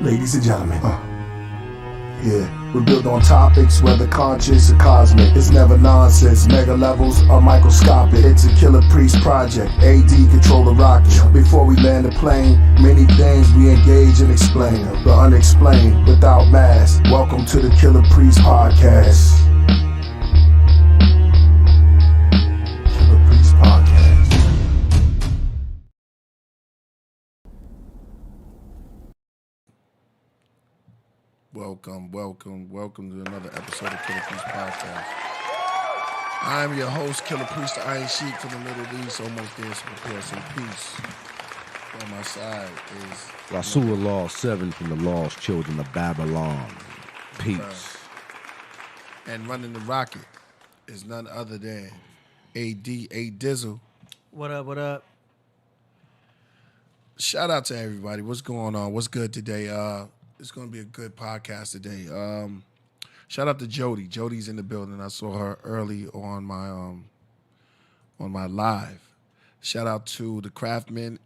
Ladies and gentlemen, we're built on topics, whether conscious or cosmic. It's never nonsense, mega levels are microscopic. It's a Killah Priest project, AD control the rocket. Before we land the plane, many things we engage and explain. The unexplained, without mask. Welcome to the Killah Priest podcast. Killah Priest podcast. Welcome to another episode of Killah Priest Podcast. I'm your host, Killah Priest, the Iron Sheik from the Middle East, almost there, so prepare some peace. On my side is Rasulullah 7 from the lost children of Babylon. Peace. And running the rocket is none other than A Dizzle. What up? Shout out to everybody. What's going on? What's good today? It's going to be a good podcast today. Shout out to Jody. Jody's in the building. I saw her early on my live. Shout out to the Craftmen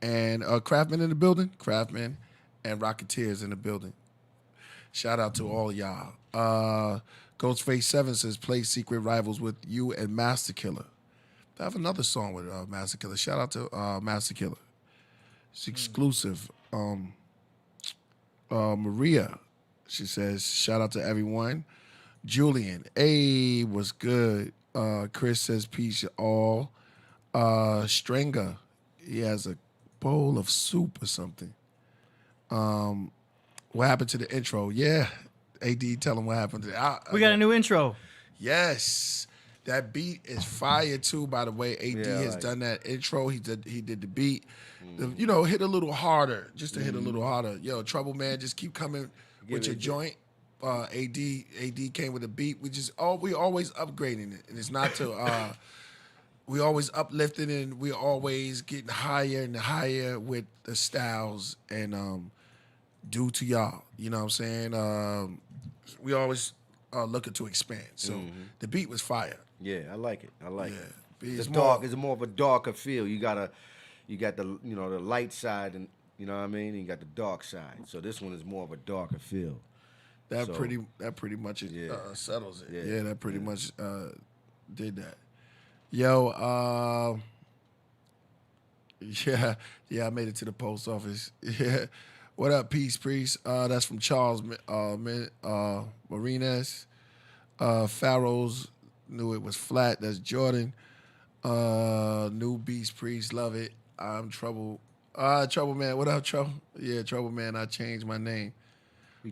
and Craftmen in the building. Craftmen and Rocketeers in the building. Shout out to all y'all. Ghostface 7 says play Secret Rivals with you and Master Killah. I have another song with Master Killah. Shout out to Master Killah. It's exclusive. Maria, she says, shout out to everyone. Julian, was good. Chris says, peace all. Stranger, he has a bowl of soup or something. What happened to the intro? Yeah, AD, tell him what happened to it. We got a new intro. Yes. That beat is fire too, by the way. AD has done that intro. He did the beat. Hit a little harder, just to hit a little harder. Yo, Trouble Man, just keep coming with your joint. AD came with a beat. We always upgrading it, and it's not to. We always uplifting, and we always getting higher and higher with the styles, and due to y'all, you know what I'm saying. We always looking to expand. So the beat was fire. Yeah, I like it. It. It's dark. It's more of a darker feel. You got the the light side, and you know what I mean. And you got the dark side. So this one is more of a darker feel. That pretty much settles it. Yeah, that pretty much did that. Yo, I made it to the post office. Yeah, what up, Peace Priest? That's from Charles Marines. Pharaohs knew it was flat. That's Jordan. New Beast Priest, love it. I'm Trouble. Trouble Man, what up, Trouble? Yeah, Trouble Man, I changed my name.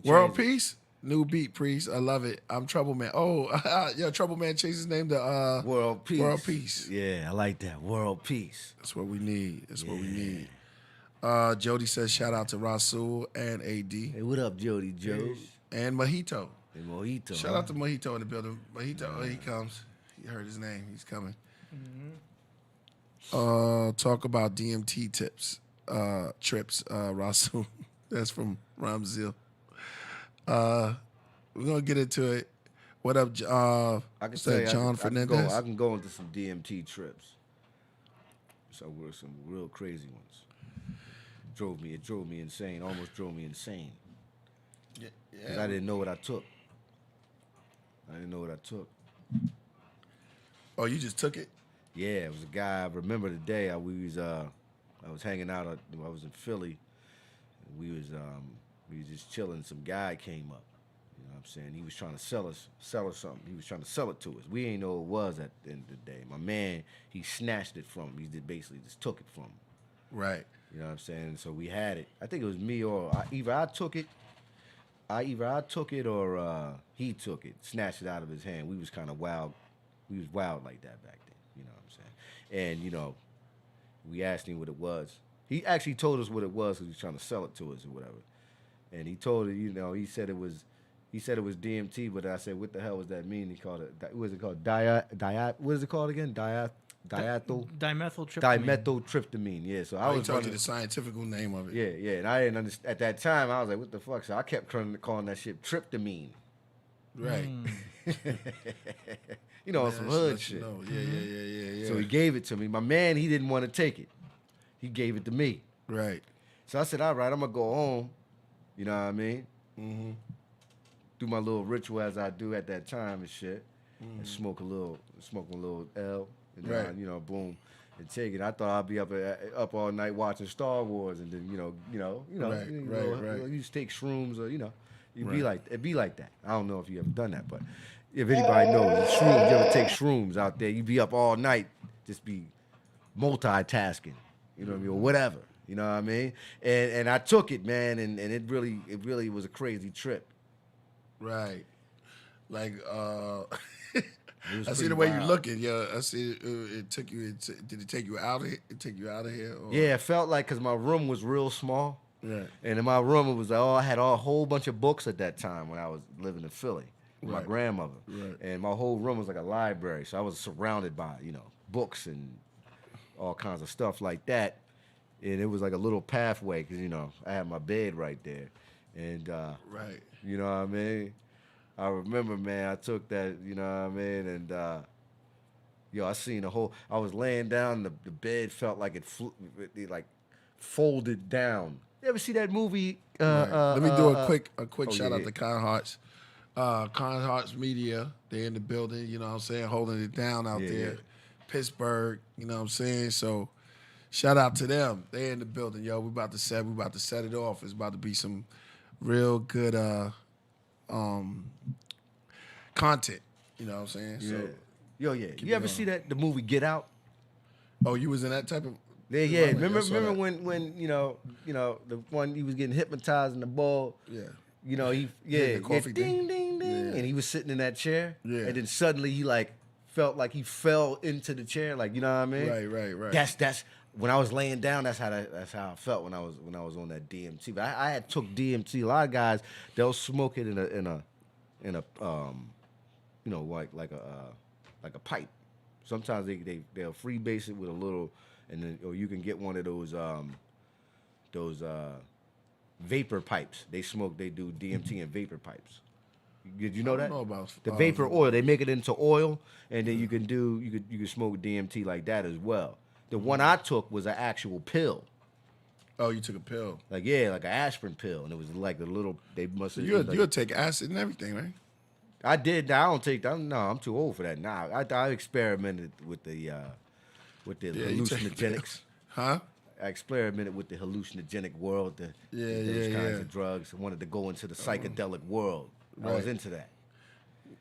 World Peace? New Beat Priest, I love it. I'm Trouble Man. Oh, Trouble Man changed his name to World Peace. World Peace. Yeah, I like that. World Peace. That's what we need. Jody says shout out to Rasul and AD. Hey, what up, Jody Joe? And Mojito. Hey, Mojito. Shout out to Mojito in the building. Mojito, he comes. You heard his name. He's coming. Talk about DMT trips, Rasul. That's from Ramzil. We're gonna get into it. What up, I can say John Fernandez? I can go into some DMT trips. So were some real crazy ones. It drove me insane. Almost drove me insane. Yeah. Because I didn't know what I took. Oh, you just took it? Yeah, it was a guy. I remember the day I was hanging out. I was in Philly. And we was just chilling. Some guy came up. You know what I'm saying? He was trying to sell us something. He was trying to sell it to us. We ain't know what it was at the end of the day. My man, he snatched it from him. He basically just took it from him. Right. You know what I'm saying? So we had it. I think it was me or either I took it or he took it, snatched it out of his hand. We was kind of wild. We was wild like that back then. You know what I'm saying? And we asked him what it was. He actually told us what it was because he was trying to sell it to us or whatever. And he told it, he said it was DMT, but I said, what the hell does that mean? He called it, what is it called? What is it called again? Dimethyltryptamine. Yeah, so I was told you the scientific name of it. Yeah, and I didn't understand. At that time, I was like, what the fuck? So I kept calling that shit tryptamine. Right. Some hood shit. Yeah. So he gave it to me. My man, he didn't want to take it. He gave it to me. Right. So I said, all right, I'm going to go home You know what I mean? Mm-hmm. Do my little ritual as I do at that time and shit, and smoke a little L, and then Right. I, boom, and take it. I thought I'd be up all night watching Star Wars, and then Right. you just take shrooms, or Right. it'd be like that. I don't know if you ever done that, but if anybody knows, shrooms, you ever take shrooms out there, you be up all night, just be multitasking, you know what I mean, or whatever. You know what I mean? And I took it, man, and it really was a crazy trip. Right. Like, It was I see pretty the way you wild. looking. Yeah, I see it took you. Did it take you out of here? It take you out of here? Or? Yeah, it felt like because my room was real small. Right. And in my room, it was I had a whole bunch of books at that time when I was living in Philly with my Right. grandmother. Right. And my whole room was like a library. So I was surrounded by, books and all kinds of stuff like that. And it was like a little pathway because, I had my bed right there. And, Right. you know what I mean? I remember, man, I took that, you know what I mean? And, I seen I was laying down, the bed felt like it like folded down. You ever see that movie? Right. Let me do a quick oh, shout yeah, out yeah. to Kind Hearts. Kind Hearts Media, they're in the building, you know what I'm saying, holding it down out Yeah, there. yeah. Pittsburgh, you know what I'm saying? So shout out to them. They're in the building, yo. We about to set it off. It's about to be some real good content. You know what I'm saying? Yeah. So Yo, yeah. keep You it ever going. see the movie Get Out? oh, you was in that type of Yeah. environment? I saw Remember that. when the one he was getting hypnotized in the ball. Yeah. The coffee thing? ding ding ding, Yeah. and he was sitting in that chair. Yeah. And then suddenly he felt like he fell into the chair, like you know what I mean? Right. That's when I was laying down. That's how I felt when I was on that DMT. But I had took DMT. A lot of guys they'll smoke it in a like a pipe. Sometimes they'll freebase it with a little, and then or you can get one of those vapor pipes. They do DMT in vapor pipes. Did you know that? know about the vapor oil. They make it into oil, and then you can smoke DMT like that as well. The one I took was an actual pill, Oh, you took a pill. like an aspirin pill, and it was like the little. They must have. You'll take acid and everything, right? I did. I don't take that. No, I'm too old for that now. I experimented with the you take- hallucinogenics. Huh? I experimented with the hallucinogenic world, those kinds of drugs. I wanted to go into the psychedelic world. I was Right. into that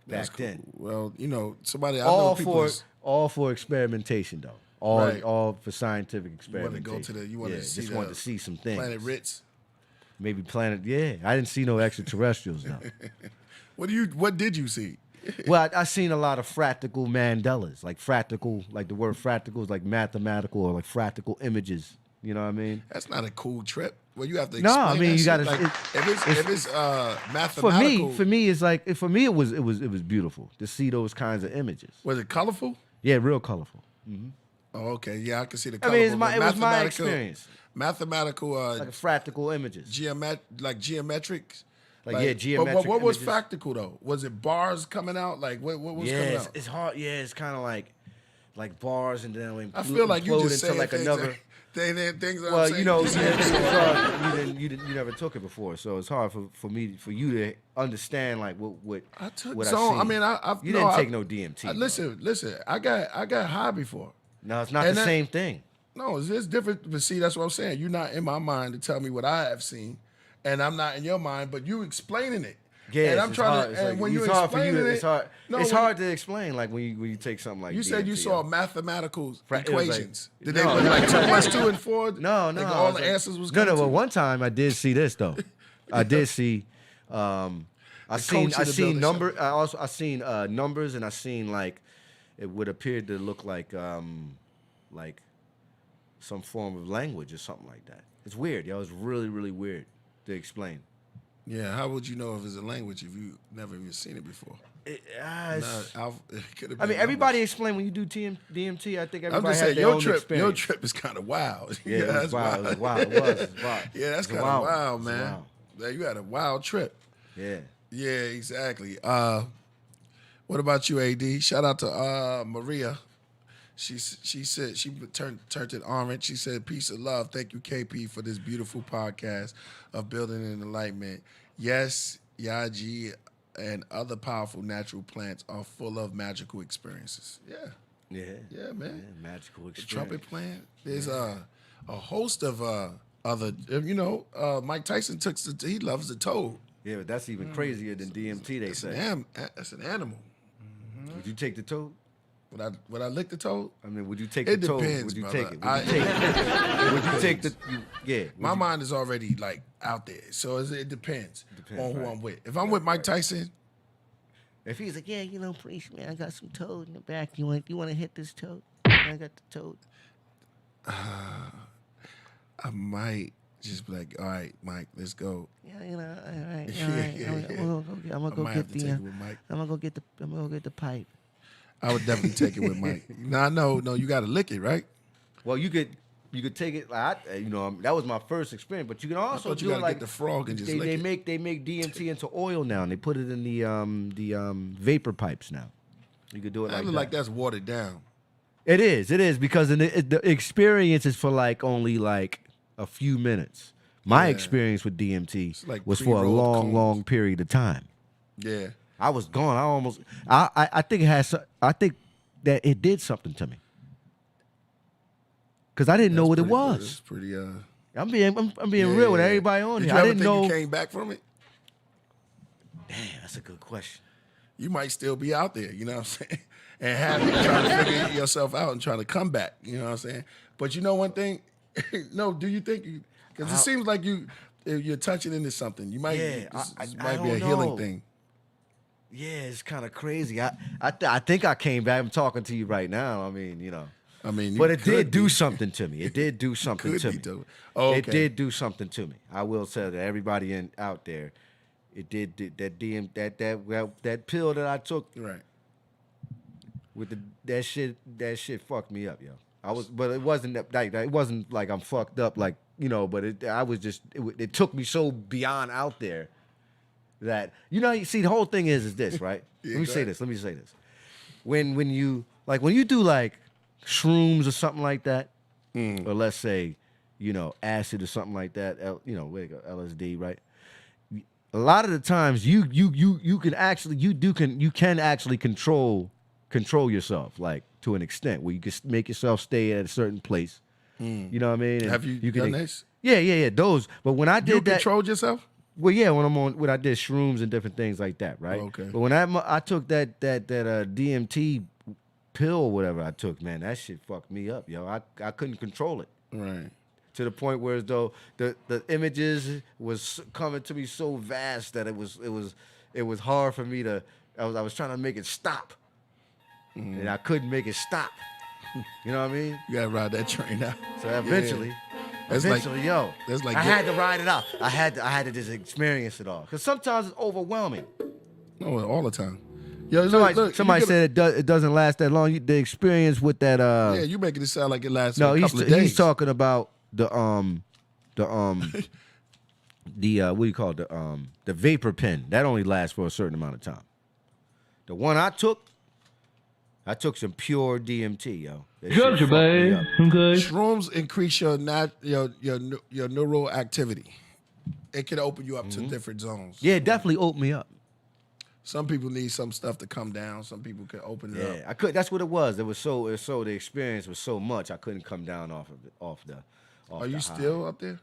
That's back then. cool. Well, somebody I know people. All for experimentation though. Right. All for scientific You wanted to experimentation. go to you wanted to see just the wanted to see some things. Planet Ritz. Maybe planet. Yeah, I didn't see no extraterrestrials though. What did you see? Well, I seen a lot of fractal Mandelas, like the word fractal is like mathematical or like fractal images. You know what I mean? That's not a cool trip. Well, you have to No, explain I mean, that you shit. gotta- Like, if it's For mathematical. me, it's like for me, it was beautiful to see those kinds of images. Was it colorful? Yeah, real colorful. Oh, okay. Yeah, I can see the I colorful. mean, but it was my mathematical- experience, Mathematical, like fractal images. geometric. Geometric. But what was images. fractal though? Was it bars coming out? Like what was Yeah, coming out? it's hard. Yeah, it's kind of like bars, and then I feel like you implode just into saying like things. another. Things that Well, I'm saying. you never took it before, so it's hard for you to understand like what I took what some. seen. I mean, You didn't take no DMT. bro. Listen. I got high before. No, it's not And the that- same thing. No, it's different. But see, that's what I'm saying. You're not in my mind to tell me what I have seen, and I'm not in your mind. But you explaining it. Yeah, and I'm trying hard. to. It's And like, when you it's hard for you. explaining It's hard. No, it's when hard to explain. Like when you take something like You said you DMT, saw yeah. mathematical It was like- equations. Did they No, look no. like 2 plus 2 and 4? No. Like I all was the like- answers was no. coming But to? one time I did see this though. I did see. I seen numbers, and I seen like it would appear to look like some form of language or something like that. It's weird, yo. It's really, really weird to explain. Yeah, how would you know if it's a language if you never even seen it before? It Could've I been mean, everybody numbers. explain when you do DMT. I think I'm everybody just has saying their your own trip. experience. Your trip is kind of wild. Yeah, it was that's wild. It was wild. It was wild. Yeah, that's It was kind of wild, It was man. wild. Yeah, you had a wild trip. Yeah. Yeah, exactly. What about you, AD? Shout out to Maria. She said she turned it orange. She said, "Peace of love. Thank you, KP, for this beautiful podcast of building and enlightenment. Yes, Yaji and other powerful natural plants are full of magical experiences. Yeah, man. Magical The experience. trumpet plant. There's a host of other. Mike Tyson he loves the toad. Yeah, but that's even crazier than DMT. They say. That's an animal. Would you take the toad? Would I lick the toad? I mean, would you take It the toad? depends, Would you brother. take it? Would you take it? Would you take the? Yeah. My mind is already like out there, so it depends on who right. I'm with. If I'm with Mike Tyson, If he's like, yeah, priest man, I got some toad in the back. You want to hit this toad? I got the toad. I might just be like, all right, Mike, let's go. Yeah, all right. I'm I might have to take it with Mike. I'm gonna go get the pipe. I would definitely take it with Mike. No, you got to lick it, right? Well, you could take it like that was my first experience, but you can also thought you do it gotta like get the frog and just lick they it. make DMT into oil now, and they put it in the vapor pipes now. You could do it I like look that. like that's watered down. It is because the experience is for like only like a few minutes. My Yeah. experience with DMT like was for a pre-rolled long, cones. long period of time. Yeah. I was gone. I think it has. I think that it did something to me because I didn't know what it was. It's pretty. I'm being real with everybody on Did here. you I ever didn't think know. you came back from it? Damn, that's a good question. You might still be out there. You know what I'm saying? And have you trying to figure yourself out and trying to come back. You know what I'm saying? But you know one thing? No, do you think? Because it seems like you're touching into something. You might. Yeah, this I might be a don't healing know. thing. Yeah, it's kind of crazy. I think I came back. I'm talking to you right now. I mean, you but it could did do be. something to me. It did do something Could to be, me. though. Oh, It okay. did do something to me. I will say that everybody out there, it did that pill that I took Right. with that shit fucked me up, yo. But it wasn't like it wasn't like I'm fucked up, like but it took me so beyond out there that you see the whole thing is this, right? Yeah, Let me go say ahead. this. When you do like shrooms or something like that, or let's say acid or something like that, where you go, LSD, right? A lot of the times you can actually control yourself, like to an extent where you can make yourself stay at a certain place. You know what I mean? And Have you can, done this? Yeah. Those. But when I did You that, controlled yourself? well, yeah, when I did shrooms and different things like that, right? Okay. But when I took that DMT pill or whatever I took, man, that shit fucked me up, yo. I couldn't control it. Right. To the point where as though the images was coming to me so vast that it was hard for me to. I was trying to make it stop, and I couldn't make it stop. You know what I mean? You gotta ride that train out. So eventually, That's like- that's like I had to ride it out. I had to just experience it all because sometimes it's overwhelming. No, all the time. Yo, Somebody said it doesn't last that long. The experience with that. Yeah, you making it sound like it lasts No, a couple of days. he's talking about the what do you call it? The vapor pen. That only lasts for a certain amount of time. The one I took some pure DMT, yo. That shit Gotcha, fucked me babe. up. Okay. Shrooms increase your neural activity. It can open you up to different zones. Yeah, it definitely opened me up. Some people need some stuff to come down. Some people can open it up. Yeah, I could. That's what it was. It was so the experience was so much I couldn't come down off the. Are you high. still up there?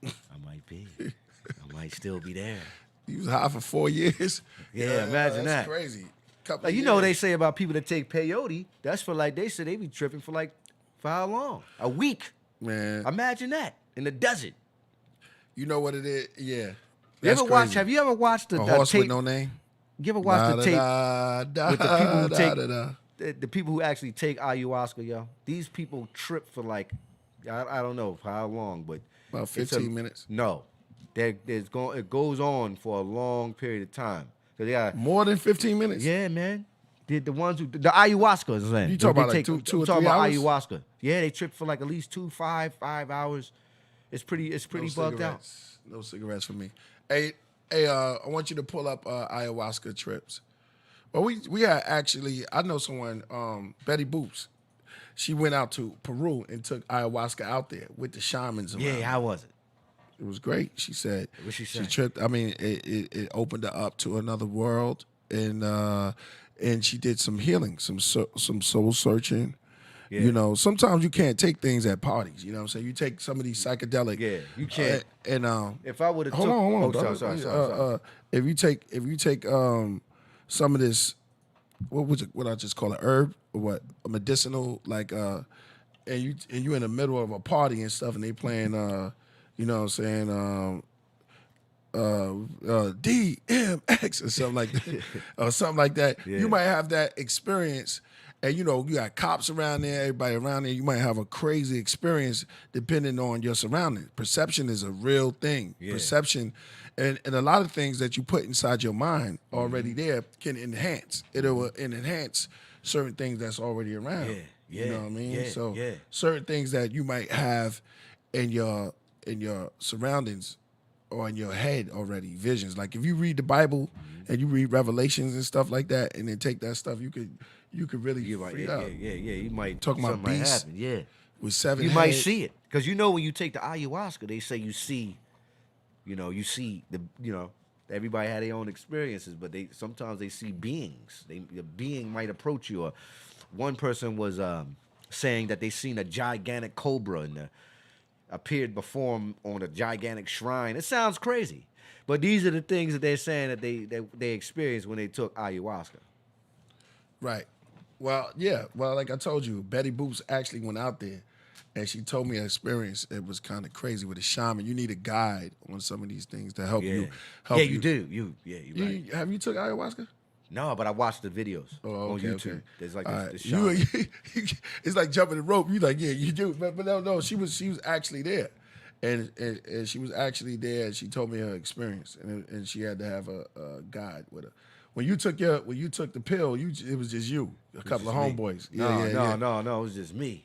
I might be. I might still be there. You was high for 4 years. Yeah, imagine that's that. crazy. Couple Like of you know, they years. say about people that take peyote. That's for like they say they be tripping for how long? A week. Man, Imagine that in the desert. you know what it is? Yeah. You That's ever watch? crazy. Have you ever watched the a horse tape? with no name? You ever watch the tape with the people who take the people who actually take ayahuasca, yo? These people trip for like I don't know for how long, but About it's 15 minutes. No, it goes on for a long period of time. So they got More than 15 minutes? yeah, man. The ones who the ayahuasca is saying. You talking They about like two or I'm talking 3 about hours? ayahuasca. Yeah, they trip for like at least 5 hours. It's pretty bugged out. cigarettes. No cigarettes for me. Hey, I want you to pull up ayahuasca trips. Well, we had actually, I know someone, Betty Boops. she went out to Peru and took ayahuasca out there with the shamans around. Yeah, how was it? It was great. She said What'd she she say? tripped. I mean, it opened her up to another world, and she did some healing, some soul searching. Yeah. You know, sometimes you can't take things at parties. You know what I'm saying? You take some of these psychedelic. Yeah, you can't. And If I would have hold took, on, oh, brother. sorry. If you take some of this, what I just call it, herb or what, a medicinal, like and you in the middle of a party and stuff, and they playing you know what I'm saying, DMX or something like that, or something like that. Yeah. You might have that experience, and you know you got cops around there, everybody around there. You might have a crazy experience depending on your surroundings. Perception is a real thing. Yeah. Perception, and a lot of things that you put inside your mind already there can enhance. It'll enhance certain things that's already around. Yeah, You know what I mean? yeah, So yeah. certain things that you might have in your surroundings or in your head already, visions. Like if you read the Bible and you read Revelations and stuff like that, and then take that stuff, you could really You might, free yeah, up. yeah. You might Talking about something might beasts happen. Yeah, with 7 you might heads. see it because you know when you take the ayahuasca, they say you see, you see everybody had their own experiences, but sometimes they see beings. A being might approach you. Or one person was saying that they seen a gigantic cobra and appeared before them on a gigantic shrine. It sounds crazy, but these are the things that they're saying that they experienced when they took ayahuasca. Right. Well, yeah. Well, like I told you, Betty Boops actually went out there, and she told me an experience. It was kind of crazy with a shaman. You need a guide on some of these things to help you. You do. You're right. Have you took ayahuasca? No, but I watched the videos on YouTube. Okay. There's like All this right. shaman. It's like jumping the rope. You like, yeah, you do. But no. She was actually there, and she was actually there. And she told me her experience, and she had to have a guide with her. When you took the pill, it was just you, a couple of just me. homeboys. No, Yeah. it was just me.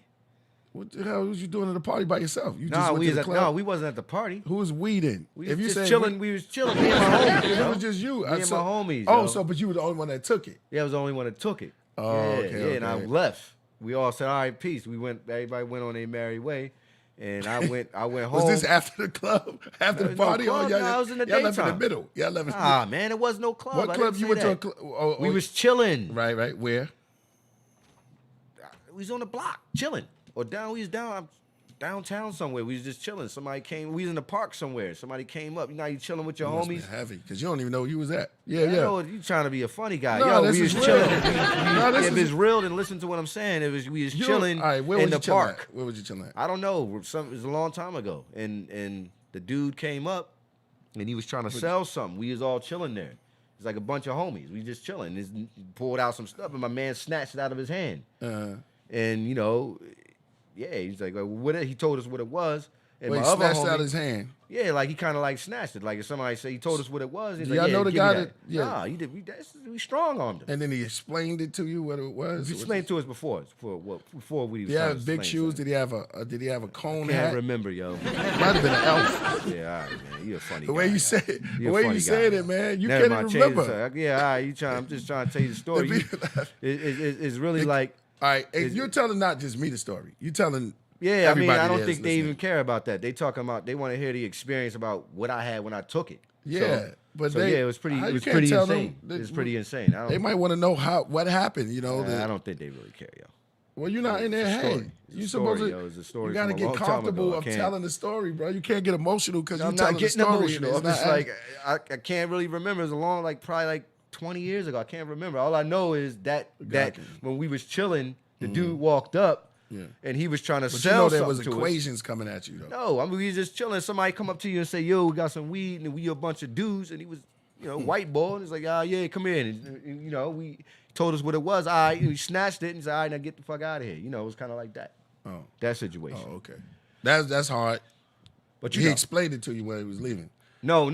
What the hell was you doing at the party by yourself? You just No, went to the club? we wasn't at the party. Who was weeding? We If was you just say chilling. We was chilling. Me and my homies. it yo. was just you. Me and my homies. Oh, yo. so but you were the only one that took it. Yeah, I was the only one that took it. Oh, yeah, okay, and I okay. left. We all said, "All right, peace." Everybody went on their merry way, and I went home. Was this after the club? After the No party? club, y'all, no, I was in the y'all left in the daytime. middle. Y'all left in the Ah, man, it was no club. What I club didn't you say went to? that. We was chilling. Right. Where? We was on the block chilling, or we was downtown somewhere. We was just chilling. Somebody came. We was in the park somewhere. Somebody came up. You know, how you chilling with your Must homies. been heavy because you don't even know where you was at. Yeah. I know you trying to be a funny guy. No, Yo, this we was is real. chilling. No, this If is- it's real, then listen to what I'm saying. We was chilling All right, where in was the you chilling park. at? Where was you chilling at? I don't know. It was a long time ago, and the dude came up, and he was trying to sell something. We was all chilling there. It's like a bunch of homies. We just chilling. He pulled out some stuff, and my man snatched it out of his hand. And he's like, he told us what it was. And Wait, my other snatched homie, out his hand. yeah, like he kind of like snatched it. Like if somebody say he told us what it was, he's Do like, y'all yeah, know the give guy me that- yeah. Nah, he did. We strong armed him. And then he explained it to you what it was. He explained to us before we Did he have big shoes? Did he have a cone Can't hat? remember, yo. Might have been an elf. Yeah, all right, man. You a funny The guy. way you yo. said it, You the a way funny you guy, said yo. it, man, you Never can't mind, even change the remember. subject. Yeah, all right. I'm just trying to tell you the story. It's really like, All right, you're telling not just me the story. You're telling yeah. I mean, everybody I don't that's think they listening. even care about that. They talking about they want to hear the experience about what I had when I took it. Yeah, but yeah, it was pretty. how It you was can't pretty tell them insane. that- It was pretty insane. They might want to know what happened. You know, I don't think they really care, yo. well, you're not in their It's a story. head. It's a You story, supposed to. yo. It's a story You got to from a get long time comfortable ago. I of can't- telling the story, bro. You can't get emotional because you're I'm telling not the getting story. and emotional. it's I'm not just like I can't really remember. It's a long, like probably like 20 years ago. I can't remember. All I know is that Gotcha. when we was chilling, the dude walked up and he was trying to But you sell know there was something to us. equations coming at you though. No, I mean we was just chilling. Somebody come up to you and say, "Yo, we got some weed," and we a bunch of dudes, and he was, white boy, and he's like, "Ah, yeah, come in." And we told us what it was. All right, he snatched it and said, "All right, now get the fuck out of here." It was kind of like that. Oh. That situation. Oh, okay. That's hard. But He explained it to you when he was leaving. No.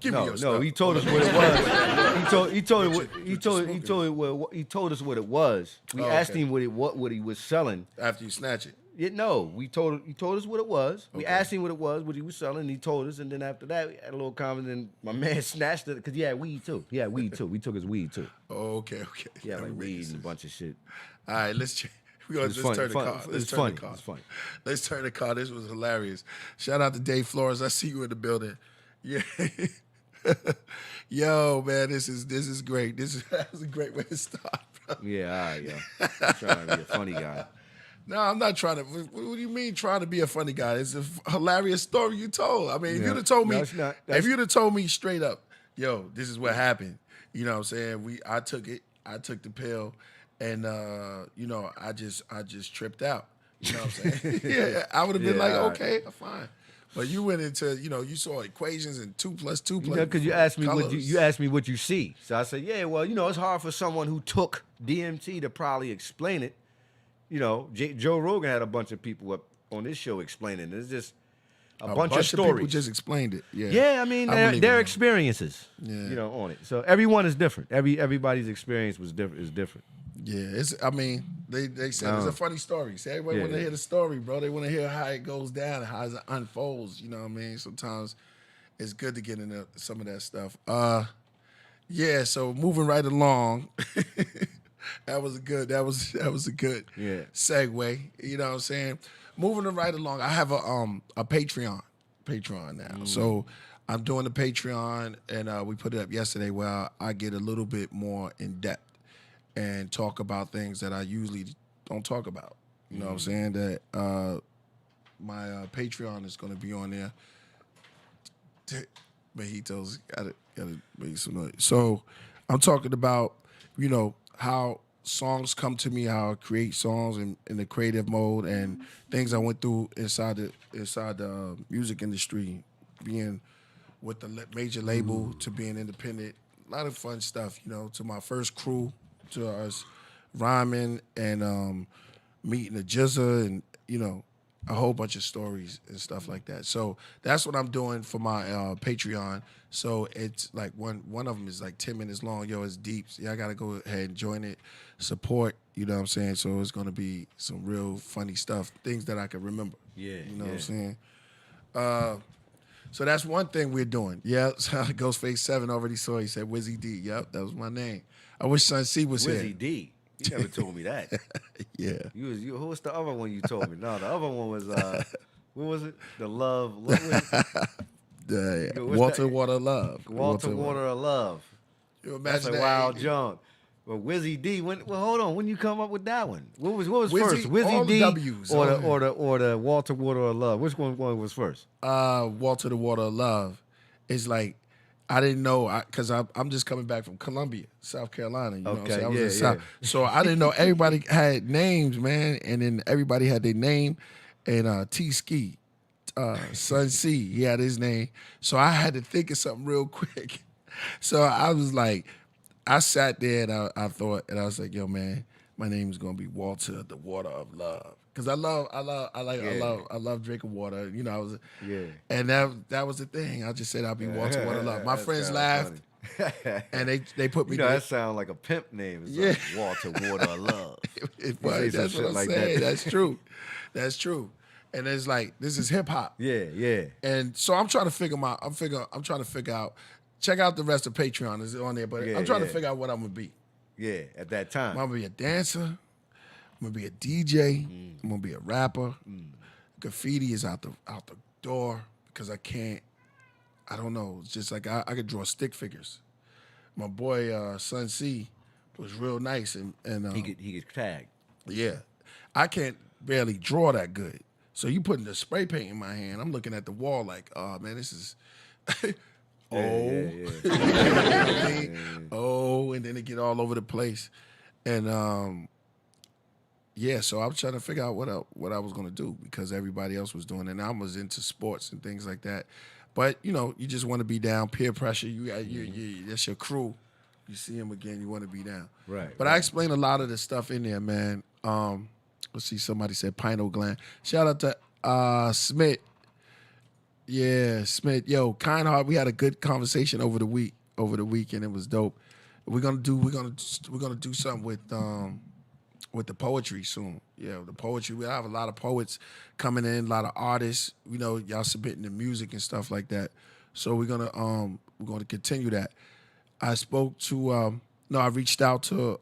Give me your stuff. He told us what it was. He told us what it was. We asked okay. him what he was selling. After you snatch it. He told us what it was. We asked him what it was, what he was selling, and he told us. And then after that, we had a little conversation. My man snatched it because he had weed too. We took his weed too. Oh, okay. Yeah, like weed and a bunch of shit. All right, Let's turn the car. Let's It's turn the funny. car. It's funny. Let's turn the car. This was hilarious. Shout out to Dave Flores. I see you in the building. Yeah. Yo, man, this is great. That's a great way to start, bro. Yeah, all right, yo. I'm trying to be a funny guy. No, I'm not trying to. What do you mean trying to be a funny guy? It's a hilarious story you told. I mean, if Yeah. you'd have told me, No, it's not. if you'd have told me straight up, yo, this is what happened. You know what I'm saying? I took it. I took the pill, and you know, I just tripped out. You know what I'm saying? Yeah, I would have been Yeah, like, all right. okay, fine. But you went into, you know, you saw equations and 2 + 2 You know, because you asked me colors. you asked me what you see. So I said, yeah, well, you know, it's hard for someone who took DMT to probably explain it. You know, Joe Rogan had a bunch of people up on this show explaining it. It's just a bunch of stories. people just explained it. Yeah, Yeah, I mean, believe their it, experiences, Yeah. you know, on it. So everyone is different. Everybody's experience is different. Yeah, it's. I mean, they said it's a funny story. See, everybody want to hear the story, bro. They want to hear how it goes down and how it unfolds. You know what I mean? Sometimes it's good to get into some of that stuff. Yeah. So moving right along, that was a good Yeah. segue. You know what I'm saying? Moving right along, I have a Patreon now. So I'm doing the Patreon, and we put it up yesterday where I get a little bit more in depth and talk about things that I usually don't talk about. You know what I'm saying? That my Patreon is going to be on there. Mejitos gotta make some noise. So I'm talking about, you know, how songs come to me, how I create songs in the creative mode, and things I went through inside the music industry, being with the major label to being independent. A lot of fun stuff, you know, to my first crew, to us rhyming and meeting the Jizza, and, you know, a whole bunch of stories and stuff like that. So that's what I'm doing for my Patreon. So it's like one of them is like 10 minutes long. Yo, it's deep. So I got to go ahead and join it, support, you know what I'm saying? So it's going to be some real funny stuff, things that I can remember. Yeah, You know what I'm saying? So that's one thing we're doing. Yeah, Ghostface 7 already saw. He said Wizzy D. Yep, that was my name. I wish Son C was Wizzy here. D. You never told me that. Yeah. Who was the other one you told me? No, the other one was what was it? The Love. What was it? What's Walter that? Water Love. Walter Water of Love. You That's imagine a that? wild junk. Well, Wizzy D. Hold on. When you come up with that one? What was Wizzy- first? all Wizzy the D W's, or all the Walter Water of Love? Which one was first? Walter the Water of Love is like, I didn't know, because I'm just coming back from Columbia, South Carolina. You know what I'm Okay, saying? I was in yeah, South. So I didn't know everybody had names, man. And then everybody had their name. And T-Ski, Son C, he had his name. So I had to think of something real quick. So I was like, I sat there and I thought, and I was like, yo, man, my name is gonna be Walter the Water of Love. Cause I love drinking water. You know, I was, and that was the thing. I just said I'll be Walter Water of Love. My That friends sounds laughed, funny. and they put me. You know, that sounds like a pimp name. It's like Walter Water of Love. It You say was. some That's shit what I'm like saying. that. That's true. That's true. And it's like, this is hip hop. Yeah. And so I'm trying to figure out. Check out the rest of Patreon. Is on there? But I'm trying to figure out what I'm gonna be. Yeah, at that time. I'm gonna be a dancer. I'm gonna be a DJ. I'm gonna be a rapper. Graffiti is out the door because I can't. I don't know. It's just like I could draw stick figures. My boy Son C was real nice and he could tag. yeah, I can't barely draw that good. So you putting the spray paint in my hand, I'm looking at the wall like, oh man, this is. Yeah. Oh, and then it get all over the place, and yeah. So I was trying to figure out what I was gonna do because everybody else was doing it, and I was into sports and things like that. But you know, you just want to be down, peer pressure. You that's your crew. You see him again, you want to be down. Right. But I explained a lot of the stuff in there, man. Let's see, somebody said Pino Gland. Shout out to Smith. Yeah, Smith. Yo, kind heart. We had a good conversation over the weekend. It was dope. We're gonna do something with the poetry soon. Yeah, the poetry. We have a lot of poets coming in, a lot of artists. You know, y'all submitting the music and stuff like that. So we're gonna continue that. I spoke to I reached out to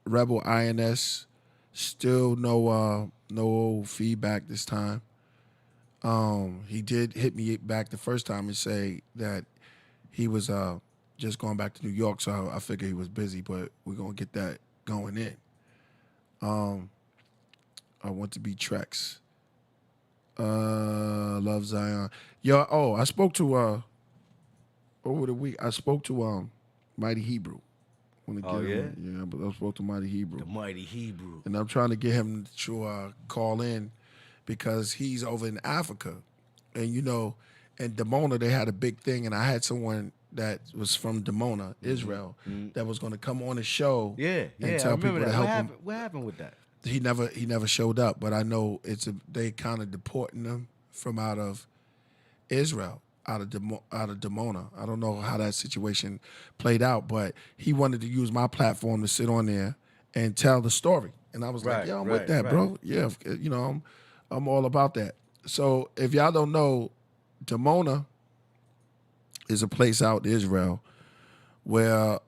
Rebel INS. Still no feedback this time. He did hit me back the first time and say that he was just going back to New York, so I figured he was busy, but we're gonna get that going in. I want to be Trex. Love Zion. Yo, I spoke to over the week. I spoke to Mighty Hebrew. Want to Oh, get yeah? him? Yeah, but I spoke to Mighty Hebrew, The mighty Hebrew. and I'm trying to get him to call in because he's over in Africa, and in Dimona they had a big thing, and I had someone that was from Dimona, Israel, that was going to come on the show, Yeah, and I tell remember people that. to What help him. happened? What happened with that? He never showed up, but I know they kind of deporting him from out of Israel, out of Dimona. I don't know how that situation played out, but he wanted to use my platform to sit on there and tell the story, and I was like, Right, "Yeah, I'm with right, that, right. bro. Yeah, I'm all about that." So if y'all don't know, Dimona is a place out in Israel where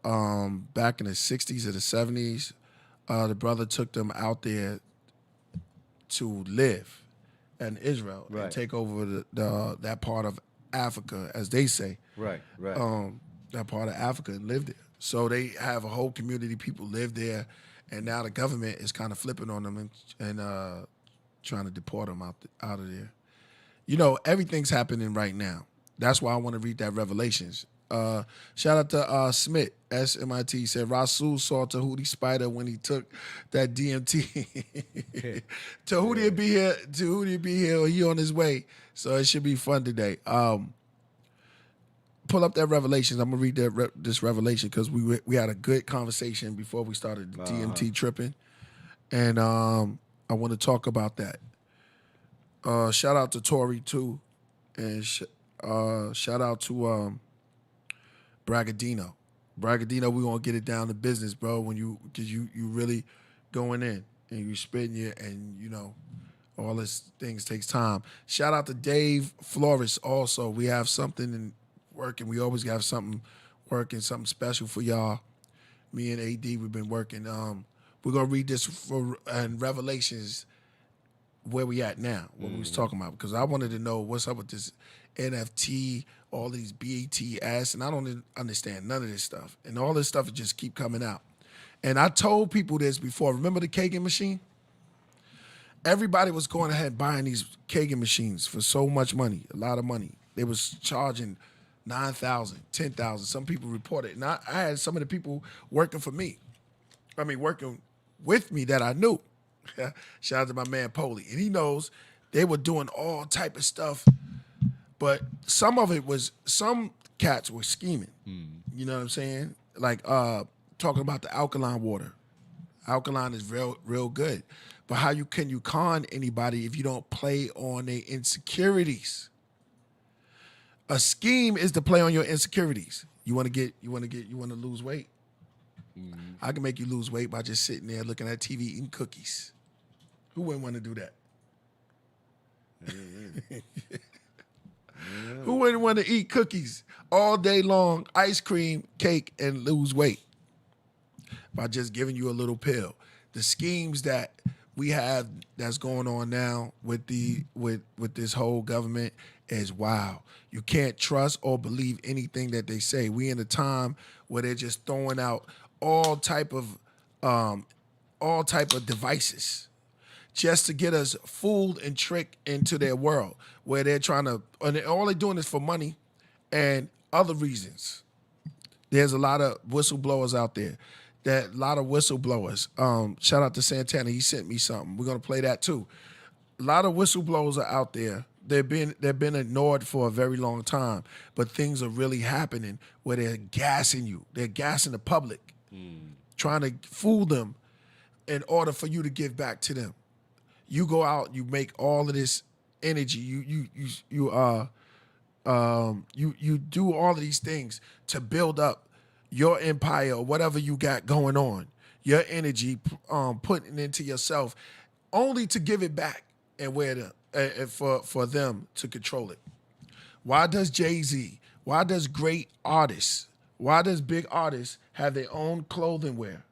back in the 60s or the 70s, the brother took them out there to live in Israel and Right. take over that part of Africa, as they say, Right, right. that part of Africa and live there. So they have a whole community, people live there, and now the government is kind of flipping on them and trying to deport them out of there. Everything's happening right now. That's why I want to read that Revelations. Shout out to Smith, SMIT, said Rasul saw Tehuti Spider when he took that DMT. Tehuti will be here. Tehuti will be here. He on his way. So it should be fun today. Pull up that Revelations. I'm gonna read this Revelation because we had a good conversation before we started the DMT tripping, and I want to talk about that. Shout out to Tori too, and shout out to Bragadino. Bragadino, we gonna get it down to business, bro. Because you really going in and you spitting it, and all this things takes time. Shout out to Dave Flores. Also, we have something in working. We always have something working, something special for y'all. Me and AD, we've been working. We're gonna read this and Revelations where we at now, what we was talking about, because I wanted to know what's up with this NFT, all these BATS, and I don't understand none of this stuff. And all this stuff just keep coming out. And I told people this before. Remember the Kagan machine? Everybody was going ahead buying these Kagan machines for so much money, a lot of money. They was charging 9,000, 10,000. Some people reported. And I had some of the people working for me. Working with me that I knew. Shout out to my man Polly. And he knows they were doing all type of stuff, but some of it was, some cats were scheming. You know what I'm saying? Like talking about the alkaline water. Alkaline is real good. But how can you con anybody if you don't play on their insecurities? A scheme is to play on your insecurities. You want to lose weight? I can make you lose weight by just sitting there looking at TV eating cookies. Who wouldn't want to do that? Who wouldn't want to eat cookies all day long, ice cream, cake, and lose weight by just giving you a little pill? The schemes that we have that's going on now with this whole government is wow. You can't trust or believe anything that they say. We in a time where they're just throwing out all type of devices just to get us fooled and tricked into their world, where they're trying to, and all they're doing is for money and other reasons. There's a lot of whistleblowers out there. A lot of whistleblowers. Shout out to Santana. He sent me something. We're gonna play that too. A lot of whistleblowers are out there. They've been ignored for a very long time, but things are really happening where they're gassing you. They're gassing the public, trying to fool them in order for you to give back to them. You go out, you make all of this energy. You do all of these things to build up your empire or whatever you got going on. Your energy, putting into yourself, only to give it back and for them to control it. Why does Jay-Z? Why does great artists? Why does big artists have their own clothing wear?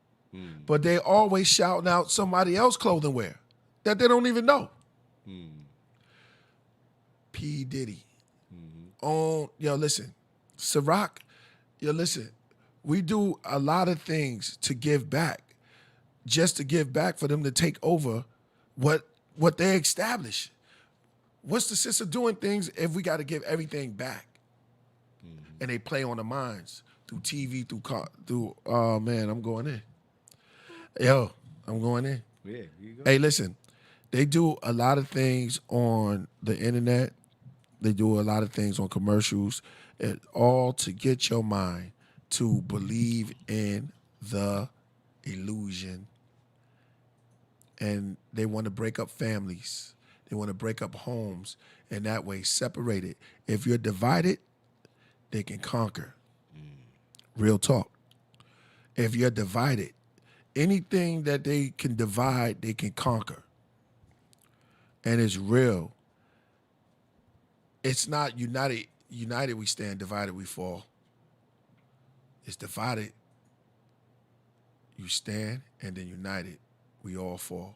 but they always shouting out somebody else clothing wear that they don't even know. P. Diddy. Yo, listen, Ciroc, yo, listen, we do a lot of things to give back, just to give back for them to take over what they established. What's the sense of doing things if we got to give everything back? And they play on the minds through TV, oh man, I'm going in. Yo, I'm going in. Yeah, here you go. Hey, listen, they do a lot of things on the internet. They do a lot of things on commercials, and all to get your mind to believe in the illusion. And they want to break up families. They want to break up homes, and that way separate it. If you're divided, they can conquer. Real talk. If you're divided, anything that they can divide, they can conquer. And it's real. It's not united we stand, divided we fall. It's divided you stand, and then united we all fall.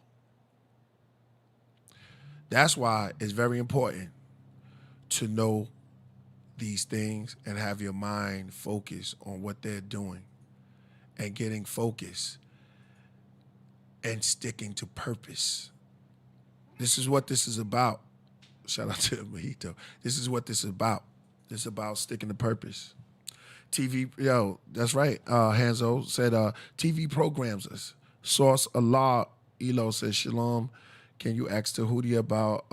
That's why it's very important to know these things and have your mind focused on what they're doing and getting focused and sticking to purpose. This is what this is about. Shout out to Mojito. This is what this is about. This is about sticking to purpose. TV, yo, that's right. Hanzo said TV programs us. Source Allah Elo says, Shalom, can you ask Tehuti about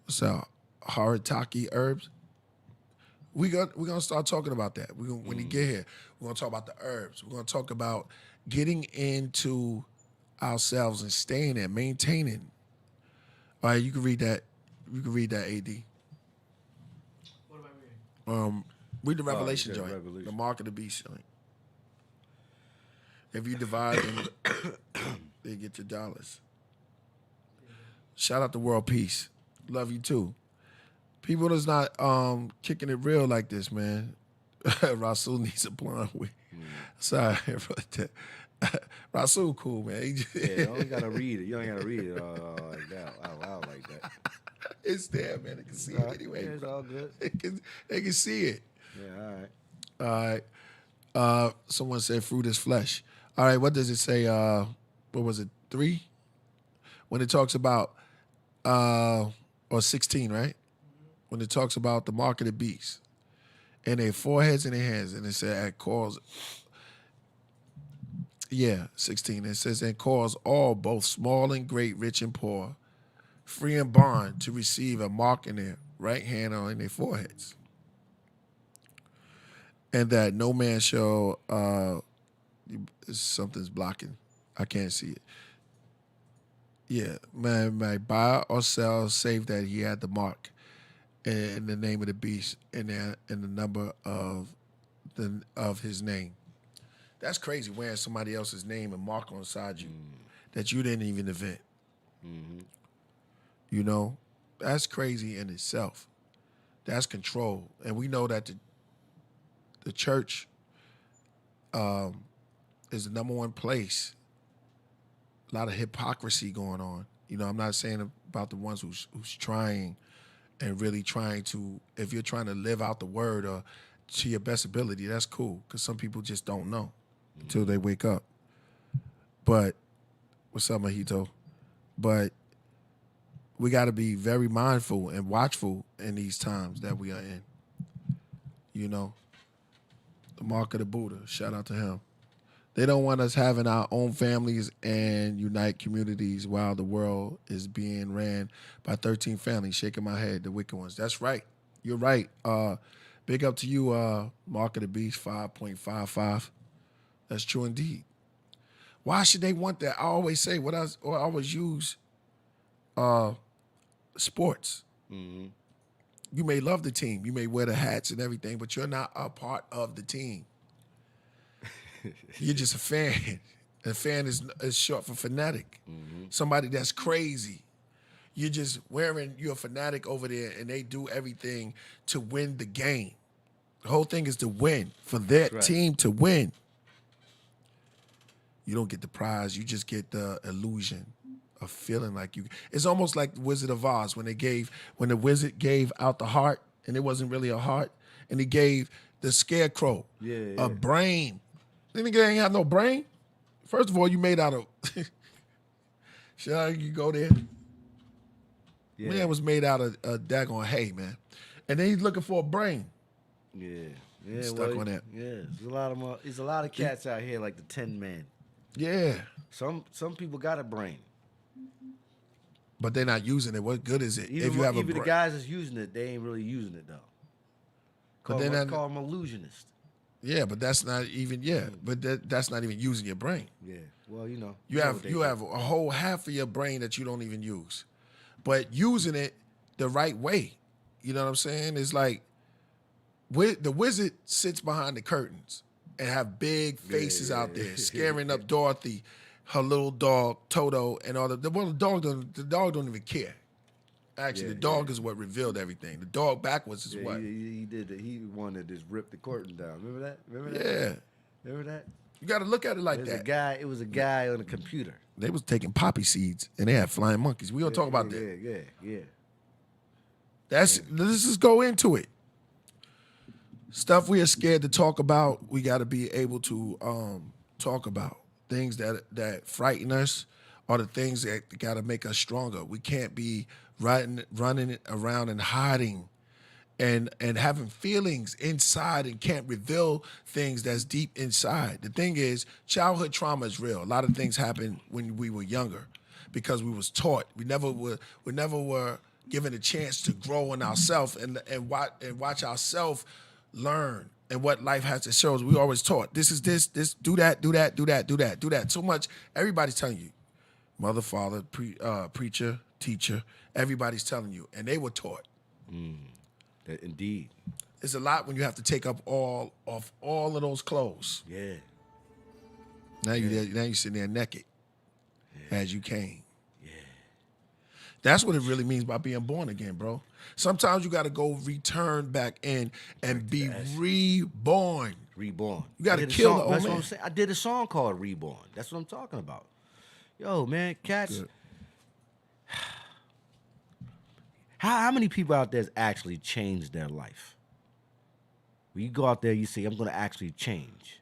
what's that, Haritaki herbs? We're gonna start talking about that. When you get here, we're gonna talk about the herbs. We're gonna talk about getting into ourselves and staying there, maintaining. All right, you can read that. You can read that, AD. What am I reading? Read the Revelation yeah, joint, Revelation. the Mark of the Beast joint. If you divide them, they get your dollars. Shout out to World Peace. Love you too. People that's not kicking it real like this, man. Rasul needs a blonde wig. Sorry about that. Rasul cool, man. Yeah, you don't gotta read it. You don't gotta read it like that, out loud like that. It's there, man. They can see All it right. anyway. Yeah, it's all good. They can see it. Yeah, all right. All right. Someone said fruit is flesh. All right, what does it say? What was it, 3? When it talks about, or 16, right? When it talks about the mark of the beast and their foreheads and their hands, and it said, it calls, 16. It says, and calls all, both small and great, rich and poor, free and bond, to receive a mark in their right hand or in their foreheads. And that no man shall, something's blocking. I can't see it. Yeah, man may buy or sell, save that he had the mark in the name of the beast and the number of his name. That's crazy, wearing somebody else's name and mark on side you that you didn't even invent. You know, that's crazy in itself. That's control, and we know that the church is the number one place. A lot of hypocrisy going on. You know, I'm not saying about the ones who's trying and really trying to, if you're trying to live out the word or to your best ability, that's cool, because some people just don't know until they wake up. But, what's up, Mojito? But we got to be very mindful and watchful in these times that we are in. You know, the mark of the Buddha, shout out to him. They don't want us having our own families and unite communities while the world is being ran by 13 families. Shaking my head, the wicked ones. That's right. You're right. Big up to you, Mark of the Beast 5.55. That's true indeed. Why should they want that? I always say I always use sports. You may love the team. You may wear the hats and everything, but you're not a part of the team. You're just a fan. A fan is short for fanatic. Somebody that's crazy. You're a fanatic over there, and they do everything to win the game. The whole thing is to win, for their team to win. You don't get the prize. You just get the illusion of feeling like you. It's almost like the Wizard of Oz when the wizard gave out the heart and it wasn't really a heart, and he gave the scarecrow a brain. Then the guy ain't have no brain. First of all, you made out of. Shall you go there? Yeah. Man was made out of daggone hay, man. And then he's looking for a brain. Yeah. Stuck on that. Yeah. There's a lot of cats out here like the Tin Man. Yeah. Some people got a brain. But they're not using it. What good is it if you have a brain? Even the guys that's using it, they ain't really using it though. Call them illusionist. Yeah, but that's not even that's not even using your brain. Yeah. Well, you have a whole half of your brain that you don't even use, but using it the right way. You know what I'm saying? It's like the wizard sits behind the curtains and have big faces out there scaring up Dorothy, her little dog Toto, and all the dog don't even care. Actually, the dog is what revealed everything. The dog backwards is what he did. He wanted to just rip the curtain down. Remember that? Yeah. Remember that? You got to look at it like that. It was a guy on a computer. They was taking poppy seeds and they had flying monkeys. We gonna talk about that. Yeah. Let's just go into it. Stuff we are scared to talk about. We got to be able to talk about things that frighten us, or the things that got to make us stronger. We can't be running around and hiding and having feelings inside and can't reveal things that's deep inside. The thing is, childhood trauma is real. A lot of things happen when we were younger because we was taught. We never were given a chance to grow in ourselves and watch ourselves learn and what life has to show us. We always taught this is this, do that, do that, do that, do that, do that. So much, everybody's telling you. Mother, father, preacher, teacher, everybody's telling you. And they were taught. Indeed. It's a lot when you have to take up all of those clothes. Yeah. Now you sitting there naked as you came. Yeah. That's what it really means by being born again, bro. Sometimes you got to go return back in and be reborn. Reborn. You got to kill the old That's man. what I'm saying. I did a song called Reborn. That's what I'm talking about. Yo, man, cats. Good. How many people out there has actually changed their life? When you go out there, you say, I'm going to actually change.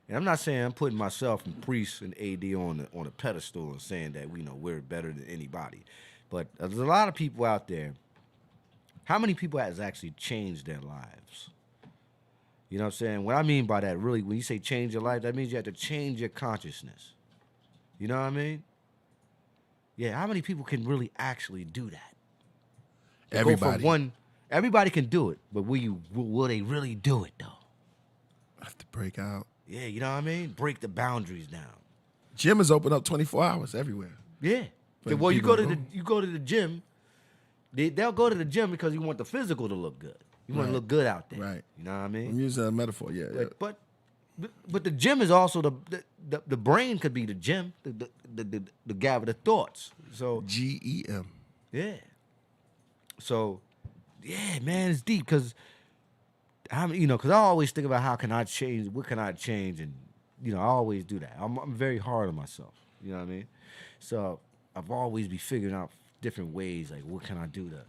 And I'm not saying I'm putting myself and Priest and AD on a pedestal and saying that we're better than anybody. But there's a lot of people out there. How many people has actually changed their lives? You know what I'm saying? What I mean by that, really, when you say change your life, that means you have to change your consciousness. You know what I mean? Yeah, how many people can really actually do that? Everybody. Everybody can do it, but will they really do it though? Have to break out. Yeah, you know what I mean? Break the boundaries down. Gym is open up 24 hours everywhere. Yeah. Well, you go to the gym. They'll go to the gym because you want the physical to look good. You want to look good out there. Right. You know what I mean? I'm using a metaphor, yeah. But the gym is also the brain could be the gym, the guy with the thoughts. So GEM. yeah. So yeah, man, it's deep because because I always think about how can I change, what can I change, and I always do that. I'm very hard on myself. You know what I mean? So I've always be figuring out different ways, like what can I do to,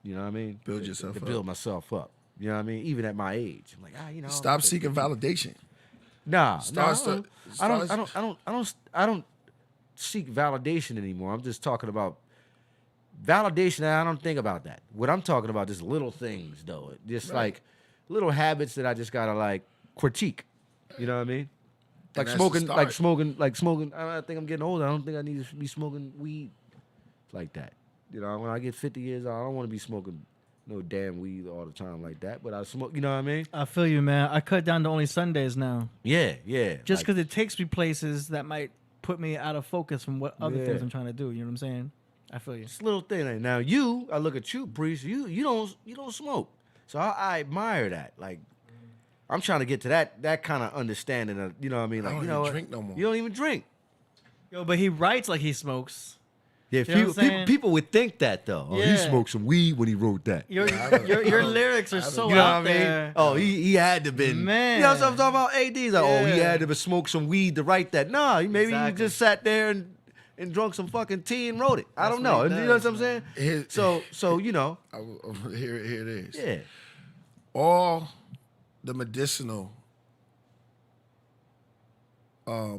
you know what I mean? Build yourself up. Build myself up. You know what I mean? Even at my age, I'm like, Stop seeking validation. Nah, I don't seek validation anymore. I'm just talking about validation. I don't think about that. What I'm talking about is little things, though. Just like little habits that I just gotta like critique. You know what I mean? Like smoking. I think I'm getting older. I don't think I need to be smoking weed like that. When I get 50 years old, I don't want to be smoking no damn weed all the time like that. But I smoke. You know what I mean? I feel you, man. I cut down to only Sundays now. Yeah. Just because it takes me places that might put me out of focus from what other things I'm trying to do. You know what I'm saying? I feel you. It's a little thing. Like, now I look at you, Priest. You don't smoke. So I admire that. Like, I'm trying to get to that kind of understanding of, you know what I mean? Like, I don't even drink no more. You don't even drink. Yo, but he writes like he smokes. Yeah, You know what I'm people, saying? people would think that though. Oh, he Yeah. smoked some weed when he wrote that. Your lyrics are so You know what I out mean? there. Oh, he had to been. Man. You know what I'm talking about? AD's like, oh, he Yeah. had to smoke some weed to write that. Nah, maybe he Exactly. just sat there and drunk some fucking tea and wrote it. I That's don't what know. he You know does, what I'm saying? Here- So you know, Here it is. yeah, All the medicinal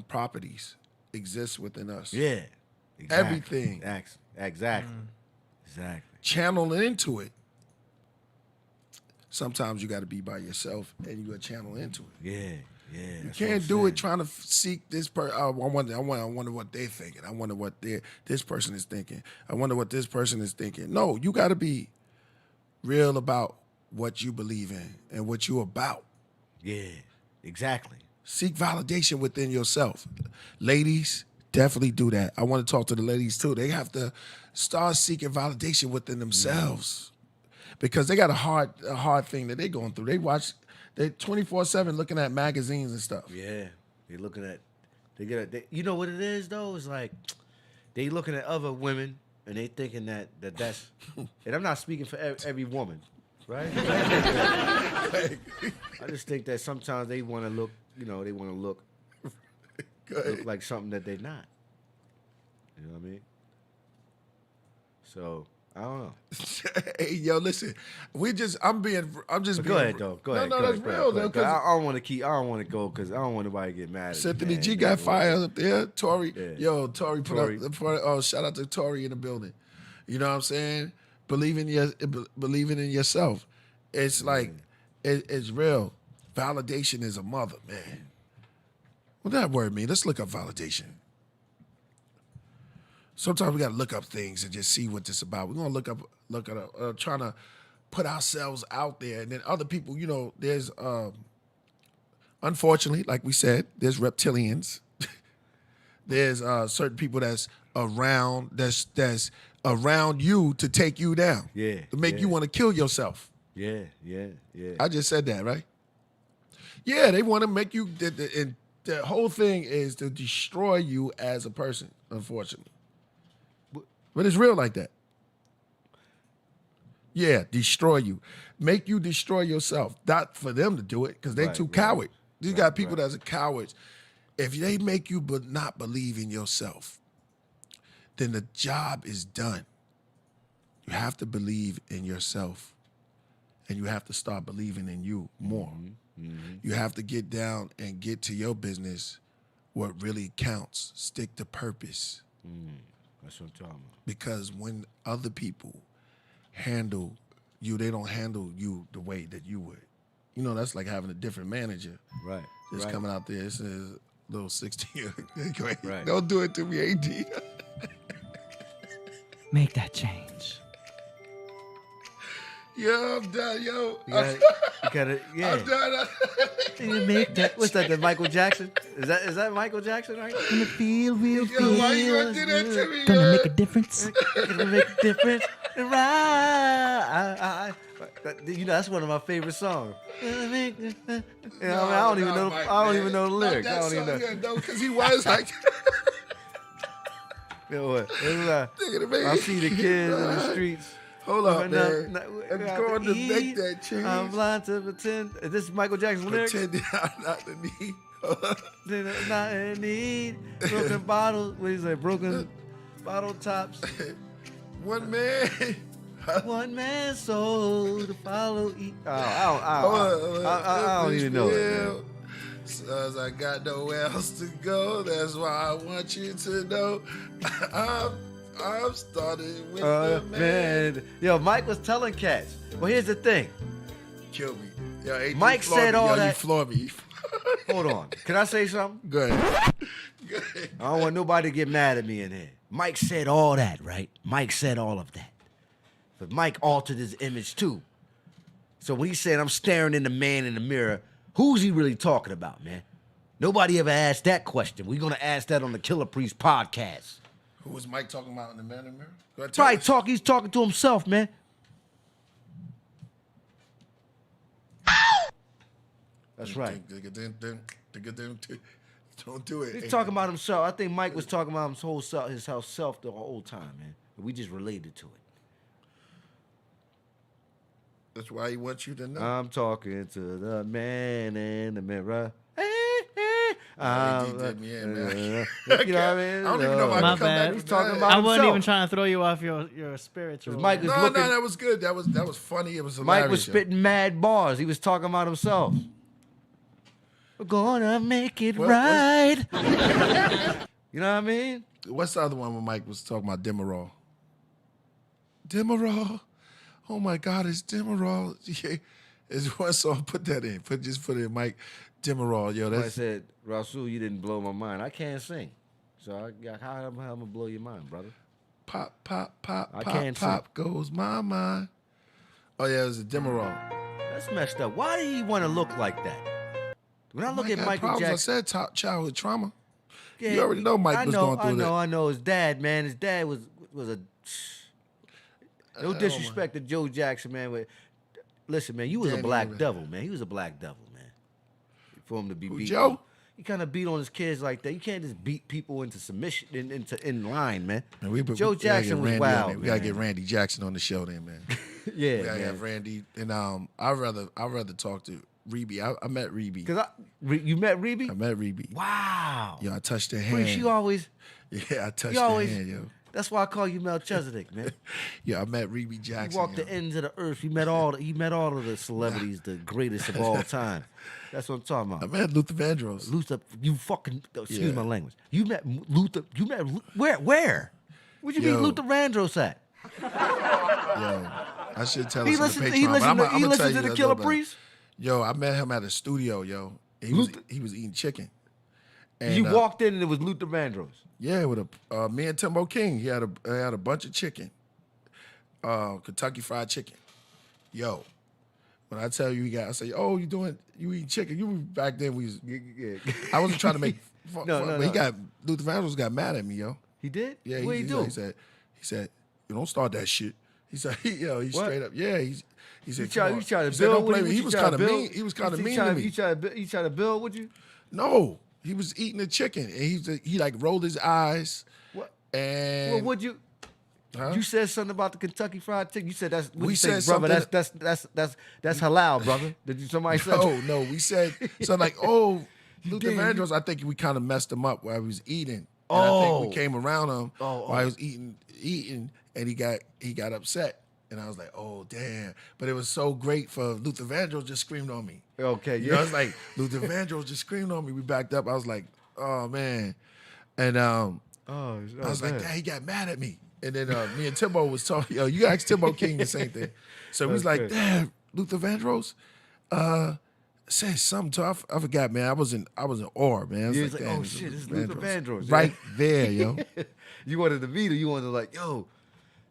properties exist within us. yeah, exactly. Everything. Exactly. Mm. Exactly. Channel into it. Sometimes you got to be by yourself and you got to channel into it. Yeah. You can't do it trying to seek this person. I wonder what they're thinking. I wonder what this person is thinking. I wonder what this person is thinking. No, you got to be real about what you believe in and what you're about. Yeah, exactly. Seek validation within yourself. Ladies, definitely do that. I want to talk to the ladies too. They have to start seeking validation within themselves because they got a hard thing that they're going through. They're 24/7 looking at magazines and stuff. Yeah, they're looking at. You know what it is though? It's like they looking at other women and they thinking that's. And I'm not speaking for every woman, right? I just think that sometimes they want to look. You know, they want to look like something that they're not. You know what I mean? So I don't know. Hey, yo, listen. I'm just But being. go ahead though. Go ahead. No, go that's ahead, real go though. ahead, 'cause Because I don't want to keep. I don't want to go because I don't want nobody to get mad at me. Symphony man. G got fire up there. Tori, Yeah. yo, Tori Tori. shout out to Tori in the building. You know what I'm saying? Believing in yourself. It's like it's real. Validation is a mother, man. What that word mean? Let's look up validation. Sometimes we gotta look up things and just see what this about. We're gonna look at trying to put ourselves out there, and then other people. You know, there's unfortunately, like we said, there's reptilians. There's certain people that's around you to take you down. Yeah, To make you want to kill yourself. Yeah. I just said that, right? Yeah, they want to make you. And the whole thing is to destroy you as a person. Unfortunately, but it's real like that. Yeah, destroy you, make you destroy yourself. Not for them to do it because they Right, too right. coward. You got people right. that's a cowards. If they make you but not believe in yourself, then the job is done. You have to believe in yourself, and you have to start believing in you more. You have to get down and get to your business, what really counts. Stick to purpose. That's what I'm talking about. Because when other people handle you, they don't handle you the way that you would. You know, that's like having a different manager. Right. Just right. coming out there, this is little 16-year-old. Right. Don't do it to me, AD. Make that change. Yo, I'm done, yo. You gotta, yeah. I'm done. You make that. What's that? The Michael Jackson? Is that Michael Jackson? Right? Gonna feel real Yo, why you gonna do that to me, Gonna yo? make a difference. Gonna make a difference. Right. You know, that's one of my favorite songs. You know, I don't even know. I don't even know the lyrics. I don't even know. No, because he was like, You know what? I see the kids in the streets. hold up, man. I'm I'm going to make that change. I'm blind to pretend. Is this Michael Jackson's lyrics? Pretending I'm not the need. Not in need. Broken bottles. What do you say? Broken bottle tops. One man. One man's soul to follow. I don't even know it. Man. Cause I got nowhere else to go. That's why I want you to know. I'm starting with the man. Yo, Mike was telling cats. Well, here's the thing. Kill me. Yo, hey, Mike you floor said me. all Yo, that- You floor me. Hold on. Can I say something? Go ahead. Go ahead. I don't want nobody to get mad at me in here. Mike said all that, right? Mike said all of that. But Mike altered his image too. So when he said, I'm staring in the man in the mirror, who's he really talking about, man? Nobody ever asked that question. We're going to ask that on the Killer Priest podcast. Who was Mike talking about in the man in the mirror? Go ahead, tell us. He's talking to himself, man. That's right. Don't do it. He's talking about himself. I think Mike was talking about his whole self the whole time, man. We just related to it. That's why he wants you to know. I'm talking to the man in the mirror. He did me in, man. You know what I mean? I don't even know if I My can come bad. back. He's With talking that. about I wasn't himself. even trying to throw you off your spiritual. Mike was No, looking. that was good. That was funny. It was hilarious. Mike was spitting mad bars. He was talking about himself. We're gonna make it right. You know what I mean? What's the other one when Mike was talking about Demerol? Demerol. Oh my God, it's Demerol. Yeah. It's one song. Put that in. Just put it in, Mike. Demerol. Yo, I that's said, Rasul, you didn't blow my mind. I can't sing. So how am I gonna blow your mind, brother? pop, pop, pop, I pop, can't pop goes my mind. Oh yeah, it was a Demerol. That's messed up. Why do you want to look like that? When I look at Mike had Michael problems. Jackson, I said childhood trauma. yeah, You already know Mike was going through that. I know. His dad, man. His dad was a. No disrespect to Joe Jackson, man. But listen, man, you was a Danny black Rivers. devil, man. He was a black devil, man. For him to be beat. Joe? He kind of beat on his kids like that. You can't just beat people into submission, in line, man. Man, Joe Jackson was wild. We gotta get Randy Jackson on the show, then, man. Yeah, We gotta man. have Randy, and I'd rather talk to Reby. I met Reby. Cause you met Reby? I met Reby. Wow. Yo, I touched her hand. Preach, you always. Yeah, I touched You her always. hand, yo. That's why I call you Melchizedek, man. Yeah, I met Reby He Jackson. walked yo. the ends of the earth. He met all of the celebrities, the greatest of all time. That's what I'm talking I about. met Luther Vandross. Luther, you fucking excuse Yeah. my language. You met Luther. You met where? Where'd you meet Yo. Luther Vandross at? Yo, I should tell He us on the listened. Patreon, He but listened I'ma to tell you the a little Killer bit. Priest. Yo, I met him at a studio, yo. He was eating chicken. And, You walked in and it was Luther Vandross. Yeah, with me and Timbo King. He had a bunch of chicken, Kentucky Fried Chicken. Yo, when I tell you, I say, oh, you eating chicken? You back then we was. I wasn't trying to make fun, No, but Luther Vandross got mad at me, yo. He did. Yeah, What he do? He said, you don't start that shit. He said, he What? straight up, yeah. He said, You try come on. to He said, build don't with play you? with me. He You was try kind to of build? mean. He was kind of He mean try to to- me. You try to build with you? No, he was eating the chicken, and he like rolled his eyes. What? And Well, would you? Huh? You said something about the Kentucky Fried Chicken. You said that's. What We you say, said brother. something- That's halal, brother. Did you somebody say? No, we said so like, oh, Luther did. Vandross. I think we kind of messed him up while he was eating. And I think Oh. we came around him Oh, while he was eating, and he got upset. And I was like, oh damn! But it was so great for Luther Vandross just screamed on me. Okay, You know, it's like Luther Vandross just screamed on me. We backed up. I was like, oh man, and I was like, damn, he got mad at me. And then me and Timbo was talking. Yo, you asked Timbo King the same thing. So he was like, Okay. damn, Luther Vandross said something to I forgot, man. I was in awe, man. I You was was like, damn, oh shit, this is Luther Vandross. right there, yo. You wanted to meet him. You wanted to like, yo,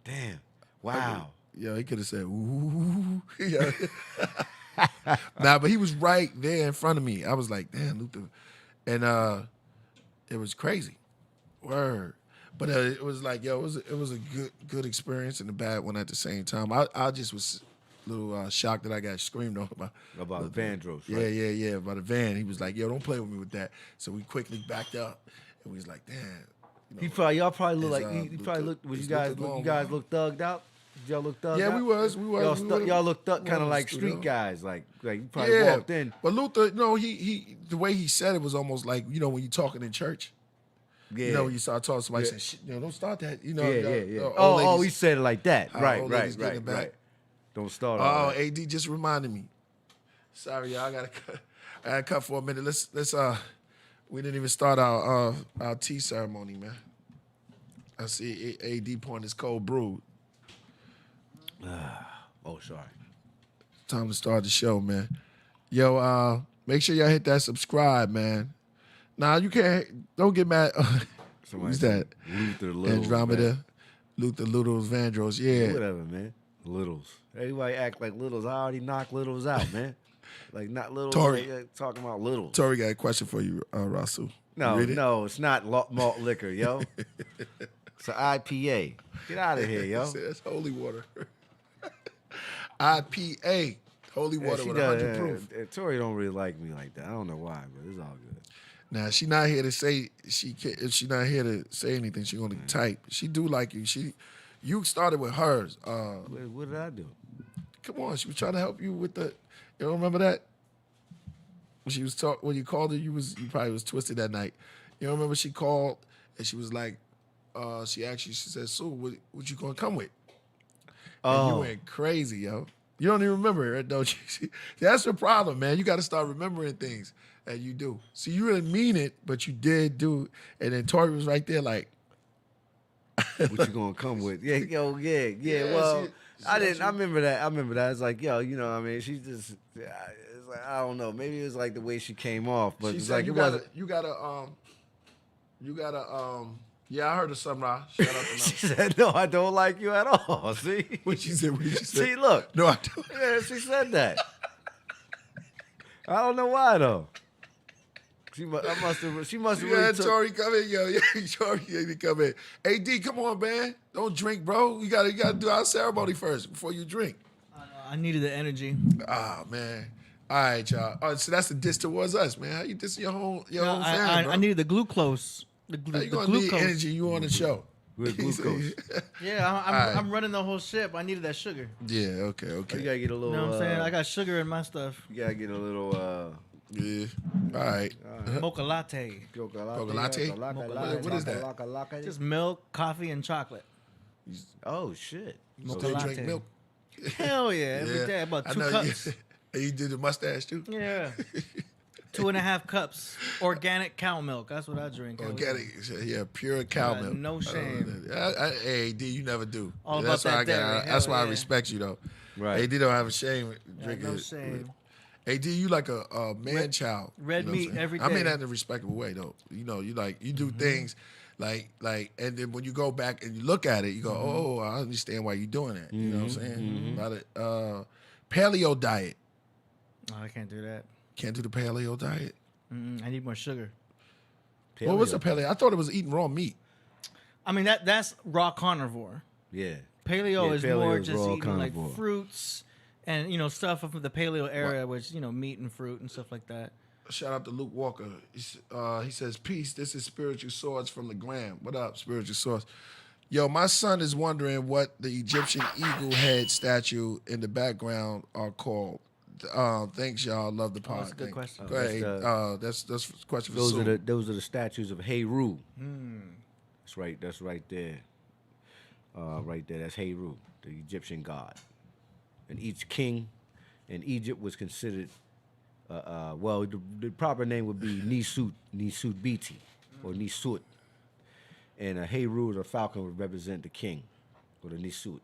damn, wow. Yo, he could have said, ooh. Yeah. Nah, but he was right there in front of me. I was like, damn, Luther. And it was crazy. Word. But it was like, yo, it was a good experience and a bad one at the same time. I just was a little shocked that I got screamed on About Vandross, Yeah, right? yeah, by the van. He was like, yo, don't play with me with that. So we quickly backed up, and we was like, damn. You know, Y'all probably look Is, like he probably Luther- looked. Was is you guys Luther look? You going guys wild? look thugged out? Did y'all look thugged Yeah, out? we was. Y'all looked up we kind of was like studio. street guys, like you probably walked in. But Luther, no, he the way he said it was almost like, you know, when you're talking in church. Yeah, You know, when you start talking to somebody Yeah. saying, shit, you know, don't start that. You know, yeah. old Oh, ladies- he said it like that. How Right, old right, ladies get in the back. right. Don't start. Oh, all that. AD just reminded me. Sorry, y'all. I gotta cut for a minute. Let's we didn't even start our tea ceremony, man. I see AD pouring his cold brew. Oh, sorry. Time to start the show, man. Yo, make sure y'all hit that subscribe, man. Nah, you can't. Don't get mad. Who's that? Luther Littles. Andromeda. Man. Luther Littles Vandross. Yeah. Whatever, man. Littles. Everybody act like Littles. I already knocked Littles out, man. Like not Littles. Tori. Like, talking about Littles. Tori got a question for you, Rasul. No, You read it? no, it's not malt liquor, yo. It's an IPA. Get out of here, yo. That's holy water. IPA. Holy Yeah, water she with does, 100 proof. Tori don't really like me like that. I don't know why, but it's all good. Now she not here to say if she not here to say anything, she gonna type. She do like you. You started with hers. What did I do? Come on, she was trying to help you with the. You don't remember that? When she was when you called her, you probably was twisted that night. You don't remember she called and she was like, she said, "Sue, what you gonna come with?" And you went crazy, yo. You don't even remember it, don't you? That's the problem, man. You got to start remembering things, and you do. See, you didn't mean it, but you did do. And then Tori was right there, like, What you gonna come with? Yeah, yo, yeah. Well, I didn't. I remember that. It's like, yo, you know, what I mean, she just. It's like, I don't know. Maybe it was like the way she came off, but she it's said like you gotta. Yeah, I heard of something. Shout out to She said, "No, I don't like you at all." See what she said. What did she say? See, look. No, I don't. Yeah, she said that. I don't know why though. She must have. Yeah, really took. Tori, come in, yo. Yeah, Tori, come in. AD, come on, man. Don't drink, bro. You gotta do our ceremony first before you drink. I needed the energy. Ah, man. All right, y'all. Oh, so that's the diss towards us, man. How you dissing your own family, bro? I needed the glucose. How you gonna need energy? You on the show? With glucose. Yeah, I'm running the whole ship. I needed that sugar. Yeah. Okay. You Okay. gotta get a little. You know what I'm saying? I got sugar in my stuff. You gotta get a little. Yeah. All right. Mocha latte. Latte? What is that? Just milk, coffee, and chocolate. Oh shit. So Mocha you latte. drink milk? Hell yeah, every day about 2 cups. You did the mustache too? Yeah. 2.5 cups organic cow milk. That's what I drink. Organic, yeah, pure cow milk. No shame. Hey, D, you never do. All about that's that why I dairy. that's why I Yeah. respect you though. Right. AD don't have a shame drinking. No shame. AD, you like a man child. red you know what I'm meat saying? every I mean day. that in a respectable way though. You know, you do things like, and then when you go back and you look at it, you go, oh, I understand why you're doing that. You know what I'm saying? About it. Paleo diet. Oh, I can't do that. Can't do the paleo diet. I need more sugar. What was the paleo? I thought it was eating raw meat. I mean that's raw carnivore. Yeah. Paleo Yeah, is paleo more is just raw eating carnivore. like fruits and stuff from the paleo era, which meat and fruit and stuff like that. Shout out to Luke Walker. He says, peace, this is Spiritual Swords from the Gram. What up, Spiritual Swords? Yo, my son is wondering what the Egyptian eagle head statue in the background are called. Thanks, y'all. Love the pod. That's a good question. Go ahead. That's a question for Sue. Those are the statues of Heru. That's right. That's right there. Right there. That's Heru, the Egyptian god. And each king in Egypt was considered. Well, the proper name would be Nisut Biti, or Nisut. And a Heru, or a falcon, would represent the king, or the Nisut.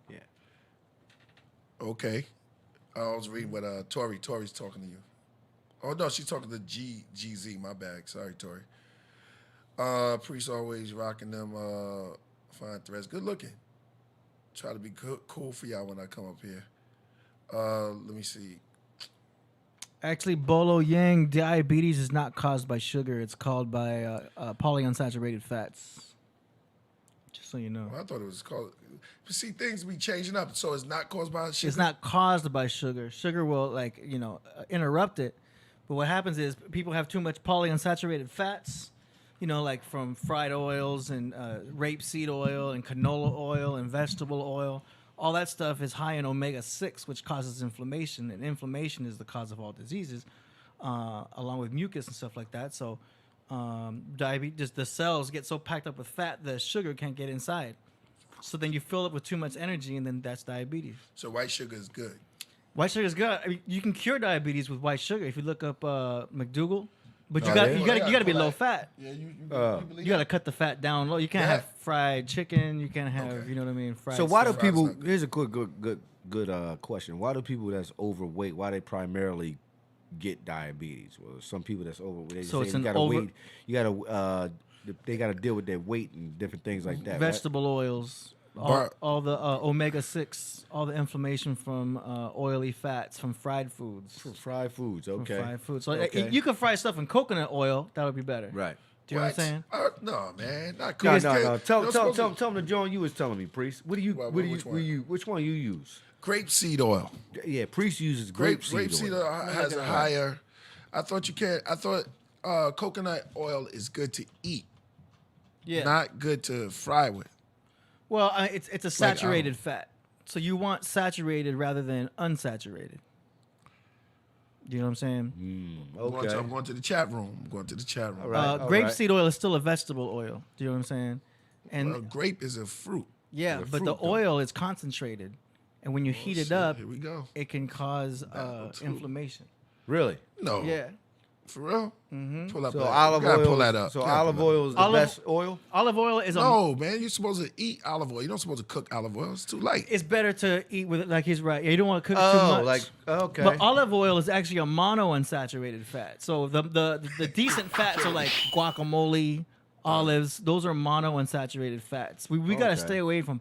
Yeah. Okay. I was reading what Tori's talking to you. Oh, no, she's talking to GZ. My bad. Sorry, Tori. Priest always rocking them fine threads. Good looking. Try to be cool for y'all when I come up here. Let me see. Actually, Bolo Yang, diabetes is not caused by sugar. It's caused by polyunsaturated fats. Just so you know. Well, I thought it was called. See, things be changing up, so it's not caused by sugar. It's not caused by sugar. Sugar will interrupt it. But what happens is people have too much polyunsaturated fats, like from fried oils and rapeseed oil and canola oil and vegetable oil. All that stuff is high in omega-6, which causes inflammation, and inflammation is the cause of all diseases, along with mucus and stuff like that. So diabetes, the cells get so packed up with fat that sugar can't get inside. So then you fill up with too much energy, and then that's diabetes. So white sugar is good. White sugar is good. I mean, you can cure diabetes with white sugar if you look up McDougal, but you Oh, got yeah? to be low fat. Yeah, you believe You got to cut the fat down low. You can't Yeah. have fried chicken. You can't have, Okay. you know what I mean? Fried. So why do stuff. people? not good. Here's a good question. Why do people that's overweight? Why they primarily get diabetes? Well, some people that's overweight. They So say it's you an gotta over- wait. You gotta. They gotta deal with their weight and different things like that. right? Vegetable oils, all the omega-6, all the inflammation from oily fats from fried foods. For fried foods, From okay. fried foods. So Okay. you could fry stuff in coconut oil. That would be better. Right. Do you know what I'm saying? No, man, not No, cool. no. Tell me the John you was telling me, Priest. What do you? Which one? Which one you use? Grapeseed oil. Yeah, Priest uses Grapeseed grapeseed oil has a higher. I thought you can't. I thought coconut oil is good to eat, Yeah. not good to fry with. Well, it's a saturated fat, so you want saturated rather than unsaturated. You know what I'm saying? Okay. I'm going to the chat room. I'm going to the chat room. All right. Grapeseed oil is still a vegetable oil. Do you know what I'm saying? And Well, grape is a fruit. yeah, It's a but the fruit, though. oil is concentrated, and when you heat it up, Here we go. it can cause too. inflammation. Really? No. Yeah. For real? Mm-hmm. Pull up So that. olive You gotta oil. pull that up. So You gotta olive pull that up. oil is the Olive- best oil. Olive oil is No, man, you're supposed to eat olive oil. You're not supposed to cook olive oil. It's too light. it's better to eat with it. Like he's right. Yeah, you don't want to cook it too Oh, much. like okay. But olive oil is actually a monounsaturated fat. So the decent fats are like guacamole, olives. Those are monounsaturated fats. We got to Okay. stay away from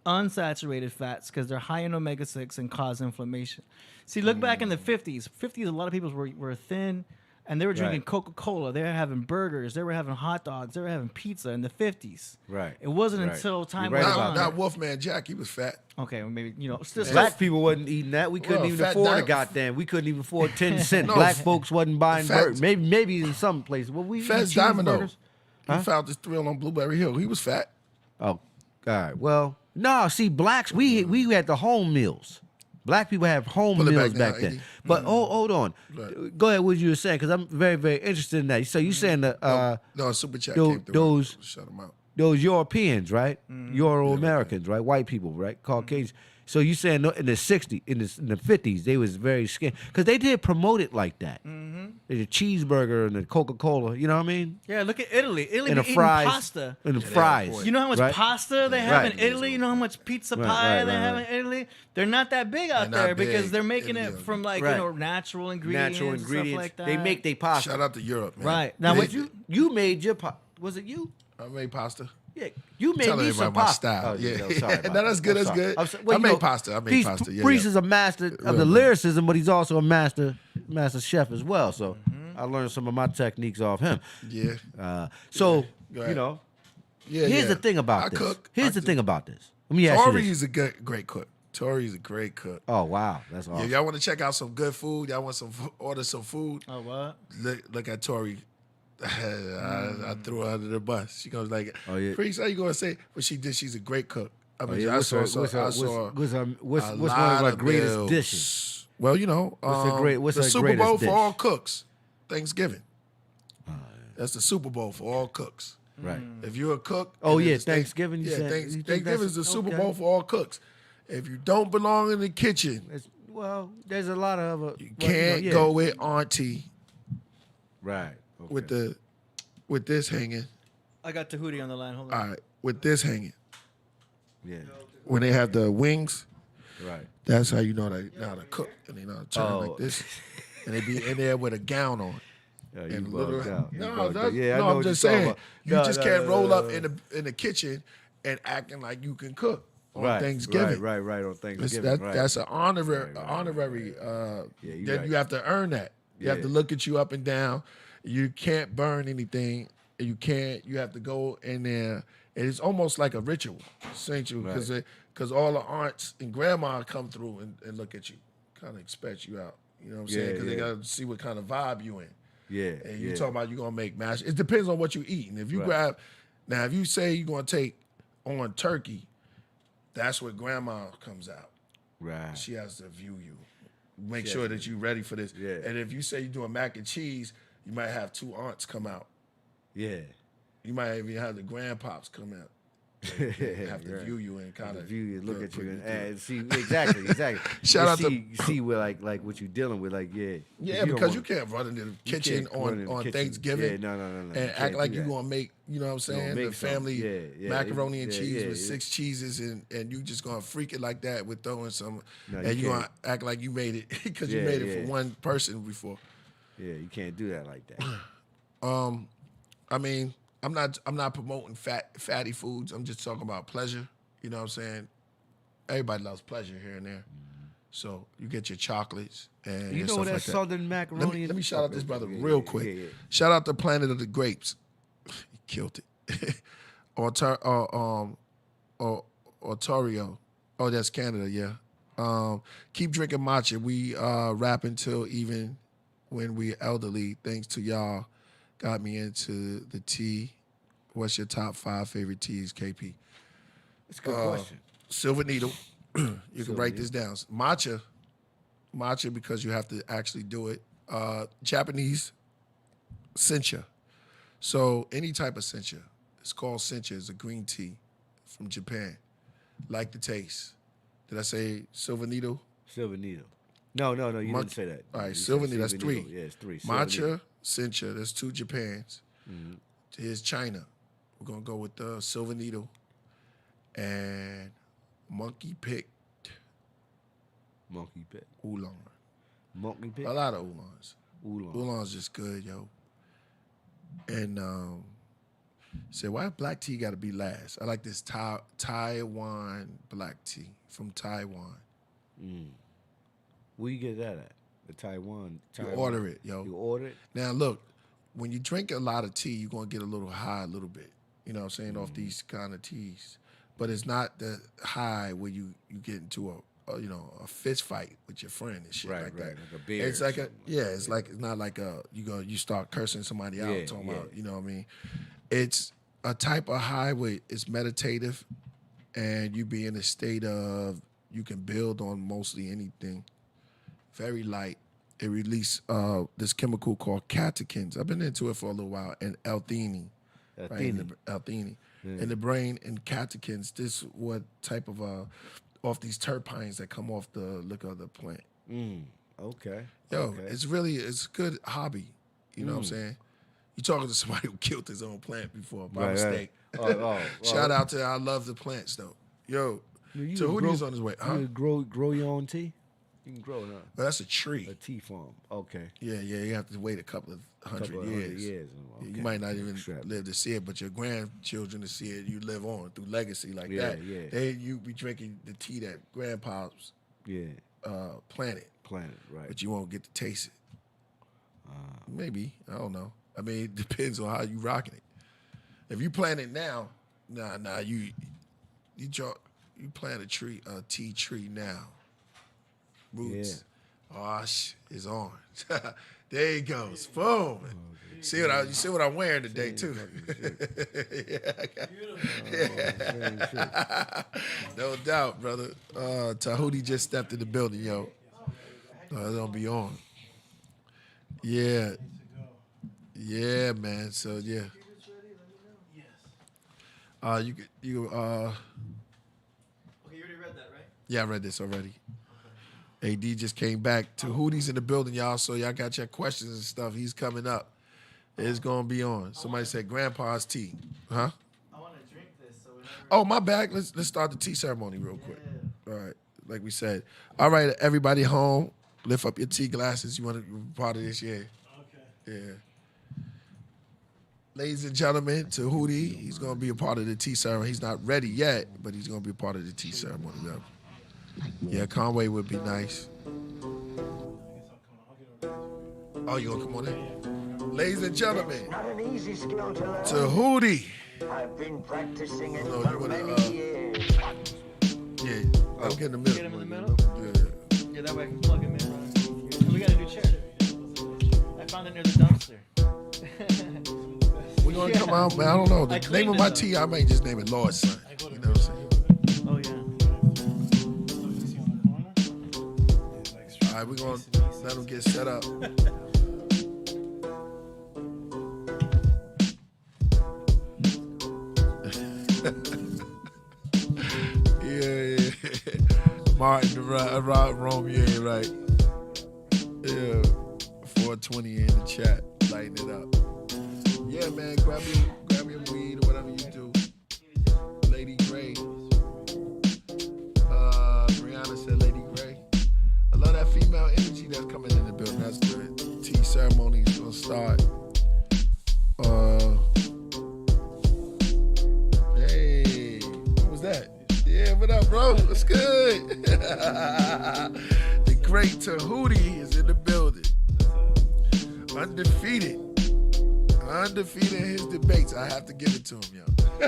polyunsaturated fats because they're high in omega-6 and cause inflammation. See, look back in the 50s. 50s, a lot of people were thin, and they were drinking Right. Coca-Cola. They were having burgers. They were having hot dogs. They were having pizza in the 50s. Right. It wasn't Right. until time You're right went about on. that. Not Wolfman Jack. He was fat. Okay, well, maybe still. Black people wasn't eating that. We couldn't Well, even fat afford a diet- goddamn. We couldn't even afford 10 cents. No, Black folks wasn't buying fat- burgers. Maybe in some places. Well, we Fats eat Domino. cheeseburgers. He found this thrill on Blueberry Hill. He was fat. Oh, all right. Well, no. See, blacks we had the home meals. Black people have home Pull it meals back back now, then. AD. But hold on. Right. Go ahead. What you were saying? Because I'm very, very interested in that. So you saying that No, Super Chat those- came through. those- Shut him out. those Europeans, right? Euro Americans, right? White people, right? Caucasians. So you saying in the 60s, in the 50s, they was very scared because they did promote it like that. The cheeseburger and the Coca-Cola, you know what I mean? Yeah, look at Italy. Italy And be the eating fries. pasta. And the Yeah, fries. You know how much right? pasta they have Right. in Italy? You know how much pizza Right, pie right, they right, have right. in Italy? They're not that big out They're not there because big. they're making Italy it is- from like Right. natural ingredients, Natural and ingredients. stuff like that. They make their pasta. Shout out to Europe, man. Right. Now, They- what You made your pasta. Was it you? I made pasta. Yeah, you made Tell me everybody some my pasta. style. Oh, Yeah. no, sorry about No, that's that. good, I'm that's sorry. good. I'm sorry. I made pasta. I made pasta. Yeah, Priest yeah. is a master of the lyricism, but he's also a master chef as well. So I learned some of my techniques off him. Yeah. So Go ahead. you know, Yeah, here's yeah. the thing about I this. cook. Here's I the do. thing about this. Let me ask you Tori this. is a great cook. Tori's a great cook. Oh wow, that's Yeah, awesome. y'all want to check out some good food? Y'all want order some food? Oh, what? Look at Tori. I threw her under the bus. She goes like, Oh, yeah. Priest, how you gonna say? But she did. She's a great cook. I mean, yeah, I what's saw. her- So, what's her- I saw. what's her- what's a one lot of her greatest meals. dishes? Well, you know, What's the her Super greatest Bowl dish? for all cooks, Thanksgiving. That's the Super Bowl for all cooks. Right. If you're a cook, Oh, and yeah, it's Thanksgiving, you Yeah, said- you think Thanksgiving is the that's- Super okay. Bowl for all cooks. If you don't belong in the kitchen, Well, there's a lot of you can't go with Auntie right with this hanging. I got Tehuti on the line. Hold on. All right, with this hanging. Yeah, When they have the wings, right. that's how you know they know how to cook, and they know how to turn Oh. like this, and they be in there with a gown on. Yeah, you And bugged out. You no, bugged out. that's, Yeah, I no, know I'm what just you're talking saying. about. You No, just no, can't no, roll no, up no. in the kitchen and acting like you can cook on Right, Thanksgiving. Right, on It's- Thanksgiving. right. That's an honorary. Right, right, honorary. Yeah, you then right. you have to earn that. You have Yeah. to look at you up and down. You can't burn anything. You can't. You have to go in there. And it's almost like a ritual, essential, because all the aunts and grandma come through and look at you, kind of expect you out. You know what I'm saying? Yeah, Because they yeah. got to see what kind of vibe you in. Yeah, And you yeah. talking about you gonna make mash. It depends on what you eat. And if you Right. if you say you're gonna take on turkey, that's where grandma comes out. Right. She has to view you, make sure that you're ready for this. Yeah. And if you say you're doing mac and cheese, you might have two aunts come out. Yeah. You might even have the grandpops come out. They have to Right. view you and kind of View you, look at you, through. and see exactly. Shout You out to- see where like what you're dealing with, like Yeah, don't because want- you can't run into the you kitchen can't run in the on kitchen. Thanksgiving. Yeah, no. And You act can't like do you're that. gonna make, you know what I'm saying, make the family something. Yeah, macaroni and yeah, cheese yeah, with yeah. 6 cheeses, and you just gonna freak it like that with throwing some, No, you and you gonna can't. act like you made it because you Yeah, made it yeah. for one person before. Yeah, you can't do that like that. I mean, I'm not promoting fatty foods. I'm just talking about pleasure. You know what I'm saying? Everybody loves pleasure here and there. So you get your chocolates and You your know stuff that like that. southern macaroni. Let me shout out this brother Yeah, real yeah, quick. yeah. Shout out to Planet of the Grapes. He killed it. Ontario. Oh, that's Canada, yeah. Keep drinking matcha. We rap until even when we elderly, thanks to y'all, got me into the tea. What's your top 5 favorite teas, KP? It's a good question. Silver Needle. You can Silver write this down. Matcha because you have to actually do it. Japanese sencha. So any type of sencha. It's called sencha. It's a green tea from Japan. Like the taste. Did I say Silver Needle? Silver Needle. No, you didn't say that. All right, You Silver said Needle. That's 3. Yeah, it's 3. Silver Needle. Matcha, sencha. There's 2 Japans. Here's China. We're going to go with the Silver Needle and Monkey Pick Monkey Pit. Oolong. Monkey Pit. A lot of oolongs. Oolong. Oolong's just good, yo. And say, why black tea got to be last? I like this Taiwan black tea from Taiwan. Where you get that at? The Taiwan. You order it, yo. You order it? Now, look, when you drink a lot of tea, you're going to get a little high a little bit. You know what I'm saying? Off these kind of teas. But it's not the high where you get into a fist fight with your friend and shit like that. Like a beer. It's like it's not like you start cursing somebody out talking about, you know what I mean? It's a type of high where it's meditative and you be in a state of you can build on mostly anything. Very light. It released this chemical called catechins. I've been into it for a little while, and L-theanine. L-theanine. In the brain, and catechins, this what type of off these terpenes that come off the liquor of the plant. Okay. Yo, it's a good hobby. You know what I'm saying? You talking to somebody who killed his own plant before by mistake. Shout out to I love the plants though. Yo, Tehuti's on his way. Huh? You grow your own tea? You can grow it, huh? But that's a tree. A tea farm. Okay. Yeah, you have to wait a couple of hundred years. Okay. You might not even live to see it, but your grandchildren to see it. You live on through legacy like that. Yeah. You be drinking the tea that grandpa's planted. Planted, right. But you won't get to taste it. Maybe. I don't know. I mean, it depends on how you rocking it. If you plant it now, you plant a tea tree now. Roots. It's on. There he goes. Boom. You see what I'm wearing today too. No doubt, brother. Tehuti just stepped in the building, yo. It's gonna be on. Yeah. Yeah, man. So yeah. Okay, you already read that, right? Yeah, I read this already. AD just came back. Tehuti's in the building, y'all, so y'all got your questions and stuff. He's coming up. It's going to be on. Somebody said Grandpa's tea. Huh? I want to drink this. So oh, my bad. Let's start the tea ceremony real quick. All right. Like we said. All right, everybody home. Lift up your tea glasses. You want to be part of this? Yeah. Okay. Yeah. Ladies and gentlemen, Tehuti, he's going to be a part of the tea ceremony. He's not ready yet, but he's going to be a part of the tea ceremony. Yeah, Conway would be nice. Oh, you gonna come on in? Ladies and gentlemen, not an easy skill to learn. Tehuti. I've been practicing it No, for you wanna, many years. Yeah, I'll get in the middle. Get him in the middle? Yeah. Yeah, that way I can plug him in. We got a new chair. I found it near the dumpster. We're gonna come out, man. I don't know. The name of my tea, I may just name it Lord's Son. You know what I'm saying? Oh, yeah. All right, we're going to let them get set up. Yeah. Martin, Rome, yeah, right. Yeah. 420 in the chat. Lighten it up. Yeah, man, grab your weed or whatever you do. Lady Gray. Brianna said Lady Gray. I love that female energy that's coming in the building. That's good. Tea ceremony is gonna start. Hey, what was that? Yeah, what up, bro? What's good? The great Tehuti is in the building. Undefeated in his debates. I have to give it to him, yo. I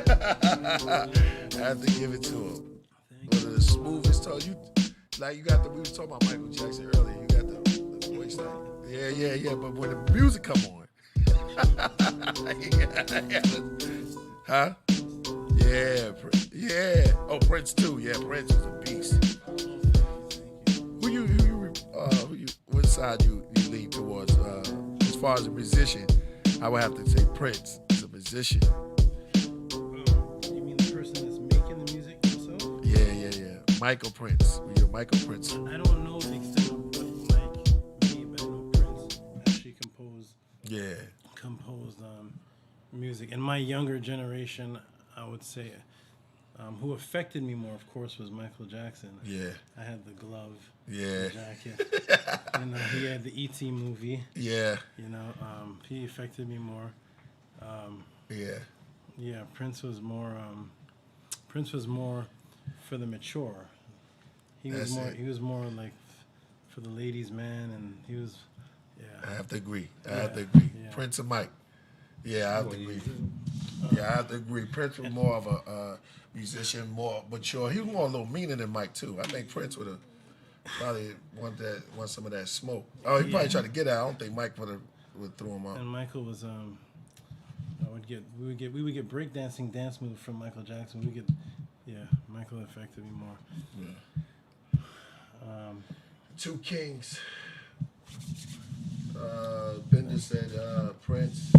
have to give it to him. One of the smoothest tones. We were talking about Michael Jackson earlier. You got the voice like, yeah, yeah. But when the music come on, huh? Yeah, yeah. Oh, Prince too. Yeah, Prince is a beast. What side you lean towards? As far as a musician, I would have to say Prince is a musician. You mean the person that's making the music himself? Yeah. Michael Prince. You're Michael Prince. I don't know the extent of what Mike made, but I know Prince actually composed music. In my younger generation, I would say, who affected me more, of course, was Michael Jackson. Yeah. I had the glove, Yeah. the jacket. He had the E.T. movie. Yeah. He affected me more. Yeah. Yeah, Prince was more for the mature. He was more like for the ladies' man, and he was. I Yeah. have to agree. Yeah. Prince and Mike. Yeah, I have to agree. I have to agree. Prince was more of a musician, more mature. He was more a little meaner than Mike too. I think Prince would have probably want some of that smoke. Oh, he probably tried to get out. I don't think Mike would throw him out. And Michael was we would get breakdancing dance moves from Michael Jackson. Michael affected me more. Yeah. Two Kings. Bender said Prince.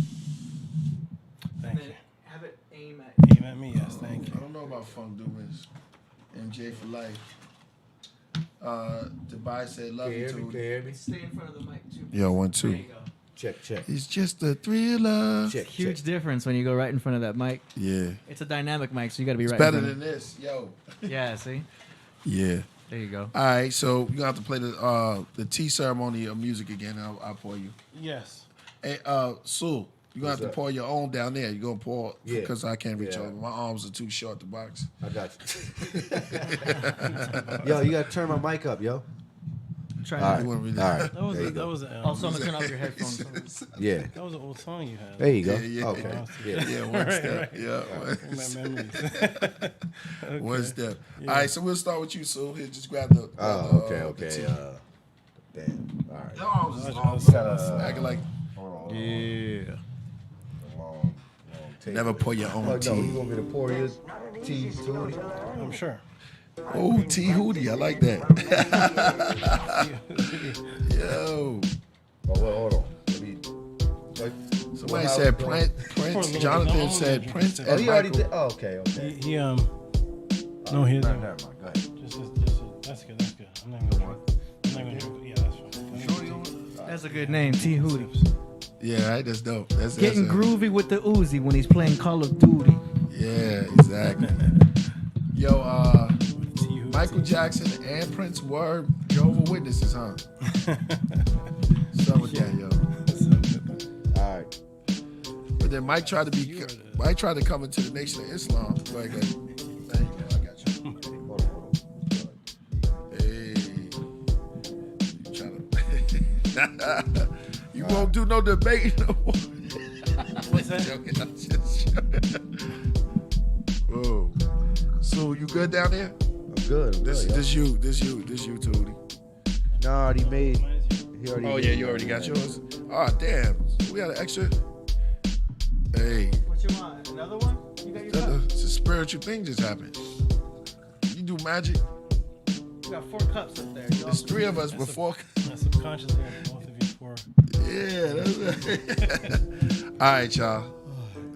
Thank you. Have it aim at Aim at me, yes, thank I you. don't know about Funk Dubins. MJ for life. Dubai said love you too. Stay in front of the mic too. Yo, 1, There 2. you go. Check. It's just a thriller. Check. Huge difference when you go right in front of that mic. Yeah. It's a dynamic mic, so you got to be right. Better in than front this, yo. Yeah, see? Yeah. There you go. All right, so you're gonna have to play the tea ceremony of music again. I'll pour you. Yes. Hey, Sue, you're gonna have to pour your own down there. You're gonna pour because I can't reach over. My arms are too short to box. I got you. Yo, you gotta turn my mic up, yo. Try All to. right. All right. All right. That was Also, I'm going to turn off your headphones. Yeah. that was an old song you had. There you go. Yeah. Okay. Yeah. Yeah, one step. Yeah. My memories. One step. All right, so we'll start with you, Sue. Here, just grab the. Okay. the tea. Damn. All right. Your arms is long. Acting like Hold on. Yeah. Long tape. never pour your own Oh, no, you tea. want me to pour your tea too? I'm sure. Oh, Tehuti, I like that. Yo. Oh, well, hold on. Let me. Somebody said Prince. Jonathan said Prince Oh, and he already Michael. did. Oh, okay. He no, he Never didn't. mind. Go ahead. That's good. I'm not gonna. Yeah, that's fine. That's a good name, Tehuti. Yeah, right, that's dope. That's Getting that's groovy with the Uzi when he's playing Call of Duty. Yeah, exactly. Yo, Tehuti. Michael Jackson and Prince were Jehovah's Witnesses, huh? Something with that, yo. All right. But then Mike tried to come into the Nation of Islam. Go ahead, go ahead. There you go, I got you. Hold on. Hey, you trying to? You won't do no debate no more. What's that? Joking, I'm just joking. Whoa. So you good down there? I'm good. This yo. you, Tootie. No, I already made. He already. Oh made yeah, you already got yours. Oh damn, we got an extra. Hey, What you want? Another one? You got your cup? it's a spiritual thing just happened. You do magic. You got 4 cups up there. There's 3 of us before. I subconsciously have both of you for. Yeah. That's All right, y'all.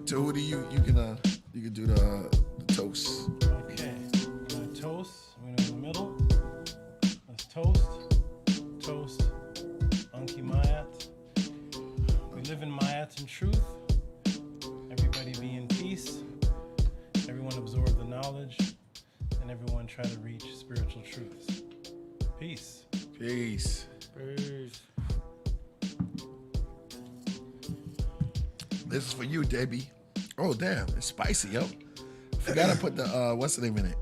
Tootie, you can do the toast. Okay. We're gonna toast. We're gonna go in the middle. Let's toast. Toast. Unki Mayat. We live in Mayat and truth. Everybody be in peace. Everyone absorb the knowledge. And everyone try to reach spiritual truths. Peace. Peace. This is for you, Debbie. Oh damn, it's spicy, yo. Forgot I put the what's the name in it?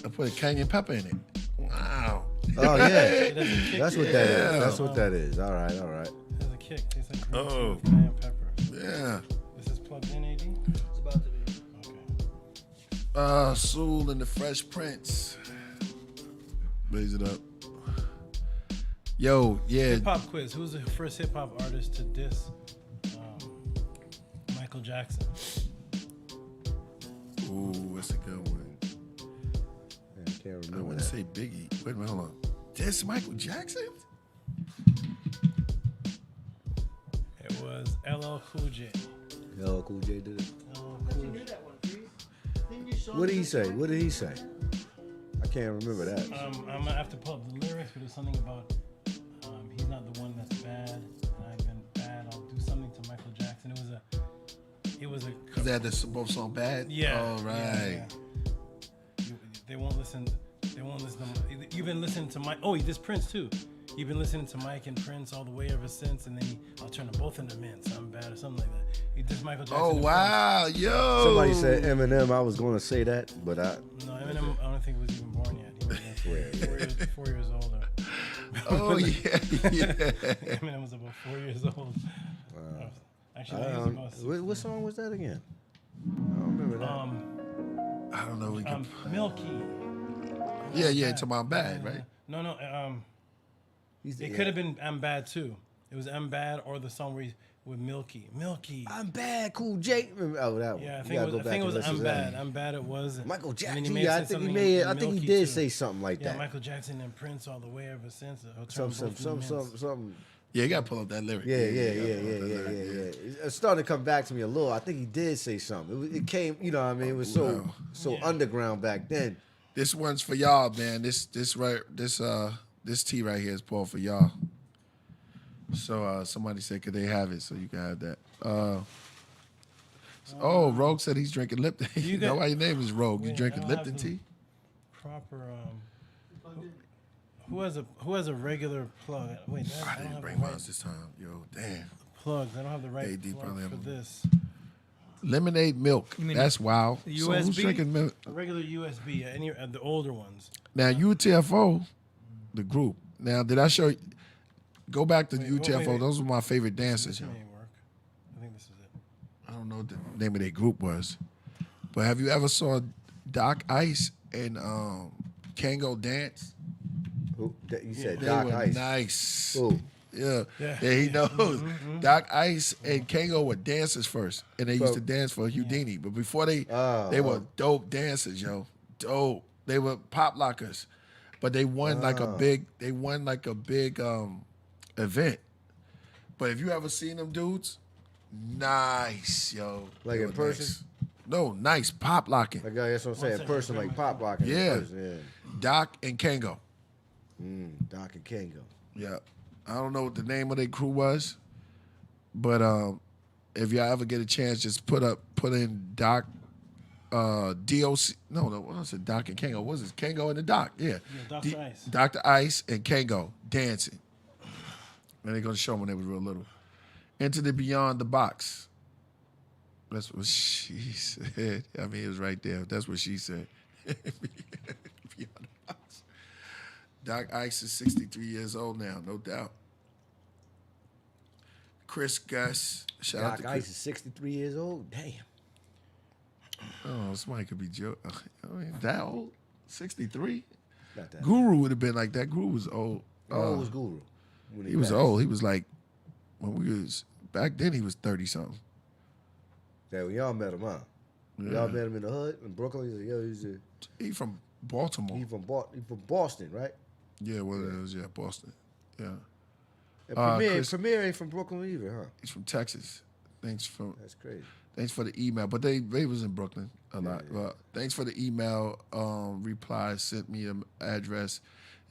I put a cayenne pepper in it. Wow. Oh yeah. It has a kick. That's what that is. That's what that is. All right. It has a kick. Tastes like green tea Oh. with cayenne pepper. Yeah. This is plugged in, AD? It's about to be. Okay. Soul and the Fresh Prince. Raise it up. Yo, yeah. Hip hop quiz. Who was the first hip hop artist to diss Michael Jackson? Ooh, that's a good one. I can't I remember want that. to say Biggie. Wait a minute, hold on. This Michael Jackson? It was LL Cool J. LL Cool J did it. LL Cool J. What did he say? What did he say? I can't remember that. I'm gonna have to pull up the lyrics, but it's something about he's not the one that's bad, and I've been bad. I'll do something to Michael Jackson. It was a. Because they had this both song bad? Yeah. All right. Yeah. They won't listen. They won't listen. You've been listening to Mike. Oh, this Prince too. You've been listening to Mike and Prince all the way ever since, and then I'll turn them both into men. So I'm bad or something like that. He did Michael Jackson. Oh, and wow. Yo. Somebody said Eminem. I was going to say that, but I. Prince. No, Eminem. I don't think he was even born yet. He was like 4 years older. Oh, yeah. Yeah. Eminem was about 4 years old. Actually, no, he was about 6. What song was that again? I don't remember that. I don't know. We can, Milky. yeah, it's about bad, right? No. He's It could have been I'm Bad too. It was I'm Bad or the song where he's with Milky. I'm bad, Cool J. Oh, that one. Yeah, I You think gotta it go was, back and I'm listen to that. Bad. I'm Bad it was. Michael And then Jackson. he may Yeah, have I said think he something made. in I think he Milky, did too. say something like Yeah, that. Michael Jackson and Prince all the way ever since. I'll turn both into men. Something. Yeah, you got to pull up that lyric. Yeah. It's starting to come back to me a little. I think he did say something. It came, you know what I mean? It was so underground back then. This one's for y'all, man. This tea right here is Paul for y'all. So somebody said, could they have it? So you can have that. Rogue said he's drinking Lipton. You know why your name is Rogue? You Wait, drinking I don't Lipton have the tea? Proper. Who has a regular plug? Wait, I don't didn't have bring the mine right this time. Yo, damn. plugs. I don't have the right AD plug probably for have them. this. Lemonade milk. You mean That's wow. So who's USB? drinking milk? A regular USB. Any the older ones. Now, UTFO, the group. Now, did I show you? Go back to UTFO. wait. Those were my favorite This dancers. Yo. may work. I think this is it. I don't know what the name of their group was. But have you ever saw Doc Ice and Kango dance? Who? You said They Doc were Ice. nice. Who? Yeah. Yeah. He knows. Doc Ice and Kango were dancers first, and they used to dance for Houdini. But before they were dope dancers, yo. Dope. They were pop lockers, but they won like a big. They won like a big event. But if you ever seen them dudes, nice, yo. Like They in were person? nice. No, nice pop locking. Like that's what I'm saying. A person like pop locking. Yeah. Yeah. Doc and Kango. Doc and Kango. Yeah. I don't know what the name of their crew was, but if y'all ever get a chance, just put in Doc, DOC. No, what was it? Doc and Kango. What was it? Kango and the Doc. Yeah. Dr. Ice. Dr. Ice and Kango dancing. And they're gonna show them when they was real little. Into the Beyond the Box. That's what she said. I mean, it was right there. That's what she said. Beyond the Box. Doc Ice is 63 years old now, no doubt. Chris Gus. Shout out Doc to Ice Chris. is 63 years old. Damn. Oh, somebody could be joking. I mean, that old? 63? Not that. Guru would have been like that. Guru was old. How old was Guru? When He was passed? old. He was like, when we was, back then he was 30-something. Yeah, we all met him, huh? We all met him in the hood in Brooklyn. He's like, yo, He from Baltimore. he from Boston, right? Yeah, well, it was, Boston. Yeah. And Chris- Premier ain't from Brooklyn either, huh? He's from Texas. Thanks for That's crazy. the email. But they was in Brooklyn a lot. Well, thanks for the email reply. Sent me an address.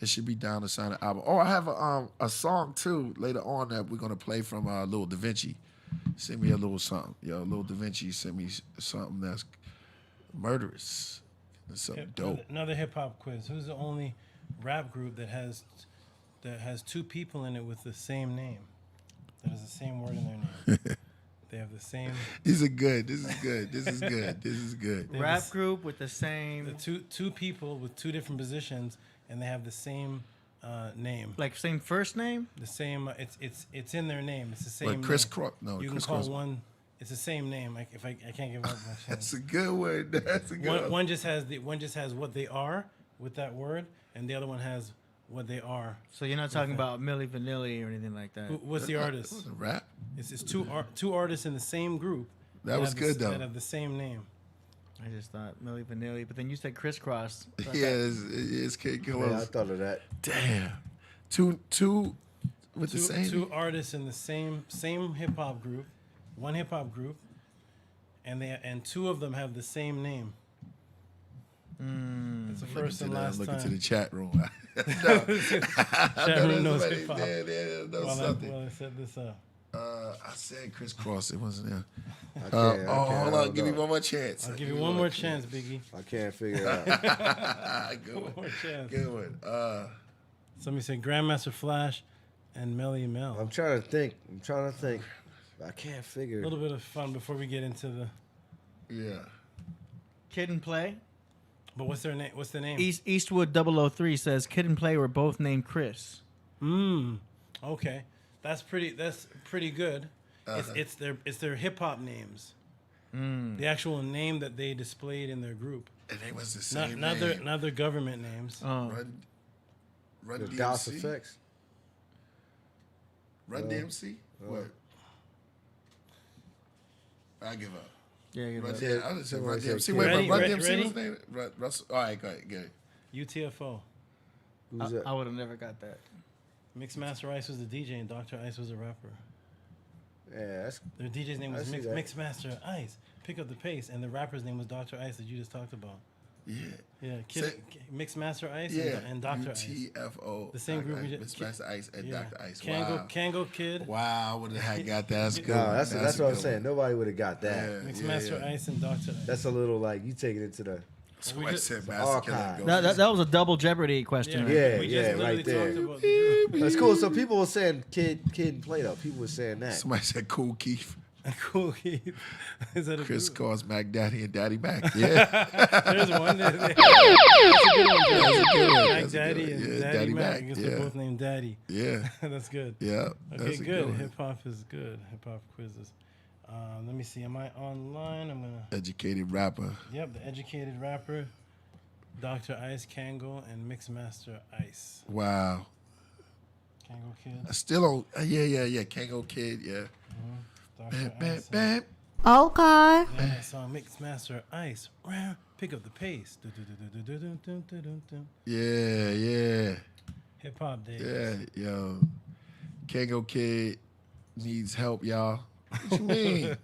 It should be down to sign the album. Oh, I have a song too later on that we're gonna play from Lil Da Vinci. Send me a little something. Yo, Lil Da Vinci sent me something that's murderous. It's something dope. Another hip hop quiz. Who's the only rap group that has two people in it with the same name? That has the same word in their name. They have the same. These are good. This is good. This is good. This is good. Rap group with the same, The two people with two different positions, and they have the same name. like same first name. The same. It's in their name. It's the same. What, Chris name. Cross? No, You Chris can call Cross. one. It's the same name. Like if I can't give up my That's chance. a good one. That's a good one. One just has what they are with that word, and the other one has what they are. So you're not talking about Milli Vanilli or anything like that. What's the artist? Rap. It's two artists in the same group. That was have good That though. have the same name. I just thought Milli Vanilli, but then you said crisscross. Yeah, it's Kid Yeah, I Killers. thought of that. Damn. Two with the same. Two artists in the same hip hop group, one hip hop group, and two of them have the same name. It's the first and last Look into time. the chat room. Chat room knows hip hop. There knows Well, something. I set this up. I said crisscross. It wasn't there. I can't, Hold on. Give me one more chance. I'll give you one more chance, Biggie. I can't figure it out. Good One one. more chance. Good one. Somebody said Grandmaster Flash and Melly Mel. I'm trying to think. I can't figure A it. little bit of fun before we get into the. Yeah. Kid and Play. But what's their name? What's the name? Eastwood 003 says Kid and Play were both named Chris. Okay, that's pretty good. It's their hip hop names. The actual name that they displayed in their group. And they was the same Not name. their government names. Run The DMC. DOS effects. Run DMC. What? I give up. Yeah, you Run know. DMC. I just said Run Somebody said DMC. Kid. Wait, Ready? but Run Ready? DMC was name. Russell. All right, go ahead. Get it. UTFO. Who's that? I would have never got that. Mixmaster Ice was the DJ and Dr. Ice was a rapper. Yeah, that's Their DJ's name I was see that. Mixmaster Ice. Pick up the pace, and the rapper's name was Dr. Ice that you just talked about. Yeah. Yeah, Say- Mixmaster Ice Yeah. and Dr. Ice. UTFO. The same group we Dr. just- Ice, Mr. Ice and Yeah. Dr. Ice. Kango Kid. Wow. I would have got that. That's good. no, that's a what I'm good saying. one. Nobody would have got that. Yeah. Mixmaster Ice and Dr. Ice. That's a little like you take it into the. Somebody said It's Master Killer. archive. Ghost. That was a double Jeopardy question. right? Yeah, we yeah, just literally right there. talked about the group. That's cool. So people were saying kid and play though. People were saying that. Somebody said Cool Keith. Cool Keith. Is that a Chris group? calls Mac Daddy and Daddy Mac. Yeah. There's one. That's a good one. That's a good one. Mac That's a Daddy good one. and Yeah, Daddy Mac. I Mac. guess Yeah. they're both named Daddy. Yeah. That's good. Yeah. Okay, That's a good. one. Hip hop is good. Hip hop quizzes. Let me see. Am I online? I'm gonna. Educated rapper. Yep, the educated rapper, Dr. Ice, Kango, and Mixmaster Ice. Wow. Kango Kid. I still don't. Yeah. Kango Kid. Yeah. Dr. Bam, Ice. bam. Okay. And that song Mixmaster Ice. Pick up the pace. Yeah. Hip hop days. Yeah. Yo. Kango Kid needs help, y'all. What you mean?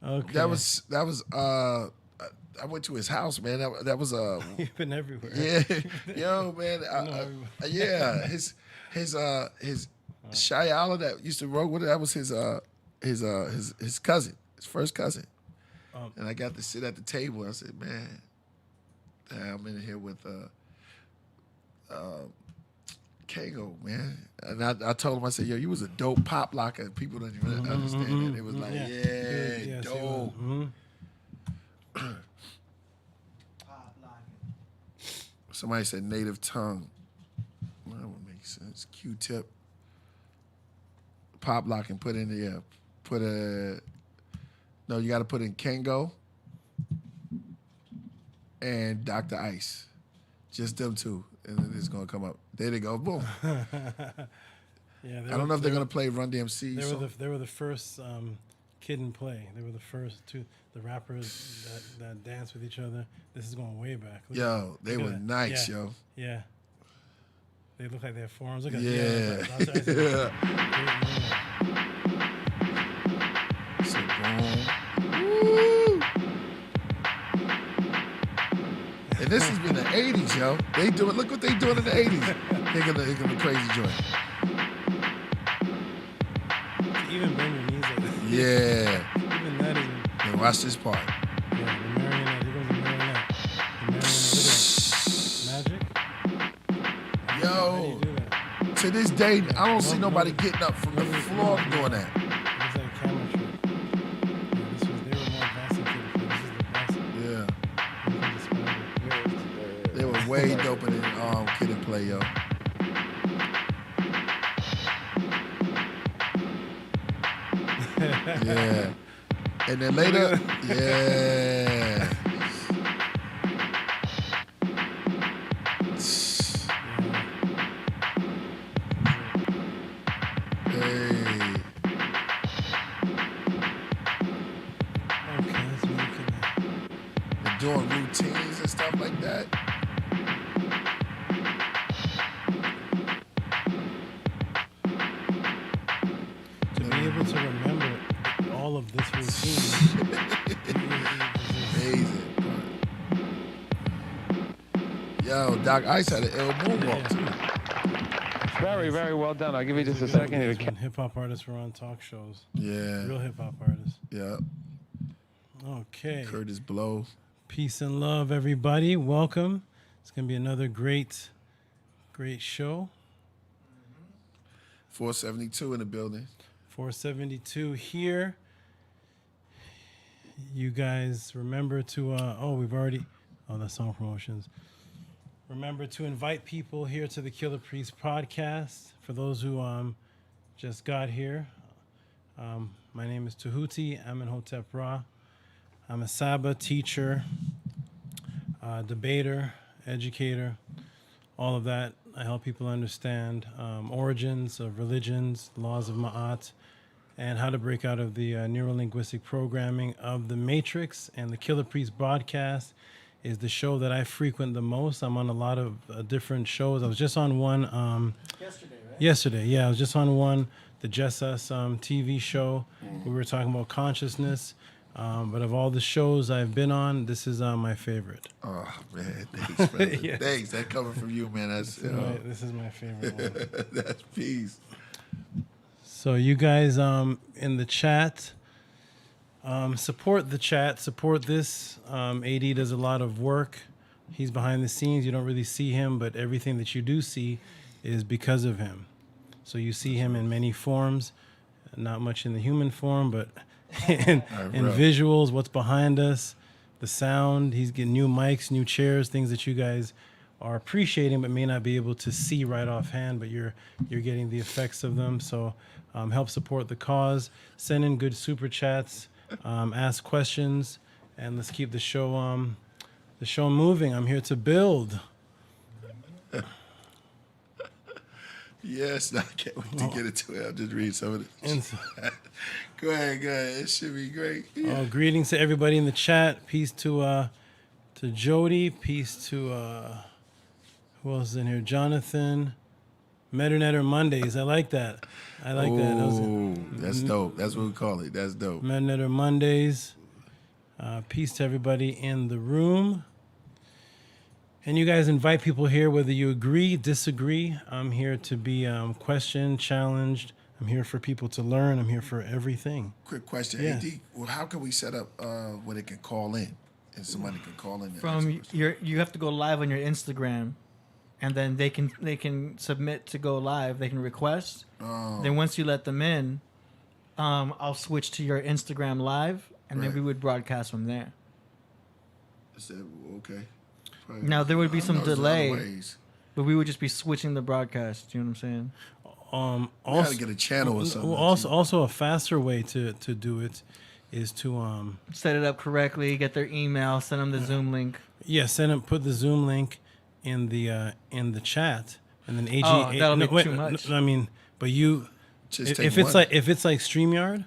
Okay. That was. I went to his house, man. That was You've been everywhere. Yeah, yo, man. Yeah, his Shyala that used to roll with it. That was his cousin, his first cousin. And I got to sit at the table. I said, man, I'm in here with Kango, man. And I told him, I said, yo, you was a dope pop locker. People didn't really understand it. It was like, Yeah. yeah, Yes, he dope. was. Somebody said native tongue. Well, that would make sense. Q-tip. Pop lock and put in the no, you got to put in Kango and Dr. Ice. Just them two. And then it's going to come up. There they go. Boom. Yeah, I don't know if they're going to play Run DMC. They were the first Kid and Play. They were the first the rappers that danced with each other. This is going way back. Yo, they look were at that. nice, Yeah. yo. Yeah. They look like they have forearms. Look at Yeah. Dr. Ice is a great movement. So, boom. Woo! And this has been the 80s, yo. They do it. Look what they doing in the 80s. They're gonna crazy joint. Even bend your knees like that. Yeah. Even that is. And watch this part. Yeah, the marionette. Here goes the marionette. The marionette. Look at that. Magic. How do you Yo, do that? to this day, I don't see nobody getting up from the floor doing that. Looks like a camera trick. Yeah, they were more advanced than Kid. This is the best. Yeah. You can describe it. They were way doper than Kid and Play, yo. Yeah. And then later, yeah. Hey. Okay, let's make it. They're doing routines and stuff like that. To be able to remember all of this routine. Amazing. Yo, Doc Ice had an ill moonwalk too. Very, very well done. I'll give you just a second here. When hip hop artists were on talk shows. Yeah. Real hip hop artists. Yeah. Okay. Curtis Blow. Peace and love, everybody. Welcome. It's gonna be another great show. 472 in the building. 472 here. You guys remember to that's song promotions. Remember to invite people here to the Killah Priest podcast. For those who just got here, my name is Tehuti. I'm in Hotep Ra. I'm a Saba teacher, debater, educator, all of that. I help people understand origins of religions, laws of Ma'at, and how to break out of the neurolinguistic programming of the Matrix. And the Killah Priest broadcast is the show that I frequent the most. I'm on a lot of different shows. I was just on one Yesterday, right? yesterday. Yeah, I was just on one, the Just Us TV show. We were talking about consciousness. But of all the shows I've been on, this is my favorite. Oh man, thanks, brother. Yes. Thanks. That coming from you, man. That's This is my favorite one. that's peace. So you guys in the chat, support the chat, support this. AD does a lot of work. He's behind the scenes. You don't really see him, but everything that you do see is because of him. So you see him in many forms, not much in the human form, but in visuals, what's behind us, the sound. He's getting new mics, new chairs, things that you guys are appreciating but may not be able to see right offhand, but you're getting the effects of them. So help support the cause. Send in good super chats, ask questions, and let's keep the show moving. I'm here to build. Yes, I can't wait to get into it. I'll just read some of it. Go ahead. It should be great. Yeah. Greetings to everybody in the chat. Peace to Jody. Peace to who else is in here? Jonathan. Meternetter Mondays. I like that. Oh, that's dope. That's what we call it. That's dope. Meternetter Mondays. Peace to everybody in the room. And you guys invite people here, whether you agree, disagree. I'm here to be questioned, challenged. I'm here for people to learn. I'm here for everything. Quick question, Yeah. AD. Well, how can we set up where they can call in, and somebody can call in? and From ask you have to go live on your Instagram, and then they can submit to go live. They can request. Then once you let them in, I'll switch to your Instagram live, and then Right. we would broadcast from there. Is that okay? Now, there would be I some know there's delay. other ways. But we would just be switching the broadcast. You know what I'm saying? We gotta get a channel or something. Also, a faster way to do it is to Set it up correctly. Get their email. Send them the Zoom link. send them, put the Zoom link in the chat, and then AG. That'll be too much. I mean, but you, Just if take it's one. like StreamYard,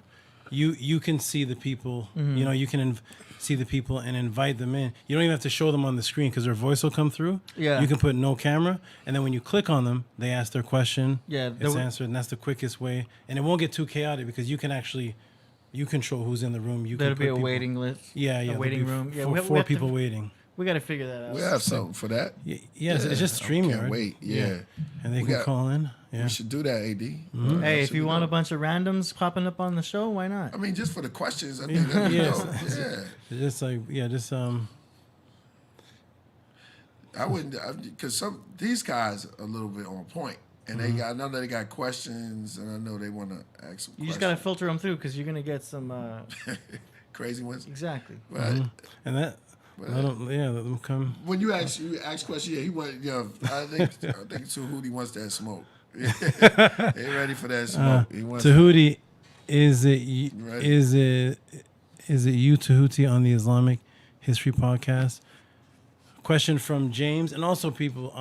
you can see the people. You know, you can see the people and invite them in. You don't even have to show them on the screen because their voice will come through. Yeah. You can put no camera, and then when you click on them, they ask their question. Yeah, It's answered, and that's the quickest way. And it won't get too chaotic because you can actually, you control who's in the room. You There'll can be put a people, waiting list. Yeah, A there'll waiting be room. Yeah, four, we four have to- people waiting. We got to figure that out. We have something for that. Yes, Yeah, it's just I StreamYard. can't wait. Yeah. And they We can got- call in. Yeah. We should do that, AD. Hey, if you want a bunch of randoms popping up on the show, why not? I mean, just for the questions. I think that'd be Yes. dope. Yeah. Just like I wouldn't, because these guys are a little bit on point, and I know they got questions, and I know they want to ask some You questions. just got to filter them through because you're going to get some. Crazy ones. Exactly. Right. and that. Let them come. When you ask questions, yeah, he want, I think Tehuti wants that smoke. He ready for that smoke. He wants Tehuti, is it Right. is it you Tehuti on the Islamic History Podcast? Question from James, and also people.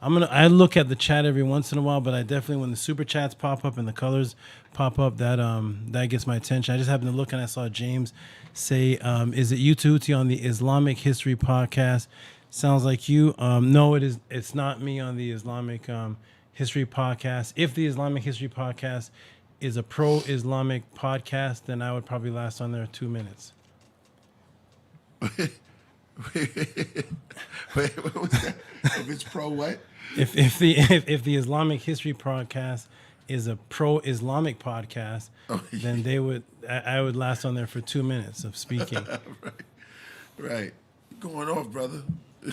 I look at the chat every once in a while, but I definitely, when the super chats pop up and the colors pop up, that gets my attention. I just happened to look and I saw James say, "Is it you, Tehuti, on the Islamic History podcast?" Sounds like you. No, it is. It's not me on the Islamic History podcast. If the Islamic History podcast is a pro-Islamic podcast, then I would probably last on there 2 minutes. Wait, what was that? If it's pro what? If the Islamic History podcast is a pro-Islamic podcast, then I would last on there for 2 minutes of speaking. Right. Going off, brother.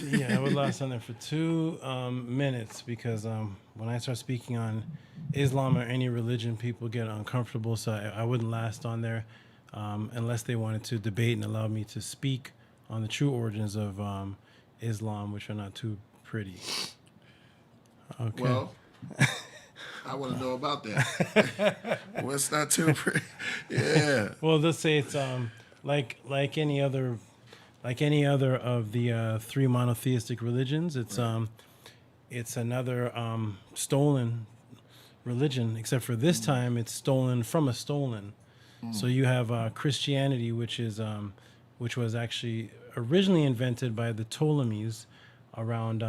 Yeah, I would last on there for 2 minutes because when I start speaking on Islam or any religion, people get uncomfortable. So I wouldn't last on there unless they wanted to debate and allow me to speak on the true origins of Islam, which are not too pretty. Okay. Well, I want to know about that. What's not too pretty? Yeah. Well, let's say it's like any other of the 3 monotheistic religions. It's another stolen religion, except for this time it's stolen from a stolen. So you have Christianity, which was actually originally invented by the Ptolemies around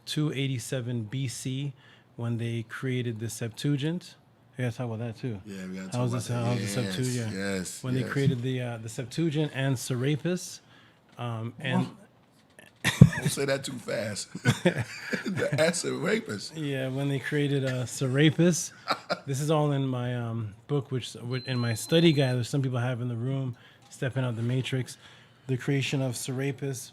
287 BC when they created the Septuagint. We gotta talk about that too. Yeah, we got to How's talk about How's that. the Septuagint? Yes. When they created the Septuagint and Serapis, and Don't say that too fast. The answer rapist. yeah, when they created Serapis, this is all in my book, which in my study guide, which some people have in the room, Stepping Out the Matrix. The creation of Serapis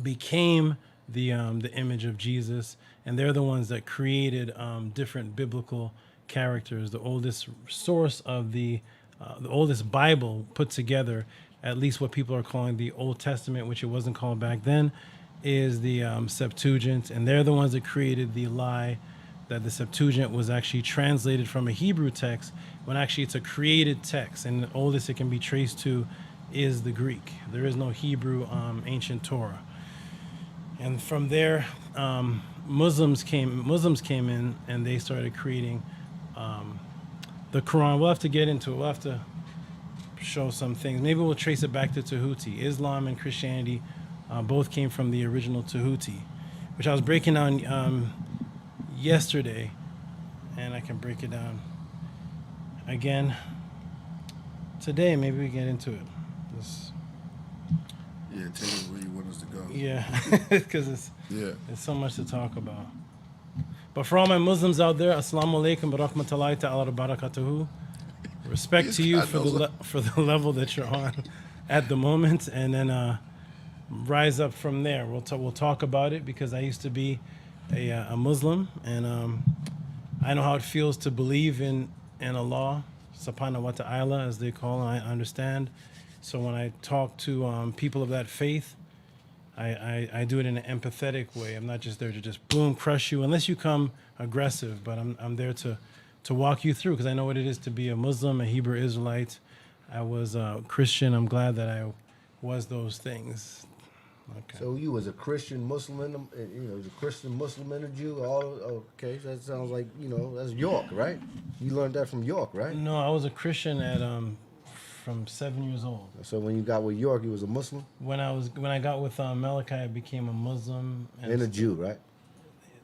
became the image of Jesus, and they're the ones that created different biblical characters. The oldest source of the oldest Bible put together, at least what people are calling the Old Testament, which it wasn't called back then, is the Septuagint, and they're the ones that created the lie that the Septuagint was actually translated from a Hebrew text, when actually it's a created text, and the oldest it can be traced to is the Greek. There is no Hebrew ancient Torah. And from there, Muslims came in and they started creating the Quran. We'll have to get into it. We'll have to show some things. Maybe we'll trace it back to Tehuti. Islam and Christianity both came from the original Tehuti, which I was breaking down yesterday, and I can break it down again today. Maybe we get into it. Yeah, tell me where you want us to go. Yeah, because Yeah. there's so much to talk about. But for all my Muslims out there, Assalamu alaikum wa rahmatullahi ta'ala wa barakatuhu. Respect to you for the level that you're on at the moment, and then rise up from there. We'll talk about it, because I used to be a Muslim, and I know how it feels to believe in Allah subhanahu wa ta'ala, as they call it. I understand. So when I talk to people of that faith, I do it in an empathetic way. I'm not just there to just boom crush you, unless you come aggressive. But I'm there to walk you through, because I know what it is to be a Muslim, a Hebrew Israelite. I was a Christian. I'm glad that I was those things. Okay. So you was a Christian Muslim, was a Christian Muslim and a Jew. Okay, that sounds like that's York, right? You learned that from York, right? No, I was a Christian at from 7 years old. So when you got with York, you was a Muslim When I got with Malachi, I became a Muslim and a Jew, right?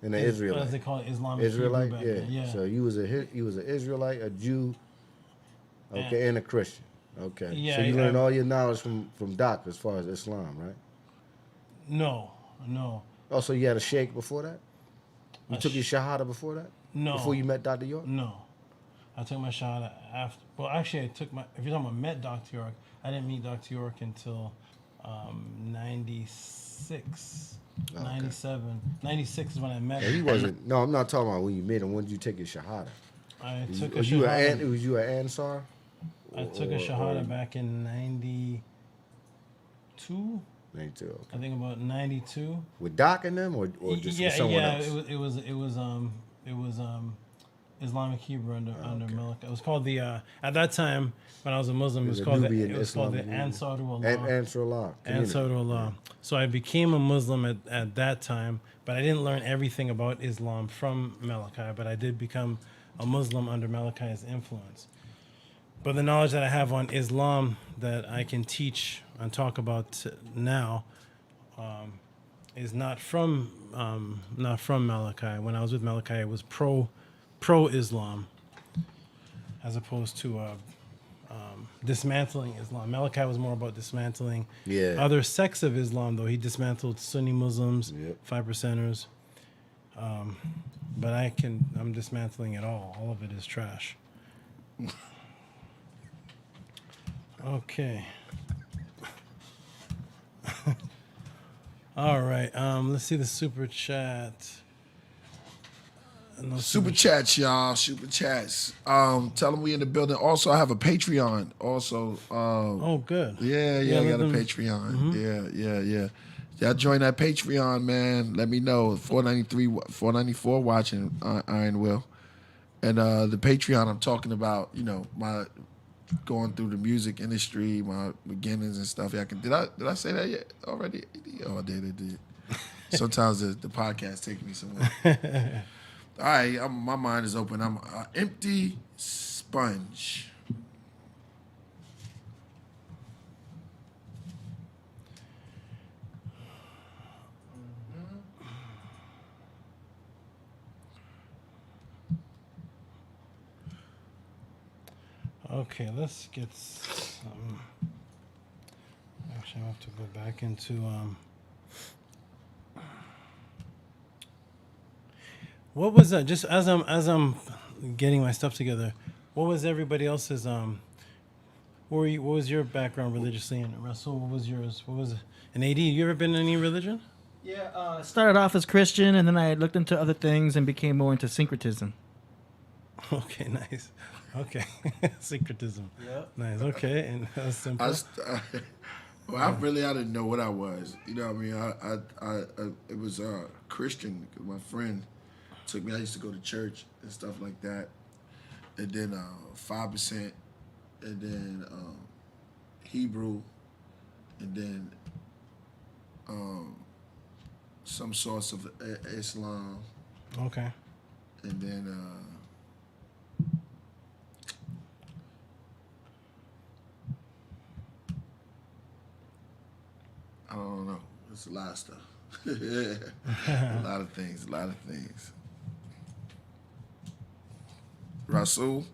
And an Israelite. As they call it, Islamic Israelite, Hebrew back yeah. then. Yeah. So you was an Israelite, a Jew, okay, and a Christian. Okay. Yeah, So you learned all your knowledge from Doc as far as Islam, right? No. Oh, so you had a sheikh before that? You took your shahada before that? No. Before you met Dr. York? No. I took my shahada after. Well, actually, if you're talking about met Dr. York, I didn't meet Dr. York until 96, okay. 97. 96 is when I met Yeah, him. he wasn't. No, I'm not talking about when you met him. When did you take your shahada? I took a Was you shahada. an Ansar? I took a shahada back in 92. 92. Okay. I think about 92. With Doc and them, or just with someone else? It Islamic Hebrew under Malika. It was called the at that time when I was a Muslim. It was called the Ansarul Allah. Ansarul Allah. So I became a Muslim at that time, but I didn't learn everything about Islam from Malachi. But I did become a Muslim under Malachi's influence. But the knowledge that I have on Islam that I can teach and talk about now is not from Malachi. When I was with Malachi, it was pro Islam, as opposed to dismantling Islam. Malachi was more about dismantling other sects of Islam, though he dismantled Sunni Muslims, 5%ers. But I'm dismantling it all. All of it is trash. Okay. All right. Let's see the super chat. No Super chats, y'all. Super chats. Tell them we in the building. Also, I have a Patreon. Also, Oh, good. yeah, I got a Patreon. Yeah. Y'all join that Patreon, man. Let me know. 494 watching Iron Will, and the Patreon. I'm talking about, my going through the music industry, my beginnings and stuff. Yeah, did I say that yet already? Oh, I did. Sometimes the podcast takes me somewhere. All right, my mind is open. I'm an empty sponge. Okay, let's get some. Actually, I have to go back into. What was that? Just as I'm getting my stuff together, what was everybody else's? What was your background religiously? And Russell, what was yours? What was it? And AD, you ever been in any religion? Yeah, started off as Christian, and then I looked into other things and became more into syncretism. Okay, nice. Okay, syncretism. Yep. Nice. Okay, and that was simple. I didn't know what I was. You know what I mean? It was Christian. My friend took me. I used to go to church and stuff like that. And then 5%, and then Hebrew, and then some sorts of Islam. Okay. And then I don't know. It's a lot of stuff. a lot of things. Rasul?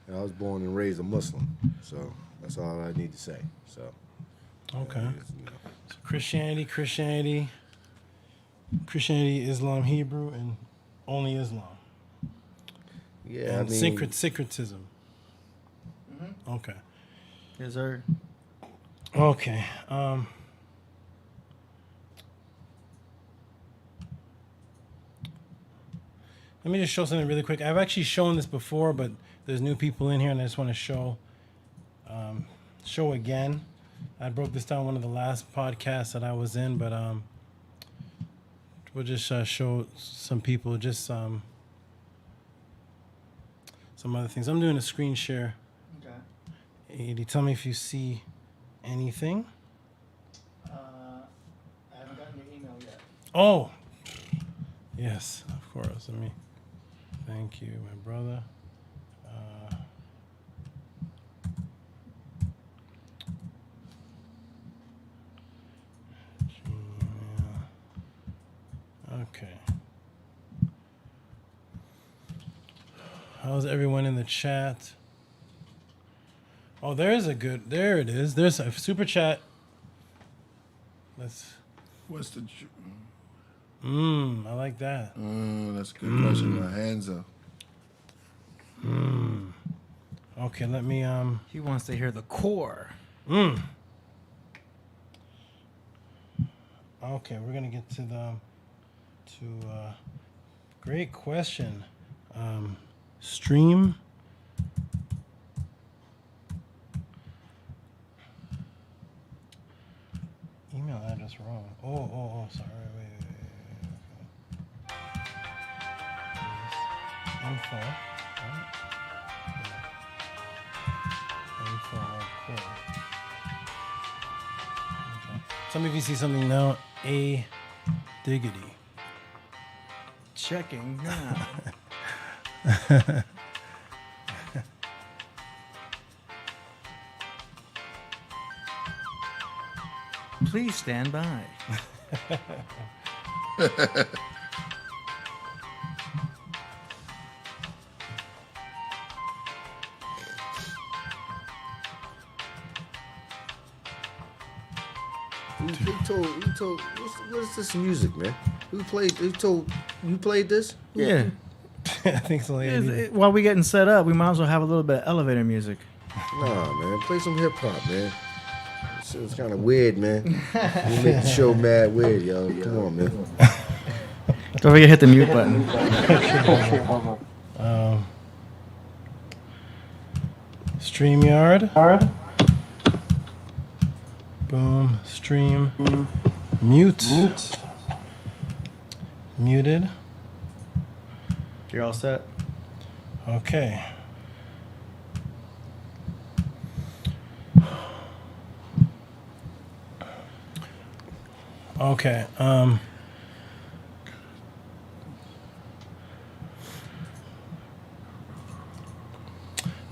I was born and raised a Muslim, so that's all I need to say. So. Okay. So Christianity, Islam, Hebrew, and only Islam. Yeah, and syncretism. Mm-hmm. Okay. Yes, sir. Okay. Let me just show something really quick. I've actually shown this before, but there's new people in here, and I just want to show again. I broke this down one of the last podcasts that I was in, but we'll just show some people just some other things. I'm doing a screen share. Okay. Edie, tell me if you see anything. I haven't gotten your email yet. Oh, yes, of course. Thank you, my brother. Okay. How's everyone in the chat? Oh, there it is. There's a super chat. What's the... I like that. That's a good question. My hands up. Okay, let me He wants to hear the core. Okay, we're gonna get to great question. Stream. Email address wrong. Oh, sorry. Wait. 1-4. Right? Yeah. 1-4 chord. Okay. Some of you see something now. A diggity. Checking now. Please stand by. Who told, what's this music, man? Who told, you played this? Yeah. I think so. Yeah. While we getting set up, we might as well have a little bit of elevator music. Nah, man, play some hip hop, man. It's kind of weird, man. You make the show mad weird, yo. Come on, man. Don't forget to hit the mute button. StreamYard. Boom. Stream. Mute. Muted. You're all set. Okay. Okay. I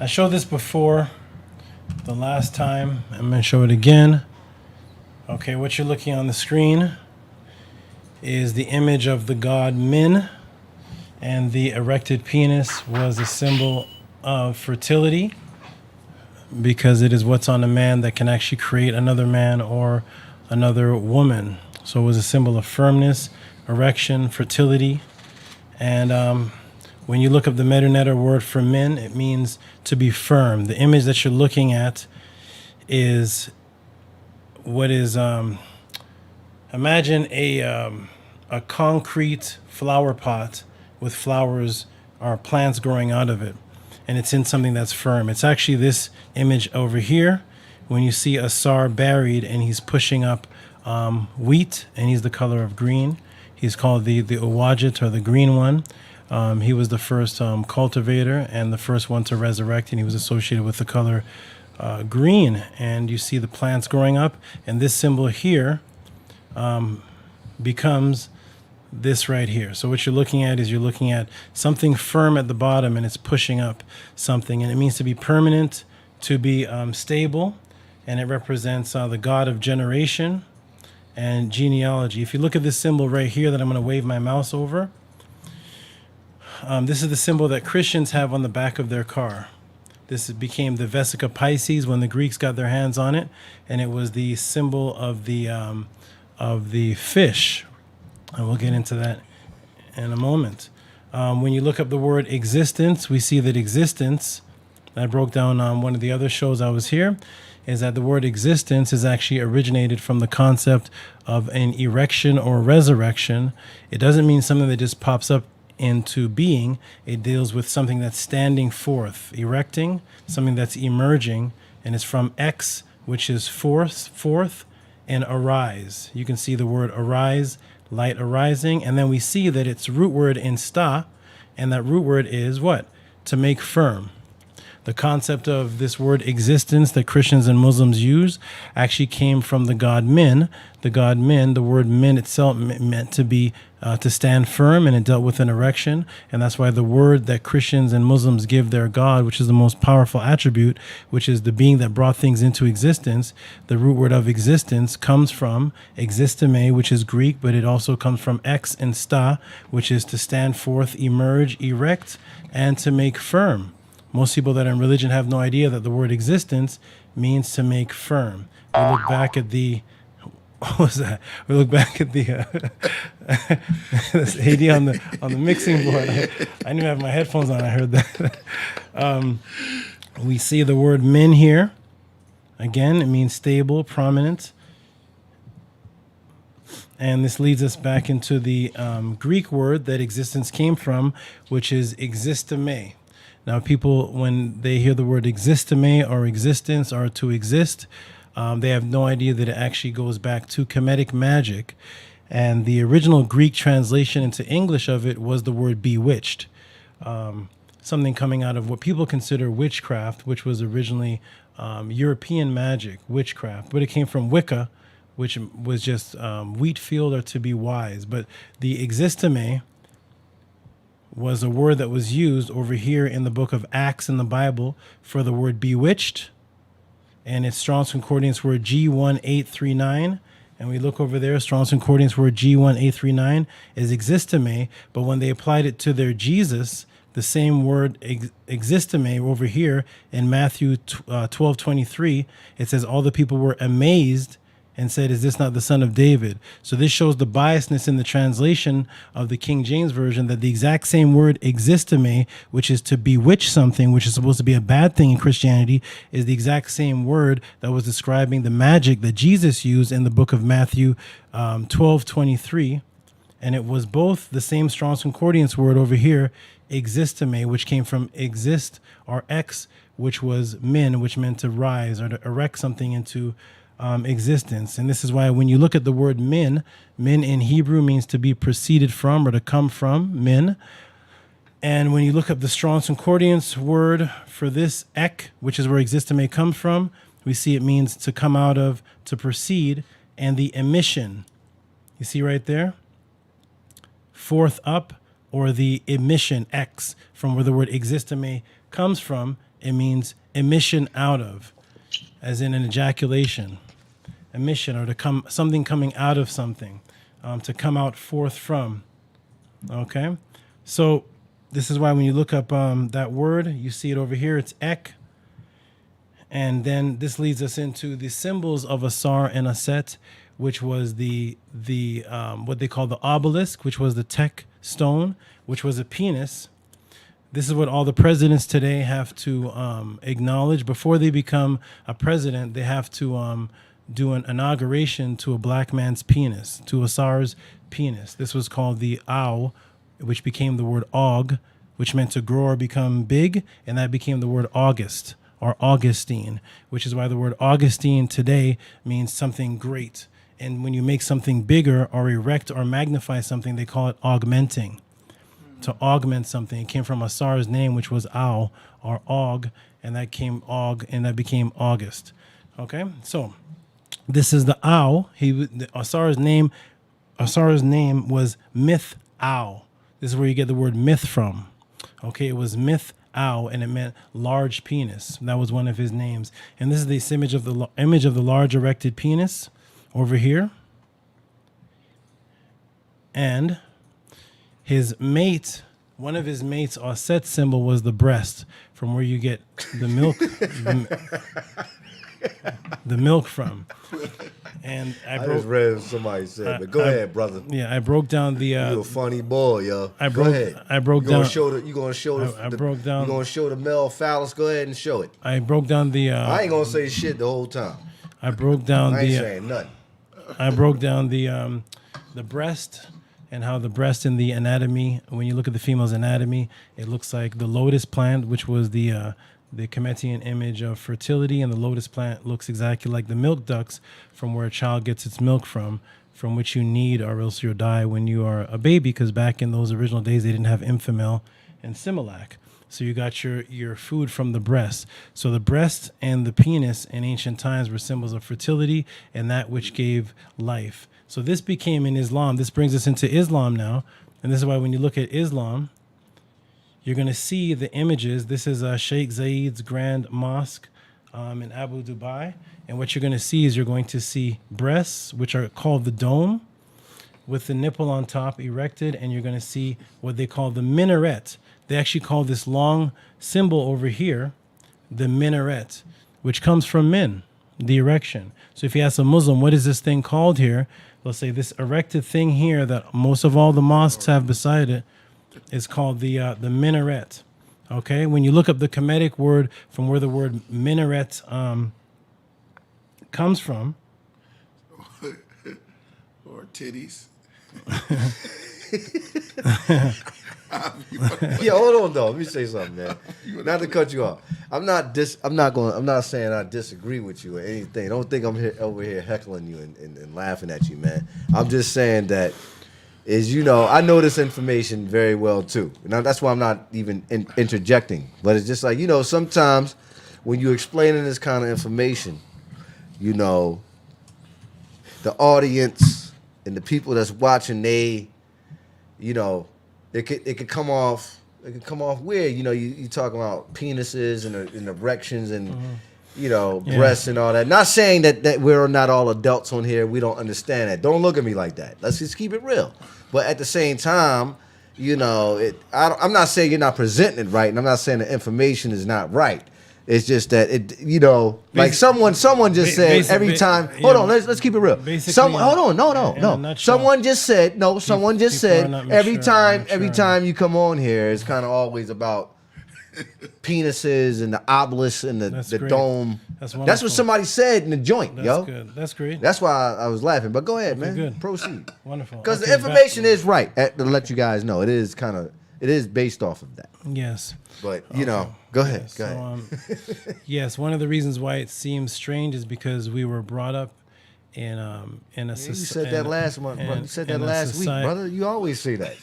showed this before the last time. I'm going to show it again. Okay, what you're looking on the screen is the image of the god Min, and the erected penis was a symbol of fertility because it is what's on a man that can actually create another man or another woman. So it was a symbol of firmness, erection, fertility. And when you look up the Metanetter word for min, it means to be firm. The image that you're looking at is what is, imagine a concrete flower pot with flowers or plants growing out of it, and it's in something that's firm. It's actually this image over here when you see Asar buried and he's pushing up wheat, and he's the color of green. He's called the Uwajit, or the green one. He was the first cultivator and the first one to resurrect, and he was associated with the color green. And you see the plants growing up, and this symbol here becomes this right here. So what you're looking at is you're looking at something firm at the bottom, and it's pushing up something, and it means to be permanent, to be stable, and it represents the god of generation and genealogy. If you look at this symbol right here that I'm going to wave my mouse over, this is the symbol that Christians have on the back of their car. This became the Vesica Pisces when the Greeks got their hands on it, and it was the symbol of the fish. And we'll get into that in a moment. When you look up the word existence, we see that existence, I broke down on one of the other shows I was here, is that the word existence is actually originated from the concept of an erection or resurrection. It doesn't mean something that just pops up into being. It deals with something that's standing forth, erecting, something that's emerging, and it's from ex, which is forth, and arise. You can see the word arise, light arising, and then we see that its root word in sta, and that root word is what? To make firm. The concept of this word existence that Christians and Muslims use actually came from the god Min. The god Min, the word Min itself meant to be to stand firm, and it dealt with an erection. And that's why the word that Christians and Muslims give their God, which is the most powerful attribute, which is the being that brought things into existence, the root word of existence comes from existeme, which is Greek, but it also comes from ex and sta, which is to stand forth, emerge, erect, and to make firm. Most people that are in religion have no idea that the word existence means to make firm. We look back at the, what was that? We look back at the this AD on the mixing board. I didn't even have my headphones on. I heard that. We see the word min here. Again, it means stable, prominent. And this leads us back into the Greek word that existence came from, which is existeme. Now, people, when they hear the word existeme or existence or to exist, they have no idea that it actually goes back to Kemetic magic. And the original Greek translation into English of it was the word bewitched. something coming out of what people consider witchcraft, which was originally European magic, witchcraft, but it came from Wicca, which was just wheat field or to be wise. But the existime was a word that was used over here in the book of Acts in the Bible for the word bewitched, and its Strong's Concordance word G1839. And we look over there, Strong's Concordance word G1839 is existime, but when they applied it to their Jesus, the same word existime over here in Matthew 12:23, it says all the people were amazed and said, "Is this not the son of David?" So this shows the biasness in the translation of the King James Version, that the exact same word existime, which is to bewitch something, which is supposed to be a bad thing in Christianity, is the exact same word that was describing the magic that Jesus used in the book of Matthew 12:23. And it was both the same Strong's Concordance word over here, existime, which came from exist, or ex, which was min, which meant to rise or to erect something into existence. And this is why when you look at the word min in Hebrew means to be proceeded from or to come from, min. And when you look up the Strong's Concordance word for this, ek, which is where existime comes from, we see it means to come out of, to proceed, and the emission. You see right there? Forth up, or the emission, x, from where the word existime comes from, it means emission out of, as in an ejaculation. Emission, or to come, something coming out of something, to come out forth from. Okay, so this is why when you look up that word, you see it over here. It's ek, and then this leads us into the symbols of Asar and Aset, which was the what they call the obelisk, which was the tech stone, which was a penis. This is what all the presidents today have to acknowledge. Before they become a president, they have to do an inauguration to a black man's penis, to Asar's penis. This was called the Au, which became the word Og, which meant to grow or become big, and that became the word August or Augustine, which is why the word Augustine today means something great. And when you make something bigger or erect or magnify something, they call it augmenting. To augment something. It came from Asar's name, which was Au or Og, and that came Og, and that became August. Okay, so this is the Au. Asar's name was Myth Au. This is where you get the word myth from. Okay, it was Myth Au, and it meant large penis. That was one of his names. And this is this image of the large erected penis over here. And his mate, one of his mates, Aset symbol was the breast, from where you get the milk, the milk from. And I just read what somebody said, but go ahead, brother. Yeah, I broke down the. You a funny boy, yo. Go ahead. I broke you down. You gonna show the? I broke down. You gonna show the male phallus? Go ahead and show it. I broke down the. I ain't gonna say shit the whole time. I broke down I ain't saying nothing. I broke down the breast, and how the breast in the anatomy, when you look at the female's anatomy, it looks like the lotus plant, which was the Kemetian image of fertility, and the lotus plant looks exactly like the milk ducts from where a child gets its milk from which you need, or else you'll die when you are a baby, because back in those original days they didn't have Infamil and Similac. So you got your food from the breast. So the breast and the penis in ancient times were symbols of fertility and that which gave life. So this became in Islam. This brings us into Islam now. And this is why when you look at Islam, you're going to see the images. This is Sheikh Zayed's Grand Mosque in Abu Dhabi. And what you're going to see is you're going to see breasts, which are called the dome, with the nipple on top erected. And you're going to see what they call the minaret. They actually call this long symbol over here the minaret, which comes from min, the erection. So if you ask a Muslim, what is this thing called here? They'll say this erected thing here that most of all the mosques have beside it is called the minaret. Okay, when you look up the Kemetic word from where the word minaret comes from, or titties. Yeah, hold on though. Let me say something, man. Not to cut you off. I'm not saying I disagree with you or anything. Don't think I'm over here heckling you and laughing at you, man. I'm just saying that is, you know, I know this information very well too. Now that's why I'm not even interjecting. But it's just like, you know, sometimes when you're explaining this kind of information, you know, the audience and the people that's watching, they, you know, it could come off weird. You know, you talk about penises and erections and you know, breasts and all that. Not saying that we're not all adults on here. We don't understand that. Don't look at me like that. Let's just keep it real. But at the same time, you know, I'm not saying you're not presenting it right, and I'm not saying the information is not right. It's just that it, you know, like someone just said every time. Hold on, let's keep it real. Hold on, no. Someone just said every time you come on here, it's kind of always about penises and the obelisk and the dome. That's what somebody said in the joint, yo. That's good. That's great. That's why I was laughing. But go ahead, man. Good. Proceed. Wonderful. Because the information is right. To let you guys know, it is based off of that. Yes. But you know, go ahead. Go ahead. Yes, one of the reasons why it seems strange is because we were brought up in a society. You said that last month, brother. You said that last week, brother. You always say that.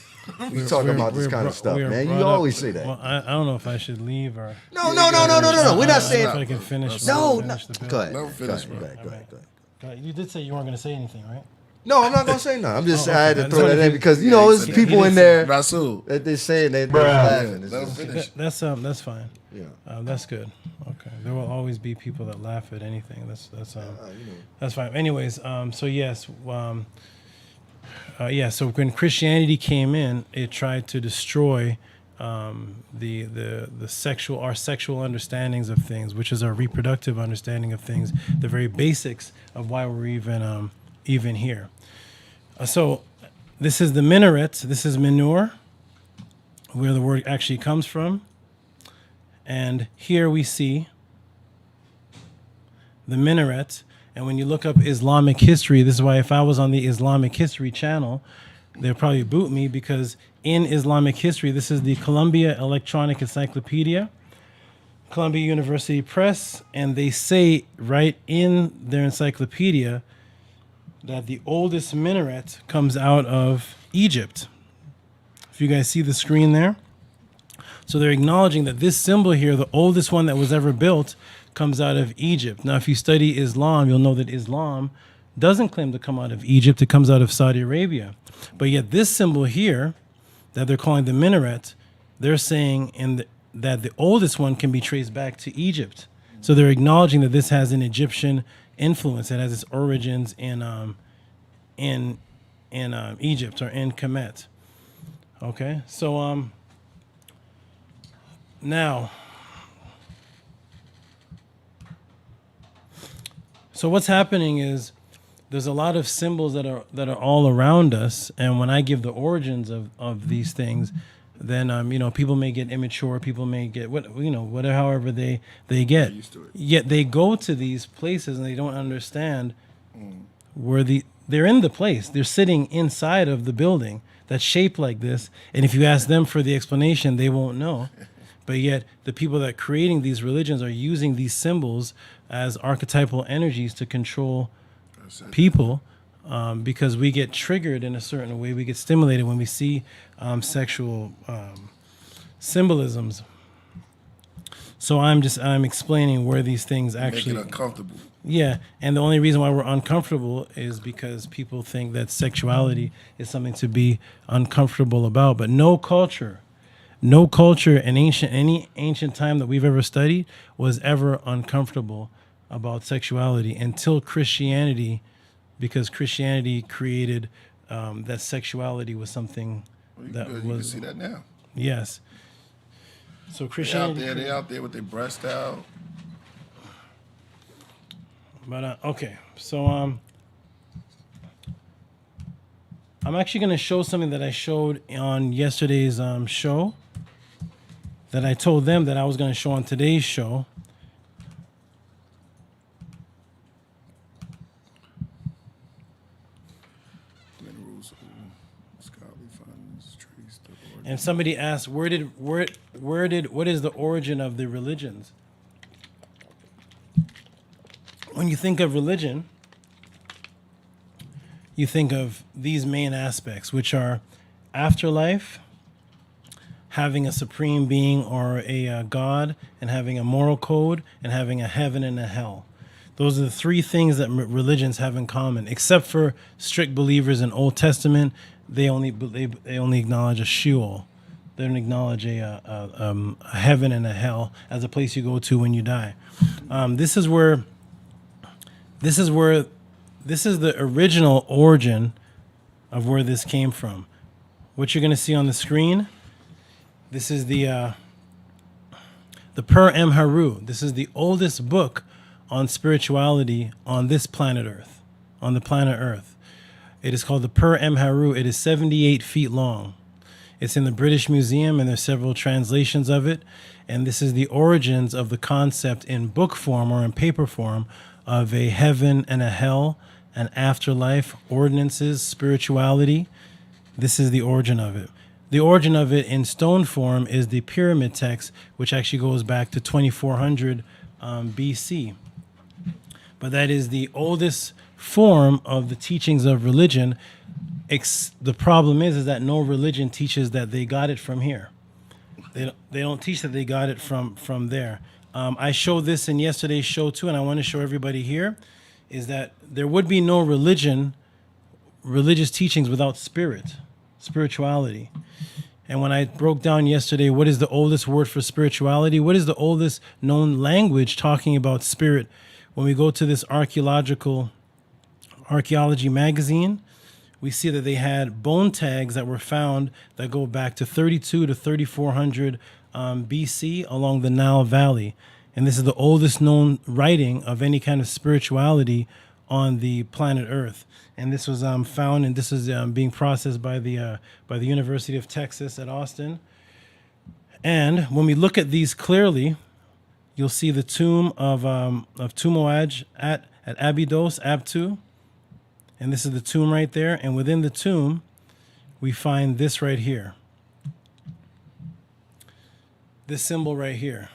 We talk about this kind of stuff, man. You always say that. Well, I don't know if I should leave or. No. We're not saying. If I can finish. No. The bill. Go ahead. Let him finish, Go ahead. You did say you weren't going to say anything, right? No, I'm not gonna say no. I'm just okay. I had to That's throw that what in because you know there's people in there Rasul. that they're saying they're laughing. Let him finish. That's fine. Yeah. That's good. Okay. There will always be people that laugh at anything. That's fine. Anyways, so yes, so when Christianity came in, it tried to destroy our sexual understandings of things, which is our reproductive understanding of things, the very basics of why we're even here. So this is the minaret. This is manure, where the word actually comes from. And here we see the minaret. And when you look up Islamic history, this is why if I was on the Islamic history channel, they'd probably boot me, because in Islamic history, this is the Columbia Electronic Encyclopedia, Columbia University Press, and they say right in their encyclopedia that the oldest minaret comes out of Egypt. If you guys see the screen there. So they're acknowledging that this symbol here, the oldest one that was ever built, comes out of Egypt. Now, if you study Islam, you'll know that Islam doesn't claim to come out of Egypt. It comes out of Saudi Arabia. But yet this symbol here that they're calling the minaret, they're saying that the oldest one can be traced back to Egypt. So they're acknowledging that this has an Egyptian influence. It has its origins in Egypt or in Kemet. Okay, so now, so what's happening is there's a lot of symbols that are all around us, and when I give the origins of these things, then people may get immature, people may get whatever, however they get. Yet they go to these places and they don't understand where they're in the place. They're sitting inside of the building that's shaped like this, and if you ask them for the explanation, they won't know. But yet the people that are creating these religions are using these symbols as archetypal energies to control people, because we get triggered in a certain way. We get stimulated when we see sexual symbolisms. So I'm explaining where these things actually make it uncomfortable. Yeah, and the only reason why we're uncomfortable is because people think that sexuality is something to be uncomfortable about. But no culture in any ancient time that we've ever studied was ever uncomfortable about sexuality until Christianity, because Christianity created that sexuality was something that you was. can see that now. Yes. So Christianity. They out there with their breast out. But okay, so I'm actually going to show something that I showed on yesterday's show, that I told them that I was going to show on today's show. And somebody asked, what is the origin of the religions? When you think of religion, you think of these main aspects, which are afterlife, having a supreme being or a God, and having a moral code, and having a heaven and a hell. Those are the three things that religions have in common, except for strict believers in Old Testament. They only acknowledge a Sheol. They don't acknowledge a heaven and a hell as a place you go to when you die. This is the original origin of where this came from. What you're going to see on the screen, this is the Per Em Haru. This is the oldest book on spirituality on this planet Earth, on the planet Earth. It is called the Per Em Haru. It is 78 feet long. It's in the British Museum, and there's several translations of it. And this is the origins of the concept in book form or in paper form of a heaven and a hell, an afterlife, ordinances, spirituality. This is the origin of it. The origin of it in stone form is the pyramid text, which actually goes back to 2400 BC. But that is the oldest form of the teachings of religion. The problem is that no religion teaches that they got it from here. They don't teach that they got it from there. I showed this in yesterday's show too, and I want to show everybody here, is that there would be no religious teachings without spirituality. And when I broke down yesterday, what is the oldest word for spirituality? What is the oldest known language talking about spirit? When we go to this archaeology magazine, we see that they had bone tags that were found that go back to 32 to 3400 BC along the Nile Valley. And this is the oldest known writing of any kind of spirituality on the planet Earth. And this was found, and this is being processed by the University of Texas at Austin. And when we look at these clearly, you'll see the tomb of Tumoaj at Abydos, Abtu. And this is the tomb right there. And within the tomb, we find this right here. This symbol right here.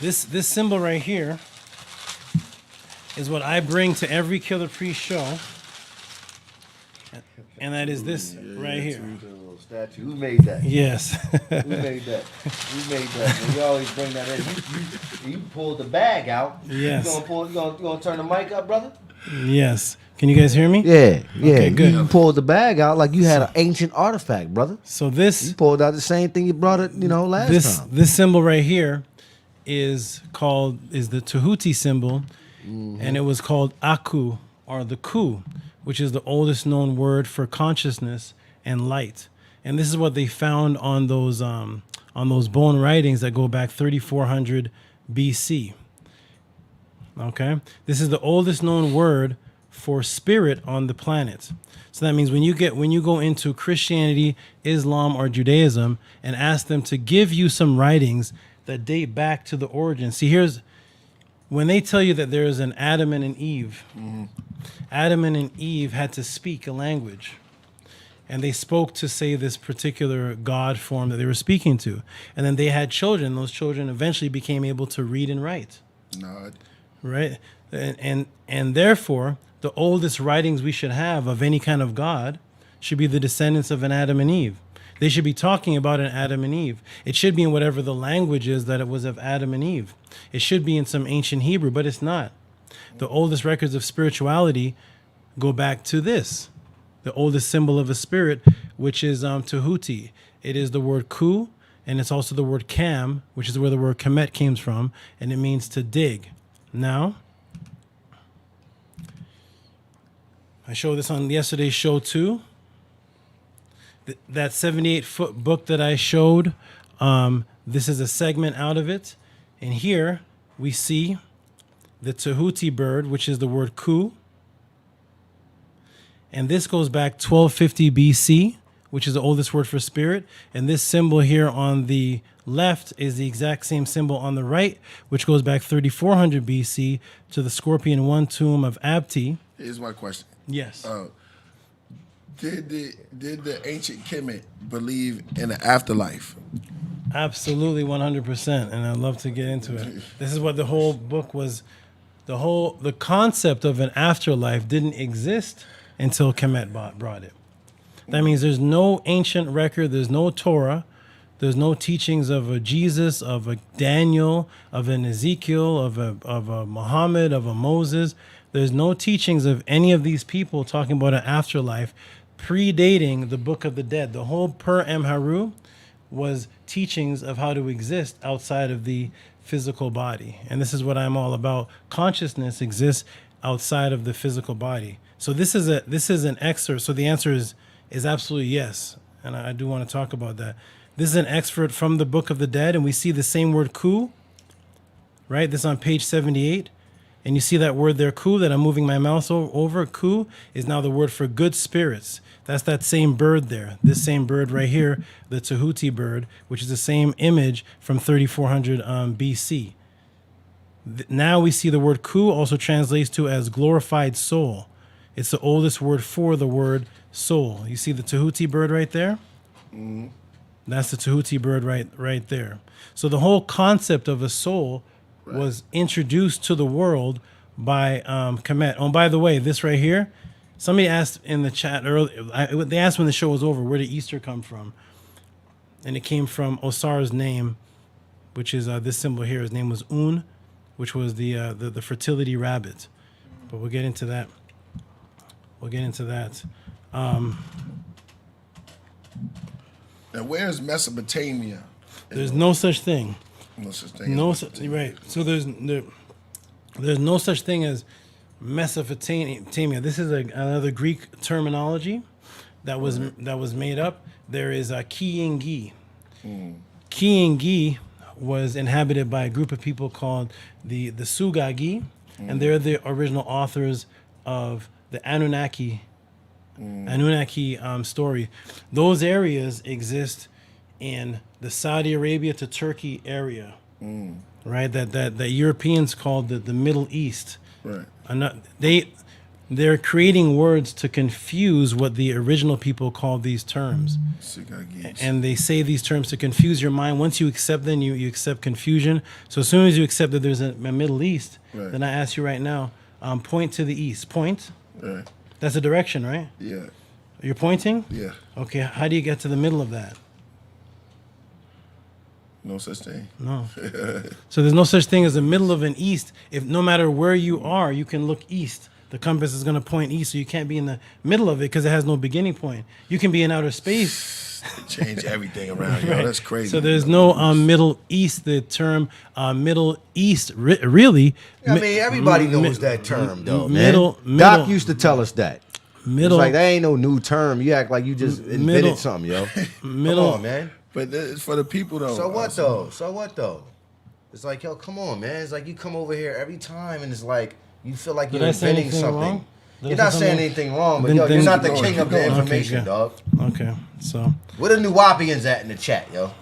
This symbol right here is what I bring to every Killer Priest show. And that is this right here. Little statue. Who made that? Yes. Who made that? Who made that? We always bring that in. You pulled the bag out. Yes. You gonna turn the mic up, brother? Yes. Can you guys hear me? Yeah. Okay, good. You pulled the bag out like you had an ancient artifact, brother. So this You pulled out the same thing you brought it, last time. this symbol right here is the Tehuti symbol, and it was called Aku, or the Ku, which is the oldest known word for consciousness and light. And this is what they found on those bone writings that go back 3400 BC. Okay, this is the oldest known word for spirit on the planet. So that means when you go into Christianity, Islam, or Judaism and ask them to give you some writings that date back to the origin. See, when they tell you that there is an Adam and an Eve, Adam and an Eve had to speak a language. And they spoke to, say, this particular God form that they were speaking to. And then they had children. Those children eventually became able to read and write. Right? And therefore, the oldest writings we should have of any kind of God should be the descendants of an Adam and Eve. They should be talking about an Adam and Eve. It should be in whatever the language is that it was of Adam and Eve. It should be in some ancient Hebrew, but it's not. The oldest records of spirituality go back to this, the oldest symbol of a spirit, which is Tehuti. It is the word ku, and it's also the word kam, which is where the word Kemetic comes from, and it means to dig. Now, I showed this on yesterday's show too. That 78-foot book that I showed, this is a segment out of it. And here we see the Tehuti bird, which is the word ku. And this goes back 1250 BC, which is the oldest word for spirit. And this symbol here on the left is the exact same symbol on the right, which goes back 3400 BC to the Scorpion 1 tomb of Abti. Here's my question. Yes. Did the ancient Kemet believe in an afterlife? Absolutely, 100%. And I'd love to get into it. This is what the whole book was the concept of an afterlife didn't exist until Kemet brought it. That means there's no ancient record, there's no Torah, there's no teachings of a Jesus, of a Daniel, of an Ezekiel, of a Muhammad, of a Moses. There's no teachings of any of these people talking about an afterlife predating the Book of the Dead. The whole Per Em Haru was teachings of how to exist outside of the physical body. And this is what I'm all about. Consciousness exists outside of the physical body. So this is an excerpt. So the answer is absolutely yes. And I do want to talk about that. This is an excerpt from the Book of the Dead, and we see the same word ku, right? This is on page 78. And you see that word there, ku, that I'm moving my mouse over. Ku is now the word for good spirits. That's that same bird there. This same bird right here, the Tehuti bird, which is the same image from 3400 BC. Now we see the word ku also translates to as glorified soul. It's the oldest word for the word soul. You see the Tehuti bird right there? Mm-hmm. That's the Tehuti bird right there. So the whole concept of a soul was introduced to the world by Kemet. Oh, by the way, this right here, somebody asked in the chat earlier, they asked when the show was over, where did Easter come from? And it came from Osar's name, which is this symbol here. His name was Un, which was the fertility rabbit. But we'll get into that. Now, where's Mesopotamia? There's no such thing. No such thing. Right. So there's no such thing as Mesopotamia. This is another Greek terminology that was made up. There is a Ki-Ingi. Ki-Ingi was inhabited by a group of people called the Sugagi, and they're the original authors of the Anunnaki story. Those areas exist in the Saudi Arabia to Turkey area, right? That Europeans called the Middle East. Right. They're creating words to confuse what the original people called these terms. And they say these terms to confuse your mind. Once you accept them, you accept confusion. So as soon as you accept that there's a Middle East, then I ask you right now, point to the east. Point. Right. That's a direction, right? Yeah. You're pointing? Yeah. Okay, how do you get to the middle of that? No such thing. No. So there's no such thing as the middle of an east. If no matter where you are, you can look east. The compass is going to point east, so you can't be in the middle of it because it has no beginning point. You can be in outer space. Change everything around, yo. That's crazy. So there's no Middle East. The term Middle East, really. I mean, everybody knows that term, though, middle, man. Doc used to tell us that. Middle. It's like, that ain't no new term. You act like you just invented something, yo. Middle. Come on, man. But it's for the people, though. So what, though? It's like, yo, come on, man. It's like you come over here every time, and it's like you feel like you're inventing something. You're not saying anything wrong, but yo, you're not the king of the information, dog. Okay, so. Where the Nuwapians at in the chat, yo?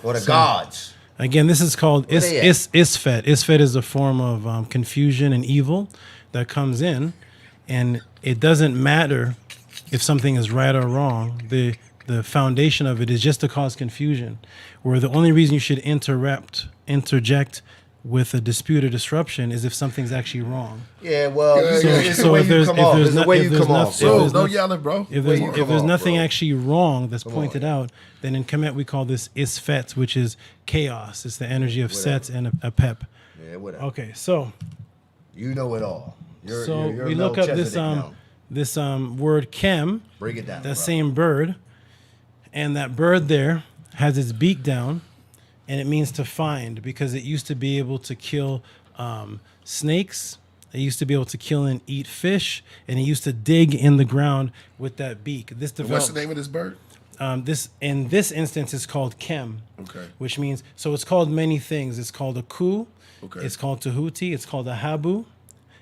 Or the gods? Again, this is called Isfet. Isfet is a form of confusion and evil that comes in, and it doesn't matter if something is right or wrong. The foundation of it is just to cause confusion, where the only reason you should interject with a dispute or disruption is if something's actually wrong. Yeah, well, it's the way you come off. It's the way you come off. No yelling, bro. If there's nothing actually wrong that's pointed out, then in Kemet we call this Isfet, which is chaos. It's the energy of Set and a Pep. Yeah, whatever. Okay, so. You know it all. You're we look up this word Kem. Break it down. That same bird. And that bird there has its beak down, and it means to find, because it used to be able to kill snakes. It used to be able to kill and eat fish, and it used to dig in the ground with that beak. What's the name of this bird? In this instance, it's called Kem. Okay. Which means, so it's called many things. It's called a ku. Okay. It's called Tehuti. It's called a habu.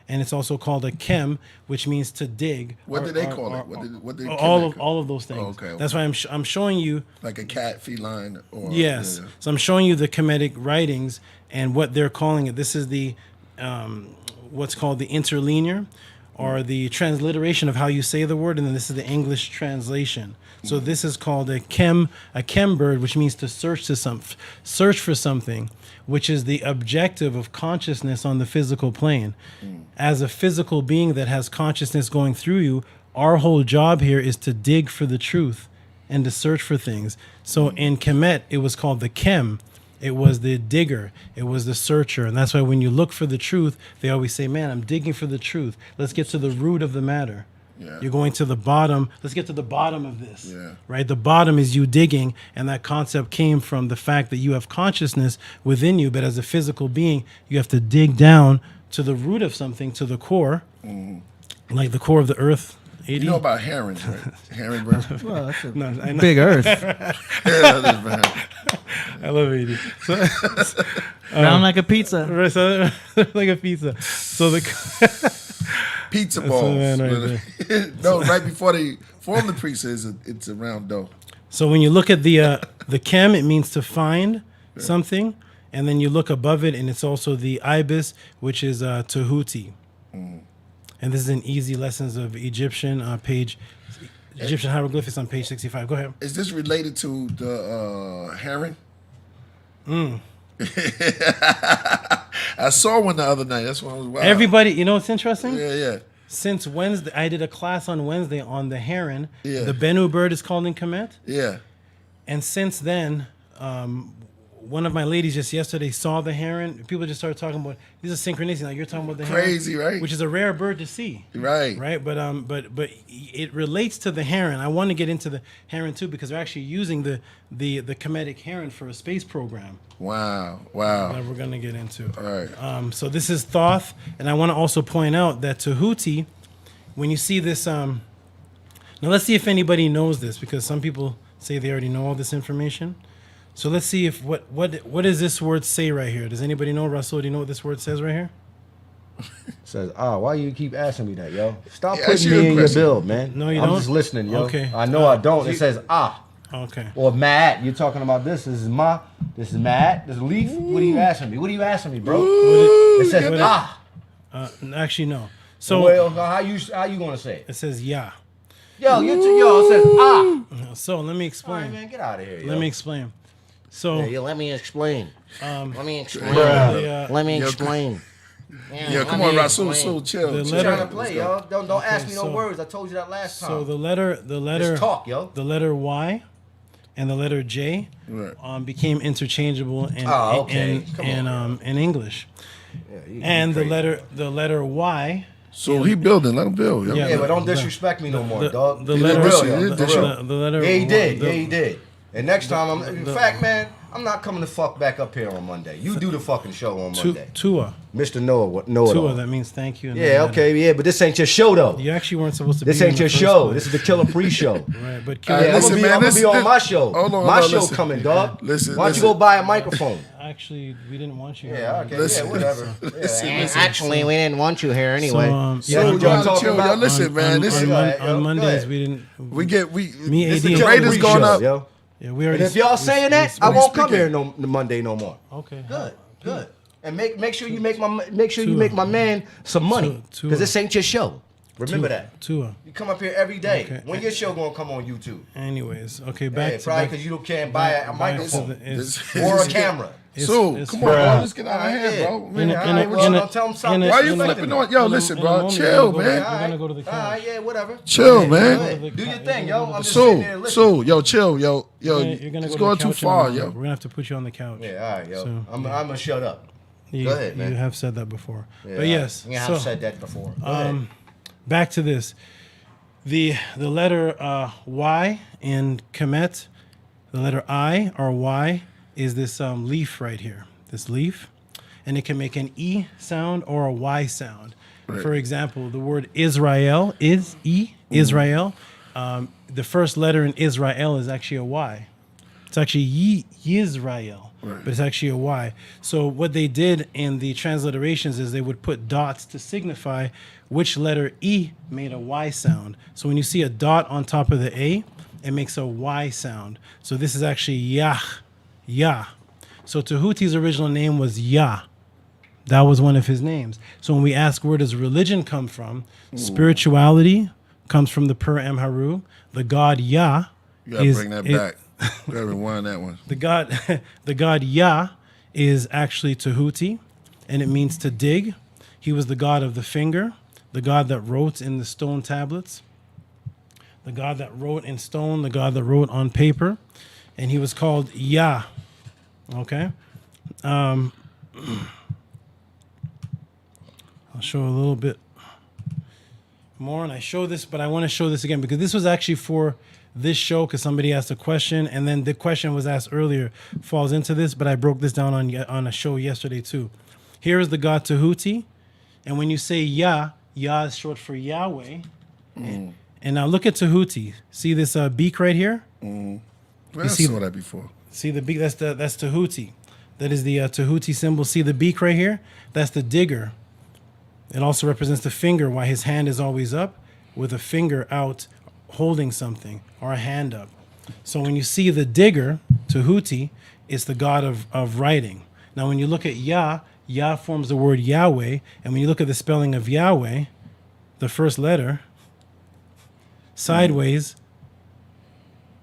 And it's also called a Kem, which means to dig. What did they call it? What did all of those things. Oh, okay. That's why I'm showing you. Like a cat, feline, or yes. Yeah. So I'm showing you the Kemetic writings and what they're calling it. This is the what's called the interlinear, or the transliteration of how you say the word, and then this is the English translation. So this is called a chem bird, which means to search for something, which is the objective of consciousness on the physical plane. As a physical being that has consciousness going through you, our whole job here is to dig for the truth and to search for things. So in Kemet, it was called the chem. It was the digger. It was the searcher. And that's why when you look for the truth, they always say, man, I'm digging for the truth. Let's get to the root of the matter. Yeah. You're going to the bottom. Let's get to the bottom of this. Yeah. Right? The bottom is you digging. And that concept came from the fact that you have consciousness within you. But as a physical being, you have to dig down to the root of something, to the core, like the core of the earth. 80? You know about herons, right? Heron bird. Well, that's a No, I know. big Earth. Yeah, that's bad. I love 80. So, Round like a pizza. right, so, like a pizza. So the Pizza the balls. man right No, right before they form the pizza, it's a round dough. so when you look at the chem, it means to find something, and then you look above it, and it's also the ibis, which is Tehuti. And this is in Easy Lessons of Egyptian Egyptian hieroglyphics on page 65. Go ahead. Is this related to the heron? I saw one the other night. That's when I was wild. Everybody, you know what's interesting? Yeah. Since Wednesday, I did a class on Wednesday on the heron. Yeah. The Bennu bird is called in Kemet. Yeah. And since then, one of my ladies just yesterday saw the heron. People just started talking about these are synchronicity. Like you're talking about the Crazy, heron, right? Which is a rare bird to see, Right. right? But it relates to the heron. I want to get into the heron too because they're actually using the Kemetic heron for a space program Wow. that we're going to get into. All right. So this is Thoth, and I want to also point out that Tehuti, when you see this, now let's see if anybody knows this because some people say they already know all this information. So let's see if what does this word say right here? Does anybody know, Russell? Do you know what this word says right here? Says, why you keep asking me that, yo? Stop Yeah, putting ask you me a in your question. build, man. No, you I'm don't? just listening, yo. Okay. I know I don't. It says Okay. or mad. You're talking about this. This is ma. This is mad. This is leaf. What are you asking me? What are you asking me, bro? It says Actually, no. So Well, how you gonna say it? it says yeah. Yo, it says So let me All right, explain. man, get out of here. Yo. Let me explain. So Yeah, let me explain. Let me explain. the, Let me explain. Yeah, come on, Rasul. So chill. The chill. letter- trying to play, yo. Don't ask me no so- words. I told you that last time. so the letter Just talk, yo. the letter Y and the letter J Right. became interchangeable in okay. Come on, in English. Yeah, you And crazy. the letter Y. So he building. Let him build. Yo. Yeah, Yeah, but don't disrespect me no more, dog. The He letter did real, this, yo. he did this. For real. the letter Yeah, he did. the- Yeah, he did. And next time, in fact, man, I'm not coming to fuck back up here on Monday. You do the fucking show on Monday. Tua. Mr. Know it all. That means thank you. in Yeah, that okay, yeah, but this ain't your show, though. letter. You actually weren't supposed to This be ain't in your the first show. place. This is the Killer Pre-show. Right, but All right, Yeah, listen, I'm man, gonna be on my show. Hold on, My hold on, show listen. coming, dog. Listen, Why don't you listen. go buy a microphone? actually, we didn't want you. Yeah, okay, Listen, yeah, whatever. listen. Actually, we didn't want you here anyway. So, Yeah, So what y'all y'all talking chill. about? Y'all listen, man. This is Go ahead, yo. on Mondays Go we didn't. we get we. Me, This AD, is the the Raiders Killer going Pre-show, up. yo. yeah, we And already. if y'all saying that, I we won't come speaking. here no Monday no more. Okay. Good. And make sure you make my man some money Tua. because this ain't your show. Remember that. Tua. You come up here every day. Okay. When your show gonna come on YouTube? Anyways, okay, Yeah, back to probably back, because you can't buy a back to microphone the- it's- or a camera. So it's come on, bro. Let's get out of Yeah. here, bro. In a- All in a- right, well, in a- don't tell him in something. a- Why you in a- flipping on? Yo, in a- listen, in a bro. moment, Chill, we're man. We're gonna go to the All right, couch. yeah, whatever. Chill, Go man. ahead. Do your thing, yo. I'm just sitting there So, listening. yo, chill, yo. You're gonna It's go going to the too couch far, and yo. We're gonna have to put you on the couch. Yeah, all right, yo. So, I'm gonna shut up. You, Go ahead, man. You have said that before, Yeah, but yes. yeah, so, I've said that before. Go ahead. back to this. The letter Y in Kemet, the letter I or Y is this leaf right here. This leaf, and it can make an E sound or a Y sound. For example, the word Israel is E, Israel. The first letter in Israel is actually a Y. It's actually Yisrael, but it's actually a Y. So what they did in the transliterations is they would put dots to signify which letter E made a Y sound. So when you see a dot on top of the A, it makes a Y sound. So this is actually Yah, Yah. So Tehuti's original name was Yah. That was one of his names. So when we ask where does religion come from, spirituality comes from the Per Emharu. The god Yah You gotta bring that back. You gotta rewind that one. the god Yah is actually Tehuti, and it means to dig. He was the god of the finger, the god that wrote in the stone tablets, the god that wrote in stone, the god that wrote on paper, and he was called Yah. Okay? I'll show a little bit more, and I show this, but I want to show this again because this was actually for this show because somebody asked a question, and then the question was asked earlier falls into this, but I broke this down on a show yesterday too. Here is the god Tehuti, and when you say Yah, Yah is short for Yahweh. And now look at Tehuti. See this beak right here? Well, I saw that before. See the beak? That's Tehuti. That is the Tehuti symbol. See the beak right here? That's the digger. It also represents the finger, why his hand is always up with a finger out holding something or a hand up. So when you see the digger, Tehuti, it's the god of writing. Now when you look at Yah, Yah forms the word Yahweh. And when you look at the spelling of Yahweh, the first letter, sideways,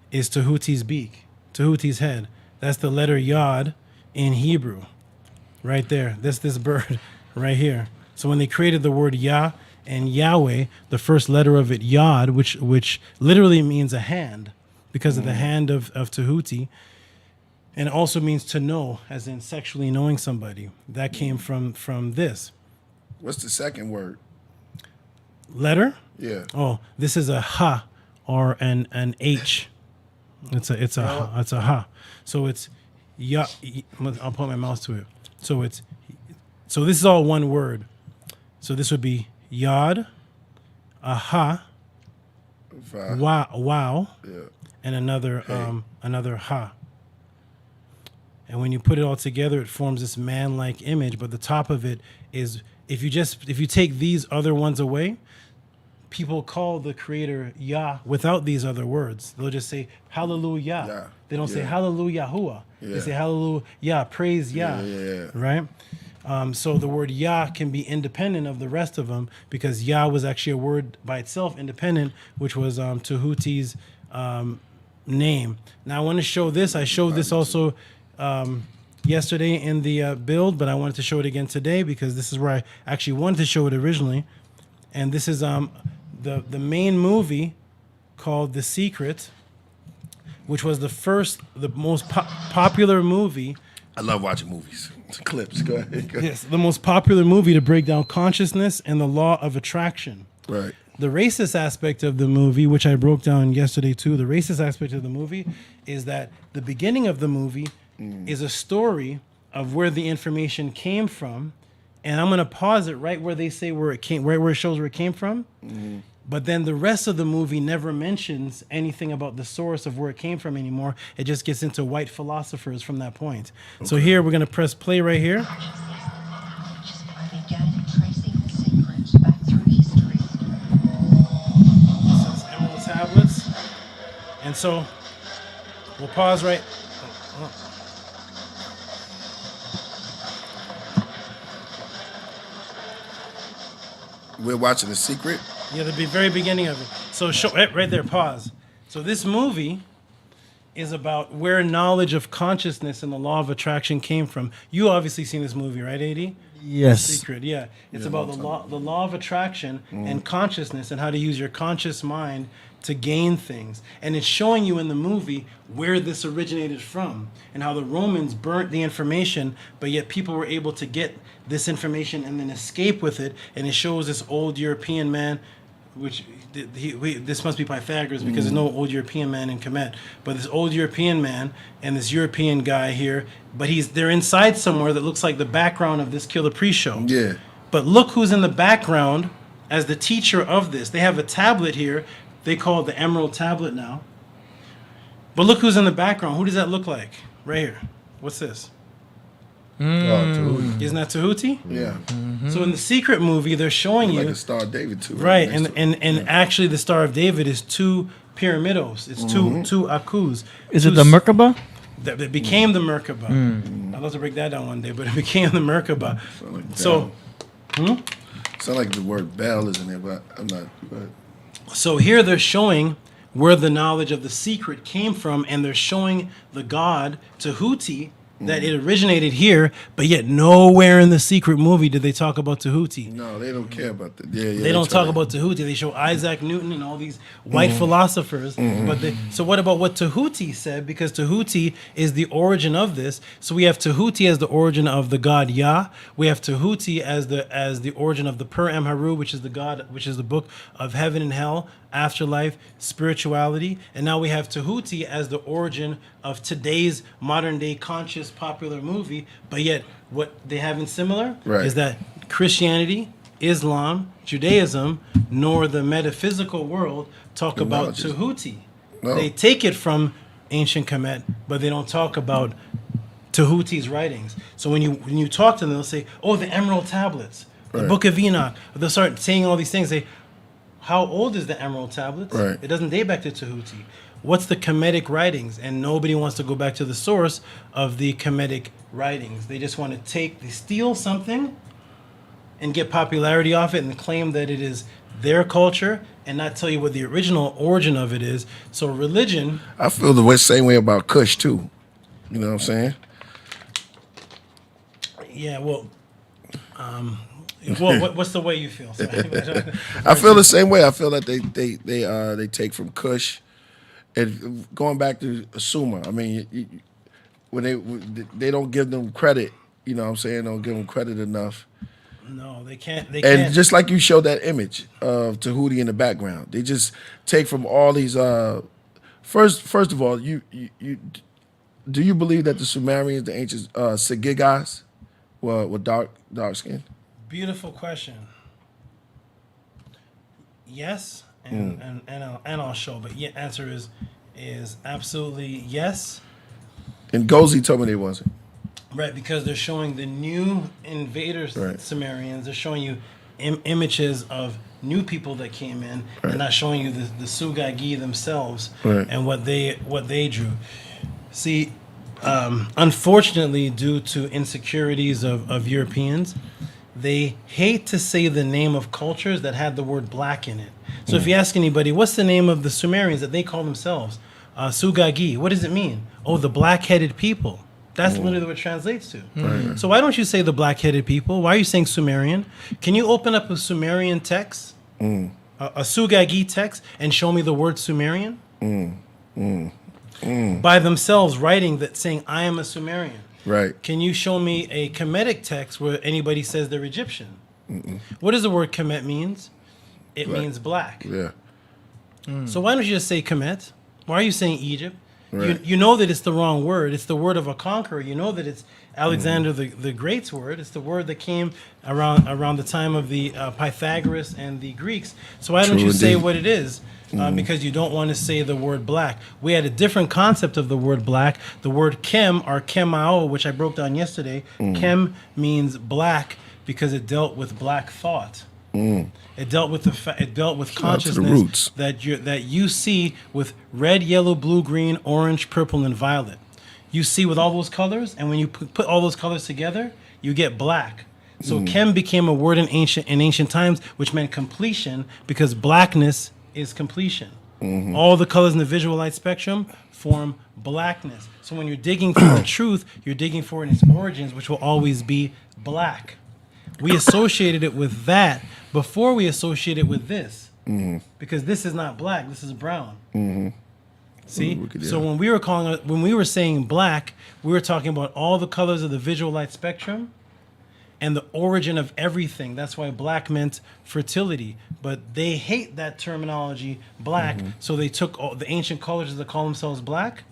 is Tehuti's beak, Tehuti's head. That's the letter Yod in Hebrew, right there. That's this bird right here. So when they created the word Yah and Yahweh, the first letter of it, Yod, which literally means a hand, because of the hand of Tehuti, and it also means to know, as in sexually knowing somebody. That came from this. What's the second word? Letter? Yeah. Oh, this is a ha or an H. It's a ha. So it's ya. I'll put my mouse to it. So this is all one word. So this would be yod, a ha, wow, Yeah. and another ha. And when you put it all together, it forms this man-like image. But the top of it is, if you take these other ones away, people call the creator Yah without these other words. They'll just say hallelujah. Yeah. They don't say Yeah. hallelujah. They Yeah. say hallelujah. Praise Yah. Yeah. Right? So the word Yah can be independent of the rest of them because Yah was actually a word by itself, independent, which was Tehuti's name. Now I want to show this. I showed this also yesterday in the build, but I wanted to show it again today because this is where I actually wanted to show it originally. And this is the main movie called The Secret, which was the most popular movie. I love watching movies. Clips. Go ahead. Yes, the most popular movie to break down consciousness and the law of attraction. Right. The racist aspect of the movie, which I broke down yesterday too, the racist aspect of the movie is that the beginning of the movie is a story of where the information came from. And I'm going to pause it right where they say where it came, right where it shows where it came from. But then the rest of the movie never mentions anything about the source of where it came from anymore. It just gets into white philosophers from that point. Okay. So here we're going to press play right here. Began tracing the secrets back through history. This is Emerald Tablets. And so we'll pause right. We're watching The Secret. Yeah, the very beginning of it. So show right there, pause. So this movie is about where knowledge of consciousness and the law of attraction came from. You obviously seen this movie, right, AD? Yes. Secret, yeah. It's about the law of attraction and consciousness and how to use your conscious mind to gain things. And it's showing you in the movie where this originated from and how the Romans burnt the information, but yet people were able to get this information and then escape with it. And it shows this old European man, which this must be Pythagoras because there's no old European man in Kemet, but this old European man and this European guy here, but they're inside somewhere that looks like the background of this Killah pre-show. Yeah. But look who's in the background as the teacher of this. They have a tablet here. They call it the Emerald Tablet now. But look who's in the background. Who does that look like? Right here. What's this? Tehuti. Isn't that Tehuti? Yeah. So in the Secret movie, they're showing you Like a Star of David too. right, Next and actually the Star of David is two pyramidos. It's two akus. Is it the Merkaba? that became the Merkaba. I'd love to break that down one day, but it became the Merkaba. So, Sound like the word bell is in there, but I'm not. But so here they're showing where the knowledge of the secret came from, and they're showing the god Tehuti that it originated here, but yet nowhere in the secret movie did they talk about Tehuti. no, they don't care about that. Yeah, They don't talk about Tehuti. They show Isaac Newton and all these white philosophers. But so what about what Tehuti said? Because Tehuti is the origin of this. So we have Tehuti as the origin of the god Yah. We have Tehuti as the origin of the Per Amharu, which is the god, which is the book of heaven and hell, afterlife, spirituality. And now we have Tehuti as the origin of today's modern day conscious popular movie. But yet what they have in similar is that Christianity, Islam, Judaism, nor the metaphysical world talk about Tehuti. No. They take it from ancient Kemet, but they don't talk about Tehuti's writings. So when you talk to them, they'll say, "Oh, the Emerald Tablets, the Book of Enoch." They'll start saying all these things. Say, "How old is the Emerald Tablets?" Right. It doesn't date back to Tehuti. What's the Kemetic writings? And nobody wants to go back to the source of the Kemetic writings. They just want to they steal something and get popularity off it and claim that it is their culture and not tell you what the original origin of it is. So religion... I feel the same way about Kush, too. You know what I'm saying? Yeah, well... what's the way you feel? Sorry. I feel the same way. I feel that they take from Kush, and going back to Sumer. I mean, when they don't give them credit, you know what I'm saying? Don't give them credit enough. No, they can't. And just like you showed that image of Tehuti in the background, they just take from all these. First of all, you do you believe that the Sumerians, the ancient Sagigas, were dark skin? Beautiful question. Yes, and I'll show, but yeah, answer is absolutely yes. And Gozi told me they wasn't. Right, because they're showing the new invaders, Sumerians. They're showing you images of new people that came in, and not showing you the Sugagi themselves and what they drew. See, unfortunately, due to insecurities of Europeans, they hate to say the name of cultures that had the word black in it. So if you ask anybody, what's the name of the Sumerians that they call themselves? Sugagi. What does it mean? Oh, the black-headed people. That's literally what it translates to. So why don't you say the black-headed people? Why are you saying Sumerian? Can you open up a Sumerian text, a Sugagi text, and show me the word Sumerian? By themselves writing that, saying, I am a Sumerian. Right. Can you show me a Kemetic text where anybody says they're Egyptian? What does the word Kemet means? It means black. Yeah. So why don't you just say Kemet? Why are you saying Egypt? Right. You know that it's the wrong word. It's the word of a conqueror. You know that it's Alexander the Great's word. It's the word that came around the time of the Pythagoras and the Greeks. So why don't you say what it is? Because you don't want to say the word black. We had a different concept of the word black. The word Kem, or Kemao, which I broke down yesterday. Kem means black because it dealt with black thought. It dealt with consciousness that you see with red, yellow, blue, green, orange, purple, and violet. You see with all those colors, and when you put all those colors together, you get black. So Kem became a word in ancient times, which meant completion, because blackness is completion. All the colors in the visual light spectrum form blackness. So when you're digging for the truth, you're digging for it in its origins, which will always be black. We associated it with that before we associate it with this, because this is not black. This is brown. See, so when we were saying black, we were talking about all the colors of the visual light spectrum and the origin of everything. That's why black meant fertility. But they hate that terminology, black. So they took all the ancient cultures that call themselves black,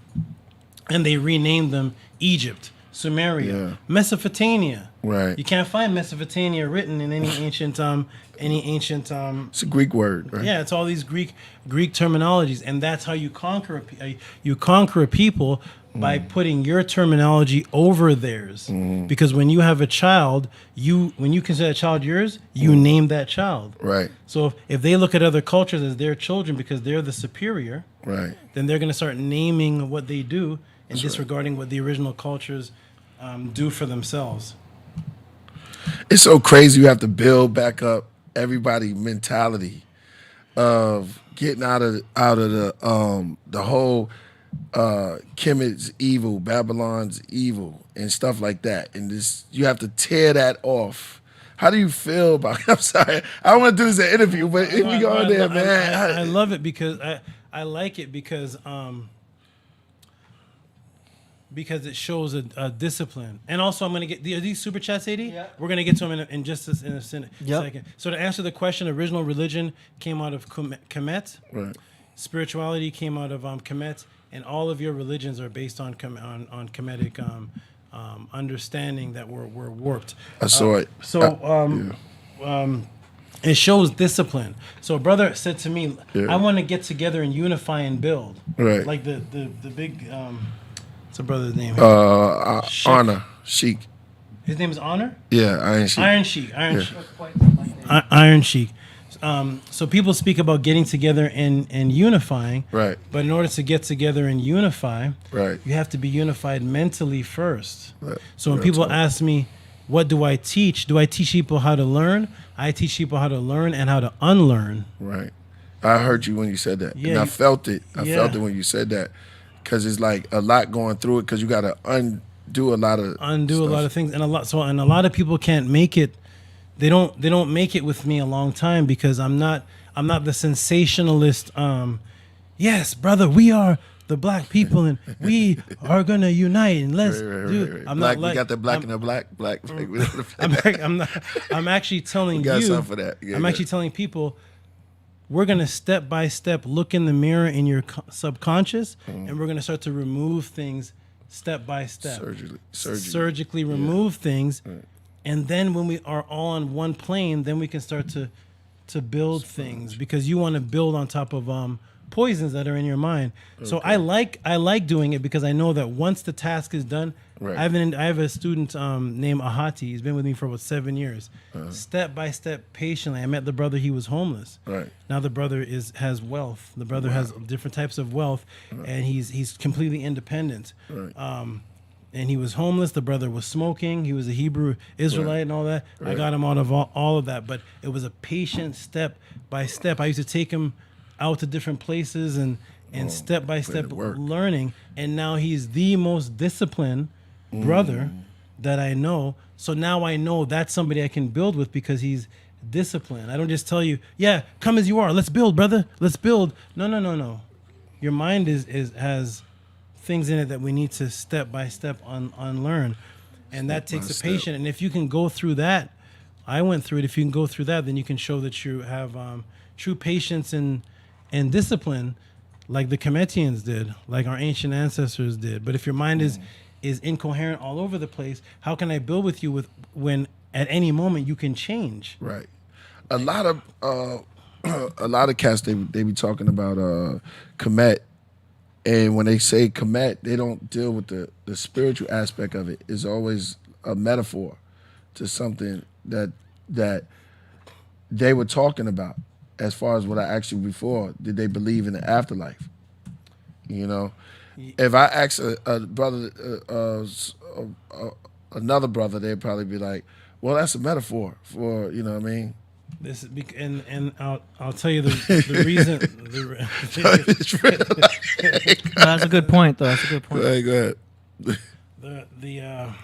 and they renamed them Egypt, Sumeria, Mesopotamia. Right. You can't find Mesopotamia written in any ancient It's a Greek word, right? Yeah, it's all these Greek terminologies, and that's how you conquer a people by putting your terminology over theirs. Because when you have a child, when you consider a child yours, you name that child. Right. So if they look at other cultures as their children because they're the superior, right, then they're going to start naming what they do and disregarding what the original cultures do for themselves. It's so crazy. You have to build back up everybody's mentality of getting out of the whole Kemet's evil, Babylon's evil, and stuff like that. And this, you have to tear that off. How do you feel about? I'm sorry, I don't want to do this in an interview, but if we go in there, man, I love it because I like it because it shows a discipline. And also, I'm going to get are these super chats, AD? Yeah. We're going to get to them in just in a second. Yep. So to answer the question, original religion came out of Kemet. right. Spirituality came out of Kemet, and all of your religions are based on Kemetic understanding that were warped. I saw it. It shows discipline. So a brother said to me, Yeah. I want to get together and unify and build. Right. Like the big, what's a brother's name? Honor Sheik. His name is Honor? Yeah, Iron Sheik. Iron Sheik. Iron Sheik. So people speak about getting together and unifying. Right. But in order to get together and unify, Right. you have to be unified mentally first. Right. So when Real people talk. ask me, what do I teach? Do I teach people how to learn? I teach people how to learn and how to unlearn. Right. I heard you when you said that. Yeah, and I you- felt it. I yeah. felt it when you said that. Because it's like a lot going through it because you got to undo a lot of Undo a lot of things, and a lot of people can't make it. They don't make it with me a long time because I'm not the sensationalist. Yes, brother, we are the black people and we are gonna unite and let's do. Right. I'm Black, not like we got the black and the black. I'm actually telling We got you. something for that. Yeah, I'm yeah. actually telling people. We're gonna step by step look in the mirror in your subconscious, and we're gonna start to remove things step by step. Surgically remove things, and then when we are all on one plane, then we can start to build things because you want to build on top of poisons that are in your mind. So I like doing it because I know that once the task is done, Right. I have a student named Ahati. He's been with me for about 7 years. Step by step, patiently. I met the brother. He was homeless. Right. Now the brother has wealth. The brother has different types of wealth, and he's completely independent. Right. And he was homeless. The brother was smoking. He was a Hebrew Israelite and all that. I got him out of all of that, but it was a patient step by step. I used to take him out to different places and step by step work. learning. And now he's the most disciplined brother that I know. So now I know that's somebody I can build with because he's disciplined. I don't just tell you, yeah, come as you are. Let's build, brother. Let's build. No. Your mind has things in it that we need to step by step unlearn. And that takes a patient. And if you can go through that, I went through it. If you can go through that, then you can show that you have true patience and discipline like the Kemetians did, like our ancient ancestors did. But if your mind is incoherent all over the place, how can I build with you when at any moment you can change? Right. A lot of cats they be talking about Kemet, and when they say Kemet, they don't deal with the spiritual aspect of it. It's always a metaphor to something that they were talking about. As far as what I asked you before, did they believe in the afterlife? You know, if I ask a brother, another brother, they'd probably be like, "Well, that's a metaphor for," you know what I mean? This and I'll tell you the reason. It's real. No, that's a good point, though. That's a good point. Go ahead.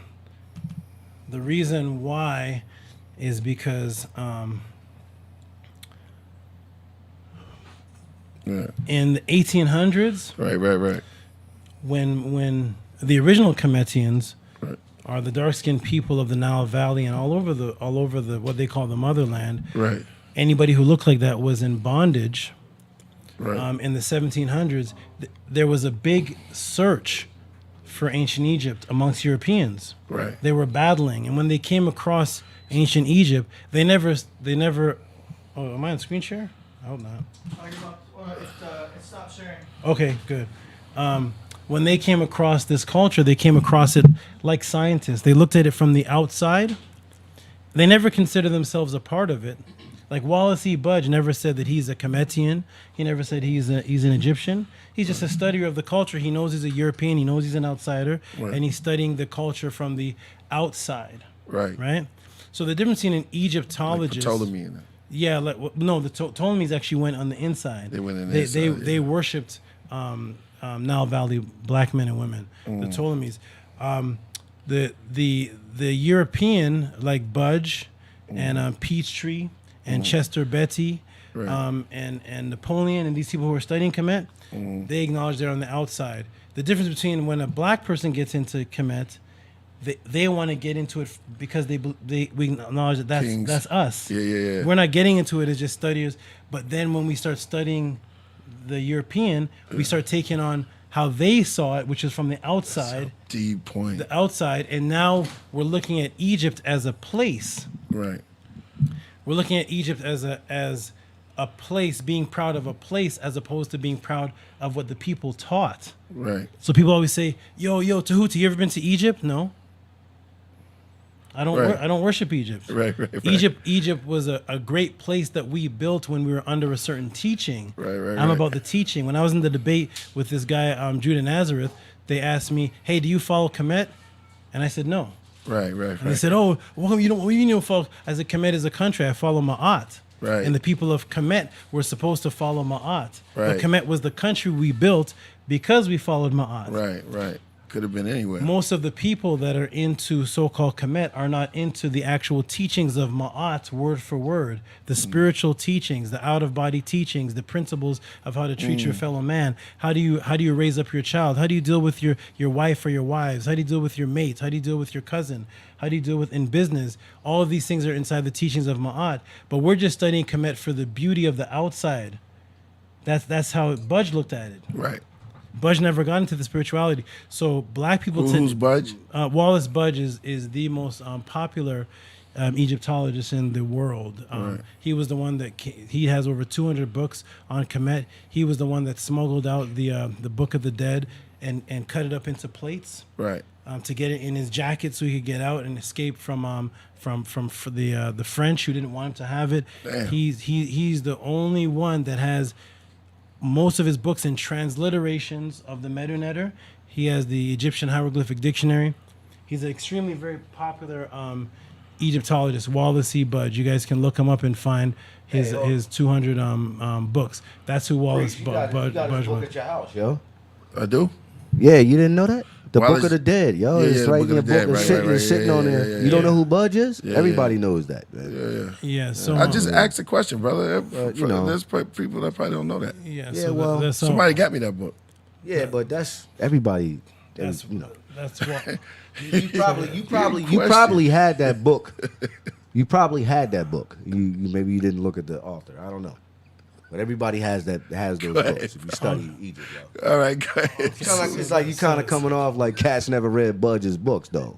The reason why is because in the 1800s, Right. when the original Kemetians are the dark-skinned people of the Nile Valley and all over the what they call the motherland. Right. Anybody who looked like that was in bondage. Right. In the 1700s, there was a big search for ancient Egypt amongst Europeans. Right. They were battling, and when they came across ancient Egypt, they never. Oh, am I on screen share? I hope not. It stopped sharing. Okay, good. When they came across this culture, they came across it like scientists. They looked at it from the outside. They never considered themselves a part of it, Like Wallace E. Budge never said that he's a Kemetian. He never said he's an Egyptian. He's just a studier of the culture. He knows he's a European. He knows he's an outsider, Right. and he's studying the culture from the outside. Right. Right. So the difference between an Egyptologist, Like Ptolemy and yeah, no, the Ptolemies actually went on the inside. They went in the They inside, they yeah. worshipped Nile Valley black men and women. The Ptolemies, the European like Budge and Peachtree and Chester Beatty, Right. and Napoleon and these people who are studying Kemet, they acknowledge they're on the outside. The difference between when a black person gets into Kemet, they want to get into it because we acknowledge that Kings. that's us. Yeah. We're not getting into it as just studiers, but then when we start studying the European, we start taking on how they saw it, which is from the outside, Deep point. the outside, and now we're looking at Egypt as a place. Right. We're looking at Egypt as a place, being proud of a place, as opposed to being proud of what the people taught. Right. So people always say, "Yo, Tehuti, you ever been to Egypt?" No. I don't. Right. I don't worship Egypt. Right. Egypt was a great place that we built when we were under a certain teaching. Right. I'm about the teaching. When I was in the debate with this guy, Judah Nazareth, they asked me, "Hey, do you follow Kemet?" And I said, "No." Right. And they said, "Oh, well, you don't follow." I said, "Kemet is a country. I follow Ma'at." Right. And the people of Kemet were supposed to follow Ma'at. Right. But Kemet was the country we built because we followed Ma'at. Right. Could have been anywhere. Most of the people that are into so-called Kemet are not into the actual teachings of Ma'at word for word, the spiritual teachings, the out-of-body teachings, the principles of how to treat your fellow man. How do you raise up your child? How do you deal with your wife or your wives? How do you deal with your mates? How do you deal with your cousin? How do you deal with in business? All of these things are inside the teachings of Ma'at, but we're just studying Kemet for the beauty of the outside. That's how Budge looked at it. Right. Budge never got into the spirituality. So black people Who's Budge? Wallace Budge is the most popular Egyptologist in the world. He was the one that he has over 200 books on Kemet. He was the one that smuggled out the Book of the Dead and cut it up into plates. Right. To get it in his jacket so he could get out and escape from the French who didn't want him to have it. Damn. He's the only one that has most of his books in transliterations of the Medu Neter. He has the Egyptian Hieroglyphic Dictionary. He's an extremely very popular Egyptologist, Wallace E. Budge. You guys can look him up and find his 200 books. That's who Wallace Budge book was. at your house, yo. I do. Yeah, you didn't know that? The Wallace- Book of the Dead, yo. Yeah, It's the right Book in of your the book. Dead, It's right, sitting, right, it's sitting yeah, on yeah, there. yeah, You don't yeah. know who Budge is? Yeah, Everybody knows that, man. Yeah. Yeah, so I just asked a question, brother. you know. There's people that probably don't know that. yeah, Yeah, so well, that's Somebody got me that book. Yeah, but that's everybody. that's You know, that's what. you question. probably had that book. You probably had that book. You maybe you didn't look at the author. I don't know. But everybody has those books if you study Egypt, yo. All right, go ahead. It's like you kind of coming off like cats never read Budge's books, though.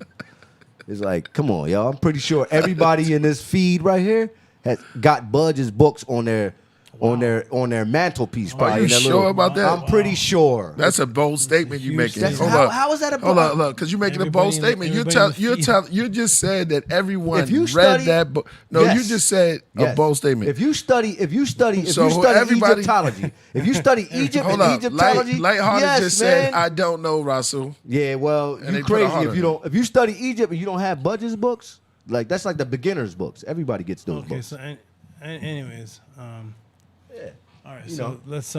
It's like, come on, y'all. I'm pretty sure everybody in this feed right here has got Budge's books on their mantelpiece. Probably you in that sure about that? I'm pretty sure. That's a bold statement you making. That's- Hold how- up. how is that a Hold bold- on, look, because you're making a bold Everybody in the- statement. everybody in the You just said that everyone If you read study- that book. No, Yes. you just said Yes. a bold statement. If you study So everybody- Egyptology, if you study Egypt Hold and up, Egyptology, Lighthearted yes, just man. said, "I don't know, Rasul." Yeah, well, And they you put a crazy heart if on you it. don't. If you study Egypt and you don't have Budge's books, like that's like the beginners books. Everybody gets those Okay, books. so anyways, Yeah. all right, You so know. let's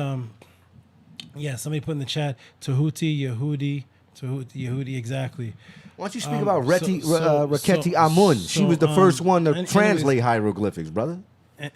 yeah, somebody put in the chat Tehuti, Yehudi, exactly. Why don't you speak about Raketi so- Amun? She was the first one to anyways- translate hieroglyphics, brother.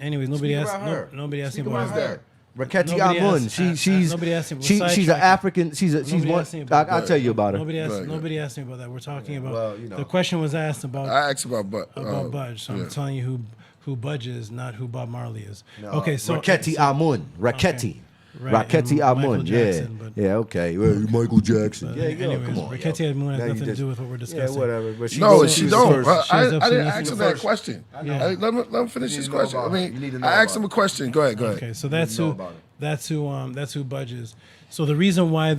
Anyways, nobody Speak asked. about her. Nobody asked me Speak about about her. her. Raketi Nobody Amun. asked- She's nobody asked me. We're she's an sidetracking. African. She's Nobody one. asked me about I'll that. tell you about her. Nobody asked me about that. We're talking about. Well, you know. The question was asked about I asked about Budge. So yeah. I'm telling you who Budge is, not who Bob Marley is. Okay, so Raketi Amun. Raketi. Right, Raketi and Michael Amun. Jackson, but- Yeah. Okay. Well, Michael Jackson. Yeah. Yo, anyways, come on. Raketi yo. Amun has Now you nothing to just- do with what we're Yeah, discussing. whatever. But No, was- she was don't. the first. She was I up to didn't nothing. ask him the that first. question. Yeah. Let him finish You his need to know question. I about mean, her. You need to know I asked about him a question. Go ahead. Okay, so that's know who about it. that's who Budge is. So the reason why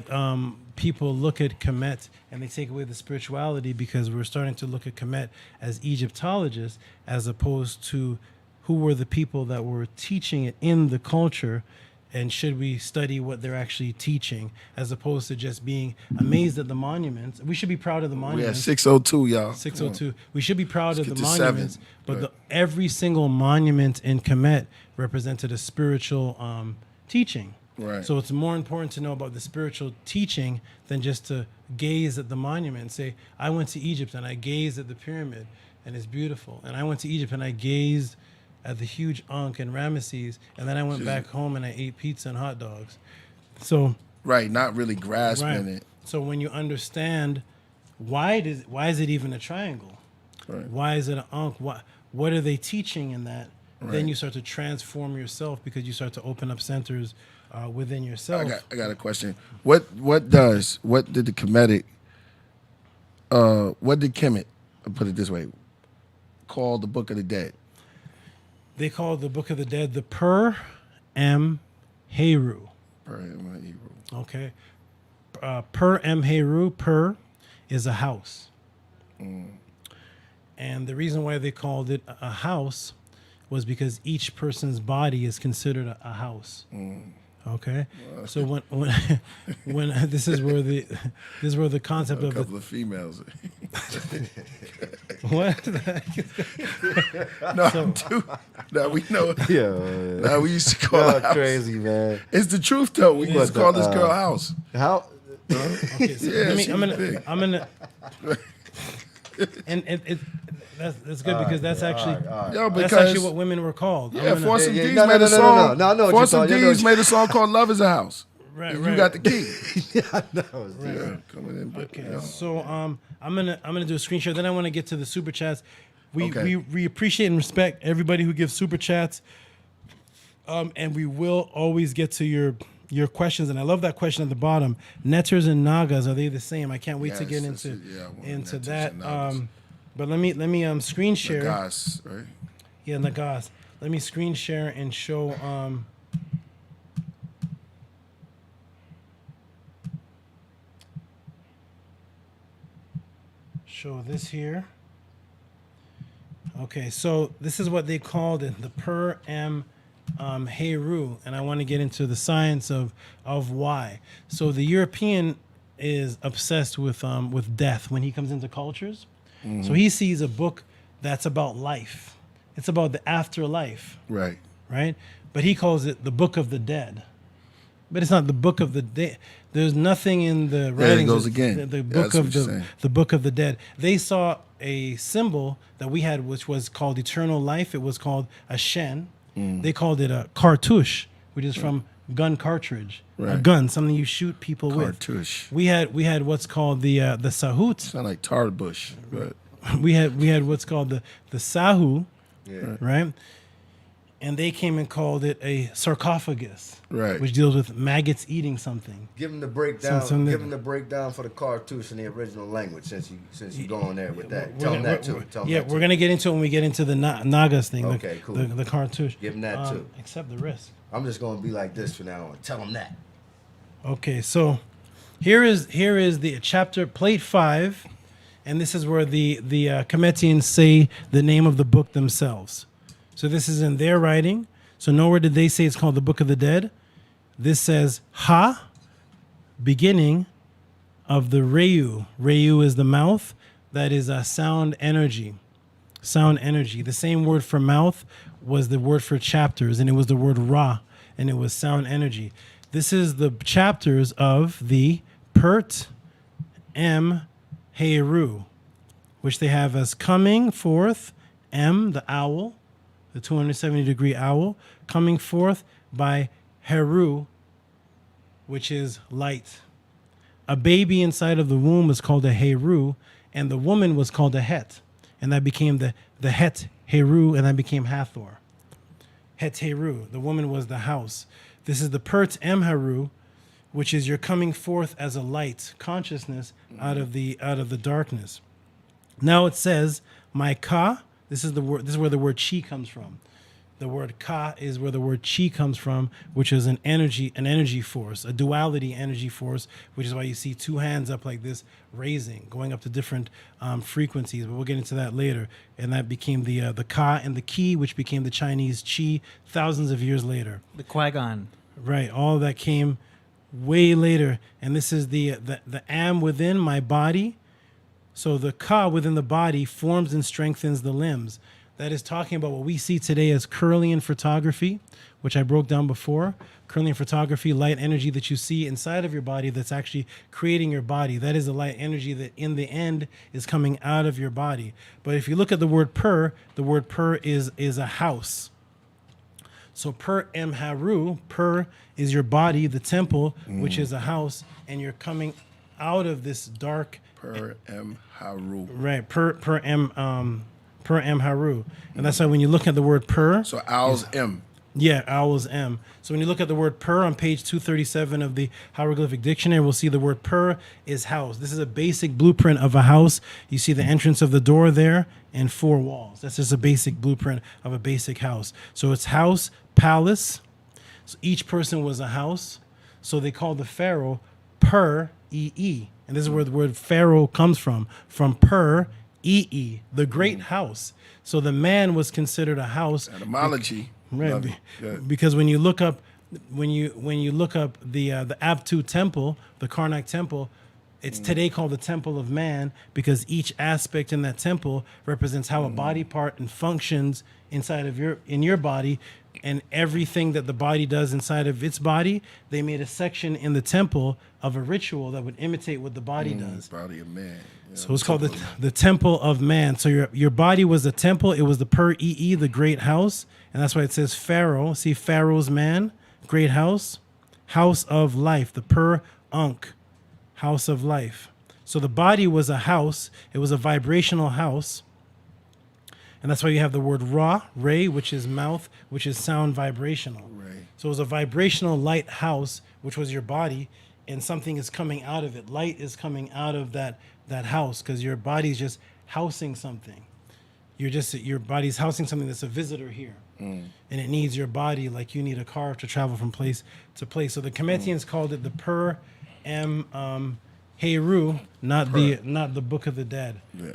people look at Kemet and they take away the spirituality because we're starting to look at Kemet as Egyptologists as opposed to who were the people that were teaching it in the culture, and should we study what they're actually teaching as opposed to just being amazed at the monuments? We should be proud of the We at monuments. 602, y'all. 602. We should be proud of Let's the get to monuments, 7. but Right. every single monument in Kemet represented a spiritual teaching. Right. So it's more important to know about the spiritual teaching than just to gaze at the monument and say, I went to Egypt and I gazed at the pyramid and it's beautiful. And I went to Egypt and I gazed at the huge Ankh and Ramesses, and then I went back home and I ate pizza and hot dogs. So Right, not really grasping right. it. So when you understand why is it even a triangle? Right. Why is it an Ankh? What are they teaching in that? Right. Then you start to transform yourself because you start to open up centers within yourself. I got a question. What did the Kemetic, what did Kemet, I'll put it this way, call the Book of the Dead? They call the Book of the Dead the Per Em Heru. Okay. Per Em Heru, Per is a house. And the reason why they called it a house was because each person's body is considered a house. Okay. So when this is where the concept A of couple of females. what? No, we know. Yeah. No, we used to call Y'all it house. crazy, man. It's the truth, though. We used to call this the, girl house. How? Okay, so Yeah, she's I'm big. gonna and that's good because that's actually Yo, that's because actually what women were called. yeah, Force and Yeah, D's no, made no, a no, song. no, no, no, Force and you know what D's you- made a song called "Love Is a House." Right, And right. you got the key. Yeah, Yeah, coming in. But, Okay, yeah. so I'm gonna do a screen share. Then I want to get to the super chats. Okay. We appreciate and respect everybody who gives super chats, and we will always get to your questions. And I love that question at the bottom. Netters and Nagas, are they the same? I can't wait to Yes, get this into is- yeah, well, into Netters that. and Nagas. But let me screen share. Gas, right? Yeah, Nagas. Let me screen share and show show this here. Okay, so this is what they called it, the Per Em Heru, and I want to get into the science of why. So the European is obsessed with death when he comes into cultures. So he sees a book that's about life. It's about the afterlife, Right. right? But he calls it the Book of the Dead. But it's not the Book of the Dead. There's nothing in the writings. goes of again. The Yeah, book that's of what you're saying. the Book of the Dead. They saw a symbol that we had, which was called eternal life. It was called a shen. They called it a cartouche, which is from gun cartridge, a Right. gun, something you shoot people with. Cartouche. We had what's called the sahut. Sound like tar bush, but We had what's called the sahu, Yeah. right? And they came and called it a sarcophagus, Right. which deals with maggots eating something. Give him the breakdown. Some- Give him the breakdown for the cartouche in the original language, since you go in there with that. We're Tell him gonna- that too. Tell him Yeah, that we're too. gonna get into it when we get into the Nagas thing. Okay, cool. The cartouche. Give him that too. Accept the risk. I'm just gonna be like this from now on. Tell him that. Okay, so here is the chapter plate 5, and this is where the Kemetians say the name of the book themselves. So this is in their writing. So nowhere did they say it's called the Book of the Dead. This says Ha, beginning of the Reu. Reu is the mouth. That is a sound energy. Sound energy. The same word for mouth was the word for chapters, and it was the word Ra, and it was sound energy. This is the chapters of the Pert Em Heru, which they have as coming forth, M, the owl, the 270-degree owl, coming forth by Heru, which is light. A baby inside of the womb was called a Heru, and the woman was called a Het, and that became the Het Heru, and that became Hathor. Het Heru, the woman was the house. This is the Pert Em Heru, which is you're coming forth as a light consciousness out of the darkness. Now it says, my ka, this is where the word chi comes from. The word ka is where the word chi comes from, which is an energy force, a duality energy force, which is why you see two hands up like this, raising, going up to different frequencies. But we'll get into that later. And that became the ka and the ki, which became the Chinese chi thousands of years later. The Qui-Gon. Right. All that came way later. And this is the am within my body. So the ka within the body forms and strengthens the limbs. That is talking about what we see today as Kirlian photography, which I broke down before. Kirlian photography, light energy that you see inside of your body that's actually creating your body. That is the light energy that in the end is coming out of your body. But if you look at the word per is a house. So per em haru, per is your body, the temple, which is a house, and you're coming out of this dark. Per em haru. Right, per em haru. And that's why when you look at the word per. So owl's M. Yeah, owl's M. So when you look at the word per on page 237 of the Hieroglyphic Dictionary, we'll see the word per is house. This is a basic blueprint of a house. You see the entrance of the door there and 4 walls. That's just a basic blueprint of a basic house. So it's house, palace. So each person was a house. So they called the pharaoh per E. And this is where the word pharaoh comes from per E, the great house. So the man was considered a house. Etymology. Right, because when you look up the Abtu temple, the Karnak temple, it's today called the Temple of Man because each aspect in that temple represents how a body part and functions inside of your body, and everything that the body does inside of its body. They made a section in the temple of a ritual that would imitate what the body does. Body of man. Yeah, So it's called the Temple of Man. So your body was a temple. It was the per E, the great house. And that's why it says Pharaoh. See, Pharaoh's man, great house, house of life, the per Unk, house of life. So the body was a house. It was a vibrational house. And that's why you have the word Ra, Ray, which is mouth, which is sound vibrational. Ray. So it was a vibrational light house, which was your body, and something is coming out of it. Light is coming out of that house because your body's just housing something. Your body's housing something that's a visitor here. And it needs your body like you need a car to travel from place to place. So the Kemetians called it the Per Em Heru, not the Book of the Dead. Yeah.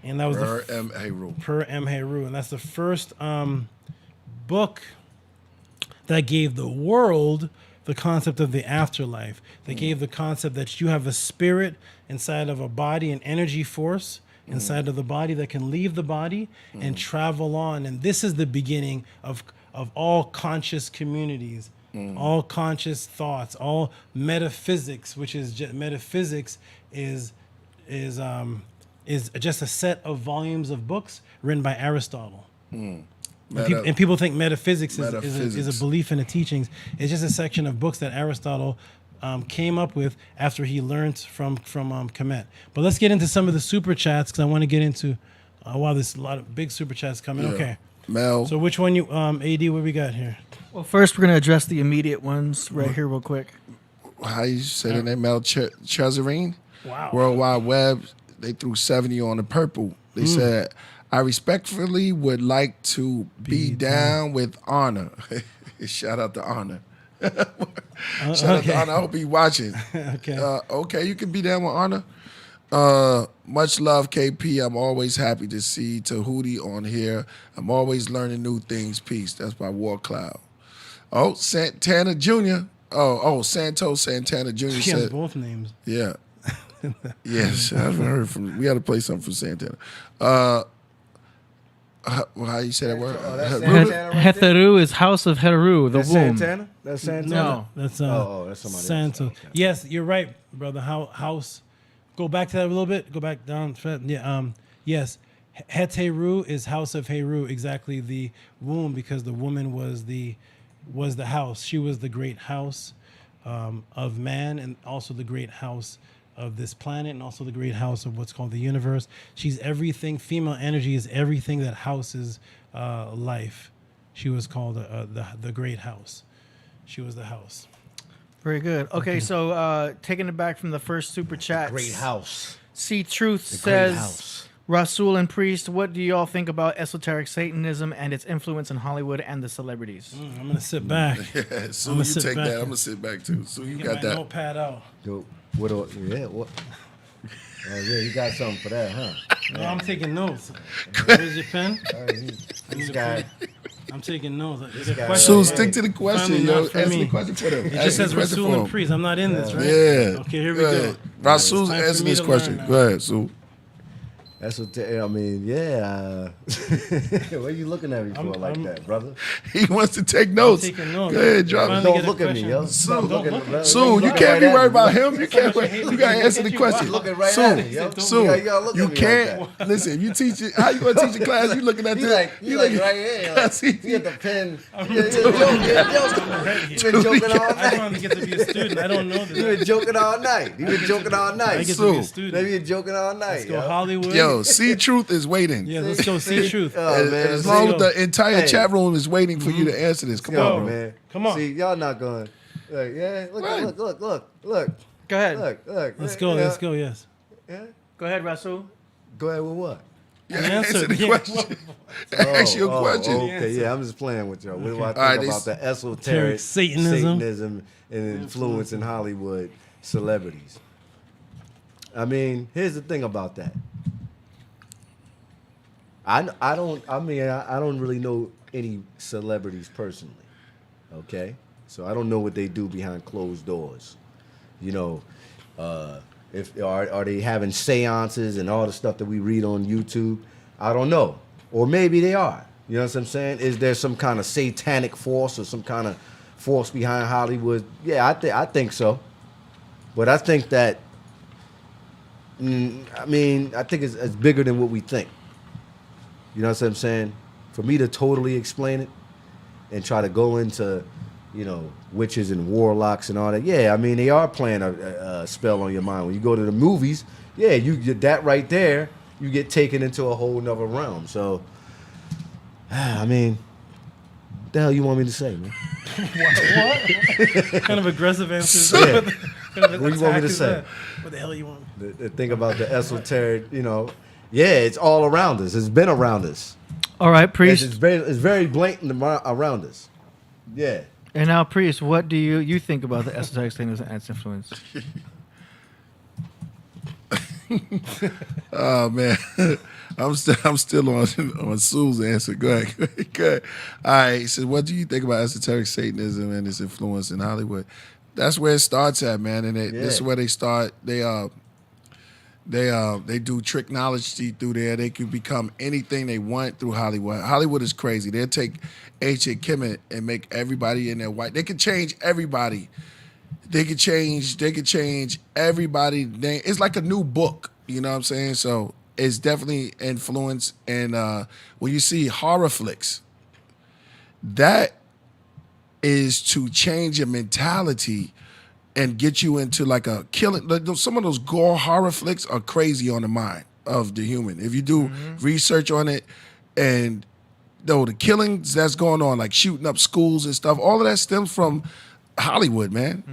And that was Per em haru. Per Em Heru. And that's the first book that gave the world the concept of the afterlife. They gave the concept that you have a spirit inside of a body, an energy force inside of the body that can leave the body and travel on. And this is the beginning of all conscious communities, all conscious thoughts, all metaphysics, which is metaphysics is just a set of volumes of books written by Aristotle. And people think metaphysics is a belief in the teachings. It's just a section of books that Aristotle came up with after he learned from Kemet. But let's get into some of the super chats because I want to get into there's a lot of big super chats coming. Yeah. Okay. Mel. So which one AD, what we got here? Well, first we're going to address the immediate ones right here real quick. How you say the name? Mel Chazarine? Wow. World Wide Web, they threw 70 on the purple. They said, I respectfully would like to be down with Honor. Shout out to Honor. Shout out to Honor. I hope he's watching. Okay. Okay, you can be down with Honor. Much love, KP. I'm always happy to see Tehuti on here. I'm always learning new things. Peace. That's by War Cloud. Oh, Santana Jr. Santos Santana Jr. He has said, both names. yeah. Yes, I've heard from. We got to play something from Santana. How you say that word? That's Santana right there? Hetheru is House of Heteru, the That's womb. Santana? That's Santana? No. That's that's somebody Santos. else. Okay. Yes, you're right, brother. House. Go back to that a little bit. Go back down. Yeah. Yes. Heteru is House of Heru, exactly the womb, because the woman was the house. She was the great house of man, and also the great house of this planet, and also the great house of what's called the universe. She's everything. Female energy is everything that houses life. She was called the great house. She was the house. Very good. Okay, so taking it back from the first super chat. Great house. See Truth The great says, house. Rasul and Priest, what do y'all think about esoteric Satanism and its influence in Hollywood and the celebrities? I'm gonna sit back. Yeah, so I'ma you sit take back that. and- I'm gonna sit back too. So you Get got my that. notepad out. Yo, what? Yeah, what? Oh yeah, you got something for that, huh? No, I'm taking notes. Where's your pen? This guy. I'm taking notes. It's guy a right question. So here. stick to the question, Finally yo. not for Answer me. the question for them. It Answer just the says question Rasul for and them. Priest. I'm not in this, right? Yeah. Okay, here we go. ahead. Rasul's It's time for answering me this to question. learn now. Go ahead, Sue. That's what I mean. Yeah. What are you looking at me for like that, brother? He wants to take notes. taking notes. Go ahead, drop Finally it. Don't get a look at me, question. yo. Sue, Don't look look at at me. me. Sue, you looking can't right be at worried me. about him. You can't. much I hate You to gotta look answer at the you. question. Looking right at me, yo. Sue, You gotta look you at me can't. like Listen, if you teach it, how you gonna teach a class? You looking at You this? you like right here. Like, See, you got the pen. I'm You're joking. You've been joking all I night. finally get to be a student. I don't know this. You've been joking all night. You've been joking all I night. get to be Sue. a student. Maybe you're joking all night, Let's go yo. Hollywood. Yo, see, truth is waiting. Yeah, let's go see truth. Oh, man. As long as See, the entire Mm-hmm. chat room is waiting for you to answer this, come Yo, on, bro. man. Come on. See, y'all not going. Look, yeah. Right. Look. Go ahead. Look. Let's go. Yeah. Let's go. Yes. Yeah. Go ahead, Rasul. Go ahead with what? Yeah, answer. answer the Yeah. question. Ask you a question. Okay, yeah, I'm just playing with y'all. What do I think right, about they- the esoteric Satanism. and influence in Hollywood celebrities? I mean, here's the thing about that. I don't really know any celebrities personally. Okay, so I don't know what they do behind closed doors. You know, if are they having seances and all the stuff that we read on YouTube? I don't know, or maybe they are. You know what I'm saying? Is there some kind of satanic force or some kind of force behind Hollywood? Yeah, I think so, but I think that. I think it's bigger than what we think. You know what I'm saying? For me to totally explain it and try to go into, you know, witches and warlocks and all that. Yeah, I mean, they are playing a spell on your mind. When you go to the movies, yeah, you get that right there, you get taken into a whole nother realm. So, I mean, what the hell you want me to say, man? What kind of aggressive answers? Yeah. What kind of What do you want me attack to is say? that? What the hell you want? The thing about the esoteric, you know, yeah, it's all around us. It's been around us. All right, Priest. It's very blatant around us. Yeah. And now, Priest, what do you think about the esoteric Satanism and its influence? Oh man, I'm still on Sue's answer. Go ahead. All right. So, what do you think about esoteric Satanism and its influence in Hollywood? That's where it starts at, man. And this is where they start. They do trick knowledge through there. They can become anything they want through Hollywood. Hollywood is crazy. They'll take ancient Kemetic and make everybody in there white. They can change everybody. They could change everybody. It's like a new book. You know what I'm saying? So it's definitely influence. And when you see horror flicks, that is to change your mentality and get you into like a killing. Some of those gore horror flicks are crazy on the mind of the human. If you do research on it, and though the killings that's going on, like shooting up schools and stuff, all of that stems from Hollywood, man.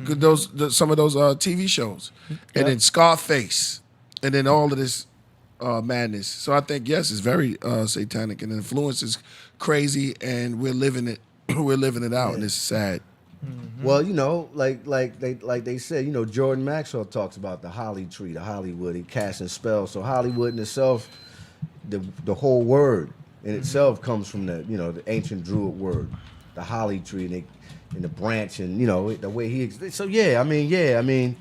Some of those TV shows, and then Scarface, and then all of this madness. So I think yes, it's very satanic, and the influence is crazy, and we're living it. We're living it out, and it's sad. Well, you know, like they said, you know, Jordan Maxwell talks about the Holly tree, the Hollywood. He casting spells. So Hollywood in itself, the whole word in itself comes from the, you know, the ancient Druid word, the Holly tree, and the branch, and you know the way he. So I mean,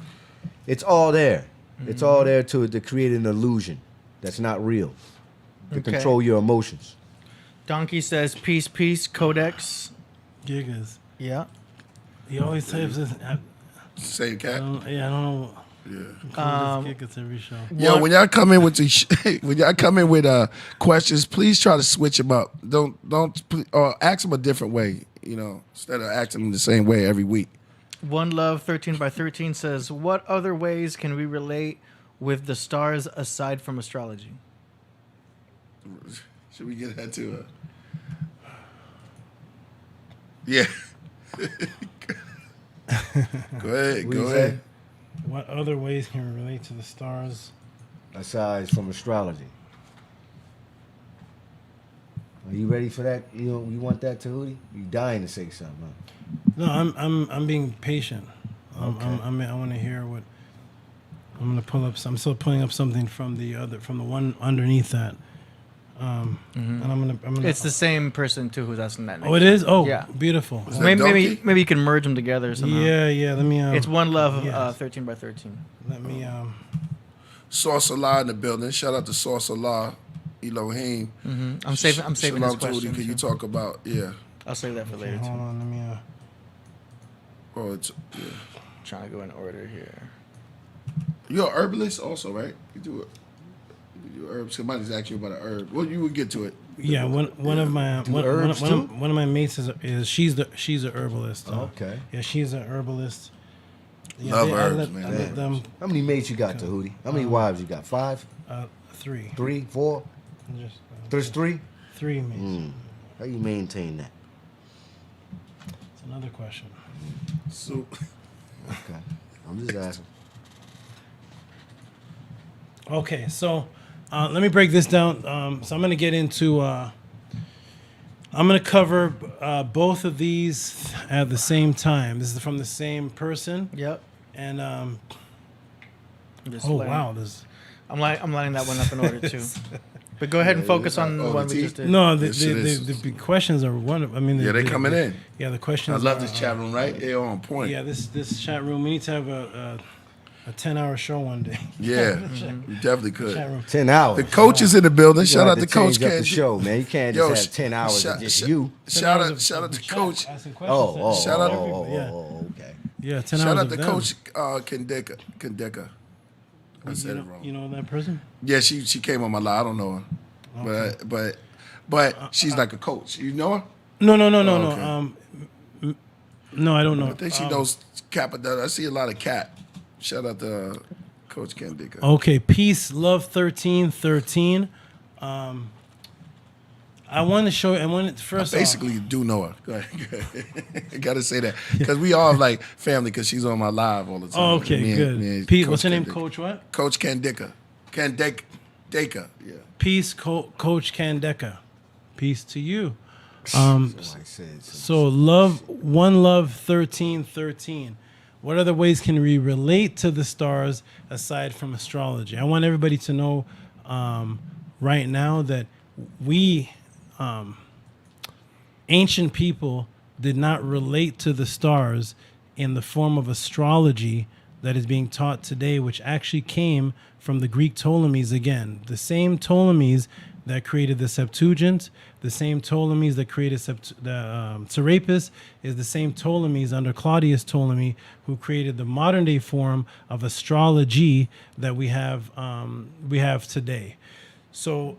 it's all there. It's all there to create an illusion that's not real, to control your emotions. Donkey says, peace, Codex. Gigas. Yeah. He always types this. Same cat. I don't know. Yeah. Gigas every show. Yo, when y'all come in with when y'all come in with questions, please try to switch them up. Don't or ask them a different way. You know, instead of asking them the same way every week. One Love 13x13 says, what other ways can we relate with the stars aside from astrology? Should we get that to her? Yeah. Go ahead. What other ways can we relate to the stars? Aside from astrology. Are you ready for that? You want that, Tehuti? You dying to say something? Huh? No, I'm being patient. I want to hear what. I'm gonna pull up. I'm still pulling up something from the one underneath that. And I'm gonna. It's the same person too who's asking that. Oh, it is. Oh, Yeah. beautiful. that Maybe Donkey? you can merge them together somehow. Yeah. Let me. It's one love, yes. 13 by 13. Let me. Sauce Allah in the building. Shout out to Sauce Allah, Elohim. I'm saving this Shalom, question. Tehuti. Can you too. talk about? Yeah. I'll save that for later Hold too. on. Let me. Oh, it's yeah. Trying to go in order here. You're a herbalist also, right? You do it. You do herbs. Somebody's asking you about an herb. Well, you would get to it. Yeah, one of my herbs too? one of my mates is she's a herbalist. Okay. Yeah, she's a herbalist. Yeah, Love I herbs, let man. them How many mates you got, Tehuti? How many wives you got? 5? 3. 3? 4? Just, There's 3? 3 mates. How you maintain that? It's another question. So, Okay. I'm just asking. Okay, so let me break this down. So I'm going to get into. I'm going to cover both of these at the same time. This is from the same person, Yep. and Just oh letting- wow, this. I'm lining that one up in order too. But go ahead and focus on the oh, one the we tea? just did. No, Yes, it is. the questions are one. I mean, yeah, they coming in. Yeah, the I questions. love are, this chat room, right? They're on point. Yeah, this chat room. We need to have a 10-hour show one day. Yeah, you definitely could. Chat room. 10 hours. The coach is in the building. You Shout gonna out have to Coach change up Ken. the show, man. You can't Yo, just have 10 hours of just you. Shout 10 hours out, of- shout out of to chat, Coach. asking questions. Oh, Shout out- Yeah. okay. Yeah, 10 Shout hours out of to them. Coach Kendeka. I said it wrong. You know that person? Yeah, she came on my live. I don't know her, but she's like a coach. You know her? No. okay. No, I don't know. I think she knows Kappa. I see a lot of Cat. Shout out to Coach Kendeka. Okay, peace, love, 1313. I want to show. I want to first. Basically, you do know her. Go ahead. I gotta say that because we all like family because she's on my live all the time. Oh, okay, Me and- good. me and Pete, Coach what's her name? Kendeka. Coach what? Coach Kendeka. Kendeka. Yeah. Peace, Coach Kandeka. Peace to you. Somebody said So love, one love, 1313. What other ways can we relate to the stars aside from astrology? I want everybody to know right now that we, ancient people, did not relate to the stars in the form of astrology that is being taught today, which actually came from the Greek Ptolemies again. The same Ptolemies that created the Septuagint, the same Ptolemies that created Serapis, is the same Ptolemies under Claudius Ptolemy who created the modern day form of astrology that we have today. So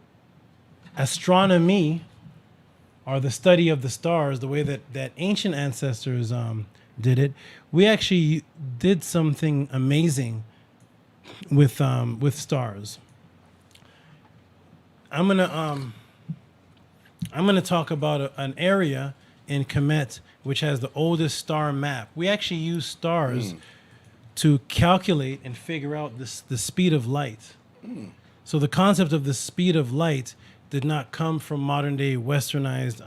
astronomy, or the study of the stars, the way that ancient ancestors did it, we actually did something amazing with stars. I'm gonna talk about an area in Kemet which has the oldest star map. We actually use stars to calculate and figure out the speed of light. So the concept of the speed of light did not come from modern day westernized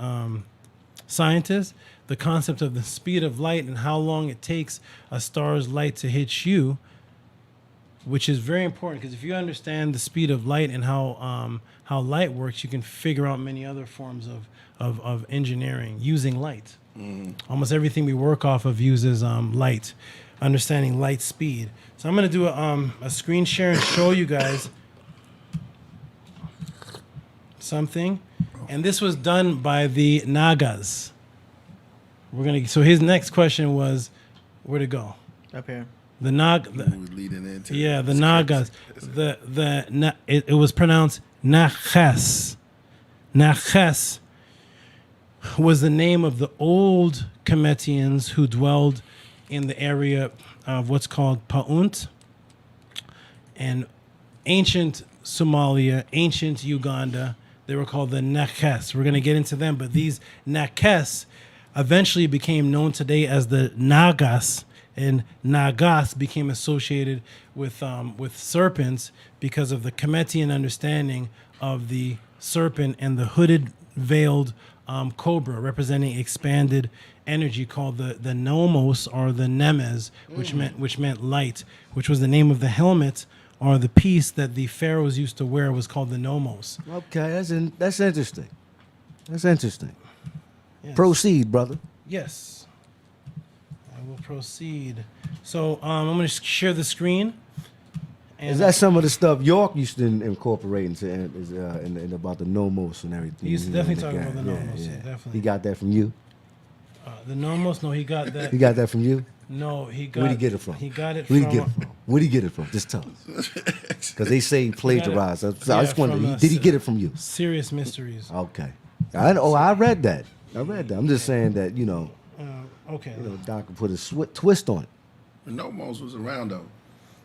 scientists. The concept of the speed of light and how long it takes a star's light to hit you, which is very important, because if you understand the speed of light and how light works, you can figure out many other forms of engineering using light. Almost everything we work off of uses light, understanding light speed. So I'm going to do a screen share and show you guys something. And this was done by the Nagas. So his next question was, where'd it go? Up here. Who was leading into Yeah, it. the Nagas. It was pronounced Naches. Naches was the name of the old Kemetians who dwelled in the area of what's called Paunt and ancient Somalia, ancient Uganda. They were called the Naches. We're going to get into them, but these Naches eventually became known today as the Nagas, and Nagas became associated with serpents because of the Kemetian understanding of the serpent and the hooded veiled cobra representing expanded energy called the nomos or the nemes, which meant light, which was the name of the helmet or the piece that the pharaohs used to wear was called the nomos. Okay, that's interesting. That's interesting. Yes. Proceed, brother. Yes. I will proceed. So I'm going to share the screen. And Is that some of the stuff York used to incorporate in about the nomos and everything? He used to you know, definitely in talk about the guy? nomos, yeah, definitely. He got that from you? the nomos? No, he got that. He got that from you? No, he got. Where'd he get it from? He got it Where'd from. he get it from? Where'd he get it from? Just tell us. Because they say he plagiarized. So I just wondered, from, did he get it from you? Serious Mysteries. Okay. I read that. I'm just saying that, Okay. Doc put a twist on it. The Nomos was around though.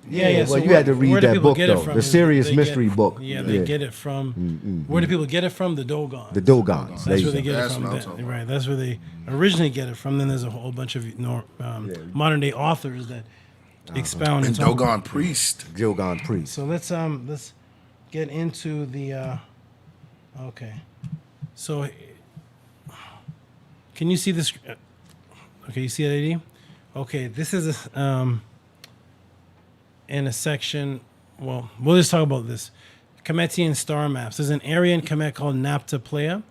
Yeah. Well, so you had to read where do that people book, get it though. from The is Serious they Mystery get, book. Yeah, they Yeah. get it from. Where do people get it from? The Dogons. The Dogons. That's where they go. get That's it from. what I'm talking about. Right. That's where they originally get it from. Then there's a whole bunch of modern day authors that expound And and talk. Dogon Priest. Dogon Priest. So let's get into the. Okay. So, can you see this? Okay, you see that, AD? Okay, this is in a section. Well, we'll just talk about this. Kemetian star maps. There's an area in Kemet called Napta Playa.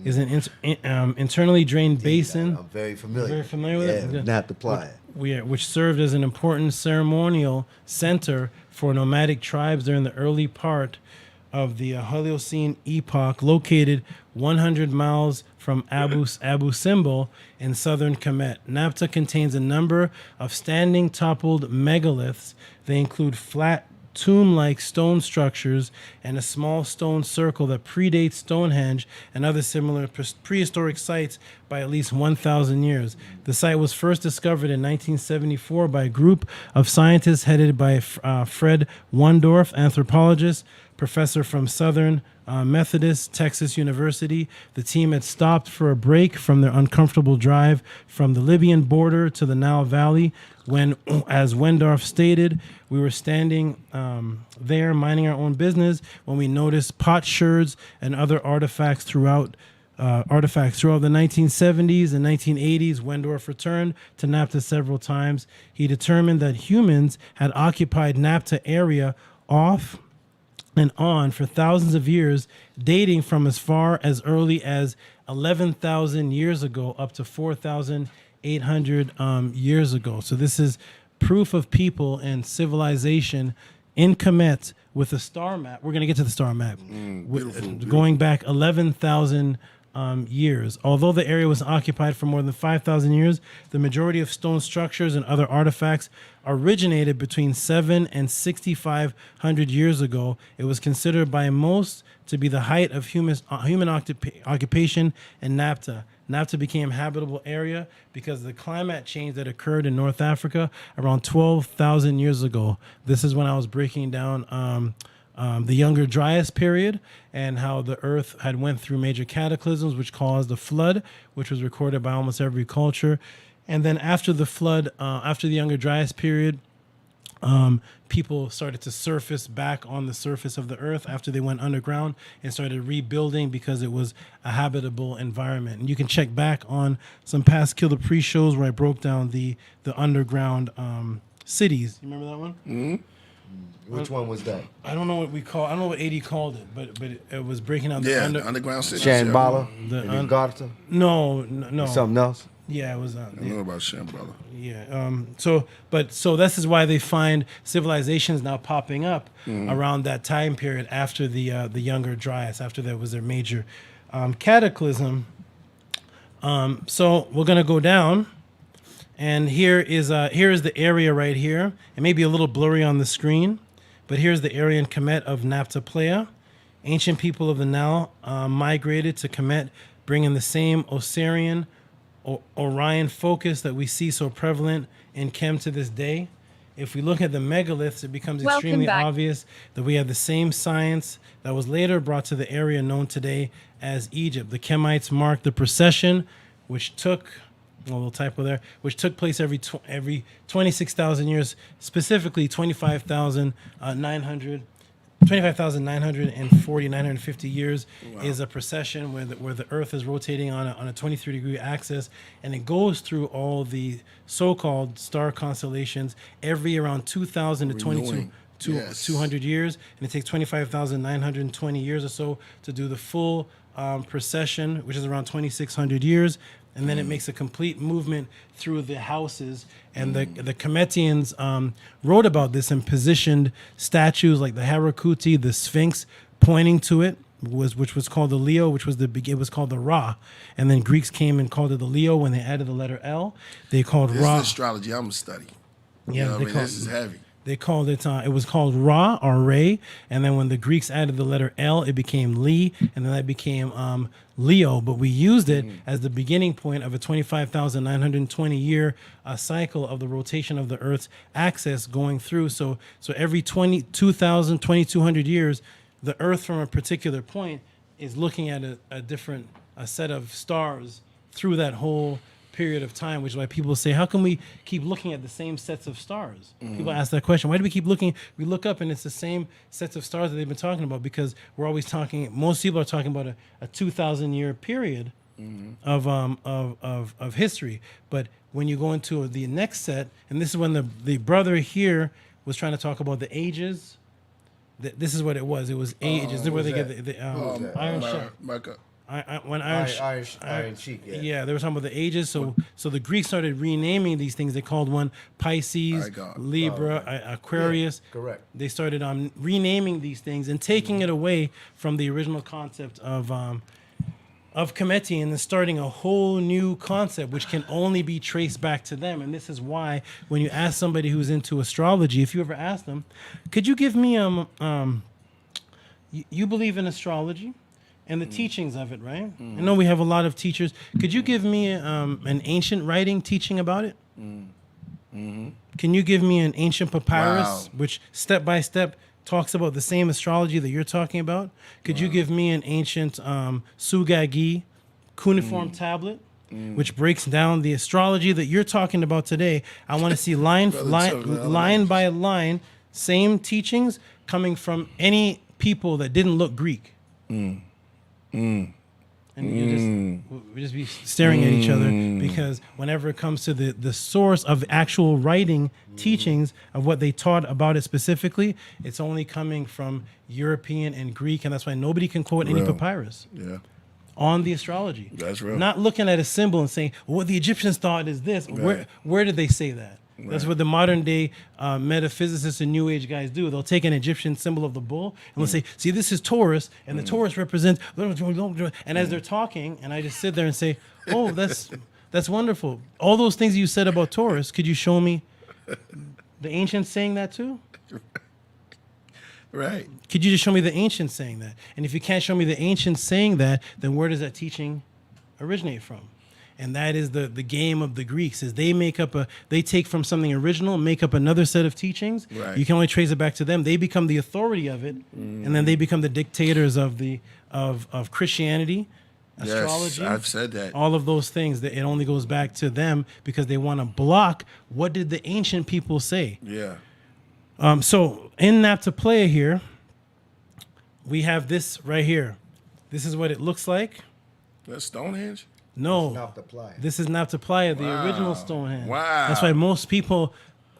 Is an internally drained basin. I'm very familiar. Very familiar with it? Yeah, Napta Playa. Which served as an important ceremonial center for nomadic tribes during the early part of the Holocene epoch, located 100 miles from Abu Simbel in southern Kemet. Napta contains a number of standing toppled megaliths. They include flat tomb-like stone structures and a small stone circle that predates Stonehenge and other similar prehistoric sites by at least 1,000 years. The site was first discovered in 1974 by a group of scientists headed by Fred Wondorf, anthropologist, professor from Southern Methodist Texas University. The team had stopped for a break from their uncomfortable drive from the Libyan border to the Nile Valley when, as Wendorf stated, we were standing there minding our own business when we noticed potsherds and other artifacts throughout the 1970s and 1980s. Wendorf returned to Napta several times. He determined that humans had occupied Napta area off and on for thousands of years, dating from as far as early as 11,000 years ago up to 4,800 years ago. So this is proof of people and civilization in Kemet with a star map. We're going to get to the star map. Going back 11,000 years. Although the area was occupied for more than 5,000 years, the majority of stone structures and other artifacts originated between 7 and 6,500 years ago. It was considered by most to be the height of human occupation in Napta. Napta became a habitable area because of the climate change that occurred in North Africa around 12,000 years ago. This is when I was breaking down the Younger Dryas period and how the earth had went through major cataclysms which caused a flood, which was recorded by almost every culture. And then after the flood, after the Younger Dryas period, people started to surface back on the surface of the earth after they went underground and started rebuilding because it was a habitable environment. And you can check back on some past Kill the Priest shows where I broke down the underground cities. You remember that one? Mm-hmm. Which one was that? I don't know what we call. I don't know what AD called it, but it was breaking down the underground city. Shambhala? The Garta? No. Something else? Yeah, it was. I know about Shambhala. Yeah. So this is why they find civilizations now popping up around that time period after the Younger Dryas, after that was their major cataclysm. So we're gonna go down. And here is the area right here. It may be a little blurry on the screen, but here's the area in Kemet of Napta Playa. Ancient people of the Nile migrated to Kemet, bringing the same Osirian, Orion focus that we see so prevalent in Kem to this day. If we look at the megaliths, it becomes extremely obvious that we have the same science that was later brought to the area known today as Egypt. The Kemites marked the procession, which took... a little typo there, which took place every 26,000 years, specifically 25,900 25,940, 950 years is a precession where the Earth is rotating on a 23-degree axis, and it goes through all the so-called star constellations every around 2,000 to 200 years, and it takes 25,920 years or so to do the full precession, which is around 2,600 years. And then it makes a complete movement through the houses. And the Kemetians wrote about this and positioned statues like the Harakuti, the Sphinx, pointing to it, which was called the Leo, which was it was called the Ra. And then Greeks came and called it the Leo when they added the letter L. They called This Ra. is astrology I'm studying. Yeah, This is heavy. They called it. It was called Ra or Re, and then when the Greeks added the letter L, it became Li, and then that became Leo. But we used it as the beginning point of a 25,920 year cycle of the rotation of the Earth's axis going through. So every 22,000, 2,200 years, the Earth from a particular point is looking at a different set of stars through that whole period of time, which is why people say, how can we keep looking at the same sets of stars? People ask that question. Why do we keep looking? We look up and it's the same sets of stars that they've been talking about, because we're always talking, most people are talking about a 2,000 year period of history. But when you go into the next set, and this is when the brother here was trying to talk about the ages. This is what it was. It was ages. This is where they get the Iron Sheik. Micah. When Iron Sheik, yeah, they were talking about the ages. So the Greeks started renaming these things. They called one Pisces, Libra, Aquarius. Yeah, correct. They started renaming these things and taking it away from the original concept of Kemetic, and then starting a whole new concept, which can only be traced back to them. And this is why when you ask somebody who's into astrology, if you ever ask them, could you give me you believe in astrology and the teachings of it, right? I know we have a lot of teachers. Could you give me an ancient writing teaching about it? Can you give me an ancient papyrus, which step by step talks about the same astrology that you're talking about? Could you give me an ancient Sugagi cuneiform tablet, which breaks down the astrology that you're talking about today? I want to see line by line, same teachings coming from any people that didn't look Greek. And we just be staring at each other, because whenever it comes to the source of actual writing teachings of what they taught about it specifically, it's only coming from European and Greek, and that's why nobody can quote any papyrus on the astrology. That's real. Not looking at a symbol and saying, well, what the Egyptians thought is this. Right. Where did they say that? That's what the modern day metaphysicists and New Age guys do. They'll take an Egyptian symbol of the bull and they'll say, see, this is Taurus, and the Taurus represents, and as they're talking, and I just sit there and say, oh, that's wonderful. All those things you said about Taurus, could you show me the ancients saying that too? Right. Could you just show me the ancients saying that? And if you can't show me the ancients saying that, then where does that teaching originate from? And that is the game of the Greeks, is they take from something original, make up another set of teachings. Right. You can only trace it back to them. They become the authority of it, and then they become the dictators of Christianity, astrology. Yes, I've said that. All of those things, that it only goes back to them because they want to block what did the ancient people say. Yeah. So in Naphtopleia here, we have this right here. This is what it looks like. That's Stonehenge? No, Naphtopleia. this is Naphtopleia, the original Stonehenge. Wow. That's why most people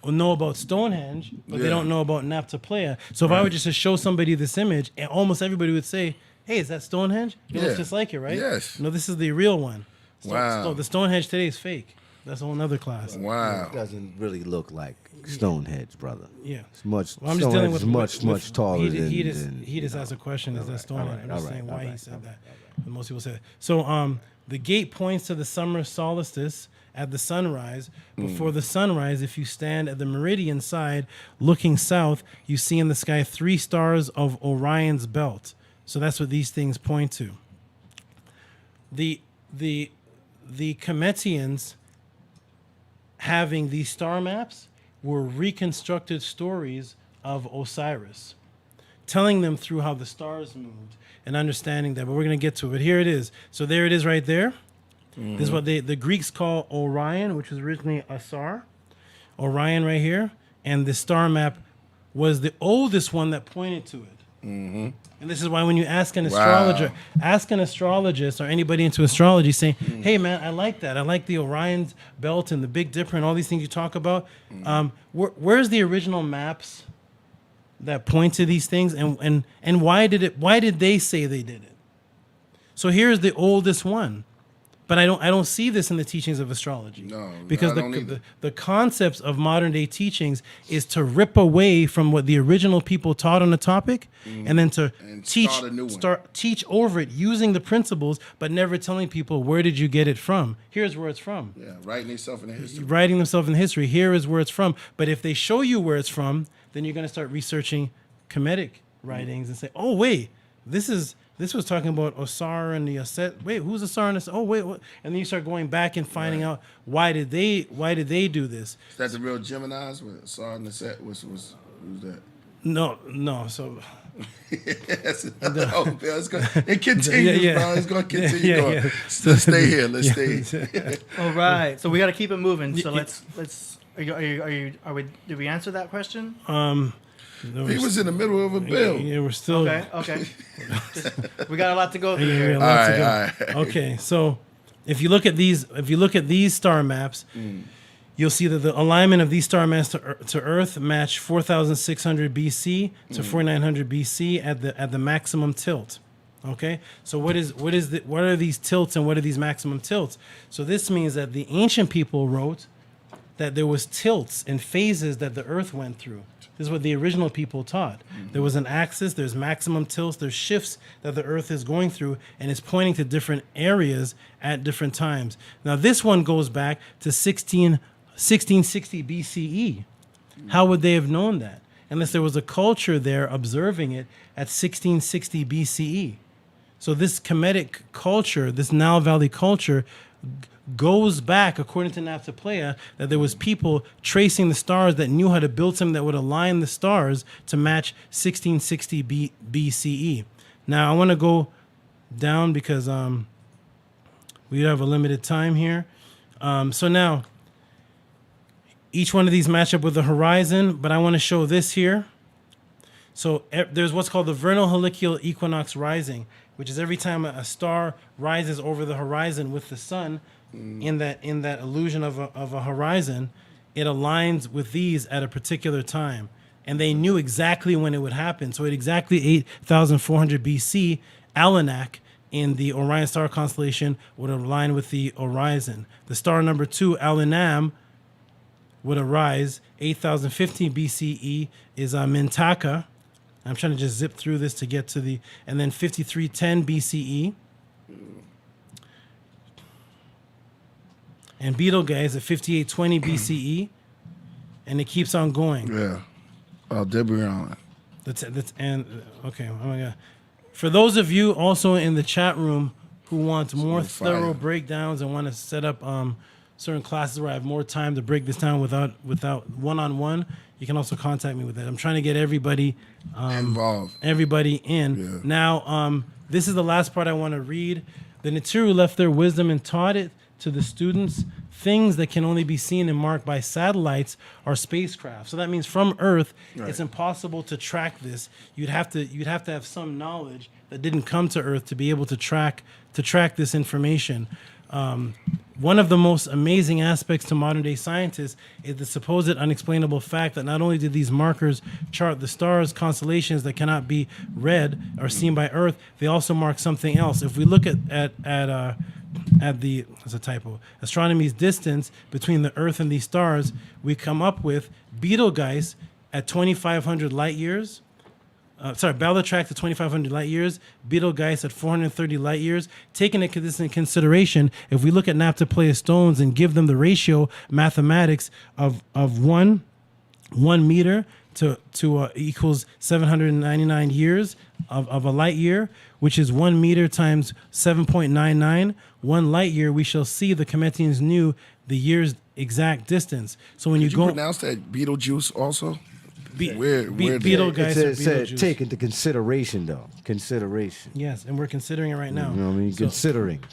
know about Stonehenge, but they don't know about Naphtopleia. So if I were just to show somebody this image, and almost everybody would say, hey, is that Stonehenge? It looks just like it, right? Yes. No, this is the real one. Wow. The Stonehenge today is fake. That's a whole nother class. Wow. It doesn't really look like Stonehenge, brother. Yeah. It's much. Well, I'm just dealing with much taller he than. He just asked a question. Is that Stonehenge? I'm just saying why he said that. But most people say that. So the gate points to the summer solstice at the sunrise. Before the sunrise, if you stand at the meridian side looking south, you see in the sky 3 stars of Orion's belt. So that's what these things point to. The Kemetians, having these star maps, were reconstructed stories of Osiris, telling them through how the stars moved and understanding that. But we're going to get to it. But here it is. So there it is right there. This is what the Greeks call Orion, which was originally Asar. Orion right here. And the star map was the oldest one that pointed to it. And this is why when you ask an astrologer, ask an astrologist or anybody into astrology, saying, "Hey, man, I like that. I like the Orion belt and the Big Dipper and all these things you talk about. Where's the original maps that point to these things, and why did they say they did it?" So here's the oldest one. But I don't see this in the teachings of astrology. No, because I don't either. the concepts of modern day teachings is to rip away from what the original people taught on the topic, and then to start a new one. teach over it using the principles, but never telling people where did you get it from. Here's where it's from. Yeah, writing themselves in the history. Writing themselves in history. Here is where it's from. But if they show you where it's from, then you're going to start researching Kemetic writings and say, oh wait, this was talking about Osar and the Aset. Wait, who's Osar and Aset? Oh, wait, what? And then you start going back and finding out why did they do this? Is that the real Geminis? With Sar and the set? Who's that? No. So Yes. It continues, Yeah. bro. It's going to continue going. Yeah. Let's stay here. Let's stay here. All right, so we got to keep it moving. So let's. Are we? Did we answer that question? He was in the middle of a bill. Yeah, we're still Okay. We got a lot to go through Yeah, here. all right. right. Okay, so if you look at these star maps, you'll see that the alignment of these star maps to Earth match 4,600 BC to 4,900 BC at the maximum tilt. Okay, so what are these tilts and what are these maximum tilts? So this means that the ancient people wrote that there was tilts and phases that the Earth went through. This is what the original people taught. There was an axis, there's maximum tilts, there's shifts that the Earth is going through, and it's pointing to different areas at different times. Now, this one goes back to 1660 BCE. How would they have known that? Unless there was a culture there observing it at 1660 BCE. So this Kemetic culture, this Nile Valley culture, goes back, according to Naphtopleia, that there was people tracing the stars that knew how to build something that would align the stars to match 1660 BCE. Now, I want to go down because we have a limited time here. So now, each one of these match up with the horizon, but I want to show this here. So there's what's called the vernal heliacal equinox rising, which is every time a star rises over the horizon with the sun, in that illusion of a horizon, it aligns with these at a particular time. And they knew exactly when it would happen. So at exactly 8,400 BC, Alanak in the Orion star constellation would align with the horizon. The star number 2, Alinam, would arise. 8,015 BCE is Mintaka. I'm trying to just zip through this to get to and then 5310 BCE. And Betelgeuse at 5820 BCE. And it keeps on going. Yeah. Aldebaran. Okay, oh my God. For those of you also in the chat room who want more thorough breakdowns and want to set up certain classes where I have more time to break this down without one-on-one, you can also contact me with that. I'm trying to get everybody involved. Everybody in. Yeah. Now, this is the last part I want to read. The Natiru left their wisdom and taught it to the students. Things that can only be seen and marked by satellites or spacecraft. So that means from Earth, it's impossible to track this. You'd have to have some knowledge that didn't come to Earth to be able to track this information. One of the most amazing aspects to modern day scientists is the supposed unexplainable fact that not only did these markers chart the stars, constellations that cannot be read or seen by Earth, they also mark something else. If we look at the, that's a typo, astronomy's distance between the Earth and these stars, we come up with Betelgeuse at 2,500 light years. Bellatrix at 2,500 light years, Betelgeuse at 430 light years. Taking this into consideration, if we look at Naphtopleia stones and give them the ratio mathematics of 1 meter to equals 799 years of a light year, which is 1 meter times 7.99, 1 light year, we shall see the Kemetians knew the year's exact distance. So when Did you you go pronounce that Beetlejuice also? Betelgeuse or It said Beetlejuice. take into consideration, though. Consideration. Yes, and we're considering it right now. You know what I mean? So-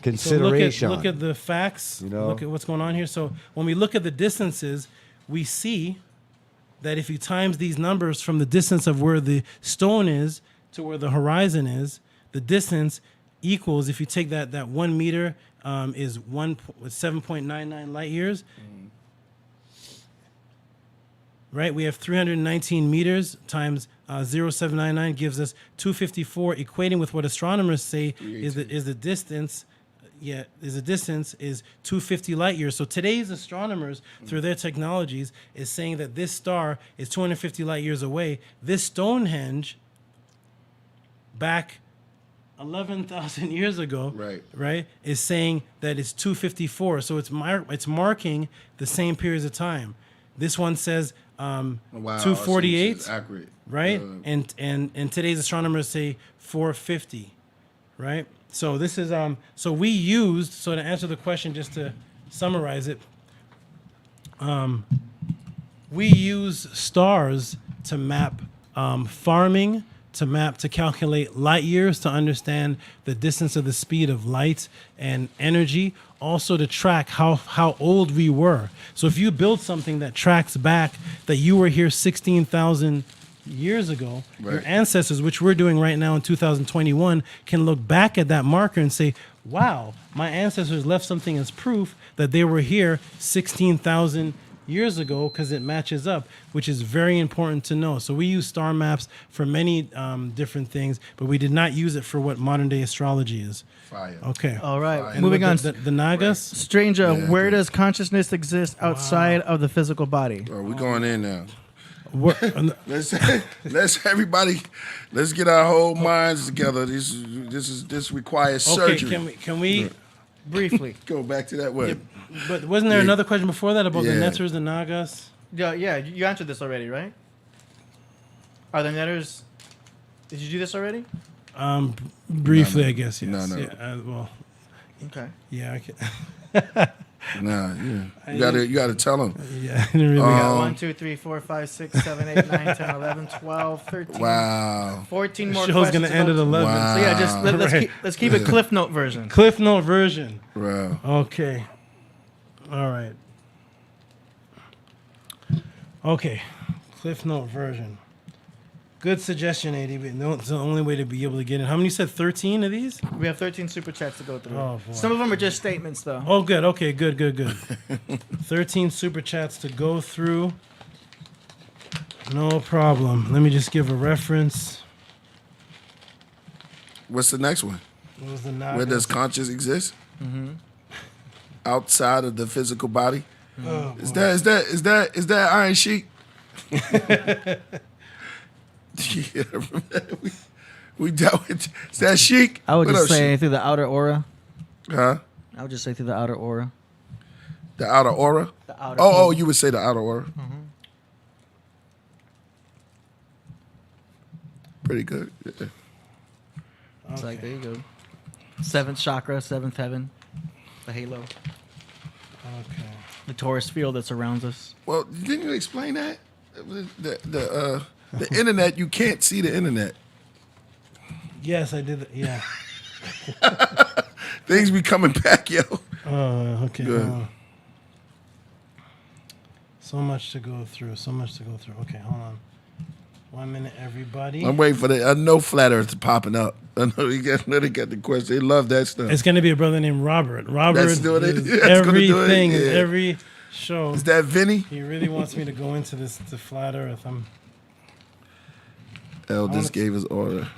Consideration. So look at the facts. You know? Look at what's going on here. So when we look at the distances, we see that if you times these numbers from the distance of where the stone is to where the horizon is, the distance equals, if you take that 1 meter is 7.99 light years. Right, we have 319 meters times 0.799 gives us 254, equating with what astronomers say is the distance. Yeah, the distance is 250 light years. So today's astronomers, through their technologies, is saying that this star is 250 light years away. This Stonehenge, back 11,000 years ago, right, is saying that it's 254. So it's marking the same periods of time. This one says 248, accurate, right? And today's astronomers say 450, right? So this is so we used, so to answer the question, just to summarize it, we use stars to map farming, to calculate light years, to understand the distance of the speed of light and energy, also to track how old we were. So if you build something that tracks back that you were here 16,000 years ago, your ancestors, which we're doing right now in 2021, can look back at that marker and say, wow, my ancestors left something as proof that they were here 16,000 years ago, because it matches up, which is very important to know. So we use star maps for many different things, but we did not use it for what modern day astrology is. Fire. Okay. All right. And Moving on. The Nagas. Stranger, where does consciousness exist outside of the physical body? Bro, we're going in now. Let's everybody, let's get our whole minds together. This requires surgery. Can we briefly go back to that way? But wasn't there another question before that about the Netters, the Nagas? Yeah, you answered this already, right? Are the Netters? Did you do this already? Briefly, I guess. Yes. No. Yeah, well. Okay. Yeah. I can. Nah, yeah. You gotta tell them. Yeah, I didn't really. 1, 2, 3, 4, 5, 6, 7, 8, 9, 10, 11, 12, 13. Wow. 14 more Show's questions. gonna end at 11. Wow. So yeah, just let's keep it Cliff Note version. Cliff Note version. Wow. Okay. All right. Okay. Cliff Note version. Good suggestion, AD. It's the only way to be able to get in. How many you said? 13 of these? We have 13 super chats to go through. Oh, boy. Some of them are just statements, though. Oh, good. Okay, good. 13 super chats to go through. No problem. Let me just give a reference. What's the next one? What was the Where does conscious exist? Mm-hmm. Outside of the physical body. Oh, Is that Iron Sheik? Yeah, we dealt with. Is that Sheik? I would What just up, say Sheik? through the outer aura. Huh? I would just say through the outer aura. The outer aura? The outer Oh, you would say the outer aura. Mm-hmm. Pretty good. Yeah. It's like, there you go. 7th chakra, 7th heaven, the halo, Okay. the Taurus field that surrounds us. Well, didn't you explain that? The internet, you can't see the internet. Yes, I did. Yeah. Things be coming back, yo. Okay. Good. So much to go through. Okay, hold on. 1 minute, everybody. I'm waiting for the no flat earth popping up. I know they got the question. They love that stuff. It's gonna be a brother named Robert. Robert That's doing it. is That's gonna do it, everything, yeah. every show. Is that Vinny? He really wants me to go into this, the flat earth. Eldest gave his order.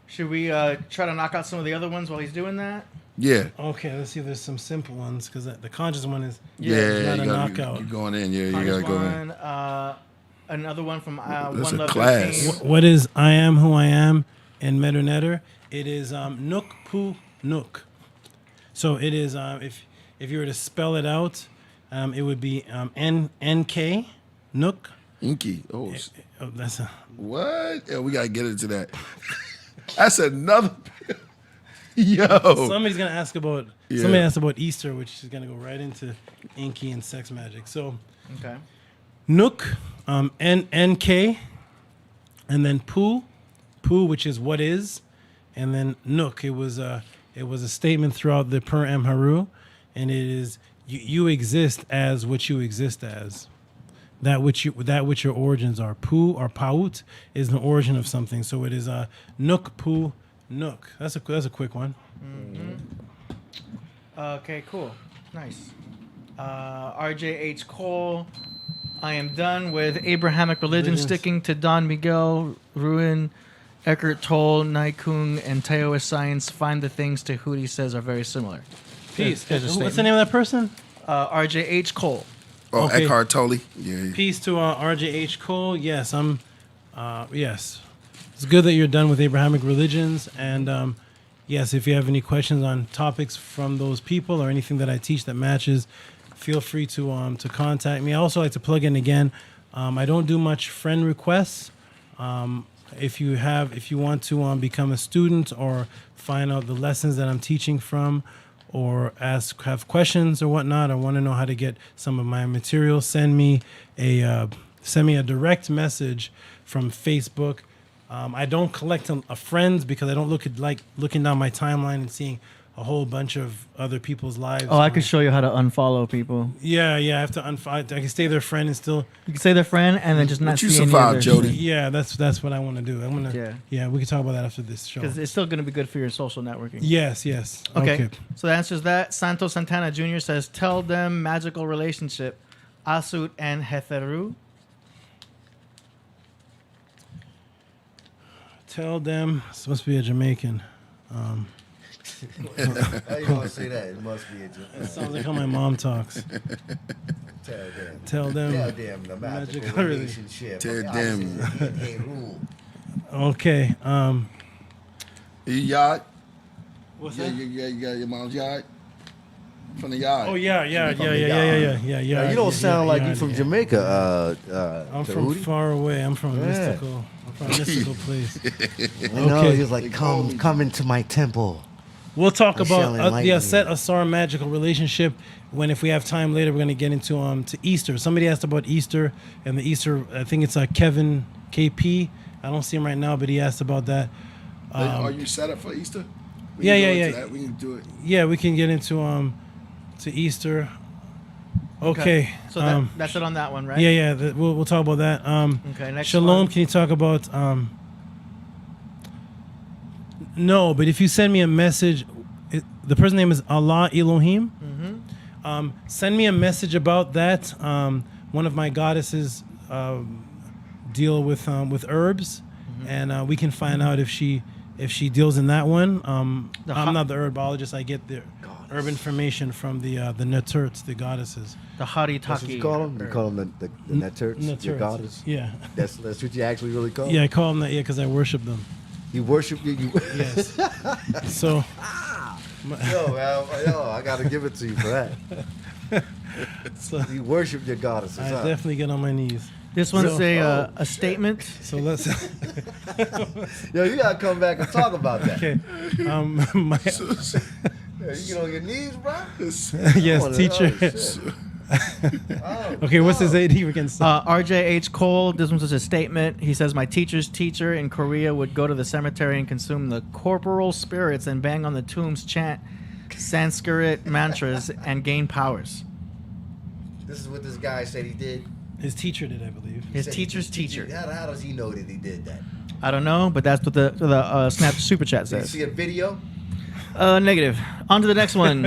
Should we try to knock out some of the other ones while he's doing that? Yeah. Okay, let's see if there's some simple ones, because the conscious one is Yeah, not a you knockout. You're going in. Yeah, you There's gotta go in. one, another one from That's One a Love class. 13. What is I am who I am in Medunetter? It is Nook Pu Nook. So it is if you were to spell it out, it would be NK Nook. Inky. Oh, That's a what? Yeah, we gotta get into that. That's another. Yo. Somebody's gonna ask about. Yeah. Somebody asked about Easter, which is gonna go right into Inky and sex magic. So Okay. Nook, NK, and then Pu, which is what is, and then Nook. It was a statement throughout the Per Amharu, and it is you exist as what you exist as. that which your origins are. Pu or paut is the origin of something. So it is Nuk Pu Nuk. That's a quick one. Okay, cool. Nice. RJH Cole. I am done with Abrahamic religion, sticking to Don Miguel, Ruin, Eckhart Tolle, Naikung, and Taoist science. Find the things Tehuti says are very similar. Peace. There's a What's statement. the name of that person? RJH Cole. Oh, Okay. Eckhart Tolle. Yeah. Peace to RJH Cole. Yes, yes. It's good that you're done with Abrahamic religions. And yes, if you have any questions on topics from those people or anything that I teach that matches, feel free to contact me. I also like to plug in again. I don't do much friend requests. If you want to become a student or find out the lessons that I'm teaching from, or have questions or whatnot, or want to know how to get some of my material, send me a direct message from Facebook. I don't collect friends because I don't like looking down my timeline and seeing a whole bunch of other people's lives. Oh, I could show you how to unfollow people. Yeah, I have to unfollow. I can stay their friend and still. You can say their friend and then just not you see any survived, of their Jody. shit. Yeah, that's what I want to do. I'm gonna. Yeah, we can talk about that after this show. Because it's still going to be good for your social networking. Yes. Okay. So that answers that. Santos Santana Jr. says, tell them magical relationship, Asut and Hetheru. Tell them. It's supposed to be a Jamaican. How you gonna say that? It must be a It sounds like how my mom talks. Tell them. Tell them the magical relationship. Tell them. Rule. Okay. Your yard? What's Yeah, that? you got your mom's yard? From the yard. Oh yeah. Now, you don't sound like you from Jamaica. I'm from Tehuti. far away. I'm from a mystical place. I know, Okay. he was like, come into my temple. We'll talk I shall about enlighten you. set Asar magical relationship. If we have time later, we're going to get into to Easter. Somebody asked about Easter and the Easter. I think it's Kevin KP. I don't see him right now, but he asked about that. Are you set up for Easter? We Yeah, can go yeah, into yeah. that. We can do it. Yeah, we can get into to Easter. Okay. So that's it on that one, right? Yeah. We'll talk about that. Okay, next Shalom. one. Can you talk about? No, but if you send me a message, the person's name is Allah Elohim. Send me a message about that. One of my goddesses deal with herbs, and we can find out if she deals in that one. I'm not the herbologist. I get the herb information from the Neturts, the goddesses. The That's what you Haritaki. call them? You call them the Neturts, your Neturts. goddess? Yeah. That's what you actually really call them? Yeah, I call them that. Yeah, because I worship them. You worship you. Yes. So. Yo, I got to give it to you for that. So You worship your goddesses, I huh? definitely get on my knees. This one's So- a statement. So let's. Yo, you got to come back and talk about that. Okay. My Yeah, you get on your knees, bro? yes, teacher. Oh, shit. Oh, Okay, what's his wow. AD again? RJH Cole, this one's just a statement. He says, my teacher's teacher in Korea would go to the cemetery and consume the corporal spirits and bang on the tombs, chant Sanskrit mantras, and gain powers. This is what this guy said he did. His teacher did, I believe. His Said teacher's he- teacher. How does he know that he did that? I don't know, but that's what the Snap Super Chat Did you says. see a video? Negative. On to the next one.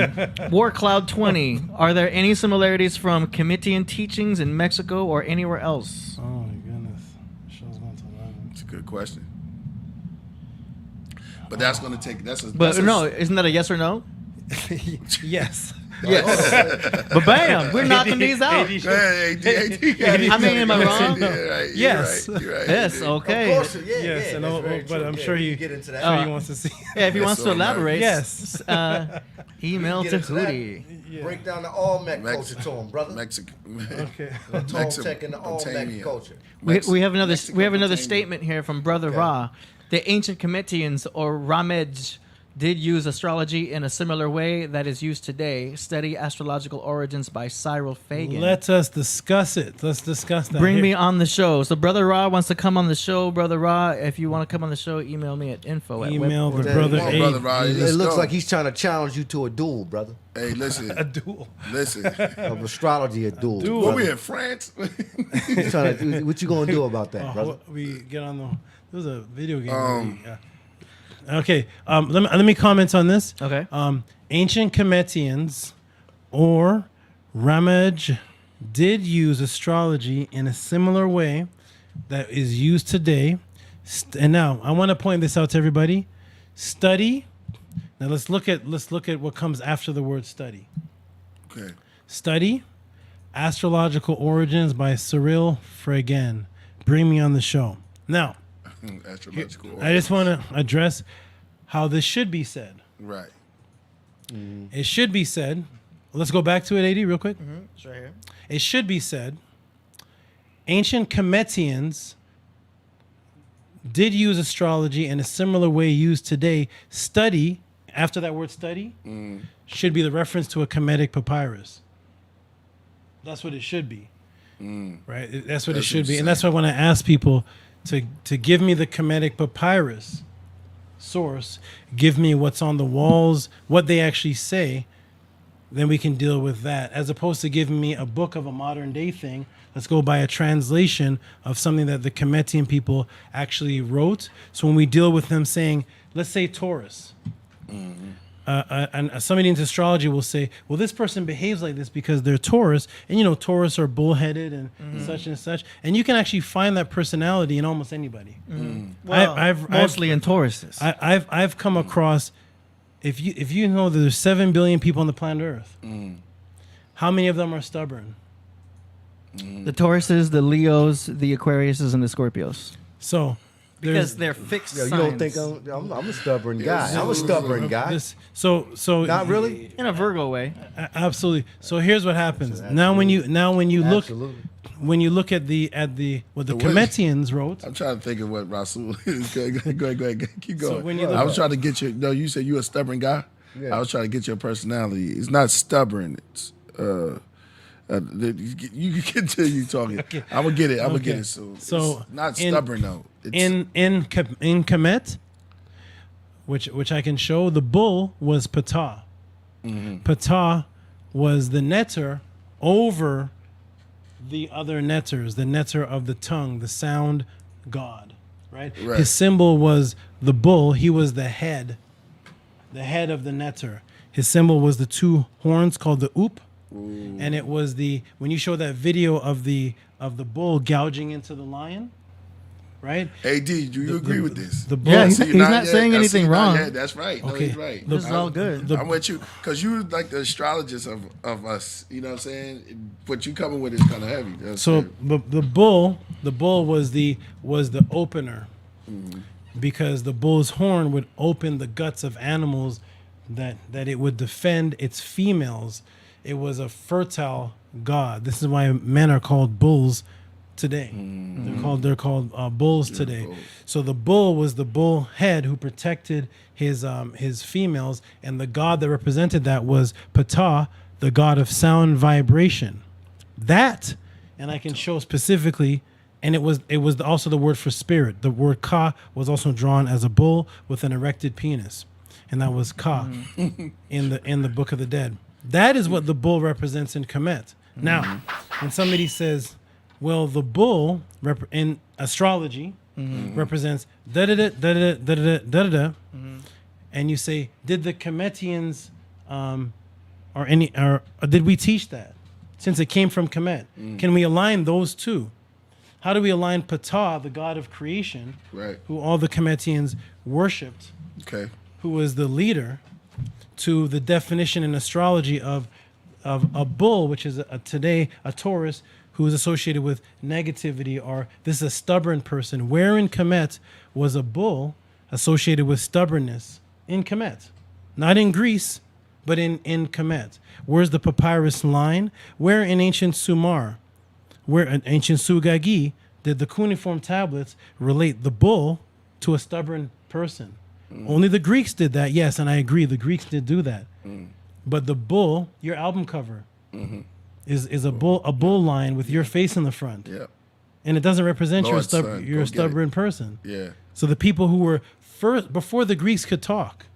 War Cloud 20. Are there any similarities from Kemetian teachings in Mexico or anywhere else? Oh my goodness. Show's going to 11. It's a good question. But that's going to take. But no, isn't that a yes or no? Yes. Yes. But bam, we're knocking these out. Hey, I mean, am I wrong? Yes. You're right. Yes, okay. Of course, yeah, Yes, yeah, and that's very but true. I'm Yeah, sure we he can get into that. sure he wants to see. Yeah, if he wants to so nice. elaborate, Yes. Email Get to into that. Hootie. Break down the Olmec Mex- culture to him, brother. Mexican. Okay. Toltec and the Olmec Mesopotamia. culture. We have another Mexico, statement here from Brother Ra. The ancient Kemetians or Ramej did use astrology in a similar way that is used today. Study astrological origins by Cyril Fagan. Let us discuss it. Let's discuss that. Bring Here. me on the show. So Brother Ra wants to come on the show. Brother Ra, if you want to come on the show, email me at info at Email web- the Hey, brother Come on, A. brother Rod. It Let's looks go. like he's trying to challenge you to a duel, brother. Hey, listen, A duel. listen. Of astrology, a duel. duel. What brother. we in France? He's trying to, what you gonna do about that, brother? We get on the. There was a video game. Okay. Let me comment on this. Okay. Ancient Kemetians or Ramaj did use astrology in a similar way that is used today. And now I want to point this out to everybody. Study. Now let's look at what comes after the word study. Okay. Study Astrological Origins by Cyril Fagan. Bring me on the show. Now, Astrological. I just want to address how this should be said. Right. It should be said. Let's go back to it, AD, real quick. It's right here. It should be said. Ancient Kemetians did use astrology in a similar way used today. Study, after that word study, should be the reference to a Kemetic papyrus. That's what it should be. Right? That's what it That's should be. insane. And that's why when I ask people to give me the Kemetic papyrus source, give me what's on the walls, what they actually say, then we can deal with that. As opposed to giving me a book of a modern day thing, let's go by a translation of something that the Kemetian people actually wrote. So when we deal with them saying, let's say Taurus, and somebody into astrology will say, well, this person behaves like this because they're Taurus, and Taurus are bullheaded and such and such, and you can actually find that personality in almost anybody. Well, I've mostly in Tauruses. I've come across, if you know that there's 7 billion people on the planet Earth, how many of them are stubborn? The Tauruses, the Leos, the Aquariuses, and the Scorpios. So Because they're fixed Yo, you signs. don't think I'm a stubborn guy? I'm a stubborn guy. so Not really. in a Virgo way. Absolutely. So here's what happens. Now when you look Absolutely. when you look at the what the The Kemetians wrote. I'm trying to think of what Rasul is. Go ahead. Keep going. when you I was trying to get you. No, you said you a stubborn guy. Yeah. I was trying to get your personality. It's not stubborn. It's you can continue talking. I'm gonna get it. I'm gonna get it soon. So it's not in- stubborn though. It's, in Kemet, which I can show, the bull was Ptah. Ptah was the netter over the other netters, the netter of the tongue, the sound god, right? Right. His symbol was the bull. He was the head of the netter. His symbol was the two horns called the oop. And it was when you show that video of the bull gouging into the lion, right? AD, do you agree with this? The bull. Yeah, I he's see you not nodding. saying I see anything you nodding. wrong. Yeah, that's right. No, Okay. he's right. This is all good. I'm with you because you like the astrologist of us. You know what I'm saying? What you coming with is kind of heavy. That's So it. the bull was the opener, because the bull's horn would open the guts of animals that it would defend its females. It was a fertile god. This is why men are called bulls today. They're called bulls today. bulls. So the bull was the bull head who protected his females, and the god that represented that was Ptah, the god of sound vibration. That, and I can show specifically, and it was also the word for spirit. The word Ka was also drawn as a bull with an erected penis, and that was Ka in the Book of the Dead. That is what the bull represents in Kemet. Now, when somebody says, well, the bull in astrology represents da-da-da, and you say, did the Kemetians or did we teach that? Since it came from Kemet, can we align those two? How do we align Ptah, the god of creation, Right. who all the Kemetians worshipped, Okay. who was the leader, to the definition in astrology of a bull, which is today a Taurus, who is associated with negativity, or this is a stubborn person. Where in Kemet was a bull associated with stubbornness? In Kemet. Not in Greece, but in Kemet. Where's the papyrus line? Where in ancient Sumer, where in ancient Sugagi, did the cuneiform tablets relate the bull to a stubborn person? Only the Greeks did that. Yes, and I agree. The Greeks did do that. But the bull, your album cover, is a bull lion with your face in the front. Yeah. And it doesn't represent Lord's son, you're go a get it. stubborn person. Yeah. So the people who were first, before the Greeks could talk,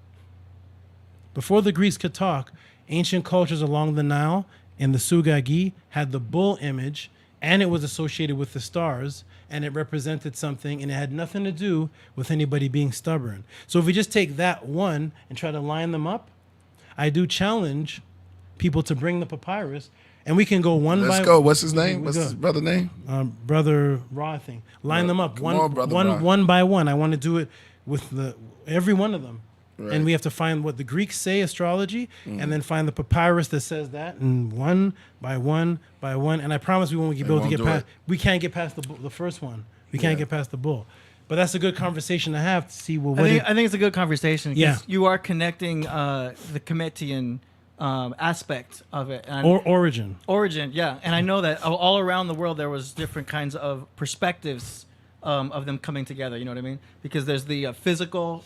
ancient cultures along the Nile and the Sugagi had the bull image, and it was associated with the stars, and it represented something, and it had nothing to do with anybody being stubborn. So if we just take that one and try to line them up, I do challenge people to bring the papyrus, and we can go one by Let's go. What's his name? we What's go. his brother name? Brother Raw thing. Line them up Come on, Brother Raw. one by one. I want to do it with every one of them. Right. And we have to find what the Greeks say, astrology, and then find the papyrus that says that, and one by one by one. And I promise we won't be able to won't get do past. it. We can't get past the first one. We can't get past the bull. But that's a good conversation to have to see what. I think it's a good conversation. 'Cause Yeah. you are connecting the Kemetian aspect of it. And or origin. origin, yeah. And I know that all around the world there was different kinds of perspectives of them coming together. You know what I mean? Because there's the physical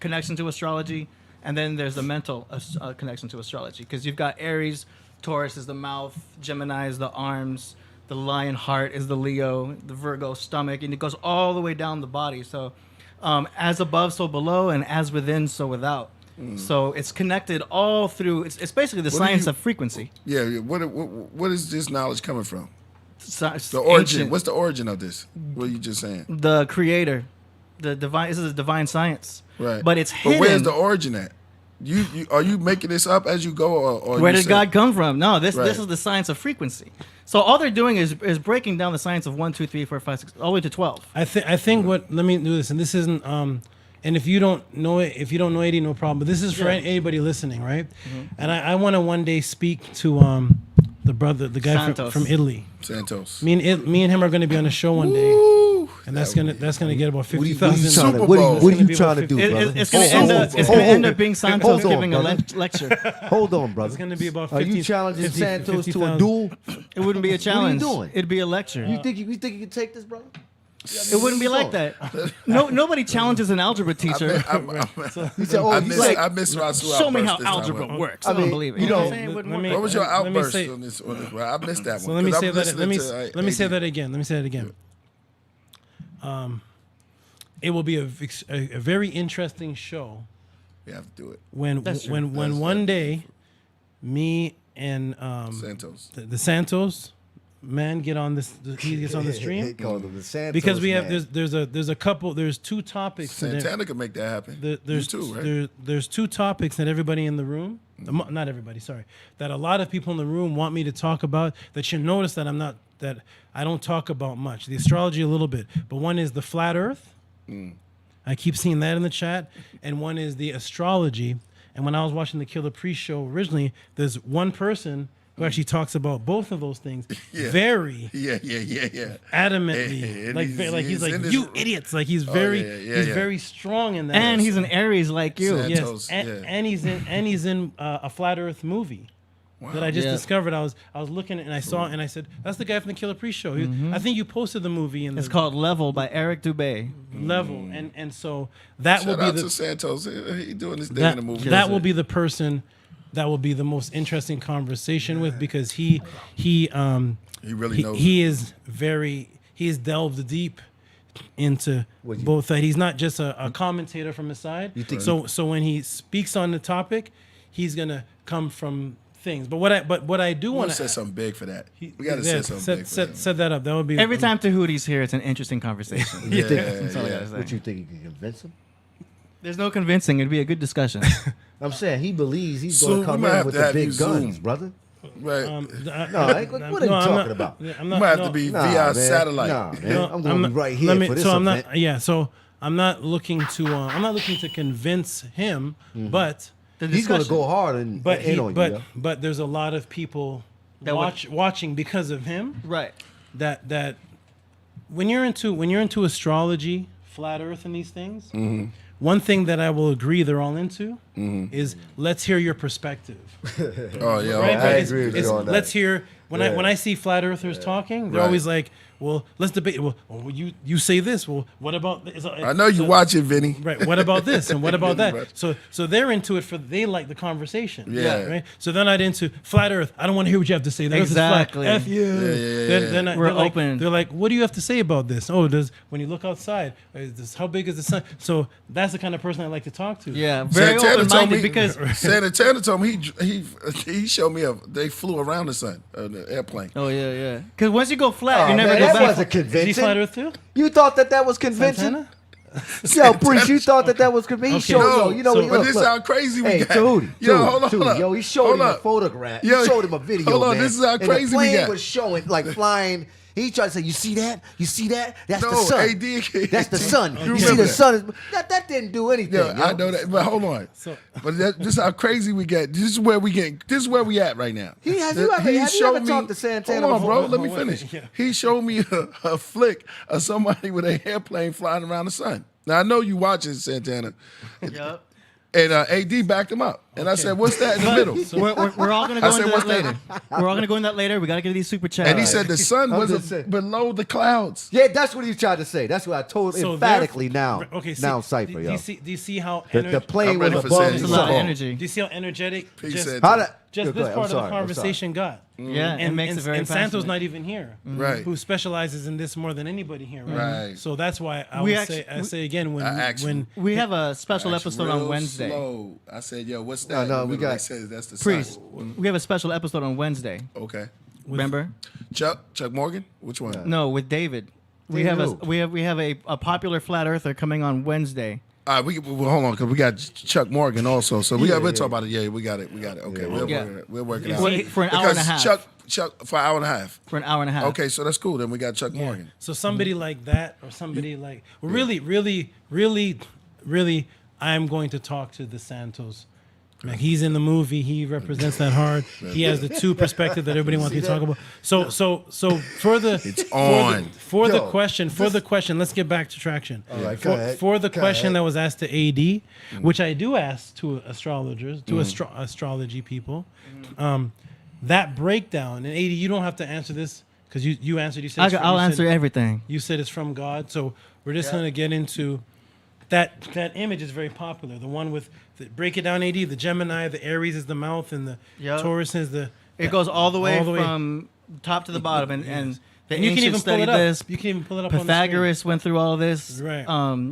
connection to astrology, and then there's the mental connection to astrology. Because you've got Aries, Taurus is the mouth, Gemini is the arms, the lion heart is the Leo, the Virgo stomach, and it goes all the way down the body. So as above, so below, and as within, so without. So it's connected all through. It's basically the do science you- of frequency. Yeah. What is this knowledge coming from? It's The origin. ancient. What's the origin of this? What are you just saying? The creator, the divine. This is a divine science, Right. But it's hidden. But where's the origin at? You are you making this up as you go, or Where you did say- God come from? No, this Right. is the science of frequency. So all they're doing is breaking down the science of 1, 2, 3, 4, 5, 6, all the way to 12. I think what. Let me do this, and this isn't. And if you don't know it, if you don't know it, no problem. But this is for Yeah. anybody listening, right? And I want to one day speak to the guy Santos. from Italy. Santos. Me and him are going to be on a show one day, Woo! and that's That gonna get about What are you 50,000. trying to, Super what are Bowl. you, what are you It's trying gonna to be do, It- brother? it's going to Hold end on, up. It's hold going to end on. up being Santos Hold on, giving a brother. lecture. Hold on, brother. It's going to be about Are 50. you challenging 50 Santos to a 50,000. duel? It wouldn't be a challenge. doing? It'd be a lecture. You think you can take this, brother? It wouldn't be like that. Nobody challenges an algebra teacher. He said, "Oh, I you miss like, I miss Rasul Show me outburst how this time algebra around. works. I I don't mean, believe it. you You know know, what I'm saying? It wouldn't let me- work. What was your Let me outburst say- on this? I missed that one. So let me 'cause say I'm that. listening Let me to, let me say AD. that again. Let me say that again. It will be a very interesting show We have to do it. when That's true. when one day, me and Santos. the Santos man get on this. He gets on the They stream called him the Santos because we have man. there's two topics. that Santana could make that happen. there's you too, right? there's two topics that everybody in the room, not everybody, sorry, that a lot of people in the room want me to talk about. That you notice that I don't talk about much. The astrology a little bit, but one is the flat Earth. I keep seeing that in the chat, and one is the astrology. And when I was watching the Killah pre-show originally, there's one person who actually talks about both of those things very Yeah. adamantly, And like he's like in this- you idiots, like he's very yeah. very strong in that. And he's an Aries like you. Sad. yes, Santos, and, yeah. and he's in a flat Earth movie that I just Yeah. discovered. I was looking and I saw and I said that's the guy from the Killah pre-show. I think you posted the movie in the It's called Level by Eric Dubé. level, and so that will Shout be out the to Santos. He doing his thing in the movie. that will be the person that will be the most interesting conversation with because he really knows. he is delved deep into both sides. He's not just a commentator from his side. So when he speaks on the topic, he's gonna come from things. But what I do We want want to to set something big for that. We got to set something big for that. set that up. That would be Every time Tehuti's here, it's an interesting conversation. Yeah, That's all I gotta say. What you think you can convince him? There's no convincing. It'd be a good discussion. I'm saying he believes he's So going we to come might have in with to the have you big Zoom. guns, brother. Right. No, what are you talking about? I'm You not, might have no, to be Nah, via man. satellite. Nah, man. no, I'm going to be right here for this so I'm event. not. Yeah. So I'm not looking to convince him, but The He's going to discussion. go hard and but in on you. but there's a lot of people That watching because of him. Right. That when you're into astrology, flat Earth, and these things, one thing that I will agree they're all into is let's hear your perspective. Oh yeah. Right? I But agree with you on that. Let's hear when I see flat earthers talking, they're Right. always like, well, let's debate. Well, you say this. Well, what about? I know you watch it, Vinny. Right. What about this and what about that? Right. So they're into it they like the conversation. Yeah. Right. So they're not into flat Earth. I don't want to hear what you have to say. The Earth is Exactly. flat. F you. Yeah. We're they're like, open. They're like, what do you have to say about this? Oh, when you look outside, how big is the sun? So that's the kind of person I like to talk to. Yeah, very Santana told open-minded me because Santana told me he showed me they flew around the sun on the airplane. yeah. Because once you go flat, Oh, you never man, go that back. wasn't Is he flat convincing. Earth too? You thought that was convincing? Santana? Yo, Breach, you thought that was convincing? He Okay. showed, No, you know, so- look, but this is look. how crazy we Hey, got. Tehuti, Yo, hold on, hold on. Yo, he showed Hold him a up. photograph. Yo, he showed him a video, hold on, man. this is how And crazy the we plane got. was showing, like, flying. He tried to say, you see that? You see that? That's the No, sun. AD. That's the sun. You You see remember the that. sun. That didn't do anything. Yeah, yo. I know that, but hold on. So- But this is how crazy we get. This is where we get. This is where we at right now. Have you ever talked to Santana Hold on, before? bro. Let me Hold on, finish. yeah. He showed me a flick of somebody with an airplane flying around the sun. Now I know you watching Santana, Yep. and AD backed him up. And I said, "What's that in the middle?" We're all gonna I go said, into "What's that that?" later. We're all gonna go into that later. We gotta get these super chats. And he said the sun I'm was just saying. below the clouds. Yeah, that's what he tried to say. That's what I told So emphatically therefore- now. Okay. Now, See, Cypher, do yo. you see how The plane I'm was ready for above Sandy. the It's a lot of sun. energy. Do you see how energetic He just, said How to- that? just Go this ahead, part I'm sorry, of the I'm conversation got? Yeah, it makes it very and Santo's passionate. not even here, Right. who specializes in this more than anybody here, right? Right. So that's why I We would actually- say, I say again, when I actually- when We have a special Acts episode real on Wednesday. Slow. I said, "Yo, what's No, that?" no, In the we middle, got- they said that's the Priest, sun. we have a special episode on Wednesday. Okay. Remember? Chuck Morgan. Which one? No, with David. We David have who? we have a popular flat earther coming on Wednesday. All right, hold on, because we got Chuck Morgan also. So we'll yeah. talk about it. Yeah, we got it. Okay, Yeah. we'll work it Yeah. out. Well, for an hour and a Because half. Chuck for an hour and a half. For an hour and a half. Okay, so that's cool. Then we got Chuck Yeah. Morgan. So somebody like that, or somebody like really, I'm going to talk to the Santos. Like he's in the movie, he represents that hard. He has the two perspective that everybody wants me to talk about. So for the on. for the Yo, question, let's get back to traction. All right, for, go ahead. for the Go question ahead. that was asked to AD, which I do ask to astrologers, to astrology people, that breakdown. And AD, you don't have to answer this because you answered. You said it's I'll you answer said- everything. You said it's from God, so we're just going to get into that. That image is very popular. The one with break it down, AD. The Gemini, the Aries is the mouth, and the Yep. Taurus is the. It goes all the way All the way. from top to the bottom, and the And you can ancients even pull studied it up. this. You can even pull it up. On Pythagoras went through all this. Right.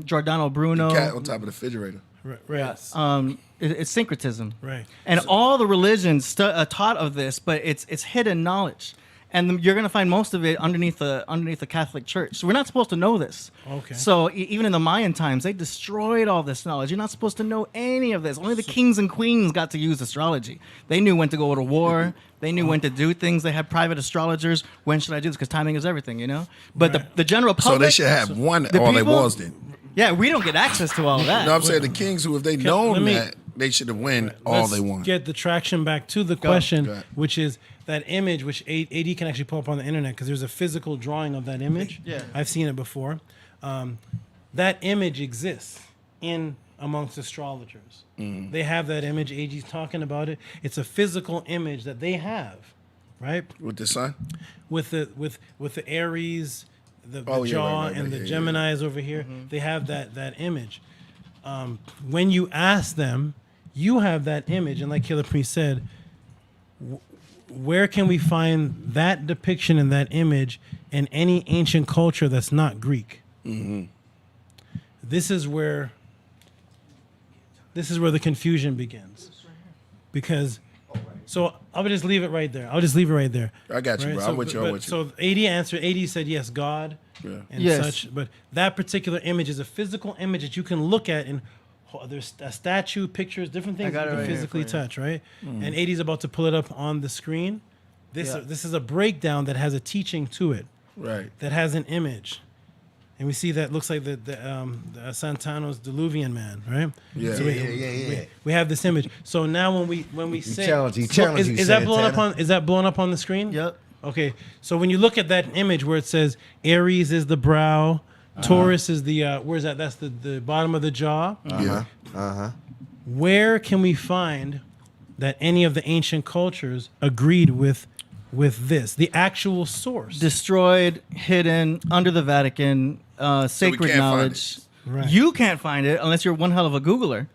Giordano Bruno. Cat on top of the refrigerator. the screen. Right. It's syncretism. Right. And all the religions taught of this, but it's hidden knowledge, and you're gonna find most of it underneath the Catholic Church. So we're not supposed to know this. Okay. So even in the Mayan times, they destroyed all this knowledge. You're not supposed to know any of this. Only the kings and queens got to use astrology. They knew when to go to war. They knew when to do things. They had private astrologers. When should I do this? Because timing is everything, you know. But Right. the general public. So they should have one. the All they people- was then. Yeah, we don't get access to all that. No, I'm saying the kings who, if they let known me- that, they should have win all Let's they want. get the traction back to the question, Go ahead. which is that image, which AD can actually pull up on the internet because there's a physical drawing of that image. Yeah. I've seen it before. That image exists in amongst astrologers. Mm-hmm. They have that image. AG's talking about it. It's a physical image that they have, right? With the sun? With the Aries, the Oh, yeah, jaw, right, and the yeah, yeah. Gemini is over here. They have that image. When you ask them, you have that image, and like Killah Priest said, where can we find that depiction and that image in any ancient culture that's not Greek? This is where the confusion begins, because. So I'll just leave it right there. I got you, bro. I'm with you. I'm with you. So AD answered. AD said yes, God, Yeah. and Yes. such. But that particular image is a physical image that you can look at, and there's a statue, pictures, different things got you it can right here physically for you. touch, right? And AD's about to pull it up on the screen. This Yeah. this is a breakdown that has a teaching to it, Right. that has an image. And we see that looks like the Santano's Diluvian man, right? Yeah. So Yeah. we have this image. So now when we say challenge you, is that blown up Santana. on is that blown up on the screen? Yep. Okay. So when you look at that image where it says Aries is the brow, Taurus is the where's that? That's the bottom of the jaw. Yeah. Where can we find that any of the ancient cultures agreed with with this? The actual source. Destroyed, hidden, under the Vatican, sacred can't find knowledge. Right. You can't find it unless you're one hell of a Googler.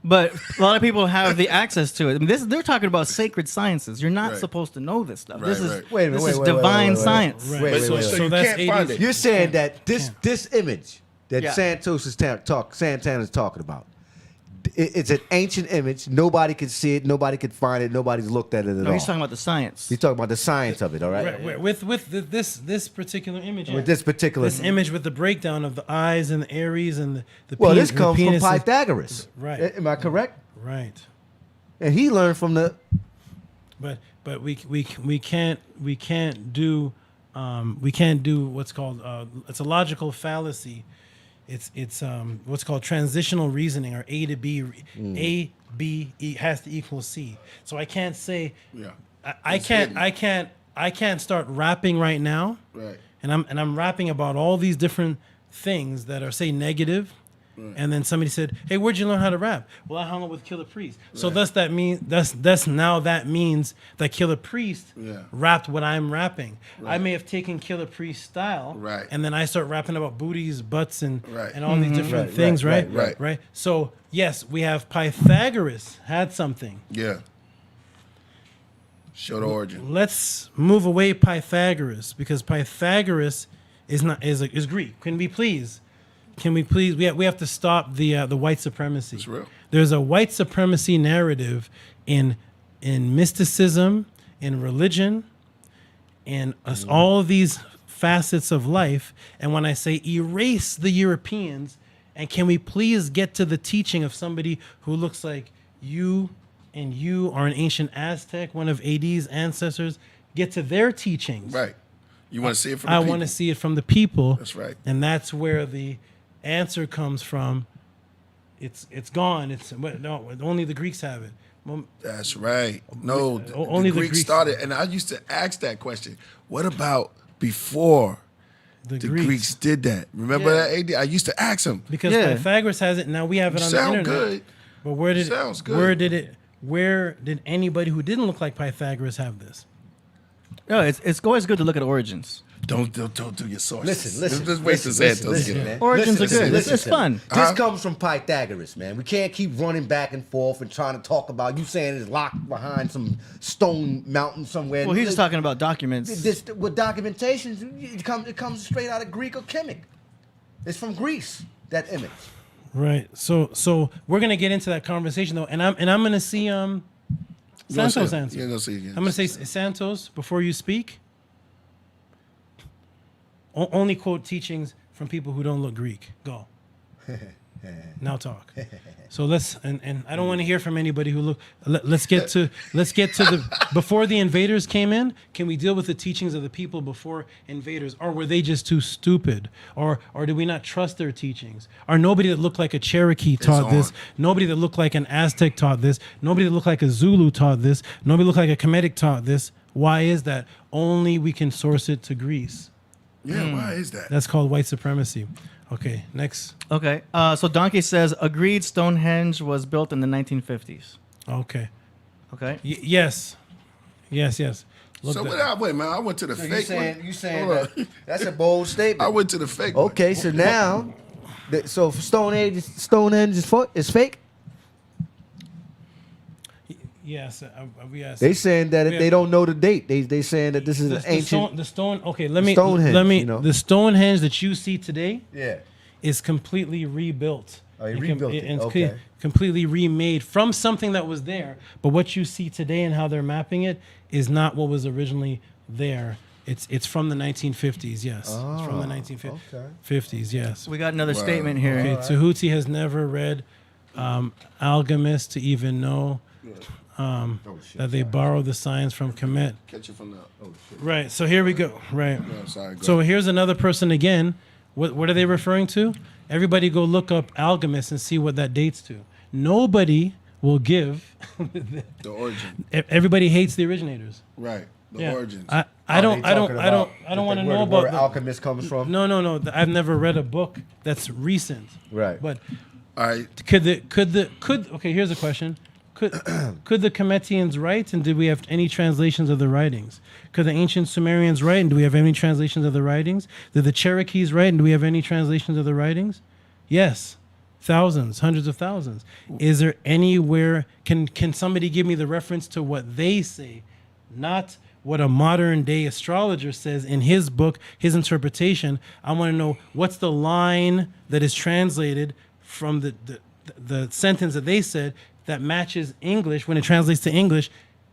But a lot of people have the access to it. I mean, they're talking about sacred sciences. You're not Right. supposed to know this stuff. Right, This is right. Wait a minute, this is wait, wait, divine wait, wait. science. Right. Wait, So, wait, so wait. you that's can't 80s. find it. You're saying that this image that Yeah. Santana's talking about, it's an ancient image. Nobody can see it. Nobody can find it. Nobody's looked at it at No, all. he's talking about the science. He's talking about the science of it. All right. Right, with this particular image. With this particular this image with the breakdown of the eyes and the Aries and the Well, penis, this comes from penises. Pythagoras. Right. Am I correct? Right. And he learned from the. But we can't do what's called it's a logical fallacy. It's what's called transitional reasoning, or A to B. A B has to equal C. So I can't say Yeah. I can't start rapping right now. Right. And I'm rapping about all these different things that are, say, negative. And then somebody said, "Hey, where'd you learn how to rap?" Well, I hung out with Killah Priest. So thus that means that means that Killah Priest rapped what I'm rapping. I may have taken Killah Priest's style, Right. and then I start rapping about booties, butts, and Right. and all these different Right, things, right, right? right. So yes, we have Pythagoras had something. Yeah. Show the origin. Let's move away Pythagoras, because Pythagoras is Greek. Can we please? We have to stop the white supremacy. It's real. There's a white supremacy narrative in mysticism, in religion, in us, all of these facets of life. And when I say erase the Europeans, and can we please get to the teaching of somebody who looks like you, and you are an ancient Aztec, one of AD's ancestors, get to their teachings. Right. You want to see it from the I people. want to see it from the people. That's right. And that's where the answer comes from. It's gone. Only the Greeks have it. Well, That's right. No, only the the Greeks Greeks- started, and I used to ask that question. What about before the the Greeks. Greeks did that? Remember Yeah. that, AD? I used to ask them. Because Yeah. Pythagoras has it. Now we have it on the Sound internet. good. But where did Sounds good. where did anybody who didn't look like Pythagoras have this? No, it's always good to look at origins. Don't do your sources. Listen. Just wait till Santos listen, get man. it. Origins are good. It's to me. fun. This comes from Pythagoras, man. We can't keep running back and forth and trying to talk about you saying it's locked behind some stone mountain somewhere. Well, he's just talking about documents. This with documentations. It comes straight out of Greek or Kemetic. It's from Greece. That image. Right. So we're gonna get into that conversation though, and I'm gonna see Santos answer. You're gonna see it again. I'm gonna say, Santos, before you speak, only quote teachings from people who don't look Greek. Go. Now talk. So let's and I don't want to hear from anybody who look. Let's get to the before the invaders came in. Can we deal with the teachings of the people before invaders, or were they just too stupid, or did we not trust their teachings? Or nobody that looked like a Cherokee taught this. on. Nobody that looked like an Aztec taught this. Nobody that looked like a Zulu taught this. Nobody looked like a Kemetic taught this. Why is that? Only we can source it to Greece. Yeah, why is that? That's called white supremacy. Okay, next. Okay. So Donkey says agreed. Stonehenge was built in the 1950s. Okay. Okay. Yes. Look So that- wait, man. I went to the fake one. You saying Hold that on. that's a bold statement. I went to the fake Okay, so now, so Stonehenge is fake. Yes. Yes. They saying that Yeah. they don't know the date. They saying that this is an the ancient. stone. Okay, let me. Stonehenge, you know. The Stonehenge that you see today Yeah. is completely rebuilt. Oh, he rebuilt it. and it's Okay. completely remade from something that was there. But what you see today and how they're mapping it is not what was originally there. It's from the 1950s. Yes, it's from the 1950s. Yes. We got another statement here. Okay, Tehuti has never read Alchemist to even know that they borrow the science from Kemet. Catch it from the. Oh shit. Right. So here we go. Right. No, sorry. Go So ahead. here's another person again. What are they referring to? Everybody go look up Alchemist and see what that dates to. Nobody will give. The origin. Everybody hates the originators. Right. The Yeah. origins. I don't want to know about where the, alchemist comes from. No. I've never read a book that's recent. Right. But All right. could okay, here's a question. Could the Kemetians write, and did we have any translations of the writings? Could the ancient Sumerians write, and do we have any translations of the writings? Did the Cherokees write, and do we have any translations of the writings? Yes, thousands, hundreds of thousands. Is there anywhere, can somebody give me the reference to what they say, not what a modern day astrologer says in his book, his interpretation? I want to know what's the line that is translated from the sentence that they said that matches English. When it translates to English,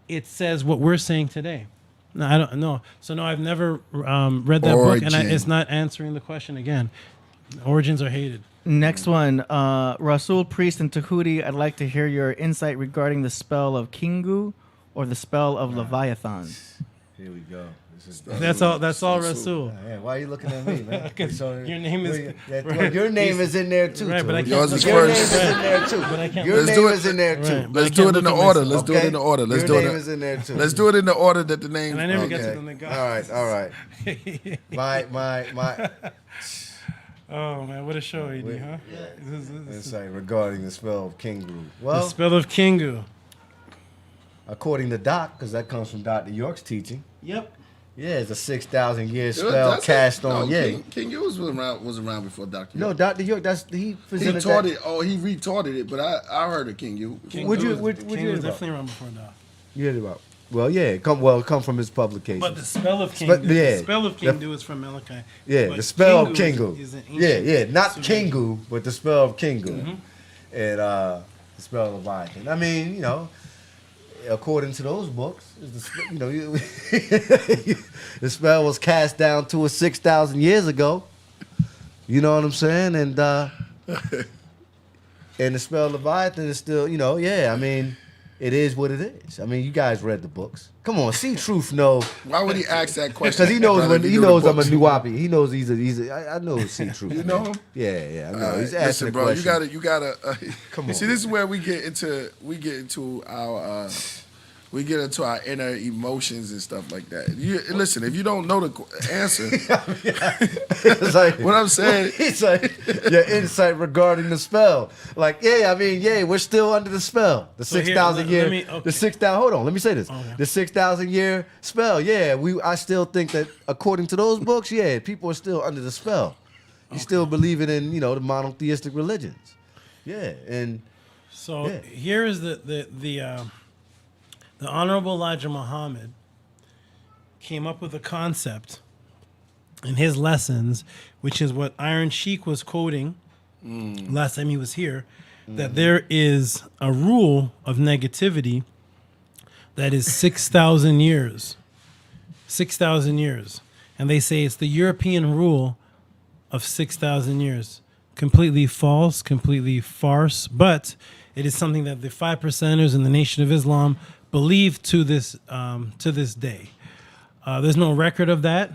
it says what we're saying today. No, I don't know. So no, I've never read that book, and it's not answering the question again. Origins are hated. Next one, Rasul Priest and Tehuti. I'd like to hear your insight regarding the spell of Kingu or the spell of Leviathan. Here we go. That's all Rasul. Yeah, why are you looking at me, man? Your name is your name is in there too. Right, but I can't. Yours is Your name first. is in there too. But I can't. Your Let's name do it. is in there too. Right, but Let's I do can't it in the look at order. myself. Let's do it in the order. Let's Your do name it. is in there too. Let's do it in the order that the name. And I never get to Okay. them. They go. All right. My Oh man, what a show, AD, huh? insight regarding the spell of Kingu. The Well, spell of Kingu. according to Doc, because that comes from Dr. York's teaching. Yep. Yeah, it's a 6,000-year spell cast on. King Hughes was around before Dr. No, Dr. York. He He presented taught that. it. Oh, he retorted it, but I heard of King Hughes. Would you King hear was about? definitely around before Doc. You heard about? Well, yeah, it come from his publication. But the spell of Spe- Kingu, yeah. the spell of Kingu is from Malachi. Yeah, But the spell of Kingu Kingu. is an Yeah, ancient not Sumerian. Kingu, but the spell of Kingu. And the spell of Leviathan. I mean, according to those books, the spell was cast down to us 6,000 years ago. You know what I'm saying? And the spell of Leviathan is still, I mean, it is what it is. I mean, you guys read the books. Come on, see truth know. Why would he ask that question? Because he knows brother, if he you knew knows the I'm a books? Nuwapi. He knows I know see truth. You know him? Yeah, I know. All right, He's asking listen, a bro. question. You gotta. Come You on. see, this is where we get into our inner emotions and stuff like that. Listen, if you don't know the answer, It's like, what I'm saying, it's like your insight regarding the spell. Like, we're still under the spell. The So here, 6,000 let year, me- okay. the 6,000. Hold on, let me say this. Okay. The 6,000 year spell. Yeah, I still think that according to those books, people are still under the spell. You still believing in the monotheistic religions. Yeah, and So Yeah. here is the Honorable Elijah Muhammad came up with a concept in his lessons, which is what Iron Sheik was quoting last time he was here, that there is a rule of negativity that is 6,000 years. 6,000 years. And they say it's the European rule of 6,000 years. Completely false, completely farce, but it is something that the 5%ers in the Nation of Islam believe to this day. There's no record of that.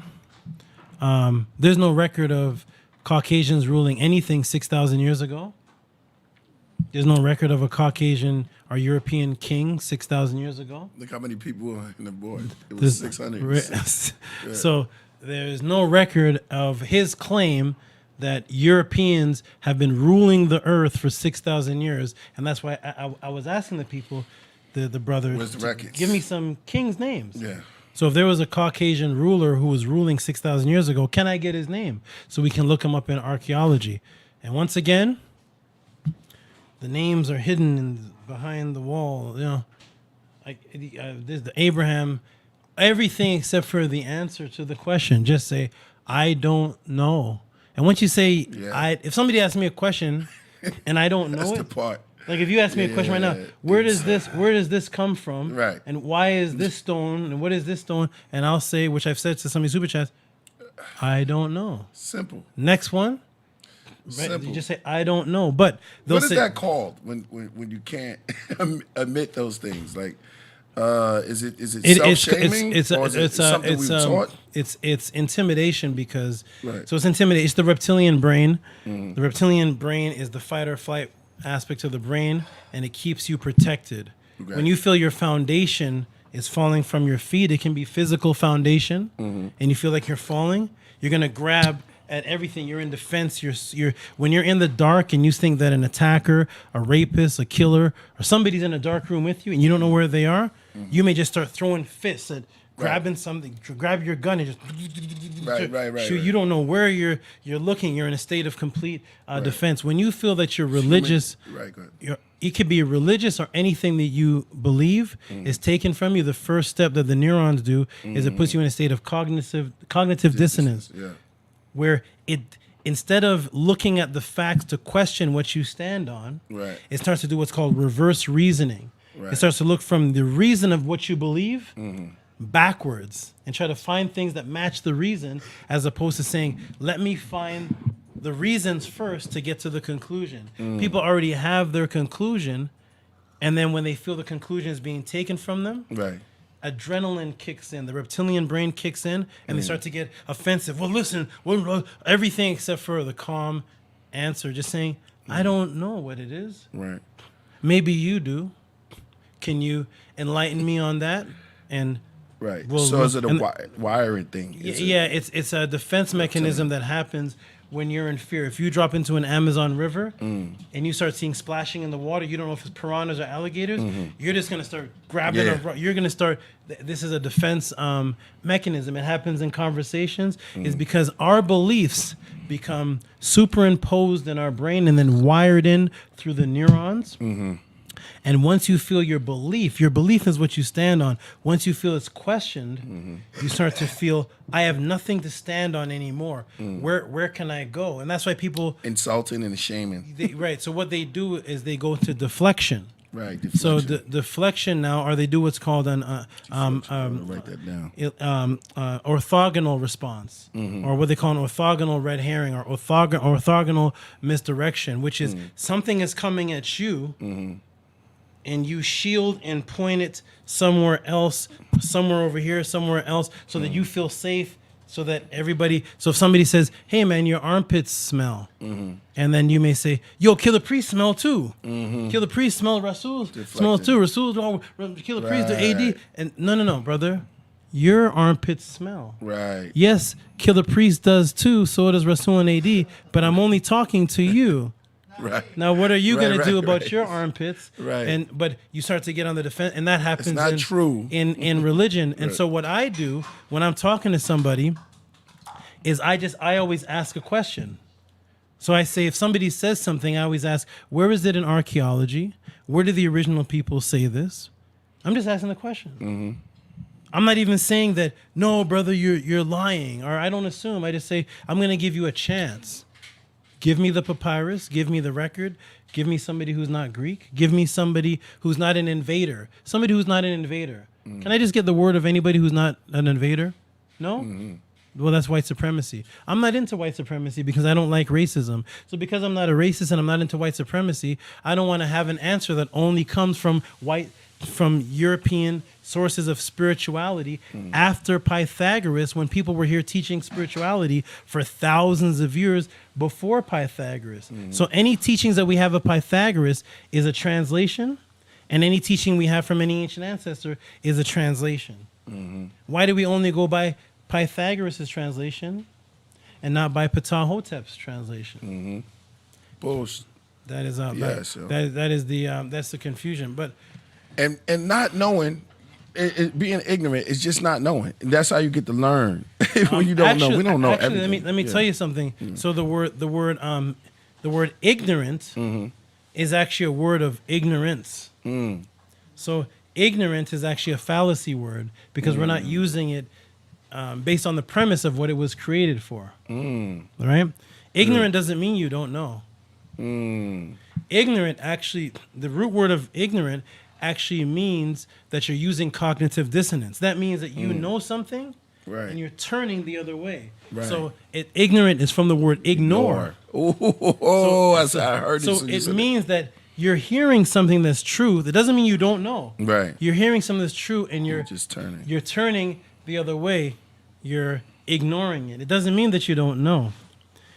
There's no record of Caucasians ruling anything 6,000 years ago. There's no record of a Caucasian or European king 6,000 years ago. look how many people were in the board. It was 600. So there's no record of his claim that Europeans have been ruling the earth for 6,000 years. And that's why I was asking the people, the brother, Where's the records? give me some kings' names. Yeah. So if there was a Caucasian ruler who was ruling 6,000 years ago, can I get his name so we can look him up in archaeology? And once again, the names are hidden behind the wall. There's the Abraham, everything except for the answer to the question. Just say, I don't know. And once you say, Yeah. if somebody asks me a question and I don't know That's it, the part. like if you ask me a question right now, where does this come from? Right. And why is this stone? And what is this stone? And I'll say, which I've said to somebody super chats, I don't know. Simple. Next one, right, Simple. you just say I don't know. But they'll What is say, that called when you can't admit those things? Like, is it self-shaming or is it something we were taught? It's intimidation because Right. so it's intimidation. It's the reptilian brain. The reptilian brain is the fight or flight aspect of the brain, and it keeps you protected. Okay. When you feel your foundation is falling from your feet, it can be physical foundation, and you feel like you're falling. You're gonna grab at everything. You're in defense. You're when you're in the dark and you think that an attacker, a rapist, a killer, or somebody's in a dark room with you and you don't know where they are, you may just start throwing fists at grabbing something, grab your gun and just shoot. You don't know where you're looking. You're in a state of complete defense. When you feel that you're religious, it could be religious or anything that you believe is taken from you. The first step that the neurons do is it puts you in a state of cognitive dissonance, where instead of looking at the facts to question what you stand on, it starts to do what's called reverse reasoning. It starts to look from the reason of what you believe backwards and try to find things that match the reason, as opposed to saying, let me find the reasons first to get to the conclusion. People already have their conclusion, and then when they feel the conclusion is being taken from them, adrenaline kicks in, the reptilian brain kicks in, and they start to get offensive. Well, listen, everything except for the calm answer, just saying, I don't know what it is. Maybe you do. Can you enlighten me on that? And so is it a wiring thing? It's a defense mechanism that happens when you're in fear. If you drop into an Amazon river and you start seeing splashing in the water, you don't know if it's piranhas or alligators, you're just going to start grabbing. You're going to start. This is a defense mechanism. It happens in conversations. Is because our beliefs become superimposed in our brain and then wired in through the neurons. And once you feel your belief is what you stand on. Once you feel it's questioned, you start to feel, I have nothing to stand on anymore. Where can I go? And that's why people insulting and shaming. So what they do is they go to deflection. Deflection. So the deflection now, or they do what's called an write that down. Orthogonal response, or what they call an orthogonal red herring, or orthogonal misdirection, which is something is coming at you. And you shield and point it somewhere else, somewhere over here, somewhere else, so that you feel safe, so that everybody. So if somebody says, "Hey, man, your armpits smell," and then you may say, "Yo, Killah Priest smell too. Killah Priest smell Rasul smells too. Rasul, Killah Priest, the AD." And no, brother, your armpits smell. Yes, Killah Priest does too. So does Rasul and AD. But I'm only talking to you. Now, what are you going to do about your armpits? But you start to get on the defense, and that happens in religion. And so what I do when I'm talking to somebody is I always ask a question. So I say, if somebody says something, I always ask, where is it in archaeology? Where did the original people say this? I'm just asking the question. I'm not even saying that, no, brother, you're lying, or I don't assume. I just say, I'm going to give you a chance. Give me the papyrus, give me the record, give me somebody who's not Greek, give me somebody who's not an invader. Somebody who's not an invader. Can I just get the word of anybody who's not an invader? No? Well, that's white supremacy. I'm not into white supremacy because I don't like racism. So because I'm not a racist and I'm not into white supremacy, I don't want to have an answer that only comes from European sources of spirituality after Pythagoras, when people were here teaching spirituality for thousands of years before Pythagoras. So any teachings that we have of Pythagoras is a translation, and any teaching we have from any ancient ancestor is a translation. Why do we only go by Pythagoras' translation and not by Ptahhotep's translation? Bullshit. That is that is the that's the confusion. But and not knowing, being ignorant is just not knowing. And that's how you get to learn. When you don't know, we don't know everything. Let me tell you something. So the word ignorant is actually a word of ignorance. So ignorant is actually a fallacy word because we're not using it based on the premise of what it was created for. Right? Ignorant doesn't mean you don't know. Ignorant, actually, the root word of ignorant actually means that you're using cognitive dissonance. That means that you know something and you're turning the other way. So ignorant is from the word ignore. I heard it. So it means that you're hearing something that's true. That doesn't mean you don't know. You're hearing something that's true and you're just turning. You're turning the other way. You're ignoring it. It doesn't mean that you don't know.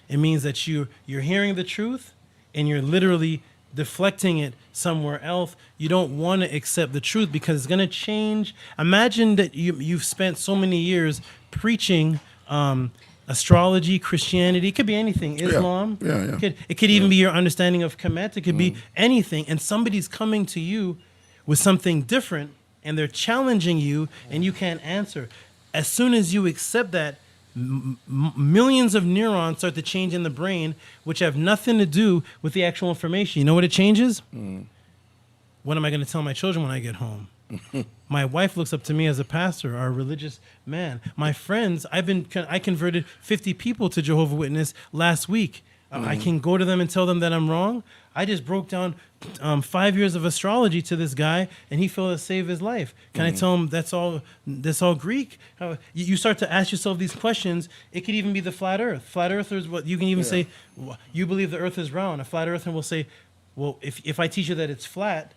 It means that you're hearing the truth and you're literally deflecting it somewhere else. You don't want to accept the truth because it's going to change. Imagine that you've spent so many years preaching a astrology, Christianity. It could be anything. Islam. Yeah. It could even be your understanding of Kemetic. It could be anything. And somebody's coming to you with something different, and they're challenging you, and you can't answer. As soon as you accept that, millions of neurons start to change in the brain, which have nothing to do with the actual information. You know what it changes? What am I going to tell my children when I get home? My wife looks up to me as a pastor or a religious man. My friends, I converted 50 people to Jehovah's Witness last week. I can go to them and tell them that I'm wrong. I just broke down 5 years of astrology to this guy, and he felt to save his life. Can I tell him that's all Greek? You start to ask yourself these questions. It could even be the flat Earth. Flat earthers, what you can even say, you believe the Earth is round. A flat earther will say, well, if I teach you that it's flat,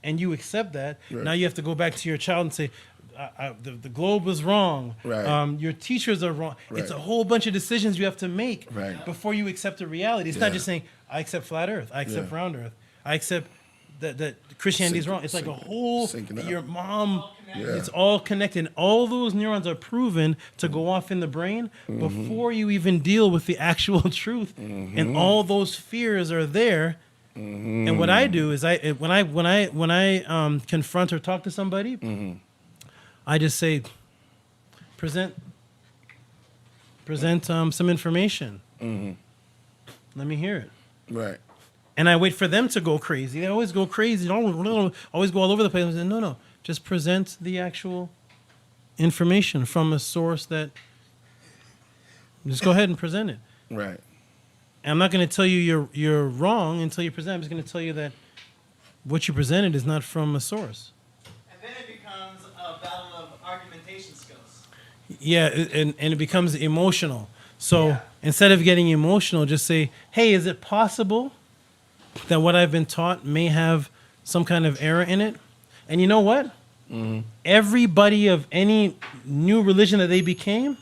and you accept that, now you have to go back to your child and say, the globe was wrong. Right. Your teachers are wrong. It's a whole bunch of decisions you have to make before you accept a reality. It's not just saying, I accept flat Earth. I accept round Earth. I accept that Christianity is wrong. It's like a whole, your mom, it's all connected. All those neurons are proven to go off in the brain before you even deal with the actual truth. And all those fears are there. And what I do is when I confront or talk to somebody, I just say, present some information. Let me hear it. Right. And I wait for them to go crazy. They always go crazy. They always go all over the place. I say, no, just present the actual information from a source that. Just go ahead and present it. Right. I'm not going to tell you you're wrong until you present. I'm just going to tell you that what you presented is not from a source. And then it becomes a battle of argumentation skills. Yeah, and it becomes emotional. So instead of getting emotional, just say, hey, is it possible that what I've been taught may have some kind of error in it? And you know what? Everybody of any new religion that they became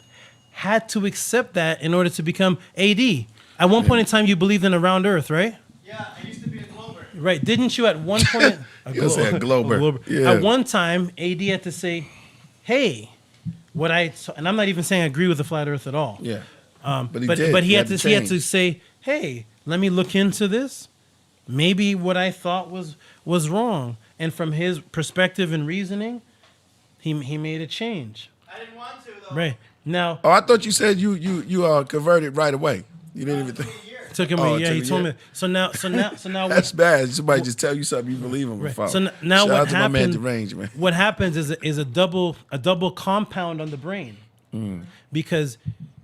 had to accept that in order to become AD. At one point in time, you believed in a round Earth, right? Yeah, I used to be a glober. Right. Didn't you at one point? You'll say a glober. Yeah. At one time, AD had to say, hey, and I'm not even saying I agree with the flat Earth at all. Yeah. But he had to say, hey, let me look into this. Maybe what I thought was wrong. And from his perspective and reasoning, he made a change. I didn't want to, though. Right. Now. Oh, I thought you said you converted right away. You didn't even think. It took him a year. He told me. So now. That's bad. Somebody just tell you something you believe in. Right. Before. So now Shout what out to my man happens? Deranged, man. What happens is a double compound on the brain, because.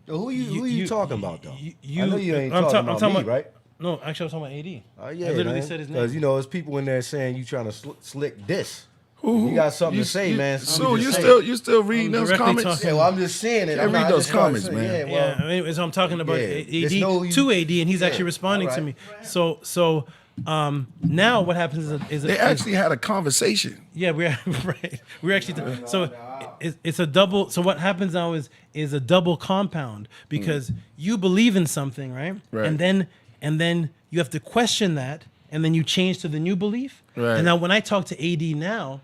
Who you talking about though? You, I know you ain't I'm talking about me, about, right? No, actually, I was talking about AD. Oh yeah, I literally man. said his name. Because there's people in there saying you trying to slick this. You got something to say, man. So you still reading those directly comments? talking- Yeah, well, I'm just saying it. Yeah, read those comments, man. Yeah, well, Yeah, I mean, so I'm talking about Yeah. AD There's no- to AD, and he's actually Yeah, responding to alright. me. So now what happens is They actually had a conversation. yeah, we're right. We're actually so it's a double. So what happens now is a double compound because you believe in something, right? Right. And then you have to question that, and then you change to the new belief. Right. And now when I talk to AD now.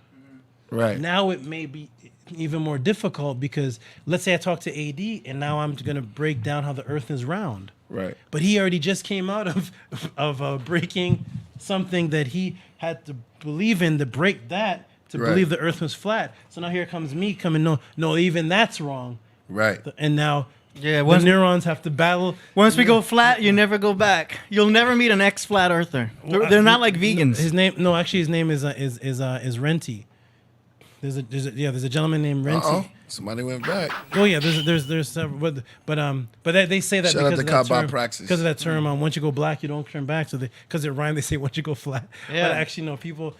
Right. Now it may be even more difficult because let's say I talk to AD and now I'm going to break down how the Earth is round. Right. But he already just came out of breaking something that he had to believe in to break that to Right. believe the Earth was flat. So now here comes me coming. No, even that's wrong. Right. And now Yeah, the once, neurons have to battle. once we go flat, you never go back. You'll never meet an ex-flat earther. They're not like vegans. His name is Renty. There's a gentleman named Renty. Uh-oh. Somebody went back. Oh yeah, there's several, but they say that Shout out because to of that Kabbalah term. Praxis. Because of that term, once you go black, you don't turn back. So because it rhyme, they say once you go flat. Yeah. But actually, no. People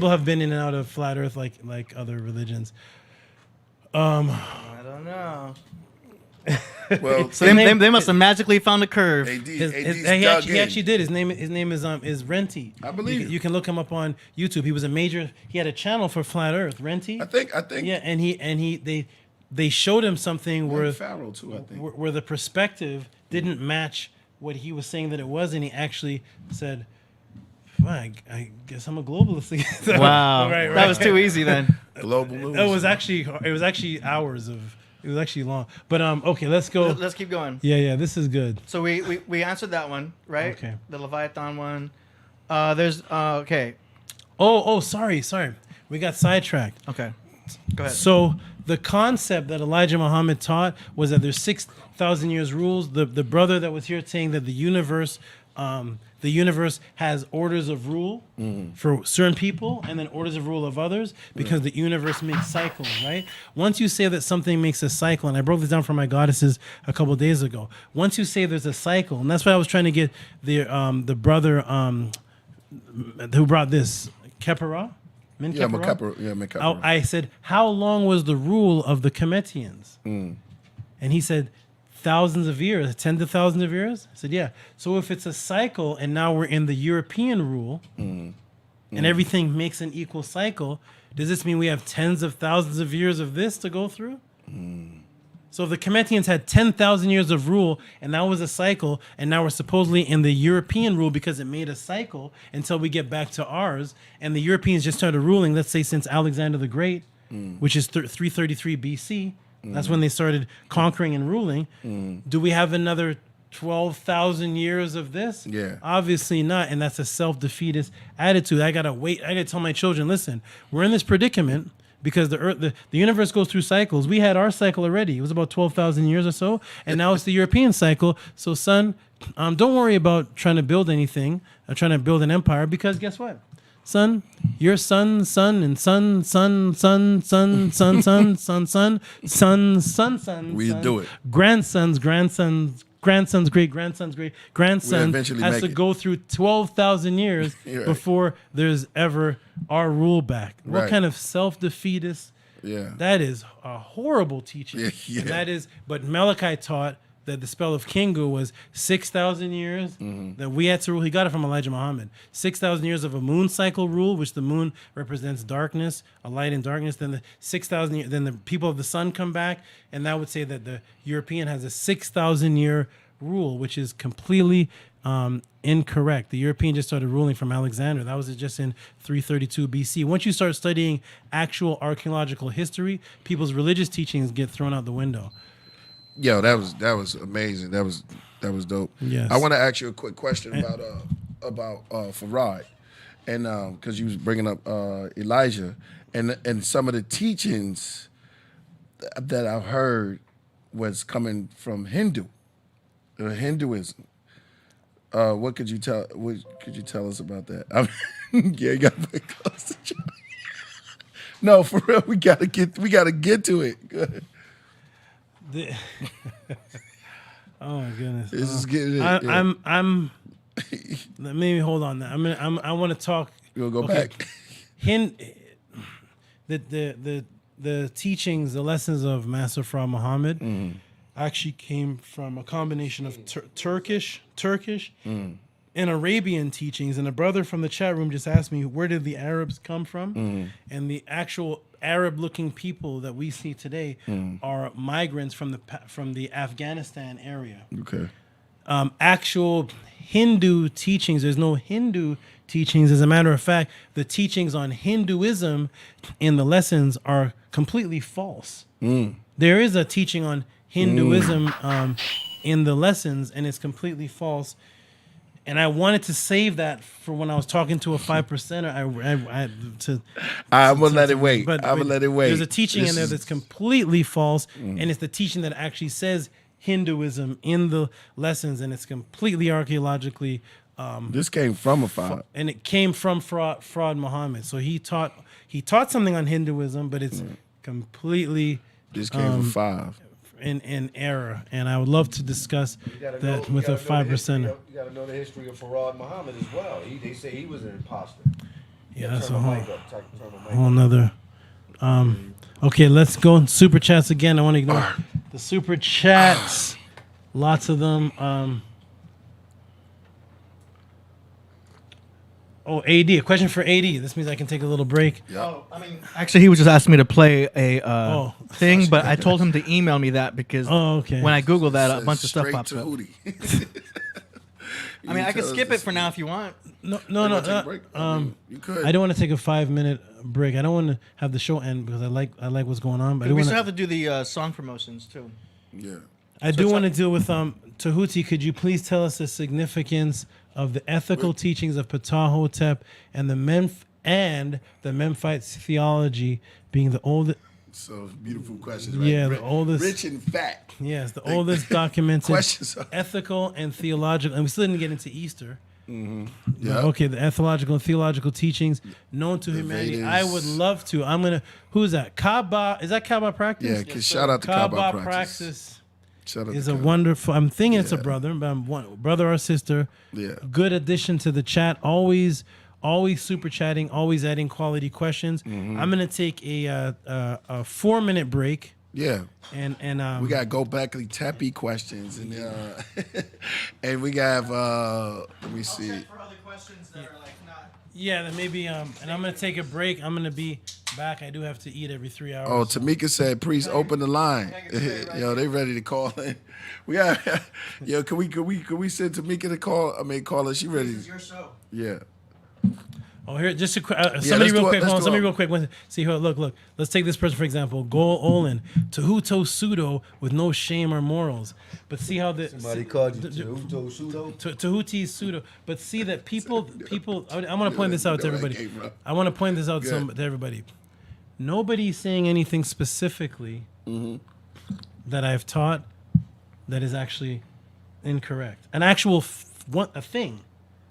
have been in and out of flat Earth like other religions. I don't know. Well, So they must have magically found a curve. AD's He dug in. actually did. His name is Renty. I believe you you. can look him up on YouTube. He had a channel for flat Earth. Renty. I think. Yeah, and they showed him something where Pharaoh too. I think. where the perspective didn't match what he was saying that it was, and he actually said, well, I guess I'm a globalist again. Wow, Right. that was too easy then. Global news. It was actually hours It was actually long. But okay, let's go. Let's keep going. Yeah, this is good. So we answered that one, right? Okay. The Leviathan one. There's okay. Oh, sorry. We got sidetracked. Okay. Go ahead. So the concept that Elijah Muhammad taught was that there's 6,000 years rules. The brother that was here saying that the universe has orders of rule for certain people and then orders of rule of others because the universe makes cycles, right? Once you say that something makes a cycle, and I broke this down for my goddesses a couple of days ago. Once you say there's a cycle, and that's why I was trying to get the brother who brought this, Kepera? Min Yeah, Kepera? Min Kepera. I said, how long was the rule of the Kemetians? And he said, thousands of years, tens of thousands of years? I said, yeah. So if it's a cycle and now we're in the European rule and everything makes an equal cycle, does this mean we have tens of thousands of years of this to go through? So if the Kemetians had 10,000 years of rule and that was a cycle, and now we're supposedly in the European rule because it made a cycle until we get back to ours, and the Europeans just started ruling, let's say since Alexander the Great, which is 333 BC, that's when they started conquering and ruling. Do we have another 12,000 years of this? Yeah. Obviously not, and that's a self-defeatist attitude. I gotta wait. I gotta tell my children, listen, we're in this predicament because the earth, the universe goes through cycles. We had our cycle already. It was about 12,000 years or so, and now it's the European cycle. So, son, don't worry about trying to build anything, or trying to build an empire, because guess what? Son, your son, and son, We do it. grandsons, great grandson eventually has make to it. go through 12,000 years You're right. before there's ever our rule back. What Right. kind of self-defeatist? Yeah. That is a horrible teaching. Yeah. And that is, but Malachi taught that the spell of Kingu was 6,000 years that we had to rule. He got it from Elijah Muhammad. 6,000 years of a moon cycle rule, which the moon represents darkness, a light in darkness. Then the 6,000 years, then the people of the sun come back, and that would say that the European has a 6,000 year rule, which is completely incorrect. The European just started ruling from Alexander. That was just in 332 BC. Once you start studying actual archaeological history, people's religious teachings get thrown out the window. Yo, that was amazing. That was dope. Yes. I want to ask you a quick question about Farad, and because you was bringing up Elijah and some of the teachings that I've heard was coming from Hinduism. What could you tell us about that? I mean, yeah, you got to put close to John. No, for real, we gotta get to it. Good. Oh my goodness! This is getting it. I'm. Let me hold on. I want to talk. You'll go back. The teachings, the lessons of Master Fra Muhammad actually came from a combination of Turkish, and Arabian teachings. And a brother from the chat room just asked me, where did the Arabs come from? And the actual Arab-looking people that we see today are migrants from the Afghanistan area. Okay. Actual Hindu teachings, there's no Hindu teachings. As a matter of fact, the teachings on Hinduism in the lessons are completely false. There is a teaching on Hinduism in the lessons, and it's completely false. And I wanted to save that for when I was talking to a 5%er. I'm gonna let it wait. But I'm gonna let it wait. There's a teaching in there that's completely false, and it's the teaching that actually says Hinduism in the lessons, and it's completely archaeologically. This came from a five. And it came from Fraud Muhammad. So he taught something on Hinduism, but it's completely This came from five. in error. And I would love to discuss that with a 5%er. You got to know the history of Farad Muhammad as well. They say he was an imposter. Yeah, that's a Turn the whole. mic up. Turn the mic Whole up. nother. Okay, let's go super chats again. I want to ignore the super chats. Lots of them. Oh, AD. A question for AD. This means I can take a little break. Oh, I mean, actually, he was just asking me to play a thing, but I told him to email me that because Oh, okay. when I Google that, a Says bunch of stuff straight pops up. Tehuti. I mean, I can skip it for now if you want. No. Take a break? I mean, you could. I don't want to take a 5-minute break. I don't want to have the show end because I like what's going on. But We still have to do the song promotions too. Yeah. I do want to deal with Tehuti. Could you please tell us the significance of the ethical teachings of Ptah and the Memphite theology being the oldest? So beautiful questions, right? Yeah, the oldest. Rich and fat. Yes, the oldest documented Questions are- ethical and theological, and we still didn't get into Easter. Yeah. Okay, the ethological and theological teachings known to humanity. Vedas. I would love to. I'm gonna. Who's that? Kaaba. Is that Kaaba practice? Yeah, shout out to Kaaba Kaaba practice. praxis Shout out is to a Kaaba. wonderful. I'm thinking it's a Yeah. brother, but brother or sister. Yeah. Good addition to the chat. Always super chatting. Always adding quality questions. Mm-hmm. I'm gonna take a 4-minute break. Yeah. And We got Go Beckley Teppy questions and and we got let me see. For other questions that are like not. yeah, then maybe and I'm gonna take a break. I'm gonna be back. I do have to eat every 3 hours. Oh, Tamika said, "Priest, open the line." Yo, they ready to call in. We got yo. Can we send Tamika to call? I mean, call her. She ready? It's your show. Yeah. Oh, here, just a quick. let's Somebody real do it. quick. Let's Hold on, do somebody it. real quick. See here. Look. Let's take this person for example. Gol Olin, Tehuto pseudo with no shame or morals. But see how the Somebody called you Tehuto pseudo. Tehuti is pseudo. But see that people. I want to point this out to know where that everybody. came from. I want to point this out Good. to everybody. Nobody's saying anything specifically that I've taught that is actually incorrect. An actual a thing.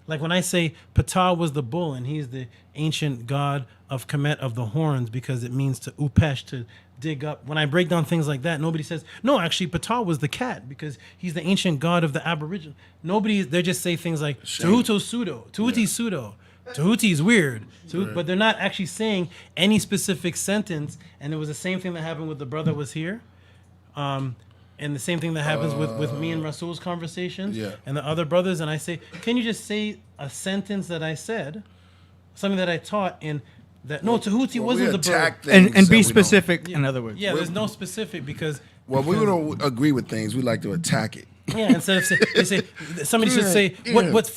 Like when I say Ptah was the bull and he's the ancient god of Kemet of the horns because it means to upesh, to dig up. When I break down things like that, nobody says, no, actually Ptah was the cat because he's the ancient god of the aboriginal. They just say things like Tehuto pseudo, Tehuti pseudo. Tehuti is weird. But they're not actually saying any specific sentence. And it was the same thing that happened with the brother was here. And the same thing that happens with me and Rasul's conversations Yeah. and the other brothers. And I say, can you just say a sentence that I said, something that I taught in that? No, Tehuti wasn't the bird. And things be that we don't- specific. In other words. Yeah, there's no specific because. Well, we don't agree with things. We like to attack it. Yeah, instead of somebody should say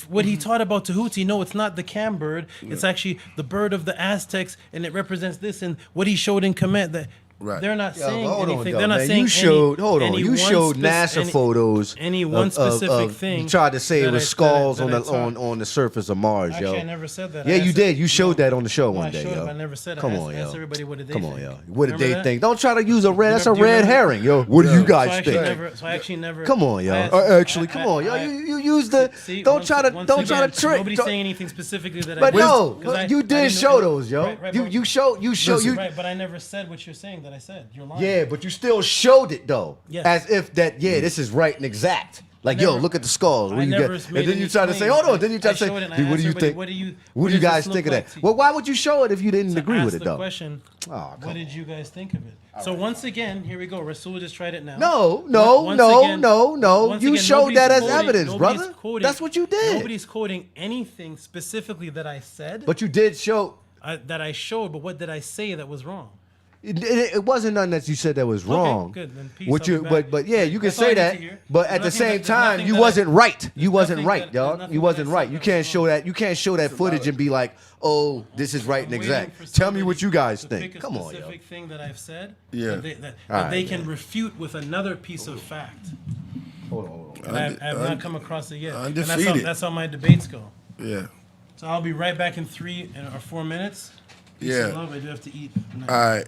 what he taught about Tehuti. No, it's not the cam bird. It's actually the bird of the Aztecs, and it represents this. And what he showed in Kemet, that Right. they're not saying hold on, anything. though, They're not man. saying You showed any you one showed spec- NASA any- photos. any one of- specific thing You tried to say it that was I- skulls that I taught. on the surface of Mars, Actually, yo. I never said that. Yeah, I you asked- did. You showed no, that on the show no, one I day, showed yo. it, but I never said it. Come I on, asked yo. everybody what did they Come think. on, yo. What did Remember they that? think? Don't try to use a red. That's a Do you red remember- herring, yo. What do you So I guys actually think? never. So I actually never. Come on, yo. I asked- Actually, I- come on, yo. I- You use the. See, Don't once- try to once don't try again, to trick. Nobody's don't- saying anything specifically that But I. no, 'cause I you did didn't show know- those, yo. Right, You showed you. Right, but I never said what you're saying that I said. You're lying. Yeah, but you still showed it though, Yes. as if that this is right and exact. Like, yo, never- look at the skulls. I What you never get? made And then any you try to say, claim. hold on. Then you try I to say, showed it and I "Dude, what do asked you everybody, think? what do you What do you does guys this think of look that? like to you? Well, why would you show it if you didn't agree Ask with it the though? question, Oh, come what did you guys think of it? So once again, here we go. Rasul just tried it now. No. Once again- once You again, showed nobody's that as quoting- evidence, nobody's brother. quoting- That's what you did. Nobody's quoting anything specifically that I said But you did show. that I showed. But what did I say that was wrong? It wasn't nothing that you said that was wrong. good, then peace, What I'll you, be back. but yeah, you can That's all I say need that. to hear. But There's at the nothing same that- there's time, nothing you that wasn't right. You there's wasn't nothing right, that- there's dog. nothing You that wasn't I right. said You that can't was show wrong. that. You can't show that footage and be like, oh, this is right and I'm exact. waiting for Tell me what somebody you guys to think. pick a Come on, yo. specific thing that I've said. Yeah. That they Alright, can refute with another piece of fact. Hold on. And I have not come across it yet. And undefeated. that's how my debates go. Yeah. So I'll be right back in 3 or 4 minutes. Peace Yeah. and love. I do have to eat. All right.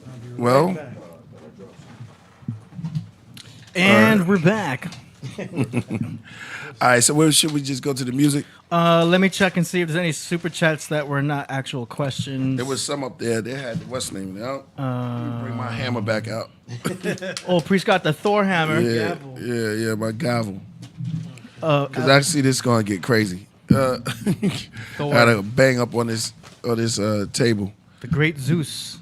I'll be right Well- back. And we're back. All right. So where should we just go to the music? Let me check and see if there's any super chats that were not actual questions. There was some up there. They had what's the name? Let me bring my hammer back out. Oh, Priest got the Thor hammer. Yeah, yeah, my gavel. Because actually, this is gonna get crazy. I gotta bang up on this table. The Great Zeus.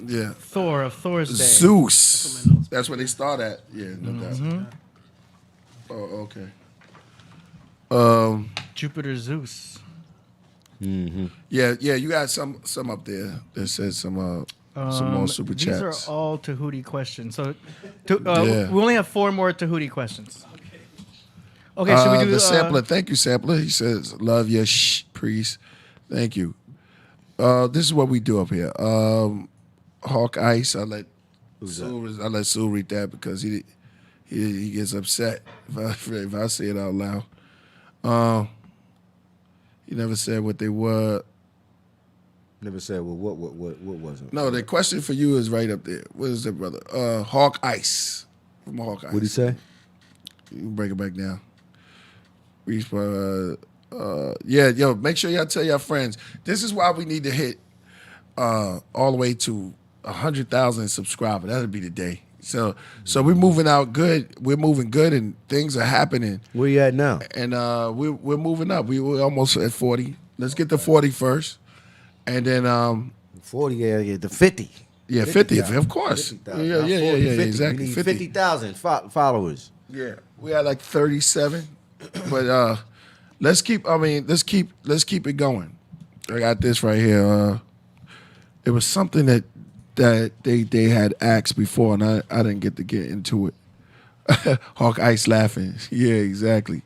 Yeah, Thor of Thor's Day. Zeus. That's where they start at. Yeah, no doubt. Oh, okay. Jupiter Zeus. Yeah. You got some up there that says some more super These chats. are all Tehuti questions. So Yeah. we only have 4 more Tehuti questions. Okay, should we do the sampler? Thank you, sampler. He says, "Love your priest." Thank you. This is what we do up here. Hawk Ice. I let Sue read that because he gets upset if I say it out loud. He never said what they were. Never said, well, what was it? No, the question for you is right up there. What is it, brother? Hawk Ice. From Hawk Ice. What'd he say? You can break it back down. Yeah, yo, make sure y'all tell your friends. This is why we need to hit all the way to 100,000 subscribers. That'll be the day. So we're moving out good. We're moving good, and things are happening. Where you at now? And we're moving up. We're almost at 40. Let's get to 40 first, and then 40, yeah, the 50. yeah, 50, of course. 50,000, Yeah, not 40, 50. exactly. We need 50. 50,000 followers. Yeah, we had like 37, but let's keep it going. I got this right here. It was something that they had asked before, and I didn't get to get into it. Hawk Ice laughing. Yeah, exactly.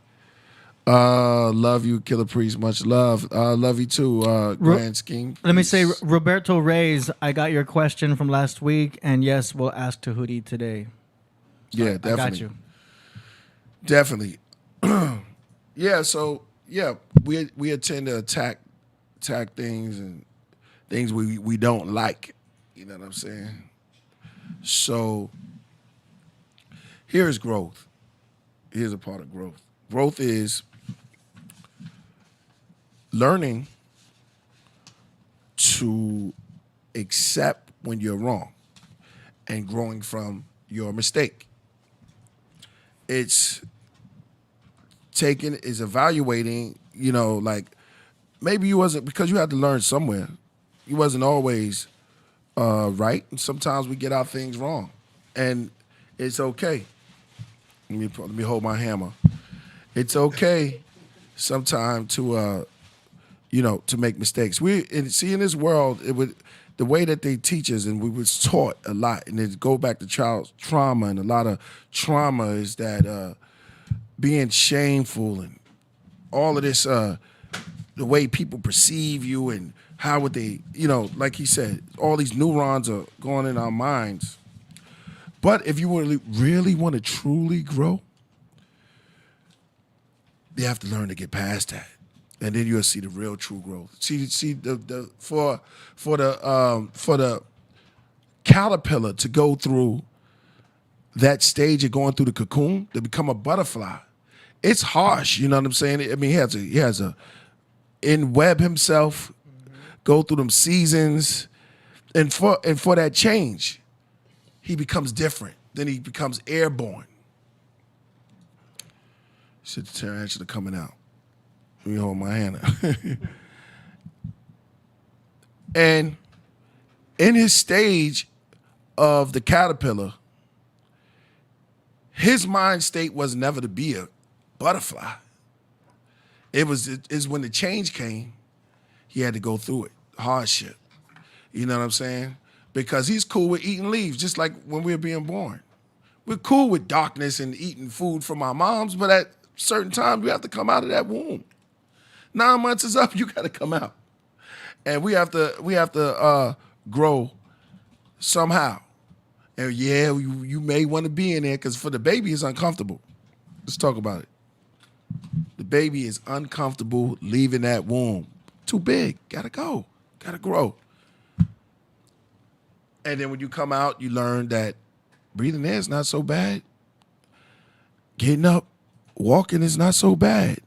Love you, Killer Priest. Much love. Love you too, Grand Scheme. Let me say, Roberto Reyes, I got your question from last week, and yes, we'll ask Tehuti today. Yeah, definitely. I got you. Definitely. Yeah, so yeah, we intend to attack things and things we don't like. You know what I'm saying? So here's growth. Here's a part of growth. Growth is learning to accept when you're wrong and growing from your mistake. It's evaluating, like maybe you wasn't, because you had to learn somewhere. You wasn't always right. And sometimes we get our things wrong. And it's okay. Let me hold my hammer. It's okay sometimes to to make mistakes. In this world, the way that they teach us, and we was taught a lot, and it go back to child trauma, and a lot of trauma is that being shameful and all of this, the way people perceive you and how would they, like he said, all these neurons are going in our minds. But if you really want to truly grow, you have to learn to get past that. And then you'll see the real true growth. See for the caterpillar to go through that stage of going through the cocoon to become a butterfly, it's harsh. You know what I'm saying? I mean, he has to web himself, go through them seasons, and for that change, he becomes different. Then he becomes airborne. Shit, the tarantula coming out. Let me hold my hand out. And in his stage of the caterpillar, his mind state was never to be a butterfly. It's when the change came, he had to go through it, hardship. You know what I'm saying? Because he's cool with eating leaves, just like when we were being born. We're cool with darkness and eating food from our moms, but at certain times we have to come out of that womb. 9 months is up, you got to come out, and we have to grow somehow. And yeah, you may want to be in there because for the baby it's uncomfortable. Let's talk about it. The baby is uncomfortable leaving that womb. Too big. Gotta go. Gotta grow. And then when you come out, you learn that breathing in is not so bad. Getting up, walking is not so bad.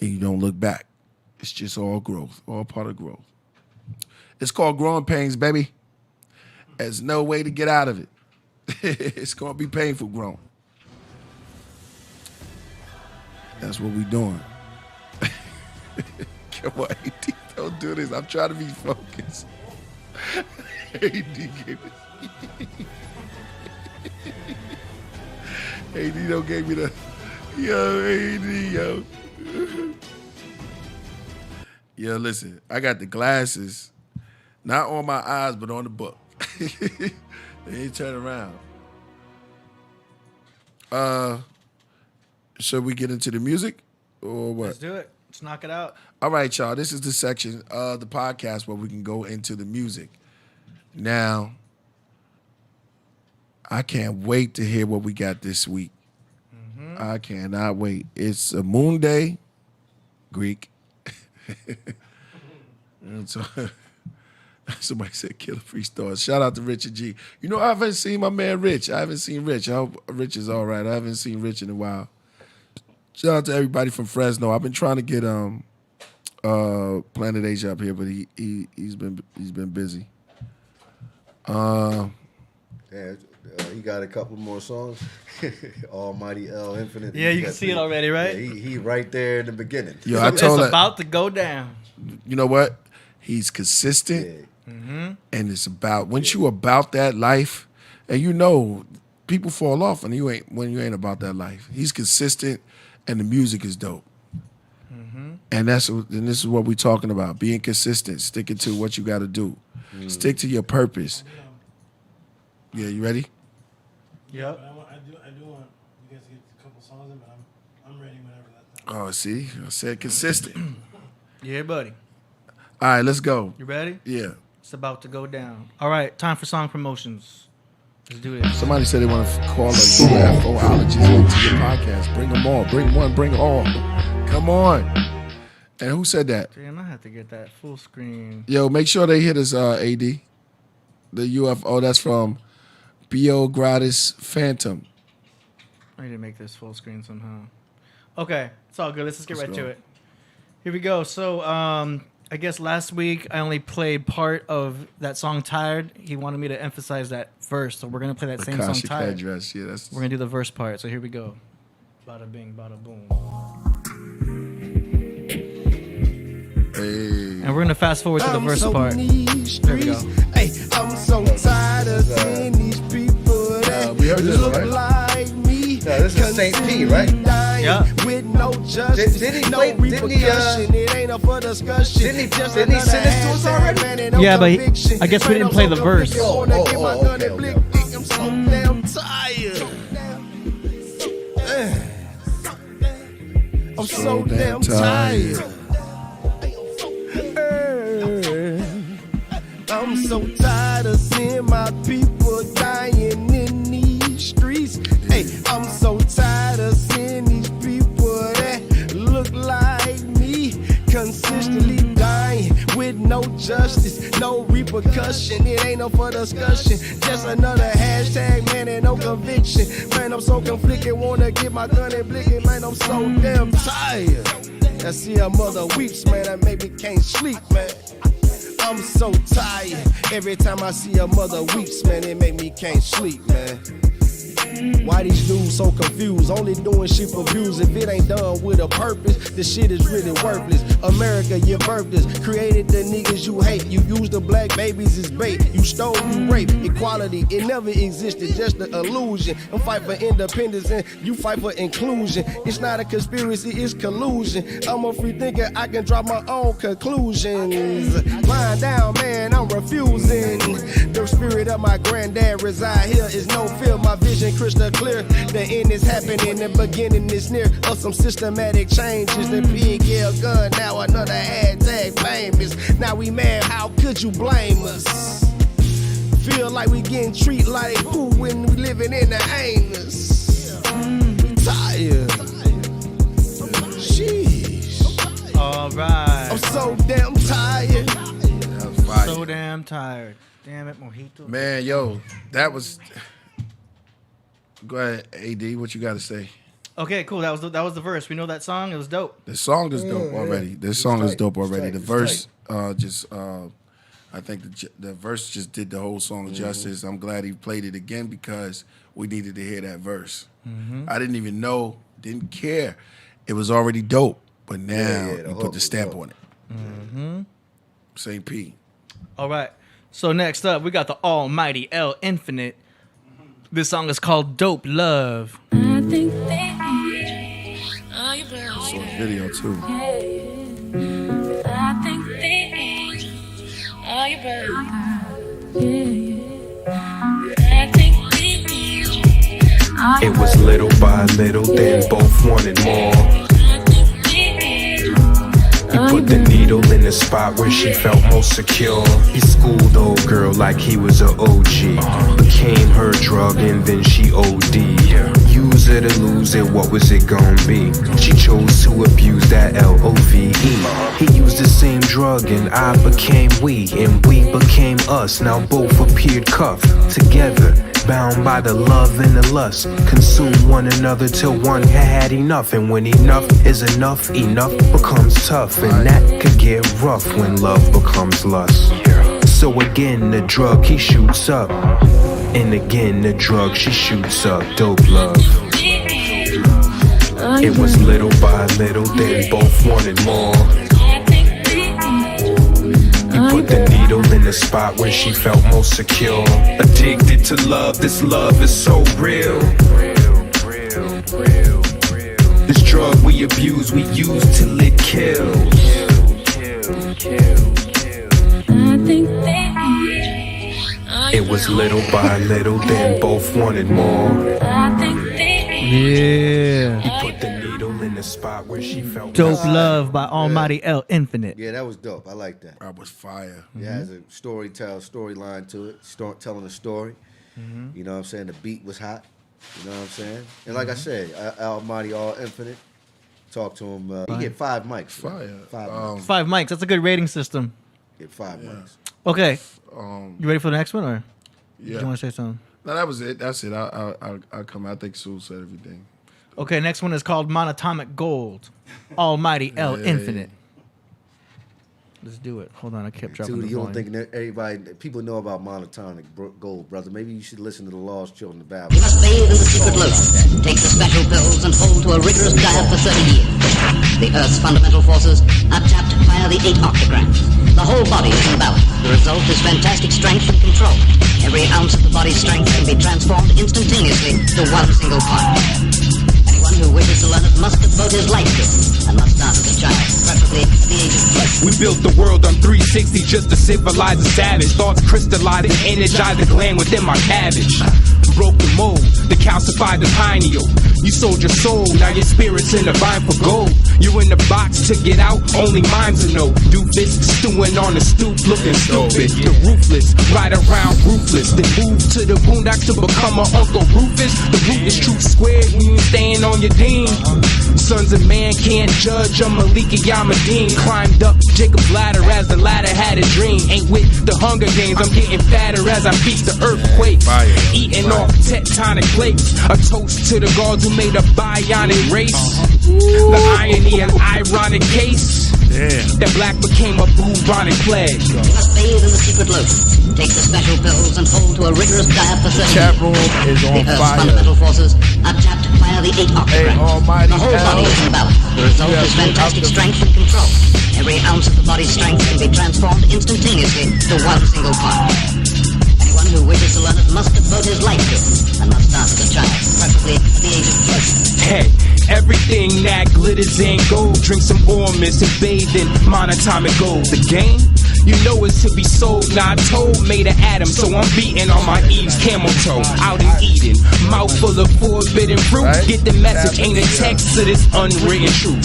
And you don't look back. It's just all growth, all part of growth. It's called growing pains, baby. There's no way to get out of it. It's going to be painful growing. That's what we doing. Come on, AD, don't do this. I'm trying to be focused. AD gave it. AD don't gave me the... Yo, AD, yo. Yo, listen, I got the glasses, not on my eyes, but on the book. They ain't turn around. should we get into the music or what? Let's do it. Let's knock it out. All right, y'all. This is the section of the podcast where we can go into the music. Now, I can't wait to hear what we got this week. I cannot wait. It's a moon day, Greek. And so, somebody said Killah free stars. Shout out to Richard G. You know, I haven't seen my man Rich. I haven't seen Rich. I hope Rich is all right. I haven't seen Rich in a while. Shout out to everybody from Fresno. I've been trying to get Planet Asia up here, but he's been busy. Yeah, he got a couple more songs. Almighty L Infinite. Yeah, you can see it already, right? Yeah, he right there in the beginning. Yo, I told It's her, about to go down. you know what? He's consistent, and it's about once you about that life, and you know people fall off, and you ain't about that life. He's consistent, and the music is dope. And this is what we're talking about: being consistent, sticking to what you got to do, stick to your purpose. Yeah, you ready? Yep. But I do want you guys to get a couple songs in, but I'm ready whenever that time. Oh, see, I said consistent. Yeah, buddy. All right, let's go. You ready? Yeah. It's about to go down. All right, time for song promotions. Let's do this. Somebody said they want to call a UFOologist into your podcast. Bring them all. Bring one. Bring all. Come on. And who said that? Damn, I have to get that full screen. Yo, make sure they hit us, AD. The UFO, that's from Bio Gratis Phantom. I need to make this full screen somehow. Okay, it's all good. Let's just get Let's right go. to it. Here we go. So, I guess last week I only played part of that song "Tired." He wanted me to emphasize that verse, so we're gonna play that same song Akashic "Tired." Headdress. Yeah, that's. We're gonna do the verse part. So here we go. Bada bing, bada boom. Hey. And we're gonna fast forward to the verse part. There we go. Hey, I'm so tired of seeing these people that we heard this, look right? like me. No, this is Saint P, right? Yeah. With no justice, Didn't he no play- didn't he, repercussion. It ain't up for discussion. didn't he Just send this to us another already? hashtag, man, and no Yeah, but conviction. I guess we didn't Man, play I'm the so verse. convicted, wanna Oh, get my oh, gun okay, and blick, okay. blick. I'm so damn tired. I'm so damn tired. I'm so tired of seeing my people dying in these streets. Hey, I'm so tired of seeing these people that look like me consistently dying with no justice, no repercussion. It ain't no for discussion, just another hashtag, man, and no conviction. Man, I'm so conflicted, wanna get my gun and blick it. Man, I'm so damn tired. I see a mother weeps, man, that maybe can't sleep, man. I'm so tired. Every time I see a mother weeps, man, it make me can't sleep, man. Why these dudes so confused? Only doing shit for views. If it ain't done with a purpose, this shit is really worthless. America, you birthed us, created the niggas you hate. You use the black babies as bait. You stole, you rape. Equality, it never existed, just an illusion. I'm fight for independence and you fight for inclusion. It's not a conspiracy, it's collusion. I'm a free thinker, I can draw my own conclusions. Lying down, man, I'm refusing. The spirit of my granddad reside here is no fear. My vision crystal clear. The end is happening, the beginning is near. Of some systematic changes. The PGL gun, now another hashtag famous. Now we mad, how could you blame us? Feel like we getting treated like who when we living in the anus. We tired. Sheesh. All right. I'm so damn tired. That was fire. So damn tired. Damn it, mojito. Man, yo, that was. Go ahead, AD. What you got to say? Okay, cool. That was the verse. We know that song. It was dope. The song is dope already. This song is dope already. The verse, I think the verse just did the whole song justice. I'm glad he played it again because we needed to hear that verse. I didn't even know, didn't care. It was already dope, but now the you hook put the was stamp dope. on it. St. P. All right. So next up, we got the Almighty L Infinite. This song is called "Dope Love." I think they are you Saw better. the video too. I think they are you better. I think they are It was little by little, then both wanted more. He put the needle in the spot where she felt most secure. He schooled the old girl like he was a OG. Became her drug and then she OD'd. Use it or lose it, what was it gonna be? She chose to abuse that LOVE. He used the same drug and I became we, and we became us. Now both appeared cuffed together, bound by the love and the lust. Consume one another till one had enough. And when enough is enough, enough becomes tough. And that could get rough when love becomes lust. So again the drug he shoots up, and again the drug she shoots up. Dope love. It was little by little, then both wanted more. He put the needle in the spot where she felt most secure. Addicted to love, this love is so real. This drug we abuse, we use till it kills. It was little by little, then both wanted more. Yeah. He put the needle in the spot where she felt Dope Love by Almighty L Infinite. Yeah, that was dope. I like that. That was fire. It has a storyline to it, telling a story. You know what I'm saying? The beat was hot. You know what I'm saying? And like I said, Almighty All Infinite. Talk to him. He get 5 mics. Fire. 5 mics. 5 mics. That's a good rating system. Get 5 mics. Okay. You ready for the next one, or Yeah. do you want to say something? No, that was it. That's it. I'll come. I think Sue said everything. Okay, next one is called Monatomic Gold. Almighty L Infinite. Let's do it. Hold on, I kept dropping Dude, the you don't volume. think people know about monotonic gold, brother. Maybe you should listen to the Lost Children of Babylon. You must bathe in the secret lotus, take the special pills, and hold to a rigorous diet for 30 years. The Earth's fundamental forces are tapped via the 8 octograms. The whole body is in balance. The result is fantastic strength and control. Every ounce of the body's strength can be transformed instantaneously to one single part. Anyone who wishes to learn it must devote his life to it, and must start as a child, preferably at the age of 2. We built the world on 360 just to civilize a savage. Thoughts crystallized and energized the gland within my cabbage. Broke the mold, the calcified the pineal. You sold your soul, now your spirit's in the vine for gold. You in the box to get out, only mimes will know. Doofus, stewing on the stoop, looking stupid. The ruthless, ride around ruthless. Then move to the boondocks to become a Uncle Rufus. The root is truth squared when you staying on your dean. Sons of man can't judge, I'm Malika Yamadeen. Climbed up Jacob's ladder as the ladder had a dream. Ain't with the Hunger Games, I'm getting fatter as I beat the earthquakes. Eating off tectonic plates. A toast to the gods who made a bionic race. The irony and ironic case. That black became a bubonic plague. You must bathe in the secret lotus, take the special pills, and hold to a rigorous diet for 30 years. Chat room is on The Earth's fire. fundamental forces are tapped via the 8 octograms. Almighty The whole body is in balance. The result is fantastic strength and control. Every ounce of the body's strength can be transformed instantaneously to one single part. Anyone who wishes to learn it must devote his life to it, and must start as a child, preferably at the age of 2. Hey, everything that glitters and gold. Drink some Ormus and bathe in monatomic gold. The game? You know it's to be sold, not told. Made of atoms, so I'm beating on my Eve's camel toe. Out in Eden, mouth full of forbidden fruit. Get the message, ain't a text to this unwritten truth.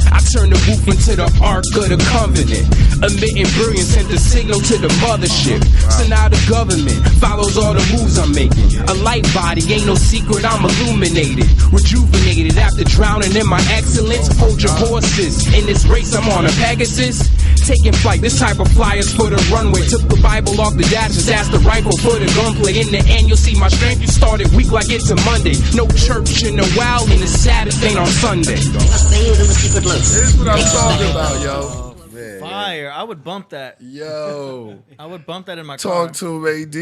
I turn the roof into the Ark of the Covenant. Emitting brilliance sent the signal to the mothership. So now the government follows all the moves I'm making. A light body, ain't no secret, I'm illuminated. Rejuvenated after drowning in my excellence. Hold your horses, in this race I'm on a Pegasus. Taking flight, this type of flyers for the runway. Took the Bible off the dash, just asked the rifle for the gunplay. In the end, you'll see my strength. You started weak like it's a Monday. No church in a while, and the Sabbath ain't on Sunday. You must bathe in the secret lotus. This is what I'm talking about, yo. Fire. I would bump that. Yo. I would bump that in my car. Talk to him, AD.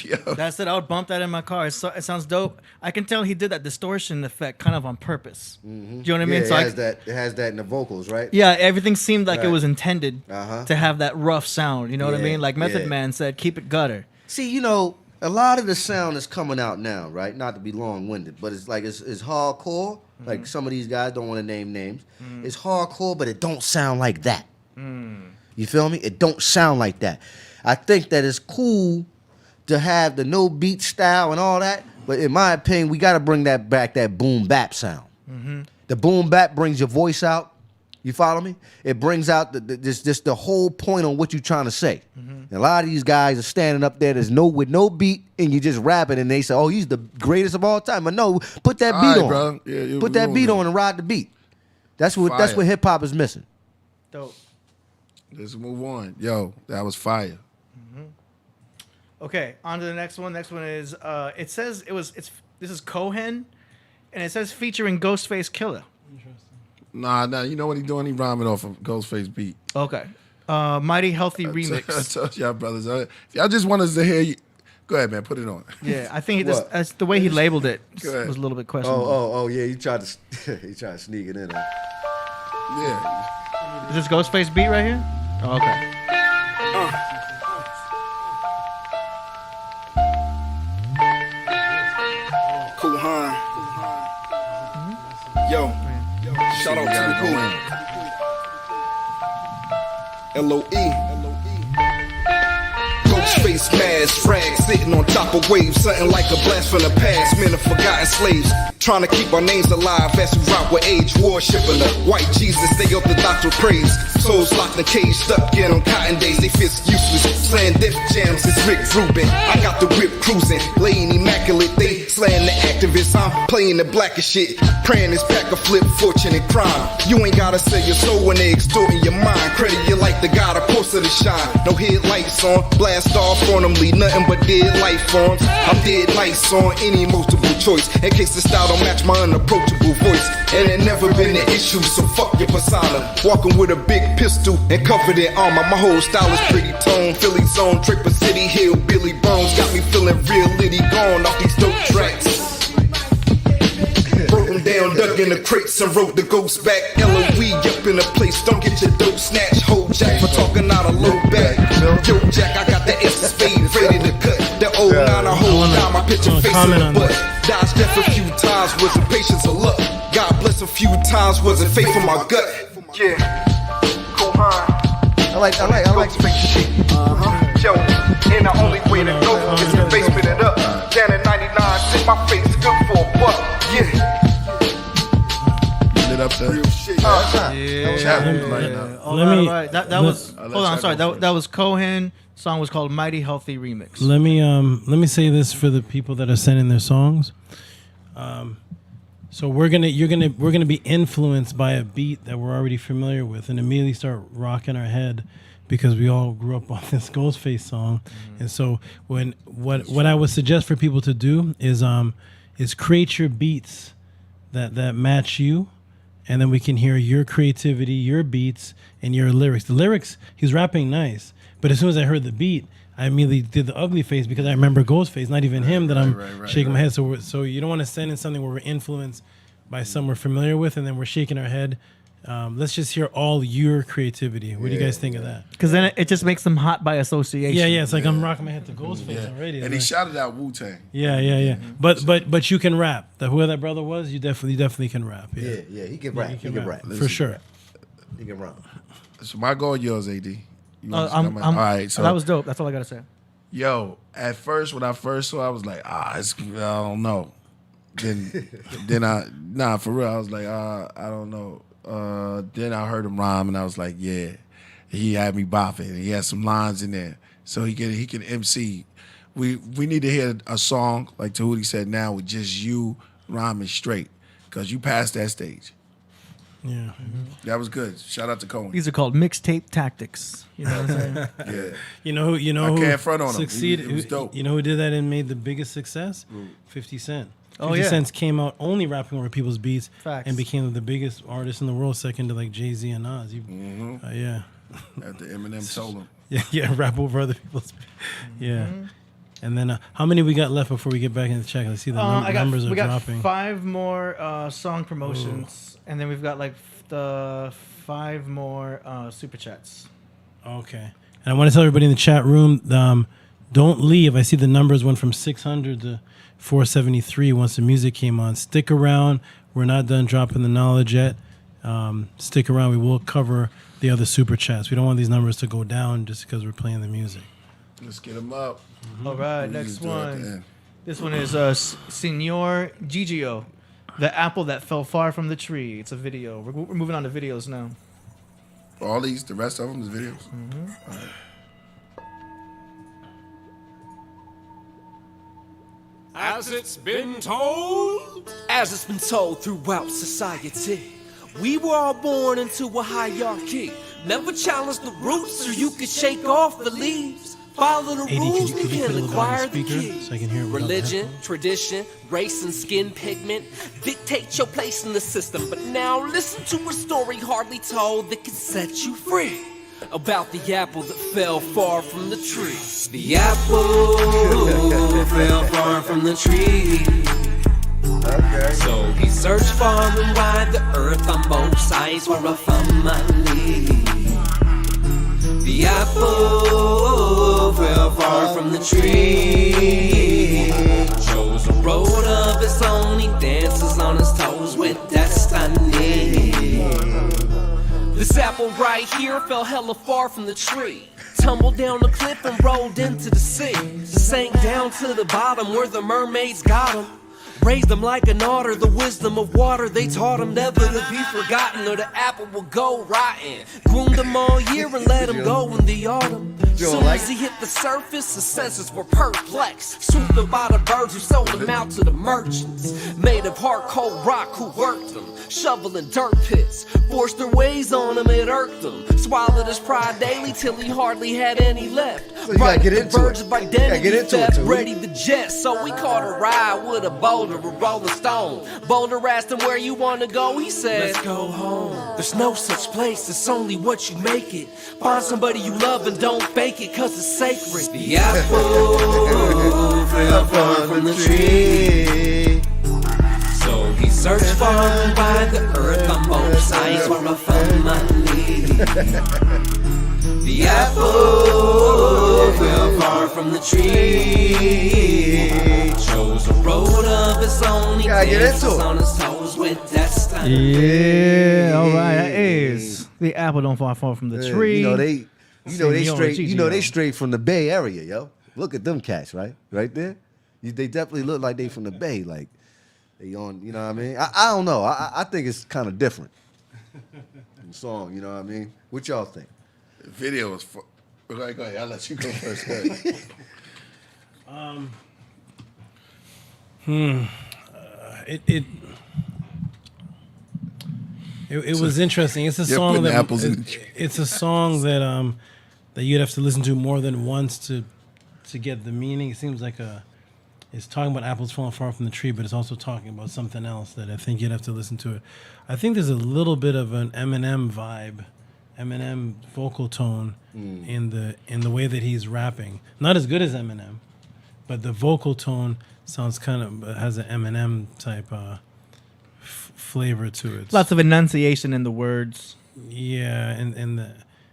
Yo. That's it. I would bump that in my car. It sounds dope. I can tell he did that distortion effect kind of on purpose. Do you know what I mean? Yeah, So it has that in the vocals, right? yeah, everything seemed like it Right. was intended to have that rough sound. You know what I Yeah, mean? Like Method yeah. Man said, keep it gutter. See, you know, a lot of the sound is coming out now, right? Not to be long-winded, but it's like it's hardcore. Like some of these guys don't want to name names. It's hardcore, but it don't sound like that. You feel me? It don't sound like that. I think that it's cool to have the no beat style and all that, But in my opinion, we got to bring that back, that boom bap sound. The boom bap brings your voice out. You follow me? It brings out the whole point on what you're trying to say. And a lot of these guys are standing up there with no beat, and you just rapping, and they say, "Oh, he's the greatest of all time." But no, put that beat on. Bro. Yeah, put that beat on and ride the beat. That's what hip hop is missing. Dope. Let's move on. Yo, that was fire. Okay, on to the next one. Next one is it says this is Cohen, and it says featuring Ghostface Killah. Nah, you know what he doing? He rhyming off of Ghostface beat. Okay. Mighty Healthy Remix. I told y'all brothers. If y'all just want us to hear you, go ahead, man. Put it on. Yeah, I think that's the way he labeled it was a little bit questionable. Oh, yeah. He tried to sneak it in. Yeah. Is this Ghostface beat right here? Oh, okay. Cool, huh? Yo, shout out to the Cool. LOE. Ghostface mask, frag sitting on top of waves, something like a blast from the past. Men of forgotten slaves, trying to keep our names alive as we rock with age. Worshipping the white Jesus, they orthodox with praise. Souls locked in cage, stuck in on cotton days. They fist useless, slaying death jams. It's Rick Rubin. I got the whip cruising, laying immaculate. They slaying the activists. I'm playing the blackest shit. Praying this pack of flip, fortune and crime. You ain't gotta sell your soul when they extorting your mind. Credit you like the God, of course of the shine. No headlights on, blast off on them, leave nothing but dead life forms. I'm dead nice on any multiple choice. In case the style don't match my unapproachable voice. And it never been an issue, so fuck your persona. Walking with a big pistol and covered in armor. My whole style is pretty tone. Philly zone, Draper City, Hillbilly Bones. Got me feeling real litty gone off these dope tracks. Broke them down, dug in the crates and wrote the ghost back. LOE up in the place, don't get your dope snatched. Hold Jack for talking out a low back. Yo Jack, I got the S fade ready to cut. The old 9 I hold down, my picture face in the butt. Dodged death a few times, wasn't patience or luck. God bless a few times, wasn't faith from my gut. Yeah, cool, huh? I like fake shit. Yo, and the only way to go is to basement it up. Down at 99, sit my face good for a buck. Yeah. Lit up there. That was. Hold on, sorry. That was Cohen. The song was called "Mighty Healthy Remix." Let me say this for the people that are sending their songs. So we're gonna be influenced by a beat that we're already familiar with, and immediately start rocking our head because we all grew up on this Ghostface song. And so what I would suggest for people to do is create your beats that match you, and then we can hear your creativity, your beats, and your lyrics. The lyrics, he's rapping nice, but as soon as I heard the beat, I immediately did the ugly face because I remember Ghostface, not even him that I'm shaking my head. So you don't want to send in something where we're influenced by something we're familiar with, and then we're shaking our head. Let's just hear all your creativity. What do you guys think of that? Because then it just makes them hot by association. Yeah. It's like I'm rocking my head to Ghostface already. And he shouted out Wu-Tang. Yeah. But you can rap. Whoever that brother was, you definitely can rap. Yeah, he can rap. He can rap. For sure. He can rap. So my goal, yours, AD. All right, so that was dope. That's all I gotta say. Yo, at first when I first saw, I was like, I don't know. Then for real, I was like, I don't know. Then I heard him rhyme, and I was like, yeah, he had me bopping. He had some lines in there, so he can MC. We need to hear a song like Tehuti said now with just you rhyming straight, because you passed that stage. Yeah, that was good. Shout out to Cohen. These are called mixtape tactics. You know what I'm saying? Yeah. You know I who can't front on him. Succeeded. It was dope. You know who did that and made the biggest success? 50 Cent. 50 yeah. Cent came out only rapping over people's beats. Facts. And became the biggest artist in the world, second to like Jay-Z and Nas. Yeah. After Eminem told him. Yeah, rap over other people's beats. Yeah. And then how many we got left before we get back in the check? Let's see the numbers are dropping. We got 5 more song promotions, and then we've got like the 5 more super chats. Okay. And I want to tell everybody in the chat room, don't leave. I see the numbers went from 600 to 473 once the music came on. Stick around. We're not done dropping the knowledge yet. Stick around. We will cover the other super chats. We don't want these numbers to go down just because we're playing the music. Let's get them up. All right, next one. This one is Signor Gigio, the apple that fell far from the tree. It's a video. We're moving on to videos now. All these, the rest of them is videos. Mm-hmm. All right. As it's been told throughout society, we were all born into a hierarchy. Never challenge the roots, or you can shake off the leaves. Follow the rules and can acquire the key. So I can hear it without Religion, headphones? tradition, race, and skin pigment dictate your place in the system. But now listen to a story hardly told that can set you free. About the apple that fell far from the tree. The apple fell far from the tree. Okay. So he searched far and wide the earth on both sides for a family. The apple fell far from the tree. Chose a road of its own, he dances on his toes with destiny. This apple right here fell hella far from the tree. Tumbled down the cliff and rolled into the sea. Sank down to the bottom where the mermaids got him. Raised him like an otter, the wisdom of water they taught him never to be forgotten, or the apple will go rotten. Groomed him all year and let him go in the autumn. Soon as he hit the surface, his senses were perplexed. Swooped up by the birds who sold him out to the merchants. Made of hard cold rock who worked them, shoveling dirt pits. Forced their ways on him, it irked him. Swallowed his pride daily till he hardly had any left. So you gotta get into birds it. of identity theft, too. ready to jet. So we caught a ride with a boulder, a rolling stone. Boulder asked him where you wanna go, he said, let's go home. There's no such place, it's only what you make it. Find somebody you love and don't fake it, cause it's sacred. The apple fell far from the tree. So he searched far and wide the earth on both sides for a family. The apple fell far from the tree. Chose a road of its own. He dances on his toes with destiny. Yeah, all right. That is the apple don't fall far from the tree. You know they straight from the Bay Area, yo. Look at them cats, right there. They definitely look like they from the Bay, like they on. You know what I mean? I don't know. I think it's kind of different. The song, you know what I mean? What y'all think? The video is. Go ahead. I'll let you go first. Go ahead. It was interesting. It's a song that it's a song that that you'd have to listen to more than once to get the meaning. It seems like it's talking about apples falling far from the tree, but it's also talking about something else that I think you'd have to listen to it. I think there's a little bit of an Eminem vibe, Eminem vocal tone in the way that he's rapping. Not as good as Eminem, but the vocal tone sounds kind of has an Eminem type flavor to it. Lots of enunciation in the words. Yeah, and the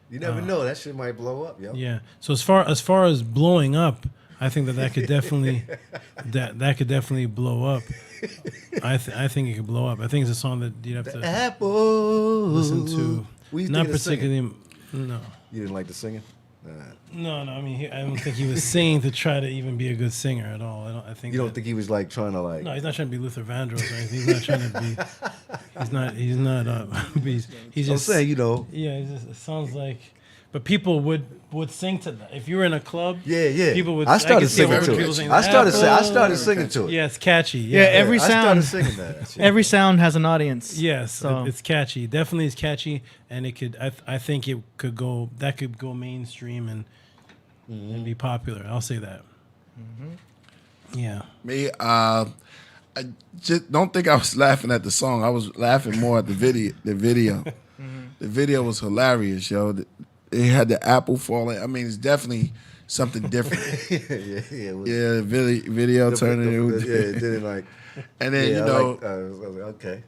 you never know, that shit might blow up, yo. Yeah. So as far as blowing up, I think that could definitely that could definitely blow up. I think it could blow up. I think it's a song that you'd have to listen to. Not particularly. No. You didn't like the singing? No. I mean, I don't think he was singing to try to even be a good singer at all. I think you don't think he was like trying to like. No, he's not trying to be Luther Vandross or anything. He's not trying to be. He's not. He's just saying, you know. Yeah, it sounds like. But people would sing to that. If you were in a club, yeah. People would. I started singing to it. I started singing to it. Yeah, it's catchy. Yeah, every sound. I started singing that. Every sound has an audience. Yes, so. It's catchy. Definitely is catchy, and it could. I think it could go. That could go mainstream and be popular. I'll say that. Mm-hmm. Yeah. Me, I just don't think I was laughing at the song. I was laughing more at the video. The video was hilarious, yo. It had the apple falling. I mean, it's definitely something different. yeah. Video turning. It didn't like. And then I was like, okay.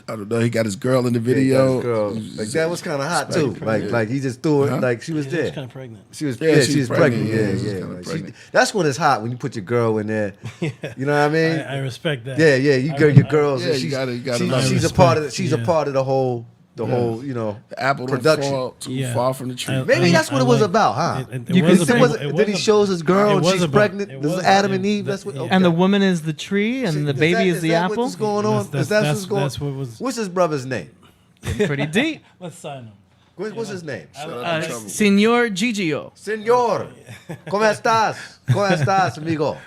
I don't know. He got his girl in the video. Like that was kind of hot too. Like he just threw it. Like she was there. She was kind of pregnant. She was pregnant. Yeah. That's when it's hot when you put your girl in there. You know what I mean? I respect that. Yeah. You got your girls. Yeah, you got she's a part of. She's a part of the whole. the whole, you know, The apple don't production. fall too far from the tree. Maybe that's what it was about, huh? Then he shows his girl and she's pregnant. This is Adam and Eve. That's what. And the woman is the tree, and the baby is the apple. What's going on? That's what's going on. That's what was What's his brother's name? Pretty deep. Let's sign him. What's his name? Senor Gigio. Senor, ¿cómo estás? ¿Cómo estás, amigo?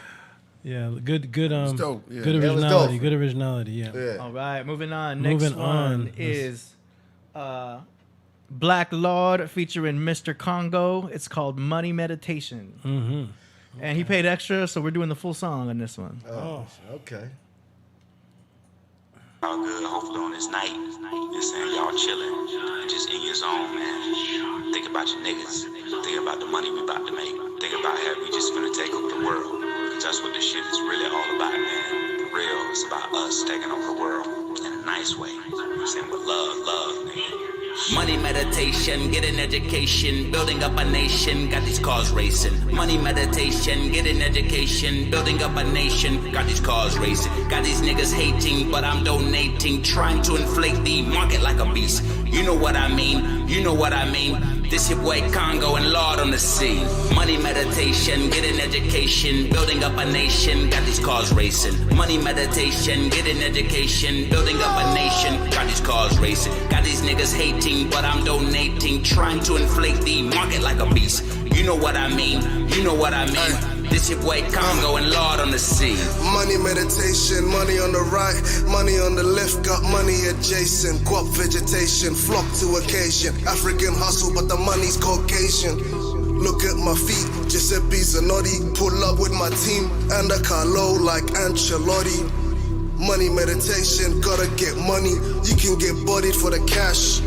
Yeah, good dope, yeah. good That was originality, dope. good originality, yeah. All right, moving on. Moving Next one on. is Black Lord featuring Mr. Congo. It's called Money Meditation. Mm-hmm. And he paid extra, so we're doing the full song on this one. Oh, okay. All good, hopefully on this night, you saying y'all chilling, just in your zone, man. Think about your niggas, think about the money we about to make, think about how we just finna take over the world, cause that's what this shit is really all about, man. For real, it's about us taking over the world in a nice way, you saying with love, nigga. Money meditation, get an education, building up a nation, got these cars racing. Money meditation, get an education, building up a nation, got these cars racing. Got these niggas hating, but I'm donating, trying to inflate the market like a beast. You know what I mean, you know what I mean. This your boy Congo and Lord on the scene. Money meditation, get an education, building up a nation, got these cars racing. Money meditation, get an education, building up a nation, got these cars racing. Got these niggas hating, but I'm donating, trying to inflate the market like a beast. You know what I mean, you know what I mean. This your boy Congo and Lord on the scene. Money meditation, money on the right, money on the left, got money adjacent. Guap vegetation, flock to occasion. African hustle, but the money's Caucasian. Look at my feet, Giuseppe Zanotti. Pull up with my team, and a car low like Ancelotti. Money meditation, gotta get money. You can get bodied for the cash.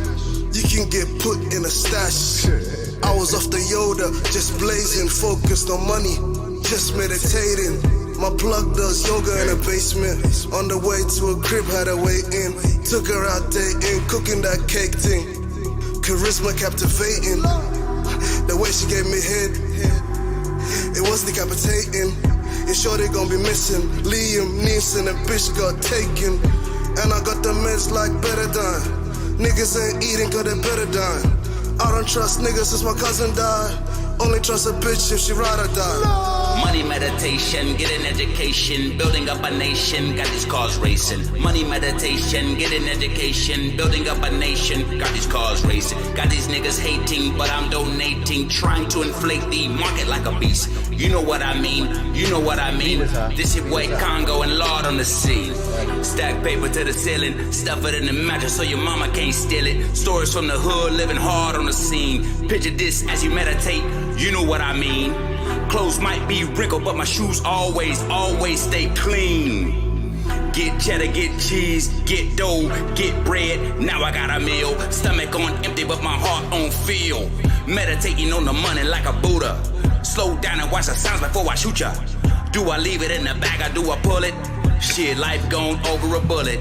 You can get put in a stash. I was off the Yoda, just blazing, focused on money. Just meditating. My plug does yoga in a basement. On the way to a crib, had her waiting. Took her out dating, cooking that cake thing. Charisma captivating. The way she gave me head, it was decapitating. You sure they gon' be missing? Liam Neeson, a bitch got taken. And I got the meds like better done. Niggas ain't eating cause they better done. I don't trust niggas since my cousin died. Only trust a bitch if she ride or die. Money meditation, get an education, building up a nation, got these cars racing. Money meditation, get an education, building up a nation, got these cars racing. Got these niggas hating, but I'm donating, trying to inflate the market like a beast. You know what I mean, you know what I mean. This your boy Congo and Lord on the scene. Stack paper to the ceiling, stuff it in the mattress so your mama can't steal it. Stories from the hood, living hard on the scene. Picture this as you meditate, you know what I mean. Clothes might be wrinkled, but my shoes always stay clean. Get cheddar, get cheese, get dough, get bread. Now I got a meal. Stomach on empty, but my heart on feel. Meditating on the money like a Buddha. Slow down and watch the signs before I shoot ya. Do I leave it in the bag or do I pull it? Shit, life gone over a bullet.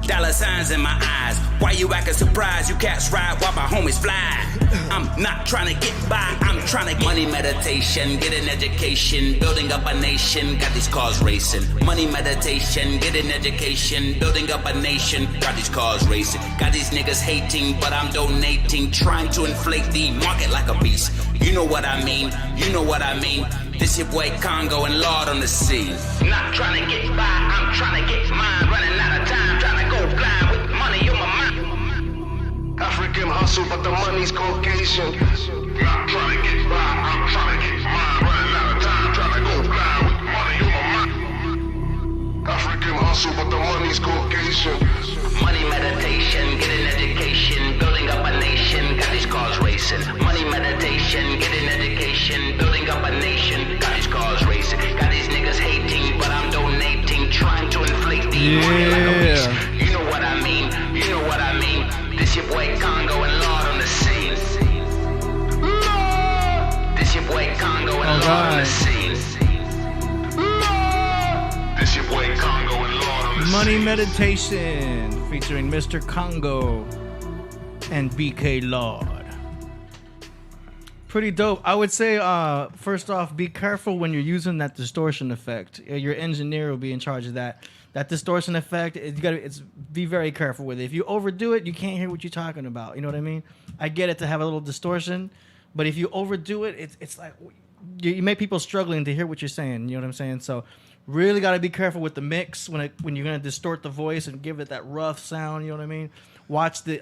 Dollar signs in my eyes. Why you acting surprised? You cats ride while my homies fly. I'm not trying to get by, I'm trying to get money meditation, get an education, building up a nation, got these cars racing. Money meditation, get an education, building up a nation, got these cars racing. Got these niggas hating, but I'm donating, trying to inflate the market like a beast. You know what I mean, you know what I mean. This your boy Congo and Lord on the scene. Not trying to get by, I'm trying to get mine. Running out of time, trying to go blind with money on my mind. African hustle, but the money's Caucasian. Not trying to get by, I'm trying to get mine. Running out of time, trying to go blind with money on my mind. African hustle, but the money's Caucasian. Money meditation, get an education, building up a nation, got these cars racing. Money meditation, get an education, building up a nation, got these cars racing. Got these niggas hating, but I'm donating, trying to inflate the market like a beast. You know what I mean, you know what I mean. This your boy Congo and Lord on the scene. This your boy Congo and Lord on the scene. This your boy Congo and Lord on the scene. Money Meditation featuring Mr. Congo and BK Lord. Pretty dope. I would say, first off, be careful when you're using that distortion effect. Your engineer will be in charge of that. That distortion effect, be very careful with it. If you overdo it, you can't hear what you're talking about. You know what I mean? I get it to have a little distortion, but if you overdo it, it's like you make people struggling to hear what you're saying. You know what I'm saying? So really got to be careful with the mix when you're gonna distort the voice and give it that rough sound. You know what I mean? Watch the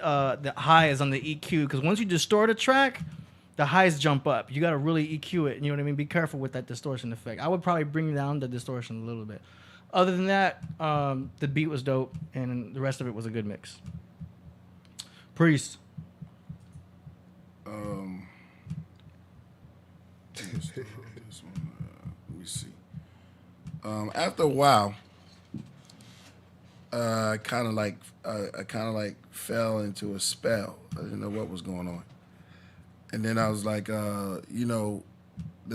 highs on the EQ, because once you distort a track, the highs jump up. You got to really EQ it. You know what I mean? Be careful with that distortion effect. I would probably bring down the distortion a little bit. Other than that, the beat was dope, and the rest of it was a good mix. Priest. Let me see. After a while, I kind of like fell into a spell. I didn't know what was going on, and then I was like, the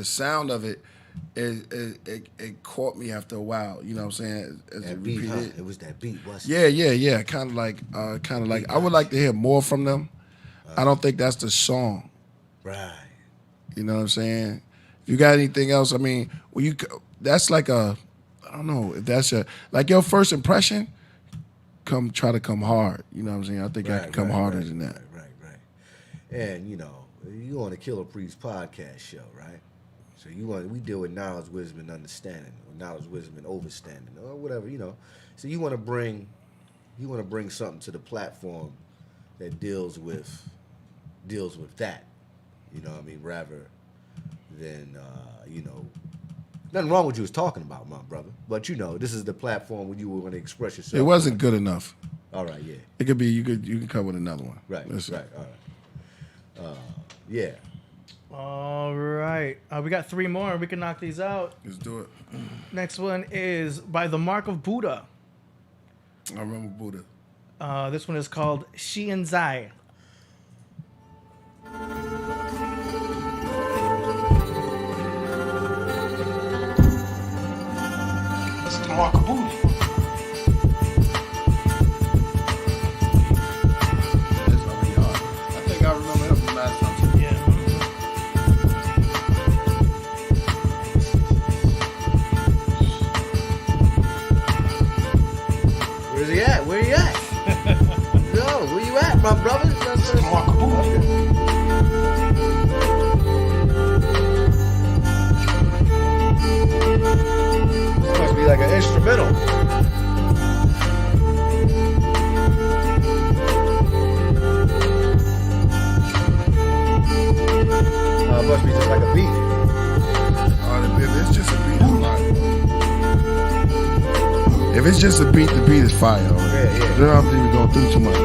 sound of it. It caught me after a while, you know what I'm saying? As that it beat, repeated. huh? It was that beat, wasn't it? Yeah. Kind of like. I would like to hear more from them. I don't think that's the song. Right. You know what I'm saying? If you got anything else, I mean, that's like I don't know if that's like your first impression. Try to come hard. You know what I'm saying? I think I can come harder than that. Right. And you on the Killer Priest podcast show, right? So we deal with knowledge, wisdom, and understanding, or knowledge, wisdom, and overstanding, or whatever, So you want to bring something to the platform that deals with that, you know what I mean, rather than nothing wrong with you was talking about, my brother, but this is the platform where you were going to express yourself. It wasn't good enough. All right, yeah. It could be you can come with another one. Right. Listen. Right. All right. Yeah. All right. We got 3 more. We can knock these out. Let's do it. Next one is by the Mark of Buddha. I remember Buddha. This one is called Shienzai. It's the Mark of Buddha. I think I remember him from last time. Where you at? Yo, where you at, my brother? That's Mark of Buddha. This must be like an instrumental. It must be just like a beat. It's just a beat. If it's just a beat, the beat is fire. Yeah. You don't have to even go through too much.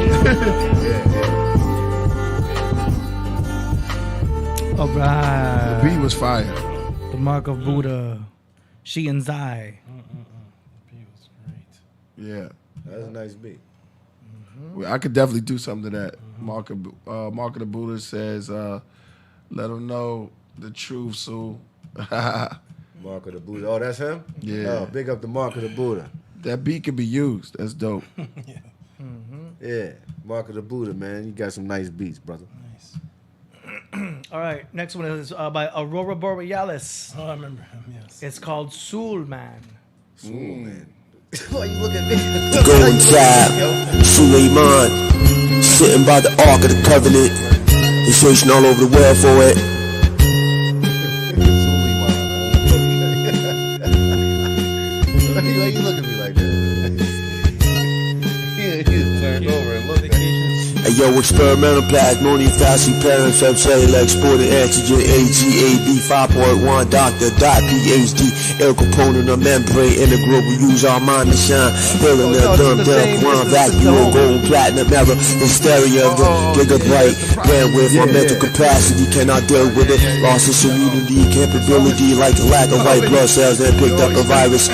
All right. The beat was fire. The Mark of Buddha. Shienzai. The beat was great. Yeah. That's a nice beat. Well, I could definitely do something to that. Mark of the Buddha says, let them know the truth, so. Mark of the Buddha. Oh, that's him? Yeah. Oh, big up the Mark of the Buddha. That beat could be used. That's dope. Yeah. Mark of the Buddha, man. You got some nice beats, brother. Nice. All right. Next one is by Aurora Borealis. Oh, I remember him, yes. It's called Soul Man. Soul Man. Why you look at me? The golden tribe, Suleiman, sitting by the Ark of the Covenant. They searching all over the world for it. Why you look at me like that? He's turned over and looked. Hey yo, experimental plasmodium falciparum subcellular exported antigen AGAB 5.1 doctor dot PhD ill component of membrane integral. We use our mind to shine. Healing the dumb one vacuum gold platinum error in stereo of the gigabyte bandwidth. My mental capacity cannot deal with it. Loss of serenity, capability like the lack of white blood cells that picked up a virus.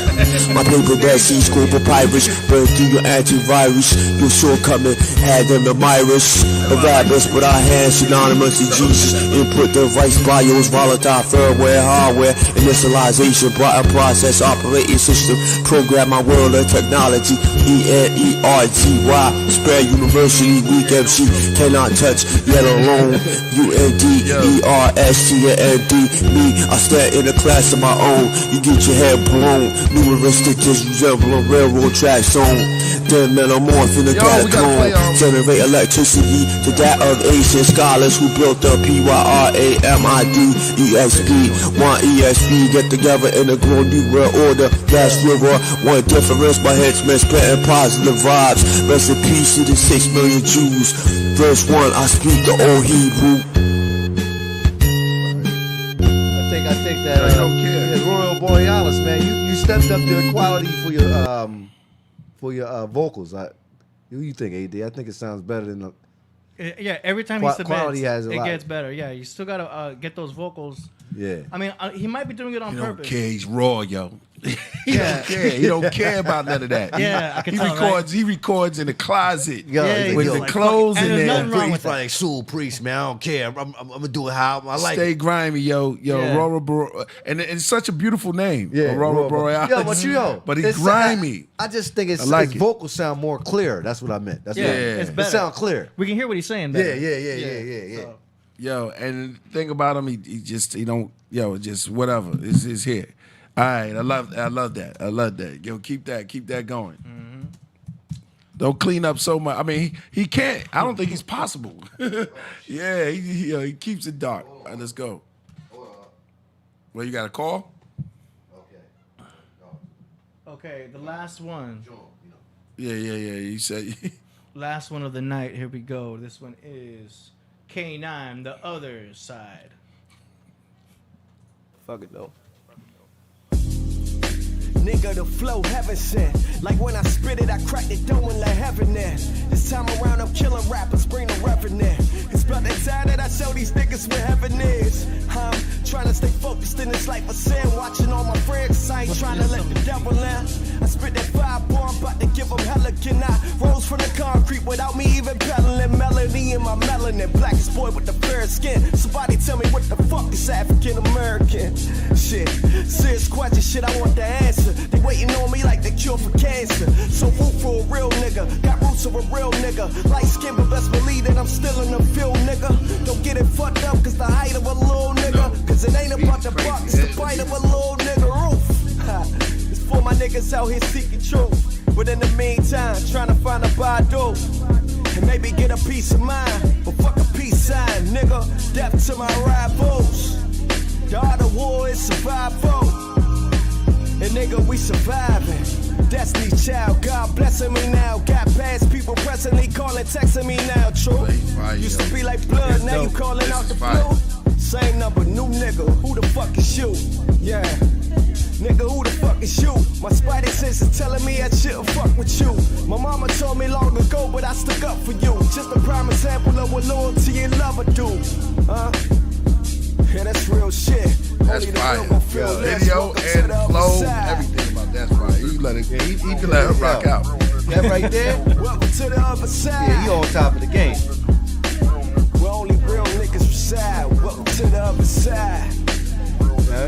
My paper that sees school papyrus burn through your antivirus. Your shortcoming had them the virus. synonymous. A rappers, but our hands synonymous to Jesus. Input device bios, volatile firmware, hardware, initialization, brought a process, operating system, program my world of technology. ENERGY, spare university, weak MC, cannot touch, let alone UNDERSTAND. Me, I stand in a class of my own. You get your head blown. Numerous stitches resemble a railroad track zone. Then metamorph in the catacomb. Generate electricity to that of ancient scholars who built the PYRAMID ESP. One ESP get together in a grown new world order. Last river, one difference, my headsmen spitting positive vibes. Rest in peace to the 6 million Jews. Verse 1, I speak the old Hebrew. I think that Royal Borealis, man, you stepped up the quality for your vocals. What do you think, AD? I think it sounds better than the. Yeah, every time he quality submits, has it gets better. Yeah, you still gotta get those vocals. Yeah. I mean, he might be doing it on He purpose. don't care. He's raw, yo. He don't care. He don't care about none of that. Yeah, I can he tell, records. Right? He records in the closet with the like, clothes in there. He's like Soul Priest, man. I don't care. I'm gonna do it how I like. Stay it. grimy, yo. Aurora and it's such a beautiful name. Yeah, Aurora Borealis. Yo, but he's grimy. I just think his vocals sound more clear. That's what I meant. That's it's better. It sound clear. We can hear what he's saying better. Yeah. So. Yo, and the thing about him, he don't, just whatever. It's here. All right, I love that. Yo, keep that going. Mm-hmm. Don't clean up so much. I mean, he can't. I don't think it's possible. Yeah, he keeps it dark. All right, let's go. Well, you got a call? Okay, the last one. Yeah. You said. Last one of the night. Here we go. This one is K9, the other side. Fuck it though. Nigga, the flow heaven sent. Like when I spit it, I crack the dough and let heaven in. This time around, I'm killing rappers, bring the reverend in. It's about that time that I show these niggas where heaven is. I'm trying to stay focused in this life of sin. Watching all my friends, I ain't trying to let the devil in. I spit that fire bomb, about to give them hella. Can I rose from the concrete without me even peddling? Melody in my melanin, blackest boy with the fair skin. Somebody tell me what the fuck is African American? Shit, serious question, shit, I want the answer. They waiting on me like the cure for cancer. So root for a real nigga, got roots of a real nigga. Light skin, but best believe that I'm still in the field, nigga. Don't get it fucked up, cause the height of a little nigga. Cause it ain't about the buck, it's the bite of a little nigga roof. It's for my niggas out here seeking truth. But in the meantime, trying to find a Baidu. And maybe get a peace of mind. But fuck a peace sign, nigga. Death to my rivals. The art of war is survival. And nigga, we surviving. Destiny child, God blessing me now. Got past people presently calling, texting me now. True. Used to be like blood, now you calling out the flu. Same number, new nigga. Who the fuck is you? Yeah. Nigga, who the fuck is you? My spidey sense is telling me I shouldn't fuck with you. My mama told me long ago, but I stuck up for you. Just a prime example of what loyalty and love would do. Yeah, that's real shit. That's fire. Video and flow, everything about that's fire. You let it. He can let it rock out. That right there. Welcome to the other side. Yeah, he on top of the game. Where only real niggas reside. Welcome to the other side.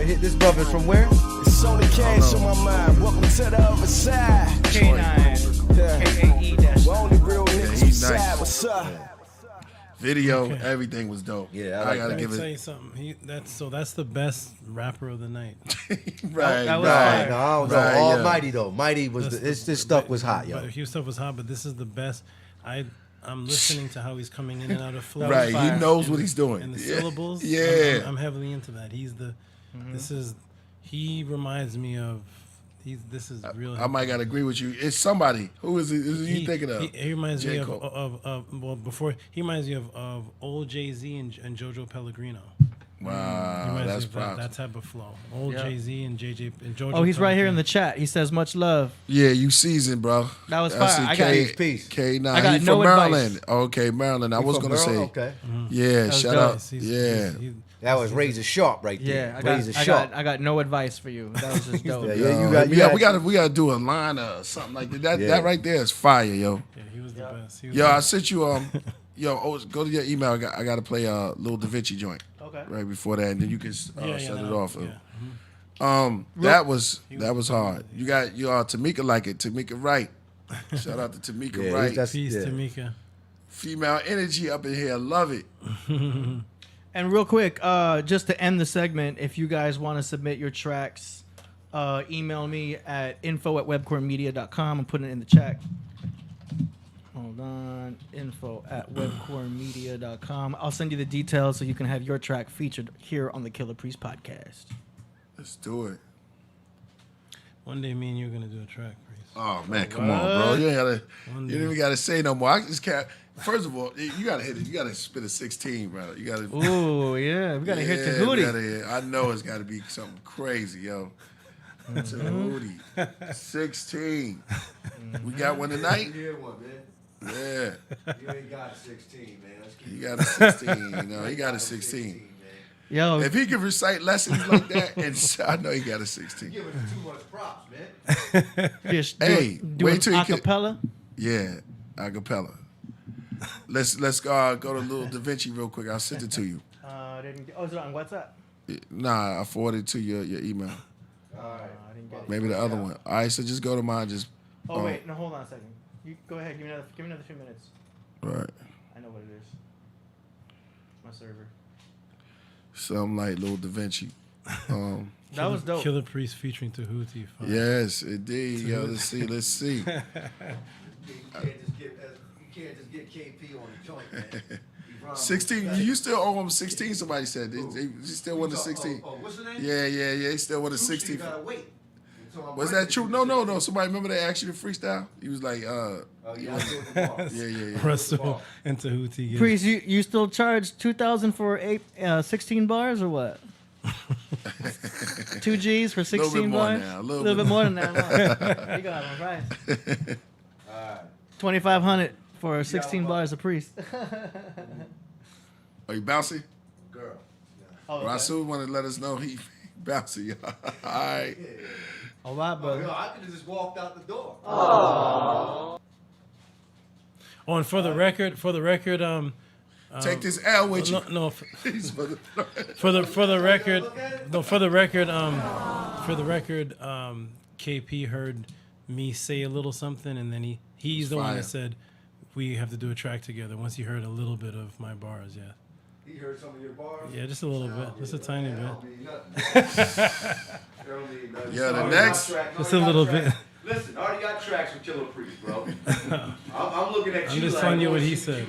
Hit this brother's from where? It's only cash on my mind. Welcome to the other side. K9. KAE. Where only real niggas reside. What's up? Video, everything was dope. Yeah, I gotta give tell it. you something. That's the best rapper of the night. Right. No, Almighty though. Mighty was this stuff was hot, yo. But his stuff was hot, but this is the best. I'm listening to how he's coming in and out of flow. Right, he knows what he's doing. And the syllables. Yeah. I'm heavily into that. He reminds me of. This is real. I might gotta agree with you. It's somebody. Who is it? Is it you thinking of? He reminds me of he reminds me of old Jay-Z and Jojo Pellegrino. Wow, that's proud. That type of flow. Old Jay-Z and Jojo. Oh, he's right here in the chat. He says much love. Yeah, you seasoned, bro. That was fire. I got peace. K9. I got He's no from Maryland. advice. Okay, Maryland. I was gonna say. Okay. Yeah, shout out. Yeah. That was razor sharp right there. Yeah, I got no advice for you. That was just dope. We gotta do a line or something like that. That right there is fire, yo. Yeah, he was the best. Yo, I sent you go to your email. I got to play a Lil Da Vinci joint. Okay. Right before that, and then you can set it off. Yeah. That was hard. You got Tamika like it. Tamika Wright. Shout out to Tamika Wright. Peace, Tamika. Female energy up in here. Love it. And real quick, just to end the segment, if you guys want to submit your tracks, email me at info@webcoremedia.com. I'm putting it in the chat. Hold on. info@webcoremedia.com. I'll send you the details so you can have your track featured here on the Killer Priest podcast. Let's do it. One day, me and you are gonna do a track, Priest. Oh man, come on, bro. You didn't even gotta say no more. I just can't. First of all, you gotta hit it. You gotta spit a 16, bro. You gotta. Ooh, yeah, we gotta hit Tehuti. I know it's gotta be something crazy, yo. Tehuti, 16. We got one tonight. You hear one, man. Yeah. You ain't got a 16, man. He got a 16. No, he got a 16. Yo, if he could recite lessons like that, and I know he got a 16. You're giving too much props, man. Just wait till he acapella. Yeah, acapella. Let's go to Lil Da Vinci real quick. I'll send it to you. Is it on WhatsApp? Nah, I forwarded it to your email. All right. I didn't get it. Maybe the other one. All right, so just go to mine. Oh wait, no, hold on a second. You go ahead. Give me another few minutes. Right. I know what it is. My server. Something like Lil Da Vinci. That was dope. Killer Priest featuring Tehuti. Yes, indeed. Yo, let's see. You can't just get KP on the joint, man. 16. You still owe him 16. Somebody said they still want a 16. What's the name? Yeah. He still want a 16. You gotta wait. Was that true? No. Somebody remember they asked you to freestyle? He was like, yeah. Russell and Tehuti. Priest, you still charge 2,000 for 16 bars or what? 2 G's for 16 bars? A little bit more than that. You got one, right? 2,500 for 16 bars a Priest. Are you bouncy? Girl. Oh, okay. Rasul wanted to let us know he bouncy. All right. All right, brother. I could have just walked out the door. Oh, and for the record, take this L with you. No, for the record, KP heard me say a little something, and then he's the one that said we have to do a track together. Once he heard a little bit of my bars, yeah. He heard some of your bars? Yeah, just a little bit. Just a tiny bit. Yeah, the next. Just a little bit. Listen, I already got tracks with Killer Priest, bro. I'm looking at you. I'm just telling you what he said.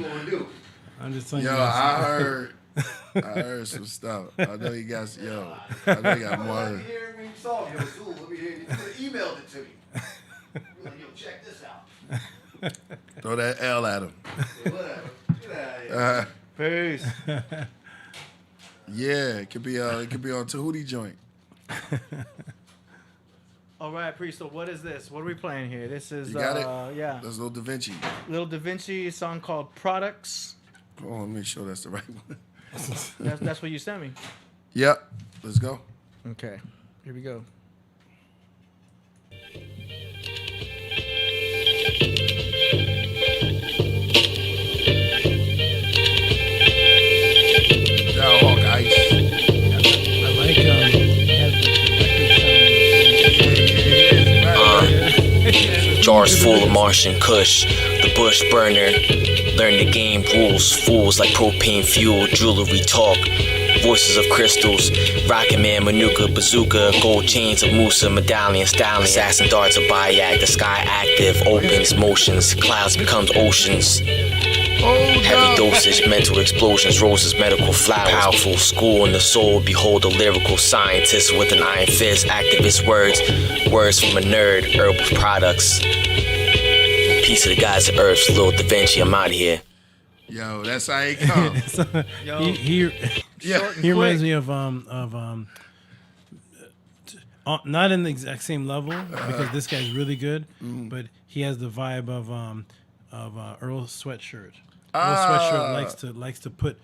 I'm just telling you. Yo, I heard some stuff. I know you got more. Let me hear when you saw me. Let me hear. You emailed it to me. Yo, check this out. Throw that L at him. Whatever. Get out of here. Peace. Yeah, it could be on Tehuti joint. All right, Priest. So what is this? What are we playing here? This is You got it? Yeah. That's Lil Da Vinci. Lil Da Vinci, a song called Products. Oh, let me make sure that's the right one. That's what you sent me. Yep. Let's go. Okay. Here we go. Jars full of Martian Kush, the bush burner. Learn the game rules, fools like propane fuel, jewelry talk. Voices of crystals, Rocket Man, Manuka, Bazooka, gold chains of Musa, medallion, stallion, assassin darts of Bayak, the sky active, opens, motions, clouds becomes oceans. Heavy dosage, mental explosions, roses, medical flowers, powerful school in the soul. Behold a lyrical scientist with an iron fist, activist words from a nerd, herbal products. Peace of the gods of earth, Lil Da Vinci, I'm out here. Yo, that's how he come. He reminds me of not in the exact same level because this guy's really good, but he has the vibe of Earl Sweatshirt. Earl Sweatshirt likes to put.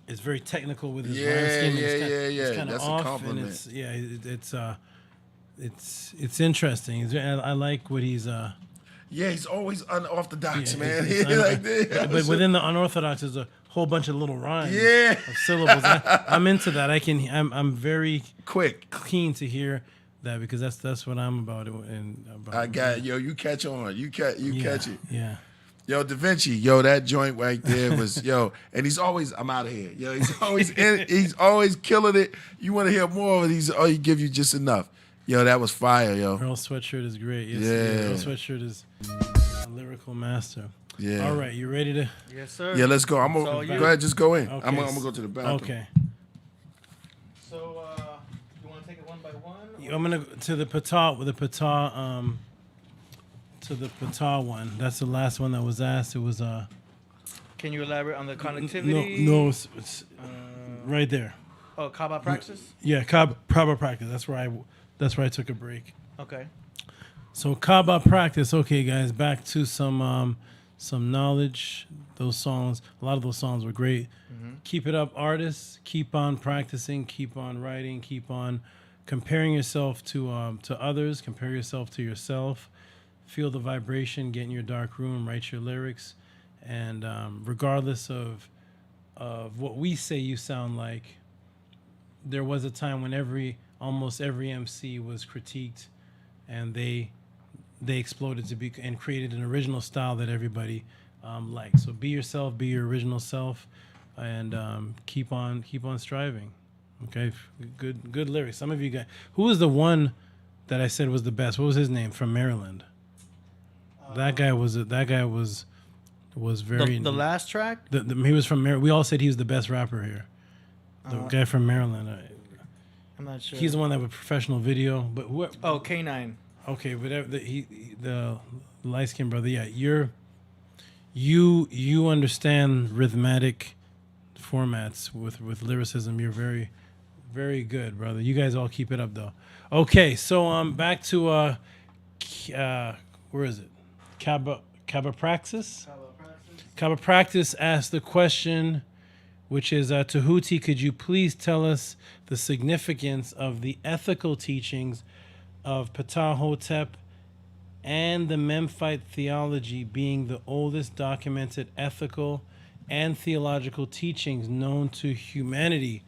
It's very technical with his rhyme scheme. It's kind of That's off, a compliment. and it's interesting. I like what he's. Yeah, he's always unorthodox, Yeah, man. it's Like that. but within the unorthodox, there's a whole bunch of little rhymes. Yeah. Of syllables. I'm into that. I'm very quick, keen to hear that because that's what I'm about. And about, I got it. Yo, you catch on. You catch it. Yeah. Yo, Da Vinci, yo, that joint right there was, yo, and he's always, I'm out of here. Yo, he's always killing it. You want to hear more of these, he give you just enough. Yo, that was fire, yo. Earl Sweatshirt is great. Yes, Yeah. Earl Sweatshirt is a lyrical master. Yeah. All right, you ready to? Yes, sir. Yeah, let's go. I'm gonna go ahead, just go in. Okay. I'm gonna go to the bathroom. Okay. So, you want to take it one by one? I'm gonna go to the Patah to the Patah one. That's the last one that was asked. It was Can you elaborate on the conductivity? No, it's right there. Oh, Kaaba praxis? Yeah, Kaaba practice. That's where I took a break. Okay. So Kaaba practice. Okay, guys, back to some knowledge. Those songs, a lot of those songs were great. Mm-hmm. Keep it up, artists. Keep on practicing. Keep on writing. Keep on comparing yourself to others. Compare yourself to yourself. Feel the vibration. Get in your dark room. Write your lyrics. And regardless of what we say you sound like, there was a time when almost every MC was critiqued, and they exploded and created an original style that everybody liked. So be yourself, be your original self, and keep on striving. Okay, good lyrics. Some of you guys, who was the one that I said was the best? What was his name from Maryland? That guy was very the last track. He was from Maryland. We all said he was the best rapper here. The guy from Maryland. I'm not sure. He's the one that with professional video, but who? Oh, K9. Okay, but the light skinned brother. Yeah, you understand rhythmic formats with lyricism. You're very, very good, brother. You guys all keep it up though. Okay, so back to where is it? Kaaba Praxis. Kaaba Praxis asked the question, which is Tehuti, could you please tell us the significance of the ethical teachings of Ptah Hotep and the Memphite theology being the oldest documented ethical and theological teachings known to humanity?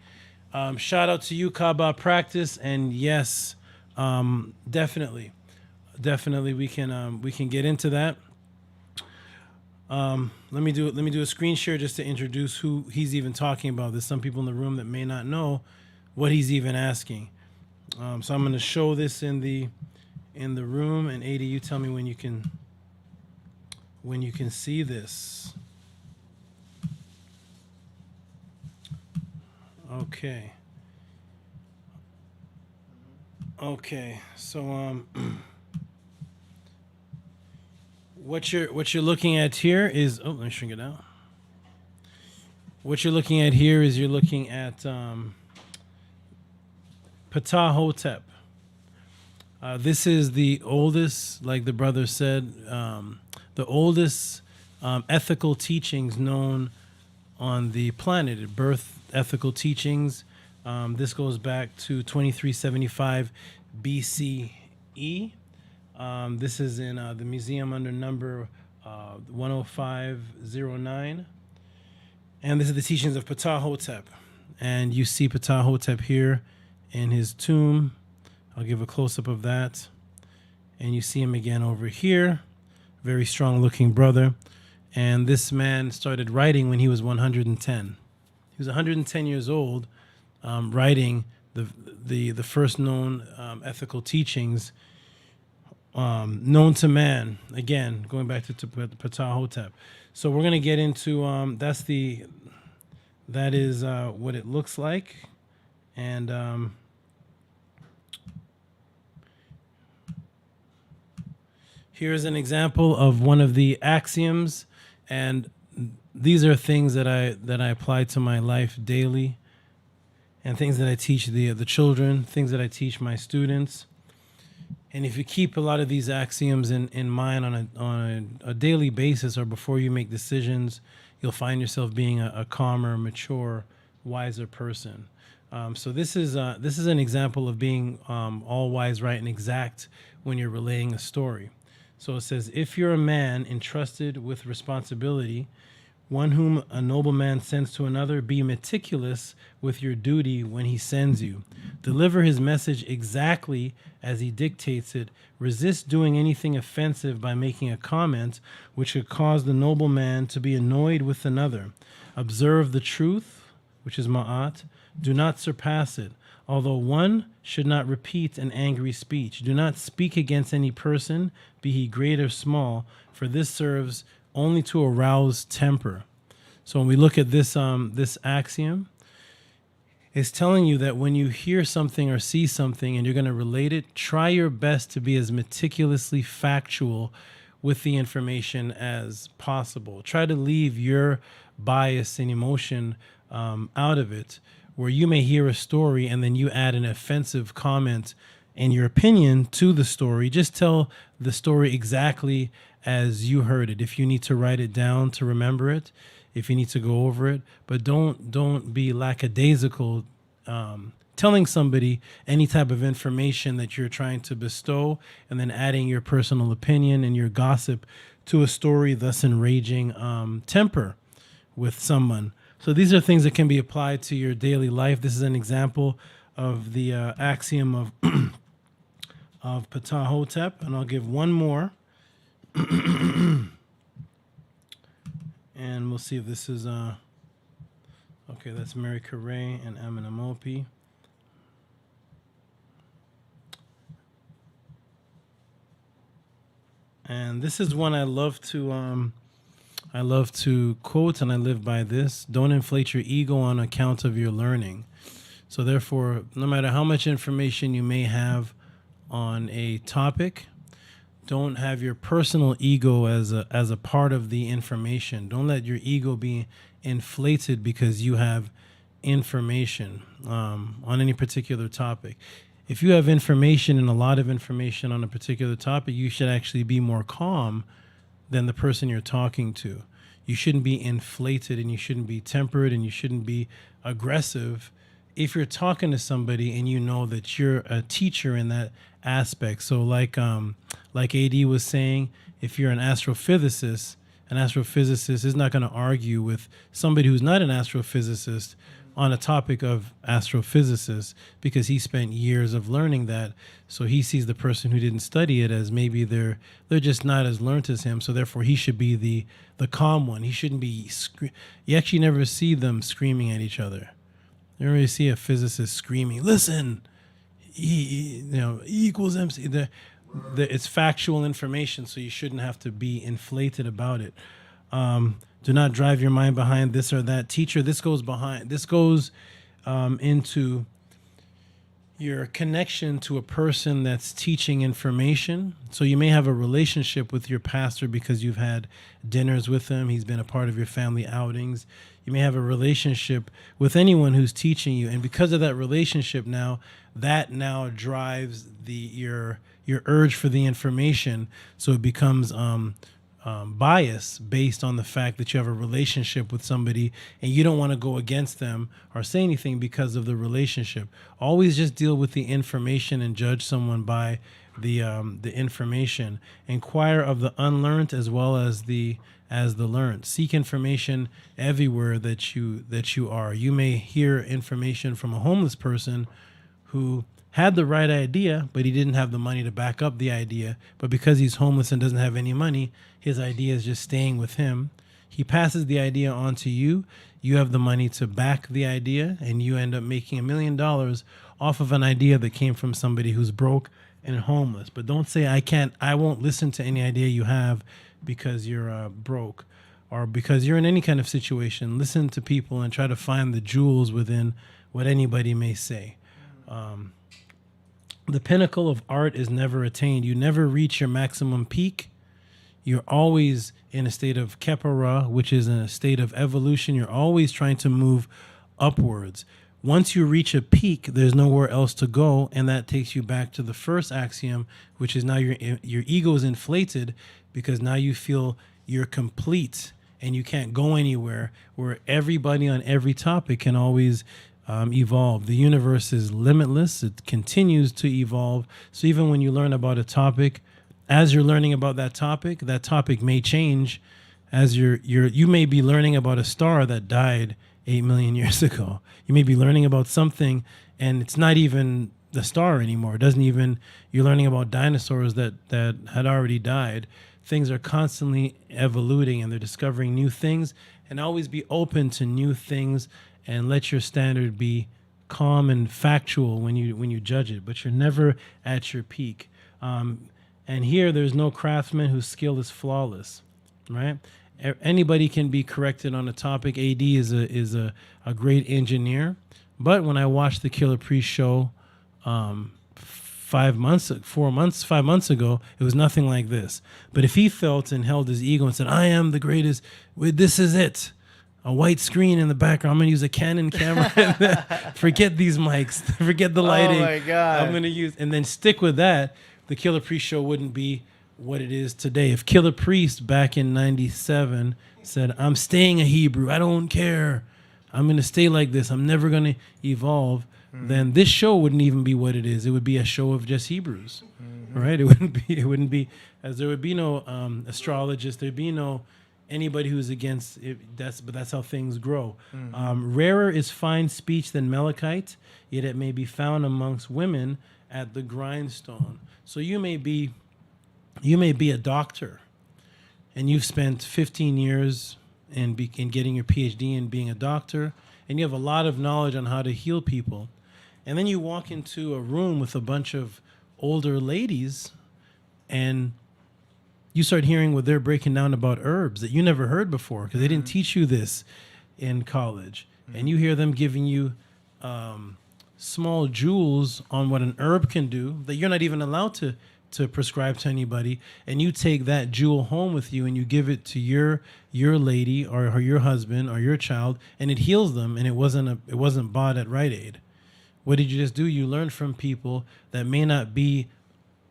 Shout out to you, Kaaba Practice, and yes, definitely we can get into that. Let me do a screen share just to introduce who he's even talking about. There's some people in the room that may not know what he's even asking. So I'm going to show this in the room, and Ada, you tell me when you can see this. Okay. So what you're looking at here is let me shrink it down. What you're looking at here is you're looking at Ptah Hotep. This is the oldest, like the brother said, the oldest ethical teachings known on the planet. Birth ethical teachings. This goes back to 2375 BCE. This is in the museum under number 10509. And this is the teachings of Ptah Hotep. And you see Ptah Hotep here in his tomb. I'll give a close-up of that. And you see him again over here. Very strong-looking brother. And this man started writing when he was 110. He was 110 years old, writing the first known ethical teachings known to man. Again, going back to Ptah Hotep. So we're going to get into that is what it looks like. And here's an example of one of the axioms, and these are things that I apply to my life daily, and things that I teach the children, things that I teach my students. And if you keep a lot of these axioms in mind on a daily basis, or before you make decisions, you'll find yourself being a calmer, mature, wiser person. So this is an example of being all wise, right, and exact when you're relaying a story. So it says, if you're a man entrusted with responsibility, one whom a nobleman sends to another, be meticulous with your duty when he sends you. Deliver his message exactly as he dictates it. Resist doing anything offensive by making a comment which could cause the nobleman to be annoyed with another. Observe the truth, which is ma'at. Do not surpass it. Although one should not repeat an angry speech. Do not speak against any person, be he great or small, for this serves only to arouse temper. So when we look at this this axiom, it's telling you that when you hear something or see something and you're going to relate it, try your best to be as meticulously factual with the information as possible. Try to leave your bias and emotion out of it, where you may hear a story and then you add an offensive comment and your opinion to the story. Just tell the story exactly as you heard it. If you need to write it down to remember it, if you need to go over it, but don't be lackadaisical telling somebody any type of information that you're trying to bestow and then adding your personal opinion and your gossip to a story, thus enraging temper with someone. So these are things that can be applied to your daily life. This is an example of the axiom of of Ptahhotep, and I'll give one more. And we'll see if this is okay, that's Mary Carey and Amenemope. And this is one I love to quote, and I live by this. Don't inflate your ego on account of your learning. So therefore, no matter how much information you may have on a topic, don't have your personal ego as a part of the information. Don't let your ego be inflated because you have information on any particular topic. If you have information and a lot of information on a particular topic, you should actually be more calm than the person you're talking to. You shouldn't be inflated, and you shouldn't be tempered, and you shouldn't be aggressive if you're talking to somebody and you know that you're a teacher in that aspect. So like AD was saying, if you're an astrophysicist is not going to argue with somebody who's not an astrophysicist on a topic of astrophysicists because he spent years of learning that. So he sees the person who didn't study it as maybe they're just not as learned as him. So therefore he should be the calm one. He shouldn't be. You actually never see them screaming at each other. You don't really see a physicist screaming, "Listen, E equals MC." It's factual information, so you shouldn't have to be inflated about it. Do not drive your mind behind this or that teacher. This goes into your connection to a person that's teaching information. So you may have a relationship with your pastor because you've had dinners with him. He's been a part of your family outings. You may have a relationship with anyone who's teaching you. And because of that relationship that drives your urge for the information. So it becomes bias based on the fact that you have a relationship with somebody and you don't want to go against them or say anything because of the relationship. Always just deal with the information and judge someone by the information. Inquire of the unlearned as well as the learned. Seek information everywhere that you are. You may hear information from a homeless person who had the right idea, but he didn't have the money to back up the idea. But because he's homeless and doesn't have any money, his idea is just staying with him. He passes the idea on to you. You have the money to back the idea, and you end up making $1 million off of an idea that came from somebody who's broke and homeless. But don't say, I won't listen to any idea you have because you're broke or because you're in any kind of situation. Listen to people and try to find the jewels within what anybody may say. The pinnacle of art is never attained. You never reach your maximum peak. You're always in a state of kepara, which is in a state of evolution. You're always trying to move upwards. Once you reach a peak, there's nowhere else to go, and that takes you back to the first axiom, which is now your ego is inflated because now you feel you're complete and you can't go anywhere, where everybody on every topic can always evolve. The universe is limitless. It continues to evolve. So even when you learn about a topic, as you're learning about that topic may change. As you may be learning about a star that died 8 million years ago. You may be learning about something, and it's not even the star anymore. It doesn't even. You're learning about dinosaurs that had already died. Things are constantly evolving, and they're discovering new things. And always be open to new things, and let your standard be calm and factual when you judge it. But you're never at your peak. And here, there's no craftsman whose skill is flawless, right? Anybody can be corrected on a topic. AD is a great engineer, but when I watched the Killah Priest show 5 months ago, it was nothing like this. But if he felt and held his ego and said, "I am the greatest. This is it," a white screen in the background. I'm gonna use a Canon camera. Forget these mics. Forget the lighting. Oh my God. I'm gonna use and then stick with that. The Killah Priest show wouldn't be what it is today. If Killah Priest back in 97 said, "I'm staying a Hebrew, I don't care, I'm going to stay like this, I'm never going to evolve," then this show wouldn't even be what it is. It would be a show of just Hebrews, right? It wouldn't be, as there would be no astrologists, there'd be no anybody who's against it. But that's how things grow. Rarer is fine speech than Melechite, yet it may be found amongst women at the grindstone. So you may be a doctor, and you've spent 15 years in getting your PhD and being a doctor, and you have a lot of knowledge on how to heal people. And then you walk into a room with a bunch of older ladies, and you start hearing what they're breaking down about herbs that you never heard before because they didn't teach you this in college. And you hear them giving you small jewels on what an herb can do that you're not even allowed to prescribe to anybody, and you take that jewel home with you and you give it to your lady or your husband or your child, and it heals them, and it wasn't bought at Rite Aid. What did you just do? You learned from people that may not be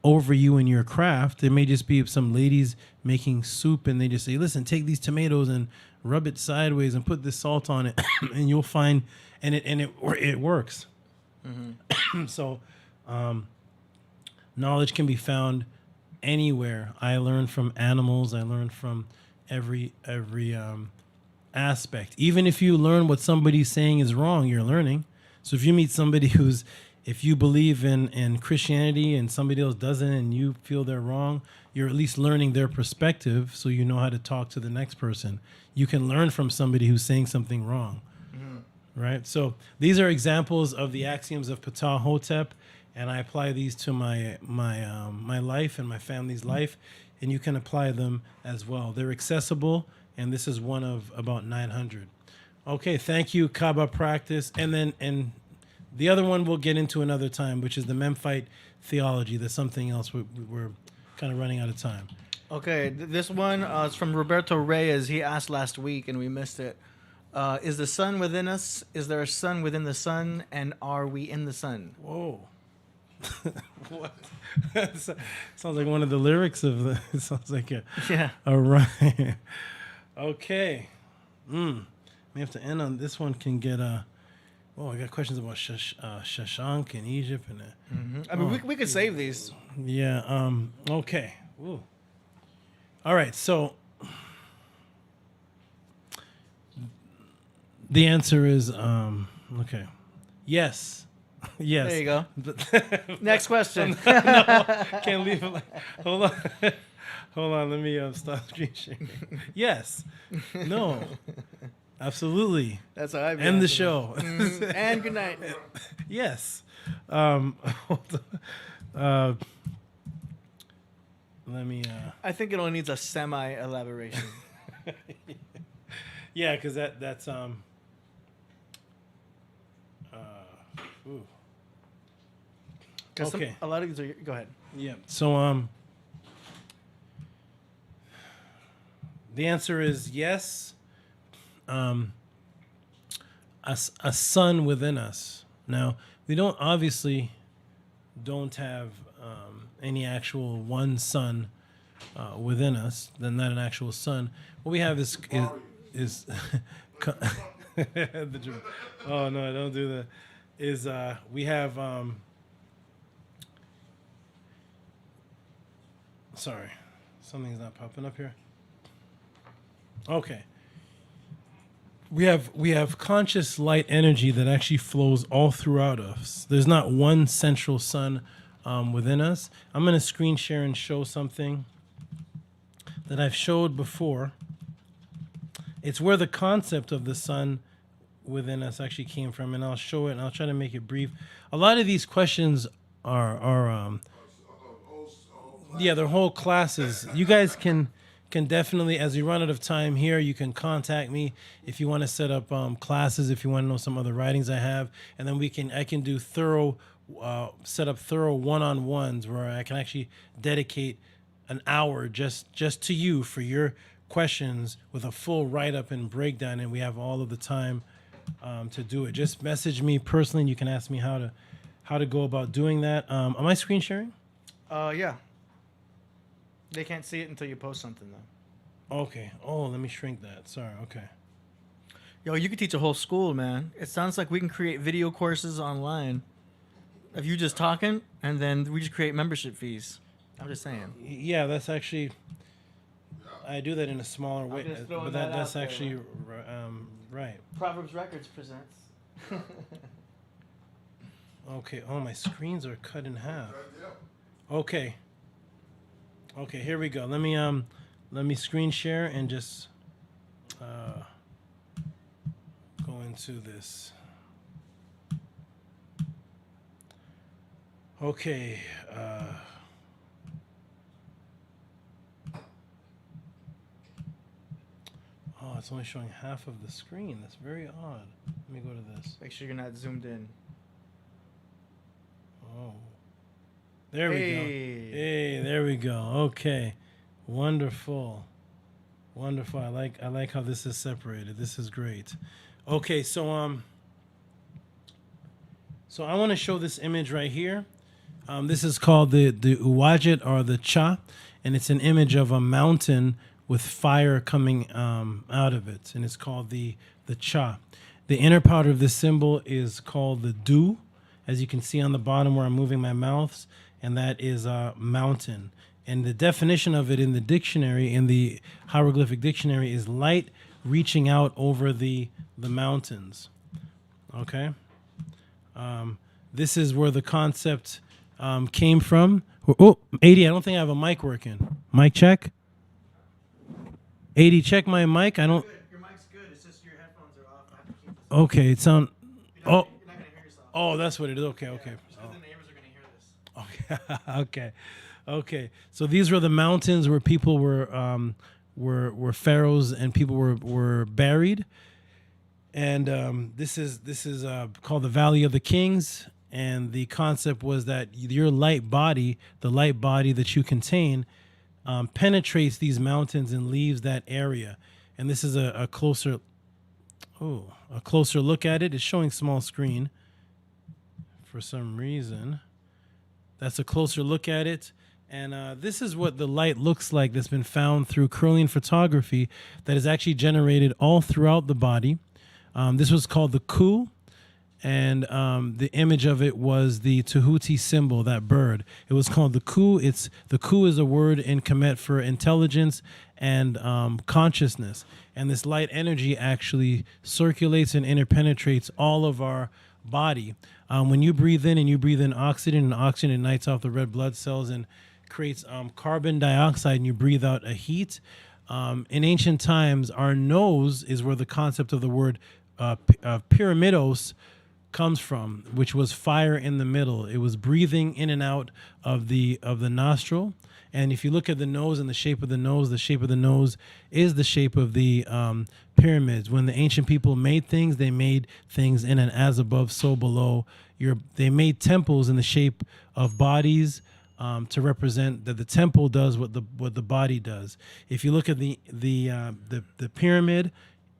over you in your craft. It may just be some ladies making soup, and they just say, "Listen, take these tomatoes and rub it sideways and put this salt on it," and you'll find, and it works. So, knowledge can be found anywhere. I learn from animals. I learn from every aspect. Even if you learn what somebody's saying is wrong, you're learning. So if you meet somebody if you believe in Christianity and somebody else doesn't, and you feel they're wrong, you're at least learning their perspective, so you know how to talk to the next person. You can learn from somebody who's saying something wrong, right? So these are examples of the axioms of Ptah Hotep. And I apply these to my life and my family's life, and you can apply them as well. They're accessible, and this is one of about 900. Okay, thank you, Kaaba Practice. And the other one we'll get into another time, which is the Memphite theology. That's something else. We're kind of running out of time. Okay, this one is from Roberto Reyes. He asked last week, and we missed it. Is the sun within us? Is there a sun within the sun? And are we in the sun? Whoa. What? Sounds like one of the lyrics of the. It sounds like a rhyme. Okay. We have to end on this one. Can get I got questions about Shashank in Egypt and. I mean, we could save these. Yeah. Okay. Ooh. All right. So the answer is okay. Yes. Yes. There you go. Next question. No, can't leave it. Hold on. Let me stop screen sharing. Yes. No. Absolutely. That's how I end the show. And good night. Yes. Let me. I think it only needs a semi elaboration. Yeah, because that's Ooh. Okay. A lot of these are. Go ahead. Yeah. So the answer is yes. A sun within us. Now we don't have any actual one sun within us. Then not an actual sun. What we have is oh no! Don't do that. We have Sorry, something's not popping up here. Okay. We have conscious light energy that actually flows all throughout us. There's not one central sun within us. I'm going to screen share and show something that I've showed before. It's where the concept of the sun within us actually came from, and I'll show it, and I'll try to make it brief. A lot of these questions are they're whole classes. You guys can definitely, as we run out of time here, you can contact me if you want to set up classes, if you want to know some other writings I have, and then I can do set up thorough one-on-ones where I can actually dedicate an hour just to you for your questions with a full write-up and breakdown, and we have all of the time to do it. Just message me personally, and you can ask me how to go about doing that. Am I screen sharing? Yeah. They can't see it until you post something, though. Okay. Oh, let me shrink that. Sorry. Okay. Yo, you could teach a whole school, man. It sounds like we can create video courses online of you just talking, and then we just create membership fees. I'm just saying. Yeah, that's actually... I do that in a smaller way, but that's there, actually right. Proverbs Records presents. Okay. Oh, my screens are cut in half. Okay. Okay, here we go. Let me screen share and just go into this. Okay. Oh, it's only showing half of the screen. That's very odd. Let me go to this. Make sure you're not zoomed in. Oh. There we go. Hey, there we go. Okay. Wonderful. Wonderful. I like how this is separated. This is great. Okay, so I want to show this image right here. This is called the Uwajit, or the Cha, and it's an image of a mountain with fire coming out of it, and it's called the Cha. The inner part of this symbol is called the Du, as you can see on the bottom where I'm moving my mouths, and that is a mountain. And the definition of it in the dictionary, in the hieroglyphic dictionary, is light reaching out over the mountains. Okay? This is where the concept came from. Oh, 80, I don't think I have a mic working. Mic check? 80, check my mic. I don't... Your mic's good. It's just your headphones are off. I have to keep this. Okay, it sound... You're not going to hear yourself. Oh, that's what it is. Okay, okay. The neighbors are going to hear this. Okay. Okay. So these were the mountains where people were pharaohs and people were buried, and this is called the Valley of the Kings. And the concept was that your light body, the light body that you contain, penetrates these mountains and leaves that area. And this is a closer look at it. It's showing small screen for some reason. That's a closer look at it. And this is what the light looks like that's been found through Kirlian photography that is actually generated all throughout the body. This was called the Ku, and the image of it was the Tehuti symbol, that bird. It was called the Ku. The Ku is a word in Kemet for intelligence and consciousness. And this light energy actually circulates and interpenetrates all of our body. When you breathe in and you breathe in oxygen, and oxygen ignites off the red blood cells and creates carbon dioxide, and you breathe out a heat. In ancient times, our nose is where the concept of the word pyramidos comes from, which was fire in the middle. It was breathing in and out of the nostril. And if you look at the nose and the shape of the nose is the shape of the pyramids. When the ancient people made things, they made things in an as above, so below. They made temples in the shape of bodies to represent that the temple does what the body does. If you look at the pyramid,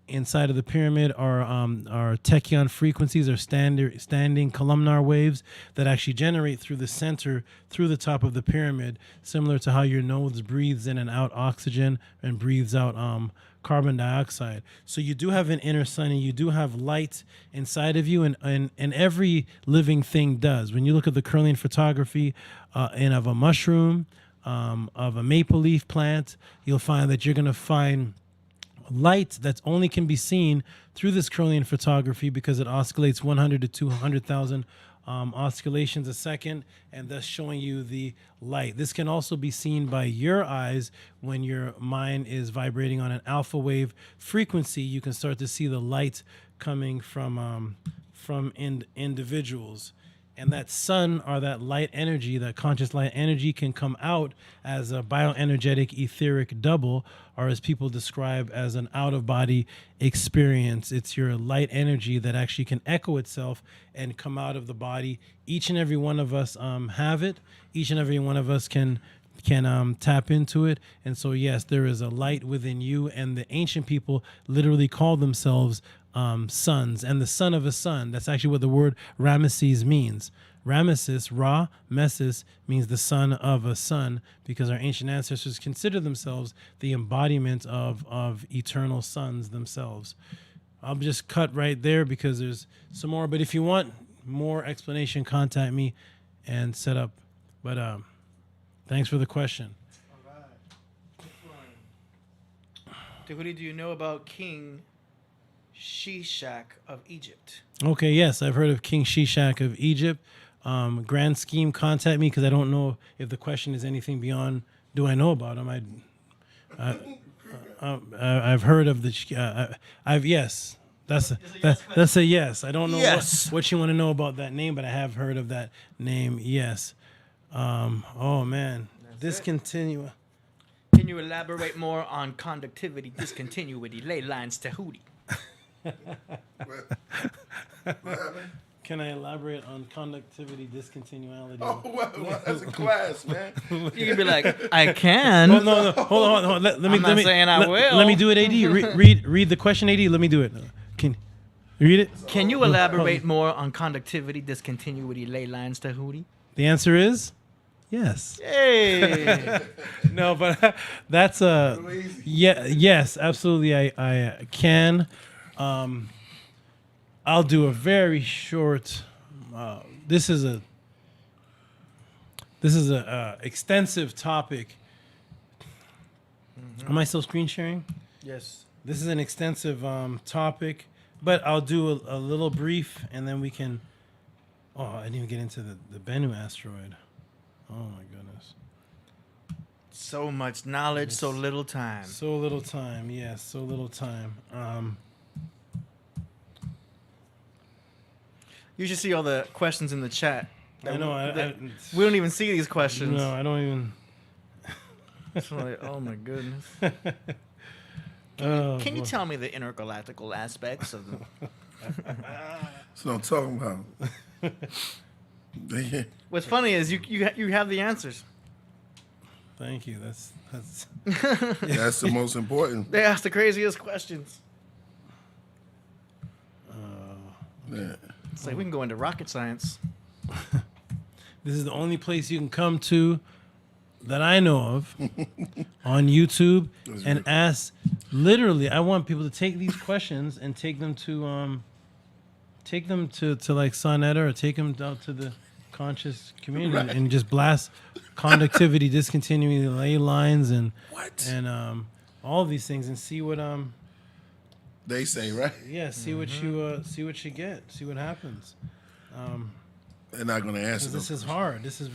inside of the pyramid are tachyon frequencies, or standing columnar waves that actually generate through the center, through the top of the pyramid, similar to how your nose breathes in and out oxygen and breathes out carbon dioxide. So you do have an inner sun, and you do have light inside of you, and every living thing does. When you look at the Kirlian photography of a mushroom, of a maple leaf plant, you'll find that you're going to find light that only can be seen through this Kirlian photography because it oscillates 100 to 200,000 oscillations a second, and thus showing you the light. This can also be seen by your eyes when your mind is vibrating on an alpha wave frequency. You can start to see the light coming from individuals. And that sun or that light energy, that conscious light energy, can come out as a bioenergetic etheric double, or as people describe as an out-of-body experience. It's your light energy that actually can echo itself and come out of the body. Each and every one of us have it. Each and every one of us can tap into it. And so, yes, there is a light within you, and the ancient people literally called themselves sons, and the son of a son. That's actually what the word Ramesses means. Ramesses, Ra, Meses, means the son of a son, because our ancient ancestors considered themselves the embodiment of eternal sons themselves. I'll just cut right there because there's some more, but if you want more explanation, contact me and set up. But thanks for the question. Tehuti, do you know about King Shishak of Egypt? Okay, yes, I've heard of King Shishak of Egypt. Grand scheme, contact me because I don't know if the question is anything beyond. Do I know about him? I've heard of the. Yes, that's a yes. I don't know what you want to know about that name, but I have heard of that name. Yes. Oh man, discontinue. Can you elaborate more on conductivity, discontinuity, ley lines, Tehuti? Can I elaborate on conductivity, discontinuality? Oh, well, that's a class, man. You can be like, I can. Oh, no, hold on. Let me saying I will. Let me do it, AD. Read the question, AD. Let me do it. Can you read it? Can you elaborate more on conductivity, discontinuity, ley lines, Tehuti? The answer is yes. Hey. No, but that's yes, absolutely. I can. I'll do a very short. This is a extensive topic. Am I still screen sharing? Yes. This is an extensive topic, but I'll do a little brief, and then we can. Oh, I didn't even get into the Bennu asteroid. Oh my goodness. So much knowledge, so little time. So little time, yes, so little time. You should see all the questions in the chat. I know. We don't even see these questions. No, I don't even. It's like, oh my goodness. Can you tell me the intergalactical aspects of the? That's what I'm talking about. What's funny is you have the answers. Thank you. That's that's the most important. They ask the craziest questions. Yeah. It's like we can go into rocket science. This is the only place you can come to that I know of on YouTube and ask. Literally, I want people to take these questions and take them to like Sonetta, or take them out to the conscious community and just blast conductivity, discontinuity, ley lines, and all these things, and see what they say, right? Yeah, see what you get, see what happens. They're not going to answer. This is hard. This is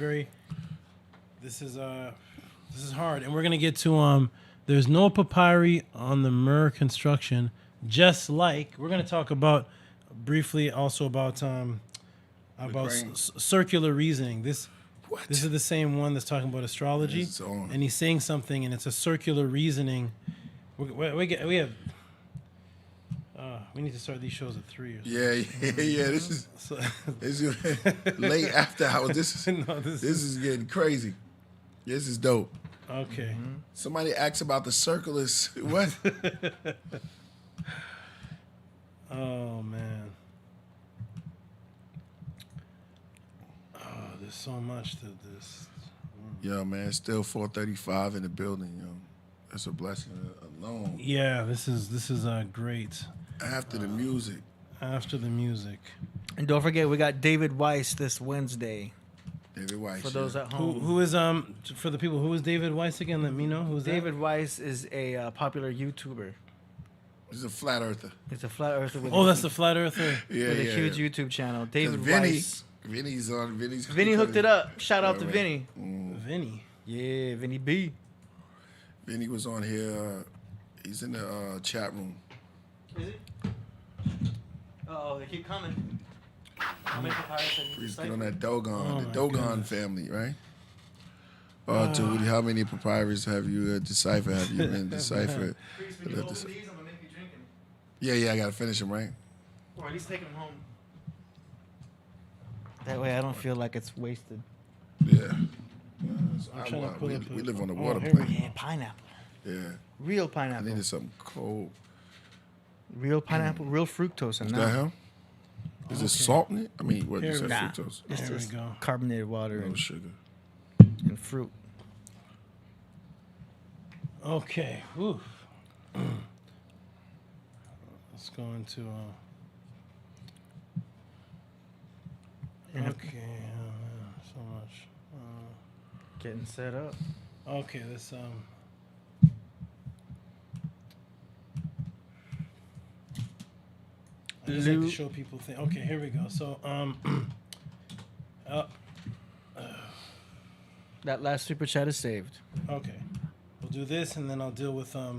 hard, and we're gonna get to There's no papyri on the Mur construction. Just like we're gonna talk about briefly also about circular reasoning. This is the same one that's talking about astrology, and he's saying something, and it's a circular reasoning. We have. We need to start these shows at 3 or something. Yeah. This is late after hours. This is getting crazy. This is dope. Okay. Mm-hmm. Somebody asked about the circular. What? Oh man. Oh, there's so much to this. Yo, man, it's still 4:35 in the building. Yo, that's a blessing alone. Yeah, this is great. After the music. After the music. And don't forget, we got David Weiss this Wednesday. David Weiss. For those at home. Who is for the people, who is David Weiss again? Let me know. Who's David Weiss is a popular YouTuber. He's a flat earther. He's a flat earther. With that's the flat earther. With a huge YouTube channel. David Vinny, Weiss. Vinny hooked it up. Shout out to Vinny. Vinny. Yeah, Vinny B. Vinny was on here. He's in the chat room. Is he? Oh, they keep coming. How many papyrus have you Please get deciphered? on that Dogon, the Dogon family, right? Uh, how many papyrus have you deciphered? Have you been deciphered? Priest, when you open these, I'm gonna make you drink them. Yeah, I gotta finish them, right? Or at least take them home. That way I don't feel like it's wasted. Yeah. We We live on the water here planet. Yeah, pineapple. Yeah. Real pineapple. I needed something cold. Real pineapple, real fructose in Is that. that him? Is it salt in it? I mean, what Here is we that go. fructose? It's There we just go. carbonated water No and, sugar. and fruit. Okay. Oof. Let's go into. Okay. So much. Getting set up. Okay. This I just like to show people things. Okay, here we go. So that last super chat is saved. Okay, we'll do this, and then I'll deal with the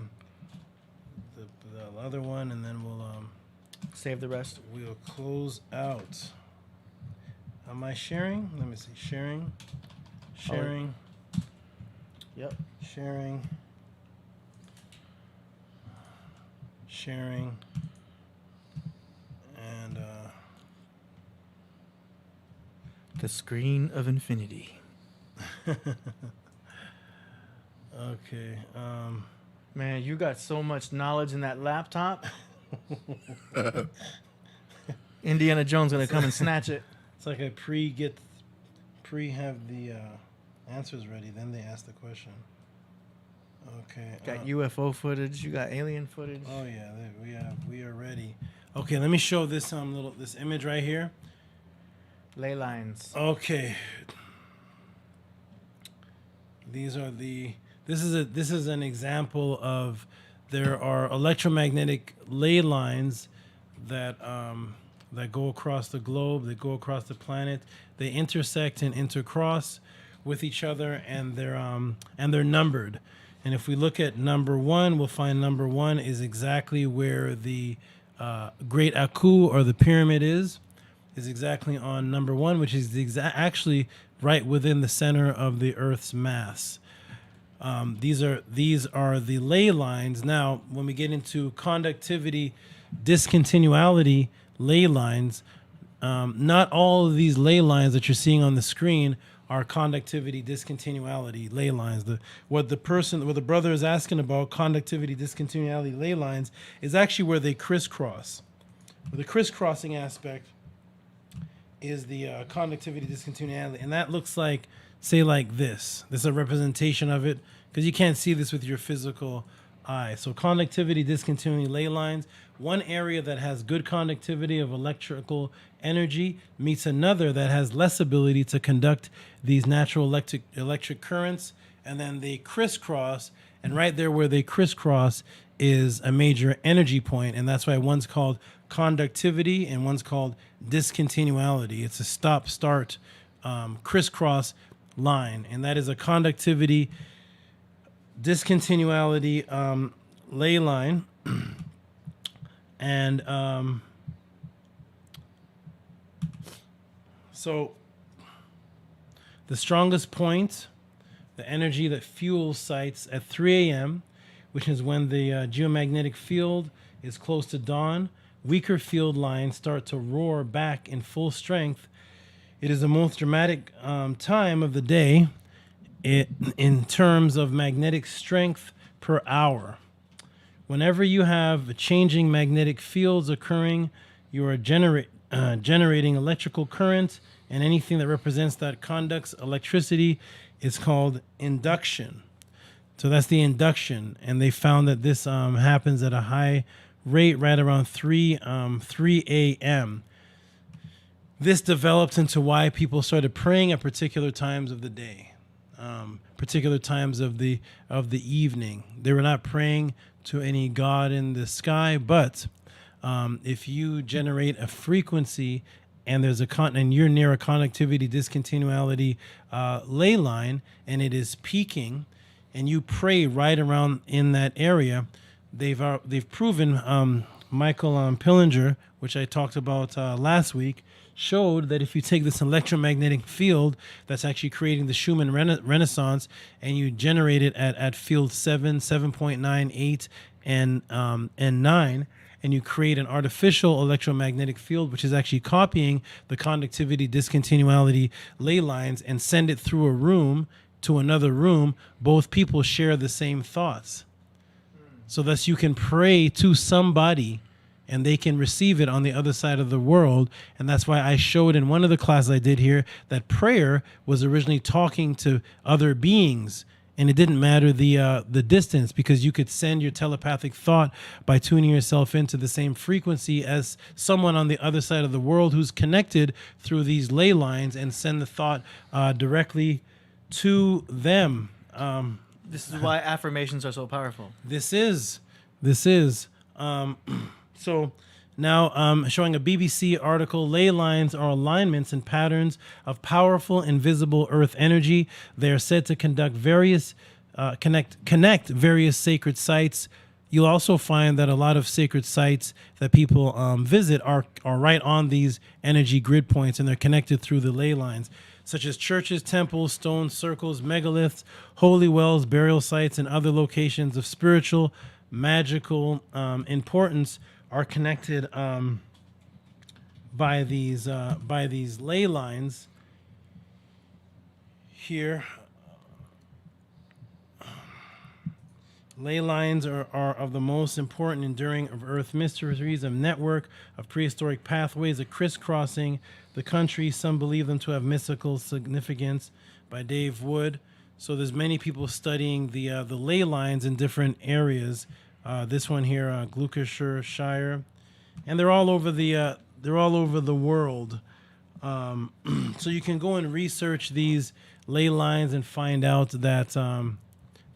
other one, and then we'll save the rest. We'll close out. Am I sharing? Let me see. Sharing. Yep. Sharing. And The screen of infinity. okay. Man, you got so much knowledge in that laptop. Indiana Jones gonna come and snatch it. It's like I have the answers ready, then they ask the question. Okay. Got UFO footage. You got alien footage. Oh yeah, we are ready. Okay, let me show this this image right here. Ley lines. Okay. This is an example of there are electromagnetic ley lines that go across the globe, they go across the planet, they intersect and intercross with each other, and they're numbered. And if we look at number 1, we'll find number 1 is exactly where the Great Aku or the pyramid is exactly on number 1, which is actually right within the center of the Earth's mass. These are the ley lines. Now, when we get into conductivity, discontinuality ley lines, not all of these ley lines that you're seeing on the screen are conductivity discontinuality ley lines. What the brother is asking about, conductivity discontinuality ley lines, is actually where they crisscross. The crisscrossing aspect is the conductivity discontinuality, and that looks like, say, like this. This is a representation of it, because you can't see this with your physical eye. So conductivity discontinuity ley lines, one area that has good conductivity of electrical energy meets another that has less ability to conduct these natural electric currents, and then they crisscross, and right there where they crisscross is a major energy point, and that's why one's called conductivity and one's called discontinuality. It's a stop-start crisscross line, and that is a conductivity discontinuality ley line. And so the strongest point, the energy that fuels sites at 3 a.m., which is when the geomagnetic field is close to dawn, weaker field lines start to roar back in full strength. It is the most dramatic time of the day in terms of magnetic strength per hour. Whenever you have changing magnetic fields occurring, you are generating electrical current, and anything that represents that conducts electricity is called induction. So that's the induction, and they found that this happens at a high rate right around 3 a.m. this developed into why people started praying at particular times of the day, particular times of the evening. They were not praying to any god in the sky, but if you generate a frequency and there's and you're near a connectivity discontinuality ley line, and it is peaking, and you pray right around in that area, they've proven. Michael Pillinger, which I talked about last week, showed that if you take this electromagnetic field that's actually creating the Schumann Renaissance, and you generate it at field 7, 7.9, 8, and 9, and you create an artificial electromagnetic field, which is actually copying the conductivity discontinuality ley lines, and send it through a room to another room, both people share the same thoughts. So thus you can pray to somebody and they can receive it on the other side of the world. And that's why I showed in one of the classes I did here that prayer was originally talking to other beings. And it didn't matter the distance, because you could send your telepathic thought by tuning yourself into the same frequency as someone on the other side of the world who's connected through these ley lines, and send the thought directly to them. This is why affirmations are so powerful. This is. So now showing a BBC article, ley lines are alignments and patterns of powerful invisible earth energy. They are said to connect various sacred sites. You'll also find that a lot of sacred sites that people visit are right on these energy grid points, and they're connected through the ley lines, such as churches, temples, stone circles, megaliths, holy wells, burial sites, and other locations of spiritual, magical importance are connected by these ley lines here. Ley lines are of the most important enduring of Earth mysteries, a network of prehistoric pathways, a crisscrossing the country. Some believe them to have mystical significance, by Dave Wood. So there's many people studying the ley lines in different areas. This one here, Gloucestershire, and they're all over the world. So you can go and research these ley lines and find out that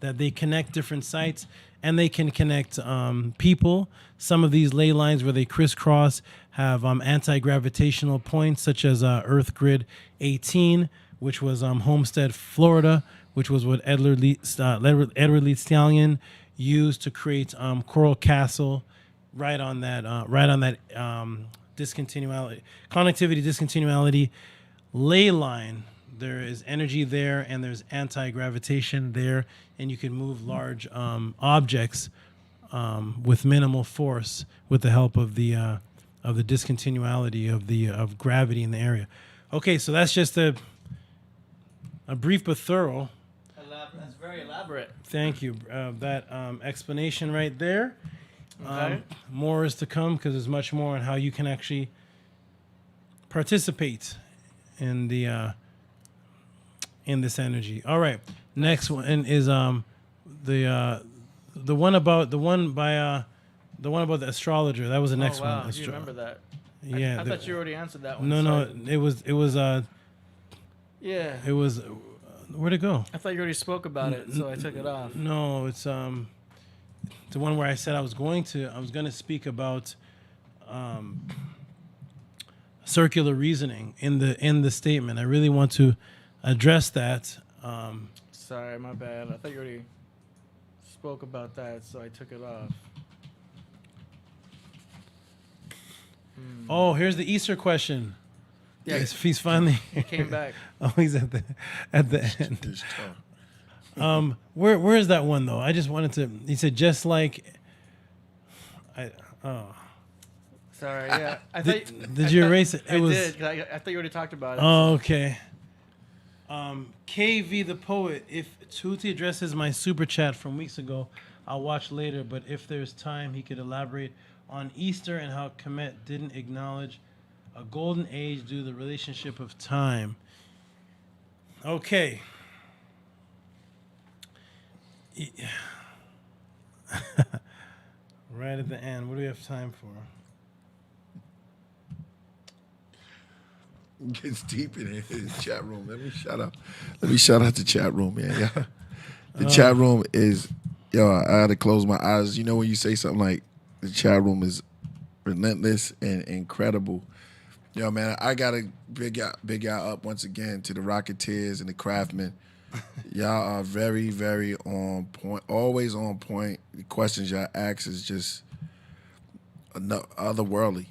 that they connect different sites, and they can connect people. Some of these ley lines where they crisscross have anti-gravitational points, such as Earth Grid 18, which was Homestead, Florida, which was what Edward Lee Stallion used to create Coral Castle, right on that discontinuality, connectivity discontinuality ley line. There is energy there, and there's anti-gravitation there, and you can move large objects with minimal force with the help of the discontinuality of gravity in the area. Okay, so that's just a brief but thorough. That's very elaborate. Thank you. That explanation right there. Okay. More is to come, because there's much more on how you can actually participate in the in this energy. All right. Next one is the one about the astrologer. That was the next wow. one. You remember that? Yeah. I thought you already answered that one. No, Sorry. it was Yeah. It was where'd it go? I thought you already spoke about it, so I took it off. No, it's the one where I said I was going to speak about circular reasoning in the statement. I really want to address that. Sorry, my bad. I thought you already spoke about that, so I took it off. Oh, here's the Easter question. Yeah, he's finally he came back. Oh, he's at the end. Where is that one though? I just wanted to. He said just like. Sorry. Yeah. Did you erase it? I did. 'Cause I thought you already talked about it. Oh, okay. KV the poet. If Tehuti addresses my super chat from weeks ago, I'll watch later. But if there's time, he could elaborate on Easter and how Kemet didn't acknowledge a golden age due to the relationship of time. Okay. Right at the end. What do we have time for? Gets deep in the chat room. Let me shout out the chat room, man. Yeah. The chat room is, I had to close my eyes. You know when you say something like the chat room is relentless and incredible. Man, I gotta big y'all up once again to the Rocketeers and the Craftsmen. Y'all are very, very on point, always on point. The questions y'all ask is just otherworldly.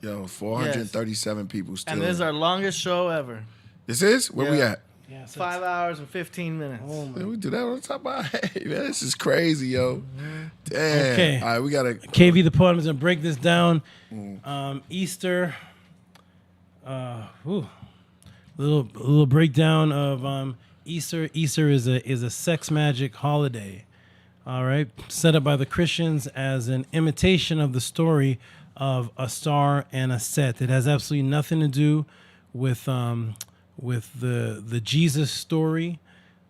437 people still. And this is our longest show ever. This is? Where we at? Yeah, so 5 hours and 15 minutes. Oh, man, we do that on top of our head. Man, this is crazy, yo. Damn. Okay. All right, we got to... KV the Poet is going to break this down. Easter. Little breakdown of Easter. Easter is a sex magic holiday. All right. Set up by the Christians as an imitation of the story of a star and a set. It has absolutely nothing to do with the Jesus story.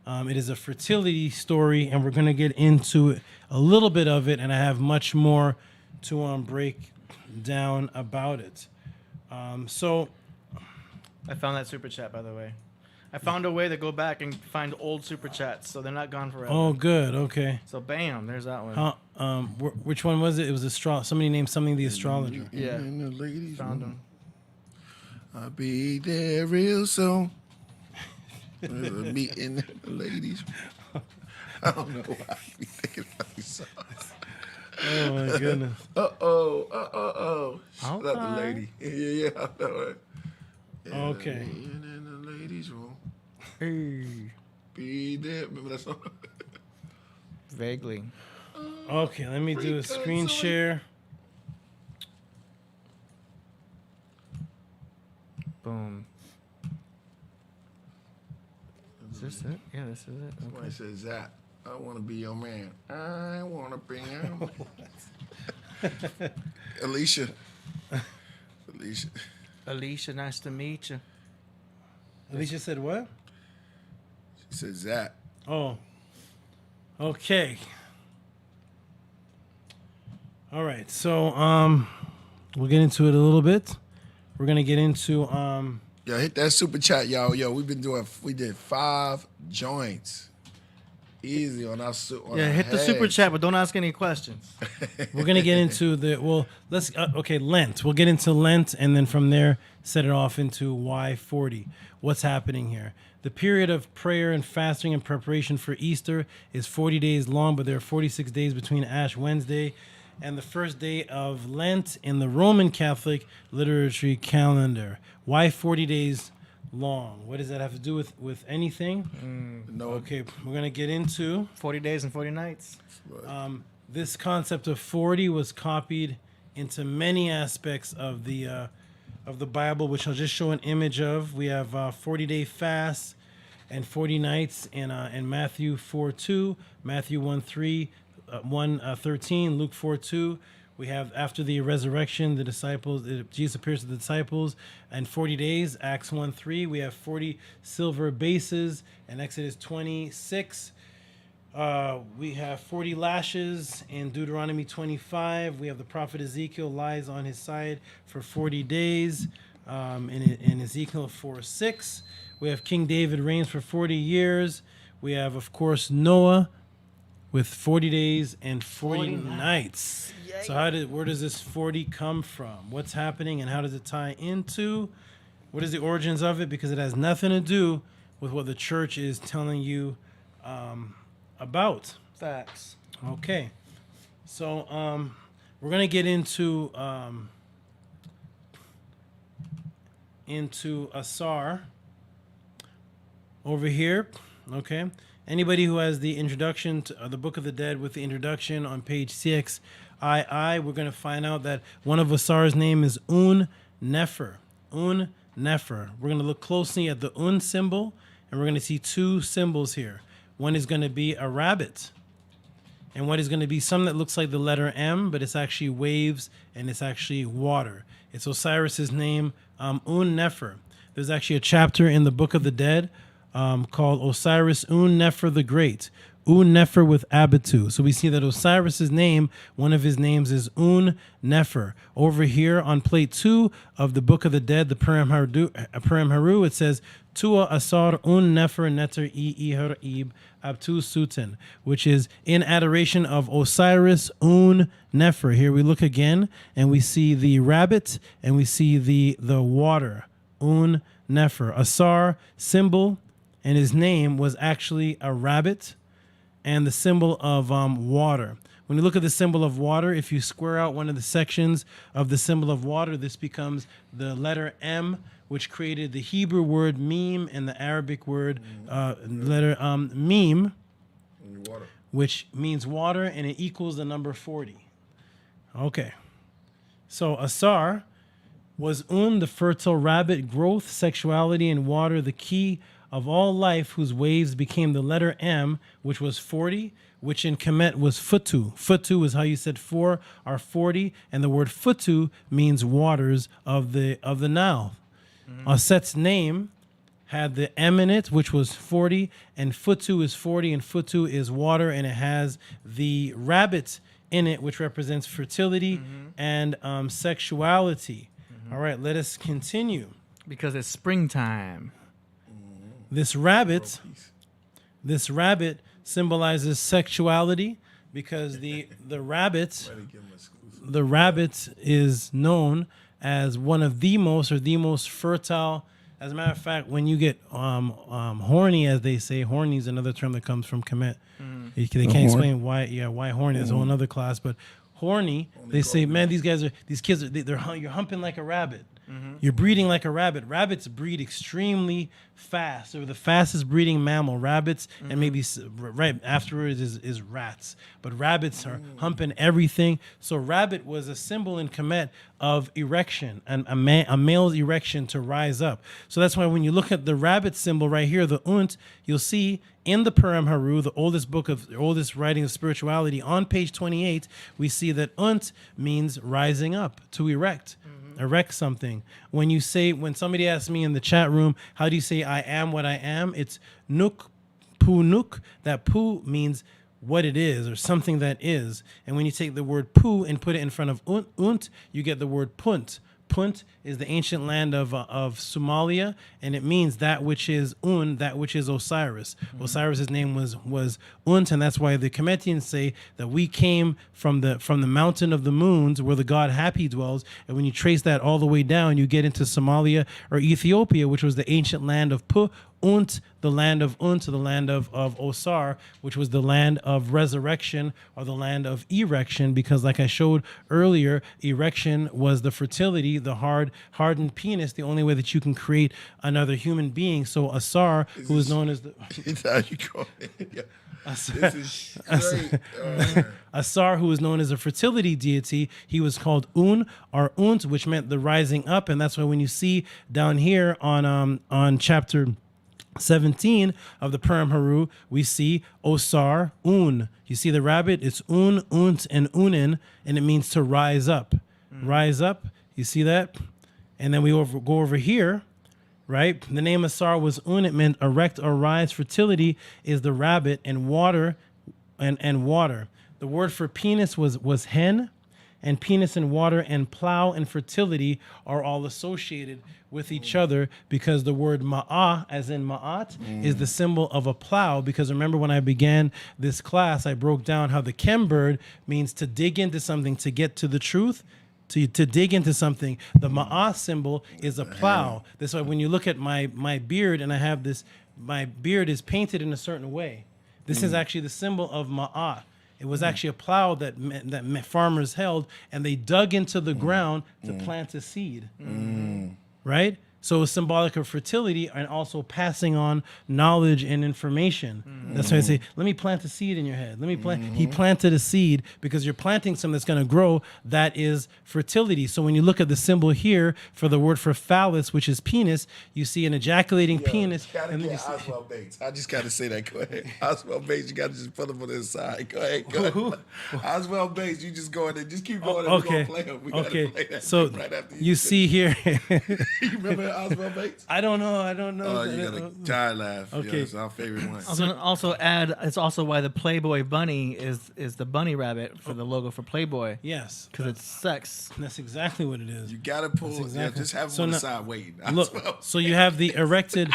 It is a fertility story, and we're going to get into a little bit of it, and I have much more to break down about it. So I found that super chat, by the way. I found a way to go back and find old super chats, so they're not gone forever. Oh, good. Okay. So bam, there's that one. Which one was it? It was somebody named something the astrologer. Yeah. And the ladies Found them. I'll be there real soon. Meeting the ladies. I don't know why I be thinking about these songs. Oh my goodness. Oh. Shout out the lady. Yeah, I know it. Yeah, Okay. In the ladies' room. Hey. Be there. Remember that song? Vaguely. Okay, let me do a screen share. Boom. Is this it? Yeah, this is it. Somebody says that. I want to be your man. I want to be your man. Alicia, nice to meet you. Alicia said what? She says that. Oh. Okay. All right. So we'll get into it a little bit. We're gonna get into Yo, hit that super chat, y'all. Yo, we did 5 joints. Easy on our hit the super chat, but don't ask any questions. we're gonna get into Lent. We'll get into Lent, and then from there set it off into why 40. What's happening here? The period of prayer and fasting in preparation for Easter is 40 days long, but there are 46 days between Ash Wednesday and the first day of Lent in the Roman Catholic liturgy calendar. Why 40 days long? What does that have to do with anything? No. Okay, we're going to get into 40 days and 40 nights. This concept of 40 was copied into many aspects of the Bible, which I'll just show an image of. We have 40-day fast and 40 nights in Matthew 4:2, Matthew 1:3, 1:13, Luke 4:2. We have after the resurrection, Jesus appears to the disciples, and 40 days, Acts 1:3. We have 40 silver bases in Exodus 26. We have 40 lashes in Deuteronomy 25. We have the prophet Ezekiel lies on his side for 40 days in Ezekiel 4:6. We have King David reigns for 40 years. We have, of course, Noah with 40 days and 40 nights. So where does this 40 come from? What's happening and how does it tie into? What is the origins of it? Because it has nothing to do with what the church is telling you about. Facts. Okay. So we're going to get into Asar over here. Okay. Anybody who has the introduction to the Book of the Dead with the introduction on page 6, we're going to find out that one of Asar's name is Un-Nefer. Un-Nefer. We're going to look closely at the Un symbol, and we're going to see 2 symbols here. One is going to be a rabbit, and one is going to be something that looks like the letter M, but it's actually waves, and it's actually water. It's Osiris's name, Un-Nefer. There's actually a chapter in the Book of the Dead called Osiris Un-Nefer the Great. Un-Nefer with Abitu. So we see that Osiris's name, one of his names is Un-Nefer. Over here on plate 2 of the Book of the Dead, the Purim Haru, it says, Tua Asar Un-Nefer Neter Iher Ib Abtu Sutin, which is in adoration of Osiris Un-Nefer. Here we look again, and we see the rabbit, and we see the water. Un-Nefer. Asar, symbol, and his name was actually a rabbit, and the symbol of water. When you look at the symbol of water, if you square out one of the sections of the symbol of water, this becomes the letter M, which created the Hebrew word meme and the Arabic word letter meme, which means water, and it equals the number 40. Okay. So Asar was the fertile rabbit, growth, sexuality, and water, the key of all life, whose waves became the letter M, which was 40, which in Kemet was Futu. Futu is how you said 4 are 40, and the word Futu means waters of the Nile. Aset's name had the M in it, which was 40, and Futu is 40, and Futu is water, and it has the rabbit in it, which represents fertility and sexuality. All right, let us continue. Because it's springtime. This rabbit symbolizes sexuality, because the rabbit is known as one of the most fertile. As a matter of fact, when you get horny, as they say, horny is another term that comes from Kemet. They can't explain why horny is a whole other class, but horny, they say, man, these kids are you're humping like a rabbit. You're breeding like a rabbit. Rabbits breed extremely fast. They're the fastest breeding mammal. Rabbits, and maybe right afterwards is rats. But rabbits are humping everything. So rabbit was a symbol in Kemet of erection, and a male's erection to rise up. So that's why when you look at the rabbit symbol right here, the Unt, you'll see in the Purim Haru, the oldest writing of spirituality, on page 28, we see that Unt means rising up, to erect. Erect something. When somebody asks me in the chat room, how do you say I am what I am? It's nuk, pu nuk. That pu means what it is, or something that is. And when you take the word pu and put it in front of unt, you get the word punt. Punt is the ancient land of Somalia, and it means that which is that which is Osiris. Osiris's name was Unt, and that's why the Kemetians say that we came from the mountain of the moons, where the god Hapi dwells. And when you trace that all the way down, you get into Somalia or Ethiopia, which was the ancient land of Pu. The land of the land of Osar, which was the land of resurrection, or the land of erection, because like I showed earlier, erection was the fertility, the hardened penis, the only way that you can create another human being. So Asar, who is known as the Asar, who is known as a fertility deity, he was called or Unt, which meant the rising up, and that's why when you see down here on chapter 17 of the Purim Haru, we see Osar, You see the rabbit? It's Unt, and Unin, and it means to rise up. Rise up. You see that? And then we go over here, right? The name Asar was It meant erect or rise. Fertility is the rabbit, and water, and water. The word for penis was hen, and penis and water and plow and fertility are all associated with each other, because the word ma'ah, as in ma'at, is the symbol of a plow. Because remember, when I began this class, I broke down how the kem bird means to dig into something, to get to the truth, to dig into something. The ma'ah symbol is a plow. That's why when you look at my beard, and I have this, my beard is painted in a certain way. This is actually the symbol of ma'ah. It was actually a plow that farmers held, and they dug into the ground to plant a seed. Right? So it's symbolic of fertility, and also passing on knowledge and information. That's why I say, let me plant a seed in your head. Let me plant. He planted a seed, because you're planting something that's going to grow. That is fertility. So when you look at the symbol here for the word for phallus, which is penis, you see an ejaculating penis. And then Oswald Bates. I just got to say that. Go ahead. Oswald Bates, you got to just put him on the side. Go ahead. Oswald Bates, you just go in there. Just keep going. Okay. We're gonna play him. We gotta play that So right after you see here. You remember Oswald Bates? I don't know. Oh, you got a giant laugh. Okay. Yeah, it's our favorite one. I was gonna also add. It's also why the Playboy bunny is the bunny rabbit for the logo for Playboy. Yes, because it's sex. That's exactly what it is. You gotta pull. That's exactly. Yeah, just have So him on the now- side waiting. Look, so you have the erected.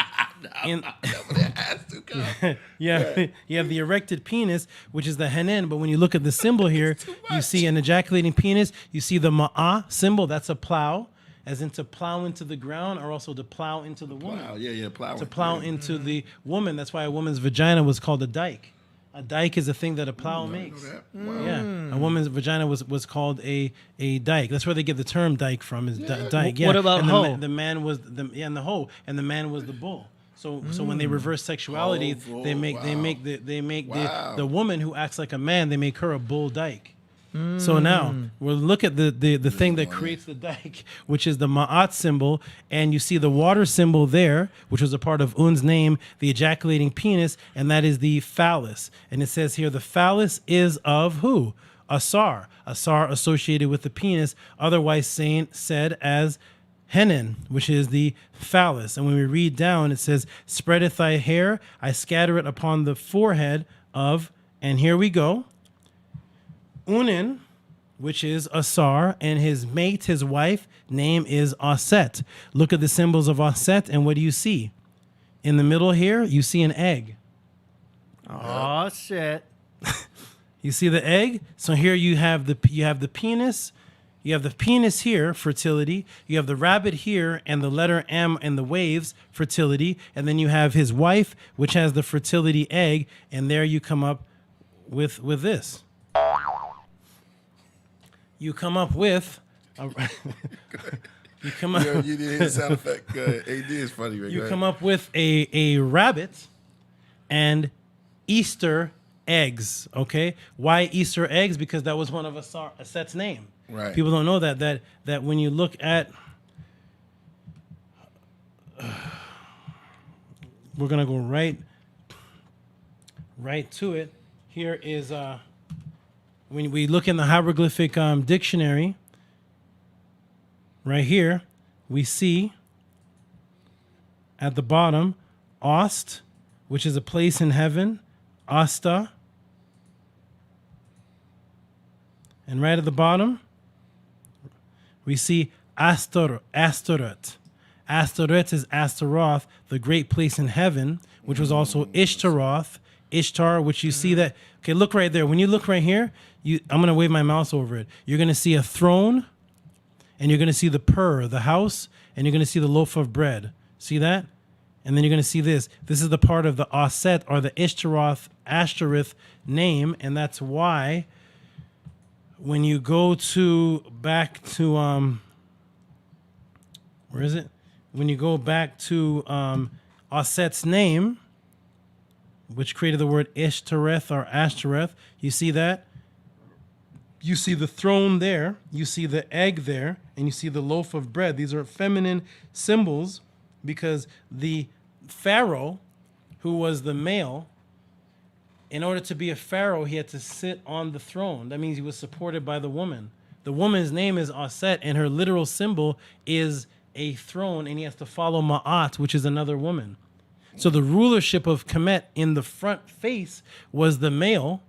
Yeah, you have the erected penis, which is the henen. But when you look at the symbol here, you see an ejaculating penis. You see the ma'ah symbol. That's a plow, as in to plow into the ground, or also to plow into the woman. Plow, yeah, plowing. To plow into the woman. That's why a woman's vagina was called a dike. A dike is a thing that a plow makes. Wow. Yeah, a woman's vagina was called a dike. That's where they get the term dike from. Is dike? Yeah. What about and hoe? The man was and the hoe, and the man was the bull. So when they reverse sexuality, Oh, they make Wow. the woman who acts like a man, they make her a bull dyke. So now we'll look at the thing that creates the dike, which is the ma'at symbol, and you see the water symbol there, which was a part of Un's name, the ejaculating penis, and that is the phallus. And it says here the phallus is of who? Asar associated with the penis, otherwise said as Henen, which is the phallus. And when we read down, it says, spreadeth thy hair, I scatter it upon the forehead of, and here we go, Unin, which is Asar, and his mate, his wife, name is Aset. Look at the symbols of Aset, and what do you see? In the middle here, you see an egg. Oh shit! You see the egg? So here you have the penis. You have the penis here, fertility. You have the rabbit here, and the letter M and the waves, fertility. And then you have his wife, which has the fertility egg. And there you come up with this. You come up with. You come up. You didn't hear the sound effect. Go ahead. AD is funny. Right? You come up with a rabbit and Easter eggs. Okay, why Easter eggs? Because that was one of Aset's name. Right. People don't know that when you look at, we're gonna go right to it. Here is when we look in the hieroglyphic dictionary. Right here, we see at the bottom, Ost, which is a place in heaven, Asta, and right at the bottom, we see Astoret. Astoret is Astaroth, the great place in heaven, which was also Ishtar, which you see that. Okay, look right there. When you look right here, I'm going to wave my mouse over it. You're going to see a throne, and you're going to see the the house, and you're going to see the loaf of bread. See that? And then you're going to see this. This is the part of the Aset, or the Ashtoreth name, and that's why when you go back to where is it? When you go back to Aset's name, which created the word Ishtoreth or Ashtoreth, you see that? You see the throne there, you see the egg there, and you see the loaf of bread. These are feminine symbols because the pharaoh, who was the male, in order to be a pharaoh, he had to sit on the throne. That means he was supported by the woman. The woman's name is Aset, and her literal symbol is a throne, and he has to follow Ma'at, which is another woman. So the rulership of Kemet in the front face was the male,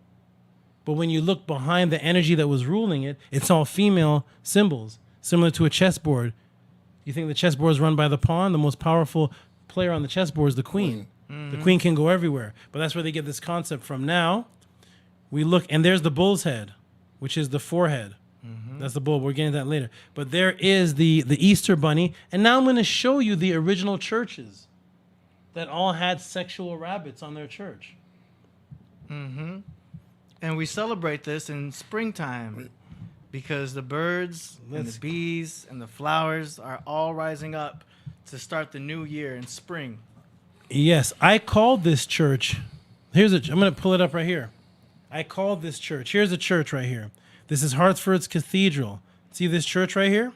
but when you look behind the energy that was ruling it, it's all female symbols, similar to a chessboard. You think the chessboard is run by the pawn? The most powerful player on the chessboard is the queen. The queen can go everywhere, but that's where they get this concept from. Now, we look, and there's the bull's head, which is the forehead. That's the bull. We're getting to that later. But there is the Easter bunny, and now I'm going to show you the original churches that all had sexual rabbits on their church. And we celebrate this in springtime because the birds and the bees and the flowers are all rising up to start the new year in spring. Yes, I called this church. I'm going to pull it up right here. I called this church. Here's a church right here. This is Hartford's Cathedral. See this church right here?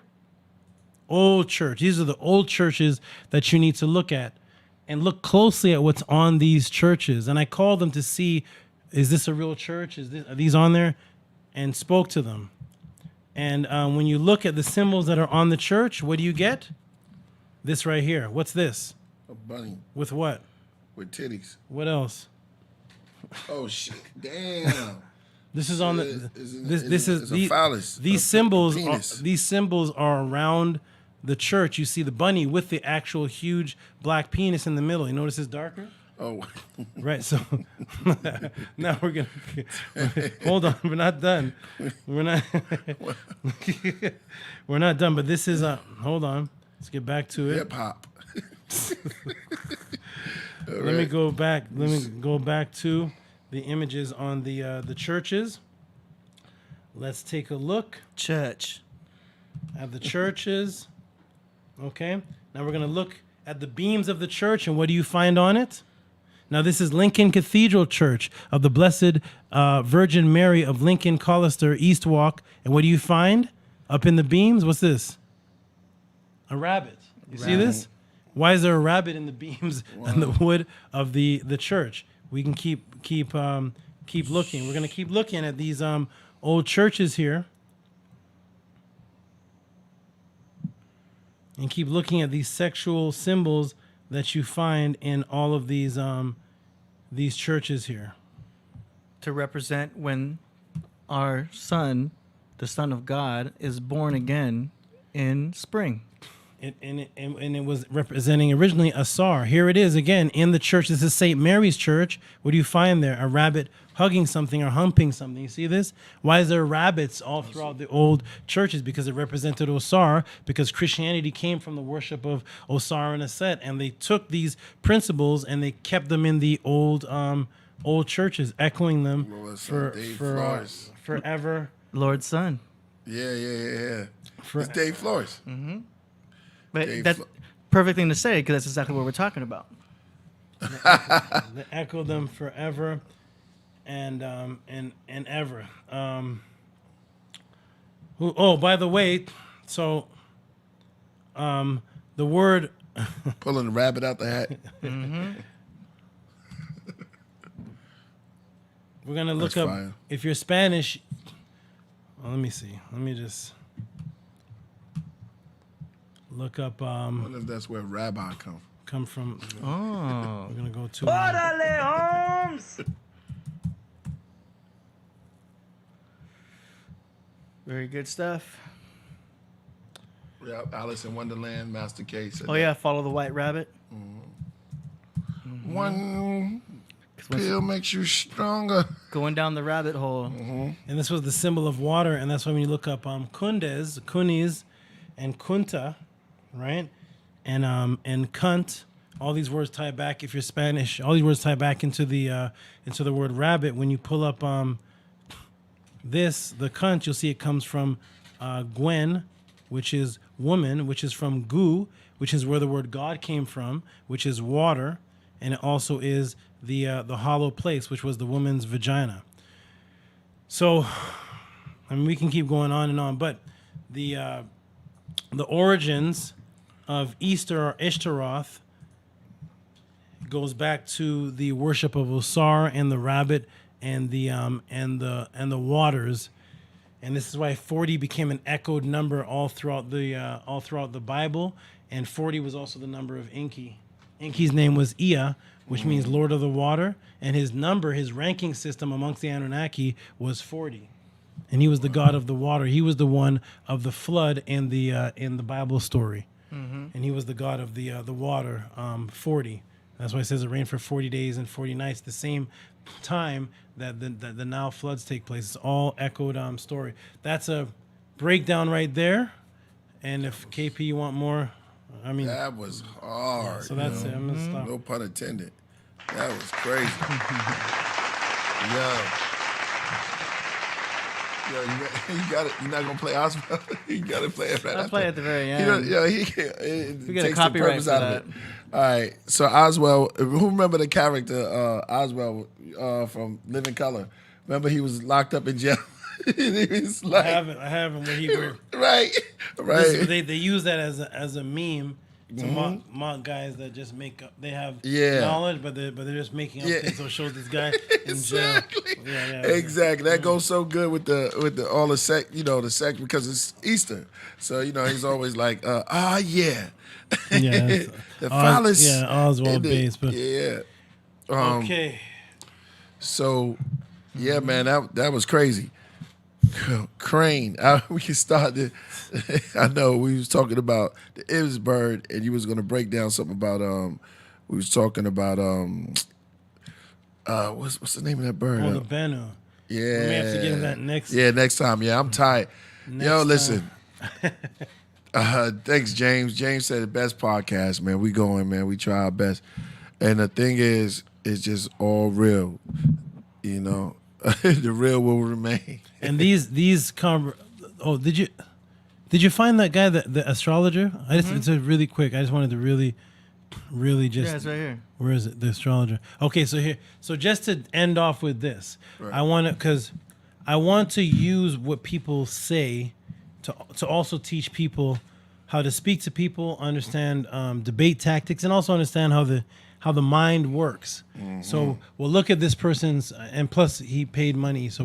Old church. These are the old churches that you need to look at and look closely at what's on these churches. And I called them to see, is this a real church? Are these on there? And spoke to them. And when you look at the symbols that are on the church, what do you get? This right here. What's this? A bunny With what? with titties. What else? Oh shit! Damn. This is on the. This is a phallus. These a symbols. penis. These symbols are around the church. You see the bunny with the actual huge black penis in the middle. You notice it's darker. Oh. Right. So now we're gonna hold on. We're not done. We're not. We're not done. But this is hold on. Let's get back to it. Hip hop. Let me go back. Let me go back to the images on the churches. Let's take a look. Church. At the churches. Okay. Now we're gonna look at the beams of the church, and what do you find on it? Now this is Lincoln Cathedral Church of the Blessed Virgin Mary of Lincoln, Collister, East Walk, and what do you find up in the beams? What's this? A rabbit. You see this? Why is there a rabbit in the beams and the wood of the church? We can keep looking. We're gonna keep looking at these old churches here, and keep looking at these sexual symbols that you find in all of these churches here. To represent when our son, the Son of God, is born again in spring. And it was representing originally a sar. Here it is again in the church. This is St. Mary's Church. What do you find there? A rabbit hugging something or humping something. You see this? Why is there rabbits all throughout the old churches? Because it represented Osar, because Christianity came from the worship of Osar and Aset, and they took these principles and they kept them in the old churches, echoing them forever. Lord's Son. Yeah. It's Dave Flores. Mm-hmm. But that's perfect thing to say, because that's exactly what we're talking about. They echo them forever and ever. By the way, so the word pulling the rabbit out the hat. Mm-hmm. We're gonna look up fire. If you're Spanish. Well, let me see. Let me just look up. I wonder if that's where rabbi come from. Oh, we're gonna go to. Órale, Holmes. Very good stuff. Yeah, Alice in Wonderland, Master K. Oh yeah, Follow the White Rabbit. Mm-hmm. One pill makes you stronger. Going down the rabbit hole. Mm-hmm. And this was the symbol of water, and that's why when you look up kundes, kunis, and kunta, right, and cunt, all these words tie back. If you're Spanish, all these words tie back into the word rabbit. When you pull up the cunt, you'll see it comes from Gwen, which is woman, which is from gu, which is where the word God came from, which is water, and it also is the hollow place, which was the woman's vagina. So, I mean, we can keep going on and on, but the origins of Easter or Ishtaroth goes back to the worship of Osar and the rabbit and the waters, and this is why 40 became an echoed number all throughout the Bible, and 40 was also the number of Enki. Enki's name was Ea, which means Lord of the Water, and his ranking system amongst the Anunnaki was 40, and he was the god of the water. He was the one of the flood in the Bible story, and he was the god of the water. 40. That's why it says it rained for 40 days and 40 nights. The same time that the Nile floods take place. It's all echoed story. That's a breakdown right there. And if KP you want more, I mean that was hard. So that's it. I'm gonna stop. No pun intended. That was crazy. Yo, you got it. You're not gonna play Oswald. You gotta play it right. I'll play at the very end. He can't. We get a copyright for that. All right. So Oswald, who remember the character Oswald from Living Color? Remember he was locked up in jail. He was like, I haven't. When he right. They use that as a meme mock guys that just make up. They have Yeah. knowledge, but they're just making up things. So it shows this guy in jail. Yeah. Exactly. That goes so good with the all the sect, the sect because it's Easter. So he's always like, yeah. Yeah, the phallus. Oswald Bass. But yeah. okay. So, yeah, man, that was crazy. Crane. We can start the. I know we was talking about the Ibs bird, and you was gonna break down something about We was talking about what's the name of that bird? Oh, the Bennu. Yeah. We may have to get in that next. Yeah, next time. Yeah, I'm tired. Yo, listen. time. Thanks, James. James said the best podcast, man. We going, man. We try our best, and the thing is, it's just all real. The real will remain. And these did you find that guy, the astrologer? It's a really quick. I just wanted to really just. Yeah, it's right here. Where is it? The astrologer. Okay, so just to end off with this, Right. I want to use what people say to also teach people how to speak to people, understand debate tactics, and also understand how the mind works. So we'll look at this person's, and plus he paid money, so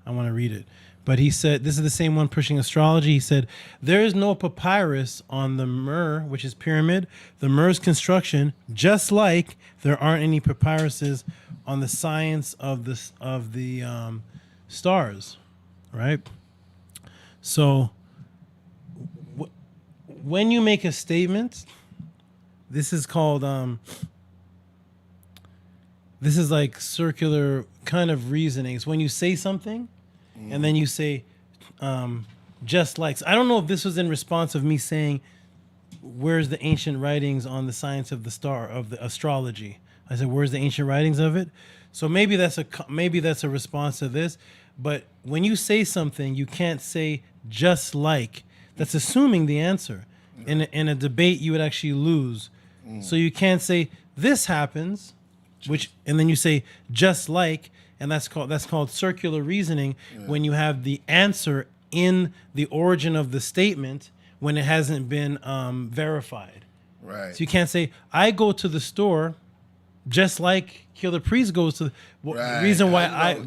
I want to read it. But he said, this is the same one pushing astrology. He said, there is no papyrus on the Mer, which is pyramid, the Mer's construction, just like there aren't any papyruses on the science of the stars, right? So when you make a statement, this is called, this is like circular kind of reasoning. It's when you say something and then you say, just like. So I don't know if this was in response of me saying, where's the ancient writings on the science of the star, of the astrology? I said, where's the ancient writings of it? So maybe that's a response to this. But when you say something, you can't say just like. That's assuming the answer. In a debate, you would actually lose. So you can't say this happens, and then you say just like, and that's called circular reasoning. When you have the answer in the origin of the statement when it hasn't been verified. Right. So you can't say I go to the store just like Killah Priest goes to. The reason why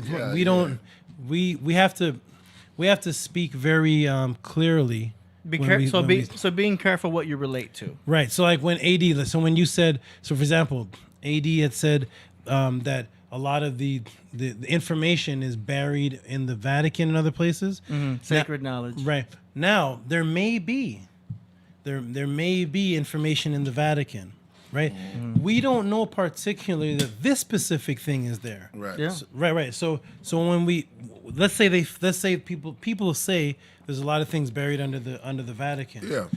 we have to speak very clearly. Being careful what you relate to. Right. So like when AD, so when you said, so for example, AD had said that a lot of the information is buried in the Vatican and other places. Sacred knowledge. Right. Now there may be information in the Vatican. Right. We don't know particularly that this specific thing is there. Right. Yeah. Right. So when let's say people say there's a lot of things buried under the Vatican. Yeah.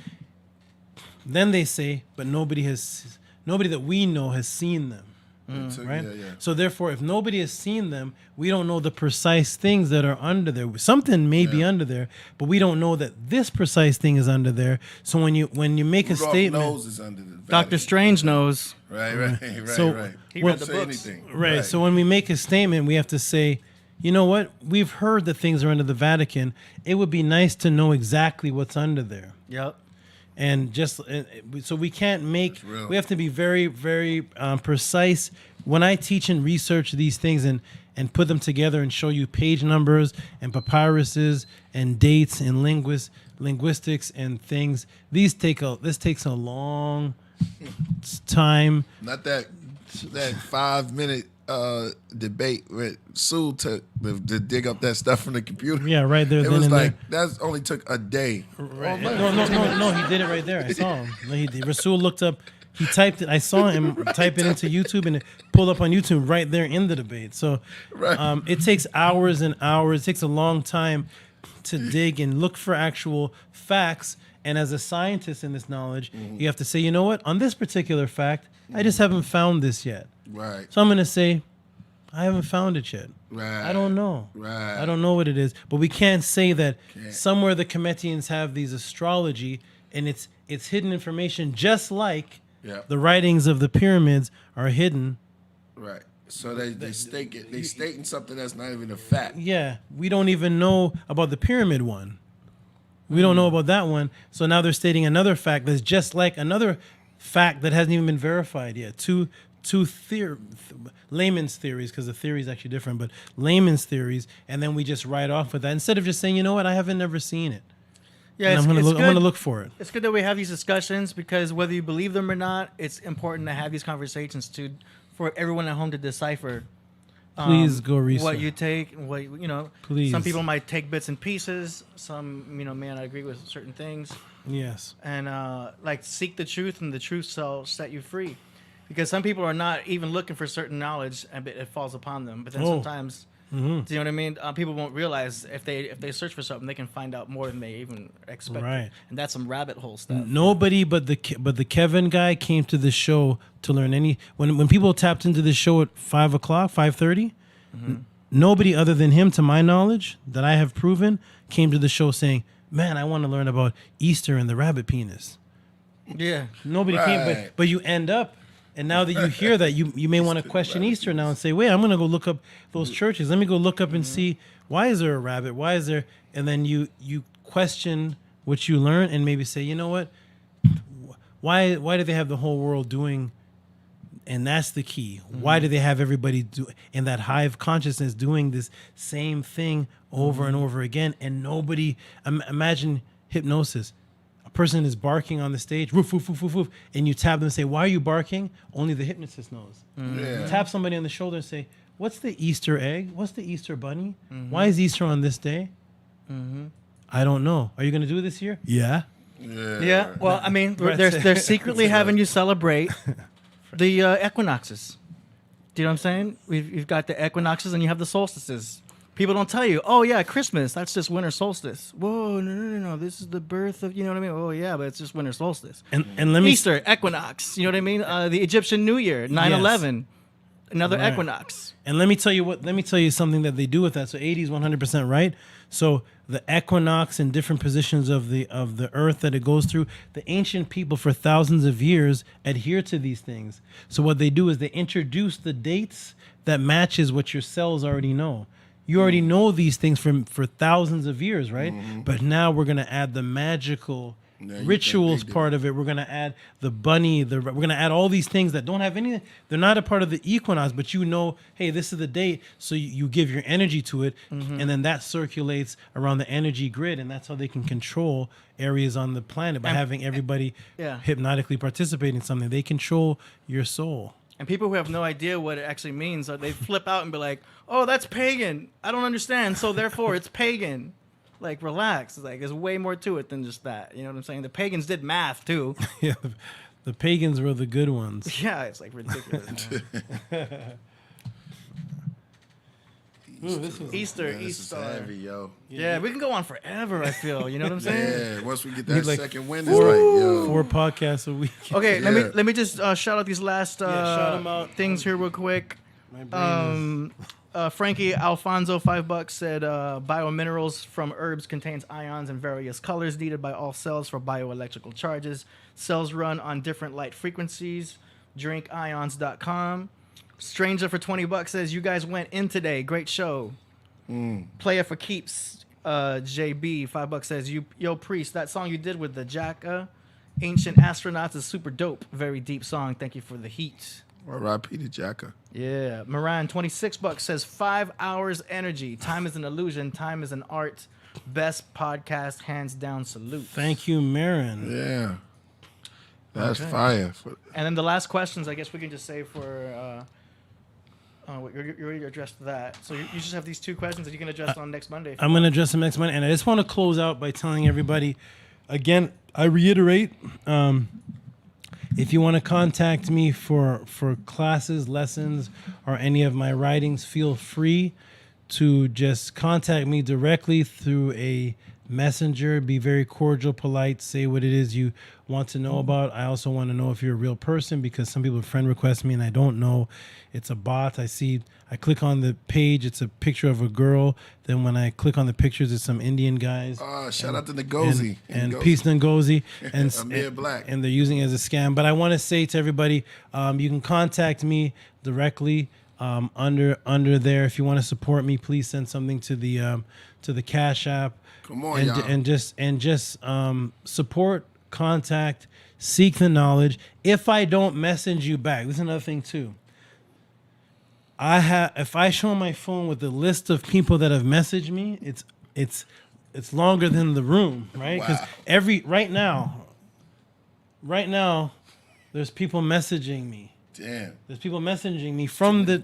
Then they say, but nobody that we know has seen them. Right? Yeah. So therefore, if nobody has seen them, we don't know the precise things that are under there. Something may be under there, but we don't know that this precise thing is under there. So when you make a statement, knows it's under the Vatican. Dr. Strange knows. Right. So he read the books. Right. So when we make a statement, we have to say, you know what? We've heard that things are under the Vatican. It would be nice to know exactly what's under there. Yep. And just so we can't make, we have to be very, very precise. When I teach and research these things and put them together and show you page numbers and papyruses and dates and linguistics and things, this takes a long time. Not that 5-minute debate with Sue took to dig up that stuff from the computer. Yeah, right there. It was like that only took a day. Right. No, he did it right there. I saw him. No, he did. Rasul looked up. He typed it. I saw him type it into YouTube, and it pulled up on YouTube right there in the debate. So it takes hours and hours. It takes a long time to dig and look for actual facts. And as a scientist in this knowledge, you have to say, you know what? On this particular fact, I just haven't found this yet. Right. So I'm going to say, I haven't found it yet. Right. I don't know. Right. I don't know what it is. But we can't say that somewhere the Kemetians have these astrology and it's hidden information, just like the writings of the pyramids are hidden. Right. So they stake it. They stating something that's not even a fact. Yeah. We don't even know about the pyramid one. We don't know about that one. So now they're stating another fact that's just like another fact that hasn't even been verified yet. Two layman's theories, because the theory is actually different, but layman's theories, and then we just write off with that instead of just saying, you know what, I haven't never seen it. Yeah, and I'm gonna look for it. It's good that we have these discussions because whether you believe them or not, it's important to have these conversations for everyone at home to decipher. Please go research what you take, what you know. Please. Some people might take bits and pieces. Some may not agree with certain things. Yes. And like seek the truth, and the truth shall set you free. Because some people are not even looking for certain knowledge, and it falls upon them. But then sometimes, do you know what I mean? People won't realize if they search for something, they can find out more than they even expect. Right. And that's some rabbit hole stuff. Nobody but the Kevin guy came to the show to learn when people tapped into the show at 5:30. Nobody other than him, to my knowledge, that I have proven, came to the show saying, "Man, I want to learn about Easter and the rabbit penis." Yeah. Nobody came, but you end up. And now that you hear that, you may want to question Easter now and say, wait, I'm going to go look up those churches. Let me go look up and see, why is there a rabbit? Why is there? And then you question what you learn and maybe say, you know what? Why do they have the whole world doing? And that's the key. Why do they have everybody in that hive consciousness doing this same thing over and over again? And nobody, imagine hypnosis. Person is barking on the stage, woof, woof, woof, woof, woof, and you tap them and say, why are you barking? Only the hypnotist knows. You tap somebody on the shoulder and say, what's the Easter egg? What's the Easter bunny? Why is Easter on this day? I don't know. Are you going to do it this year? Yeah. Yeah. Well, I mean, they're secretly having you celebrate the equinoxes. Do you know what I'm saying? You've got the equinoxes and you have the solstices. People don't tell you, oh, yeah, Christmas, that's just winter solstice. Whoa, no, this is the birth of, you know what I mean? Oh, yeah, but it's just winter solstice. And let me... Easter, equinox, you know what I mean? The Egyptian New Year, 9/11, another equinox. And let me tell you something that they do with that. So 80 is 100% right. So the equinox and different positions of the earth that it goes through, the ancient people for thousands of years adhere to these things. So what they do is they introduce the dates that matches what your cells already know. You already know these things for thousands of years, right? But now we're going to add the magical rituals part of it. We're going to add the bunny. We're going to add all these things that don't have any. They're not a part of the equinox, but you know, hey, this is the date. So you give your energy to it, and then that circulates around the energy grid, and that's how they can control areas on the planet by having everybody hypnotically participate in something. They control your soul. And people who have no idea what it actually means, they flip out and be like, oh, that's pagan. I don't understand. So therefore it's pagan. Like, relax. It's like, there's way more to it than just that. You know what I'm saying? The pagans did math too. Yeah. The pagans were the good ones. Yeah. It's like ridiculous. Easter. This is heavy, yo. Yeah, we can go on forever, I feel. You know what I'm saying? Yeah, once we get that second wind, four, it's like, yo. 4 podcasts a week. Okay, let me just shout out these last shout 'em out. things here real quick. My brain Frankie Alfonso, $5 said biominerals from herbs contains ions in various colors needed by all cells for bioelectrical charges. Cells run on different light frequencies. Drinkions.com. Stranger for $20 says, you guys went in today. Great show. Player for keeps. JB, $5 says, yo, Priest, that song you did with the Jacka, Ancient Astronauts, is super dope. Very deep song. Thank you for the heat. R.I.P. to Jacka. Yeah. Moran, $26 says, 5 hours energy. Time is an illusion. Time is an art. Best podcast, hands down, salute. Thank you, Marin. Yeah. That's fire. And then the last questions, I guess we can just say for... you already addressed that. So you just have these 2 questions that you can address on next Monday. I'm going to address them next Monday. And I just want to close out by telling everybody, again, I reiterate, if you want to contact me for classes, lessons, or any of my writings, feel free to just contact me directly through a messenger. Be very cordial, polite, say what it is you want to know about. I also want to know if you're a real person, because some people friend request me and I don't know. It's a bot. I click on the page, it's a picture of a girl. Then when I click on the pictures, it's some Indian guys. Shout out to Ngozi. And peace Ngozi. And Amir Black. And they're using it as a scam. But I want to say to everybody, you can contact me directly under there. If you want to support me, please send something to the Cash App. Come on, y'all. and just support, contact, seek the knowledge. If I don't message you back, this is another thing too. If I show my phone with the list of people that have messaged me, it's longer than the room, right? Because right now, there's people messaging me. Damn. There's people messaging me from the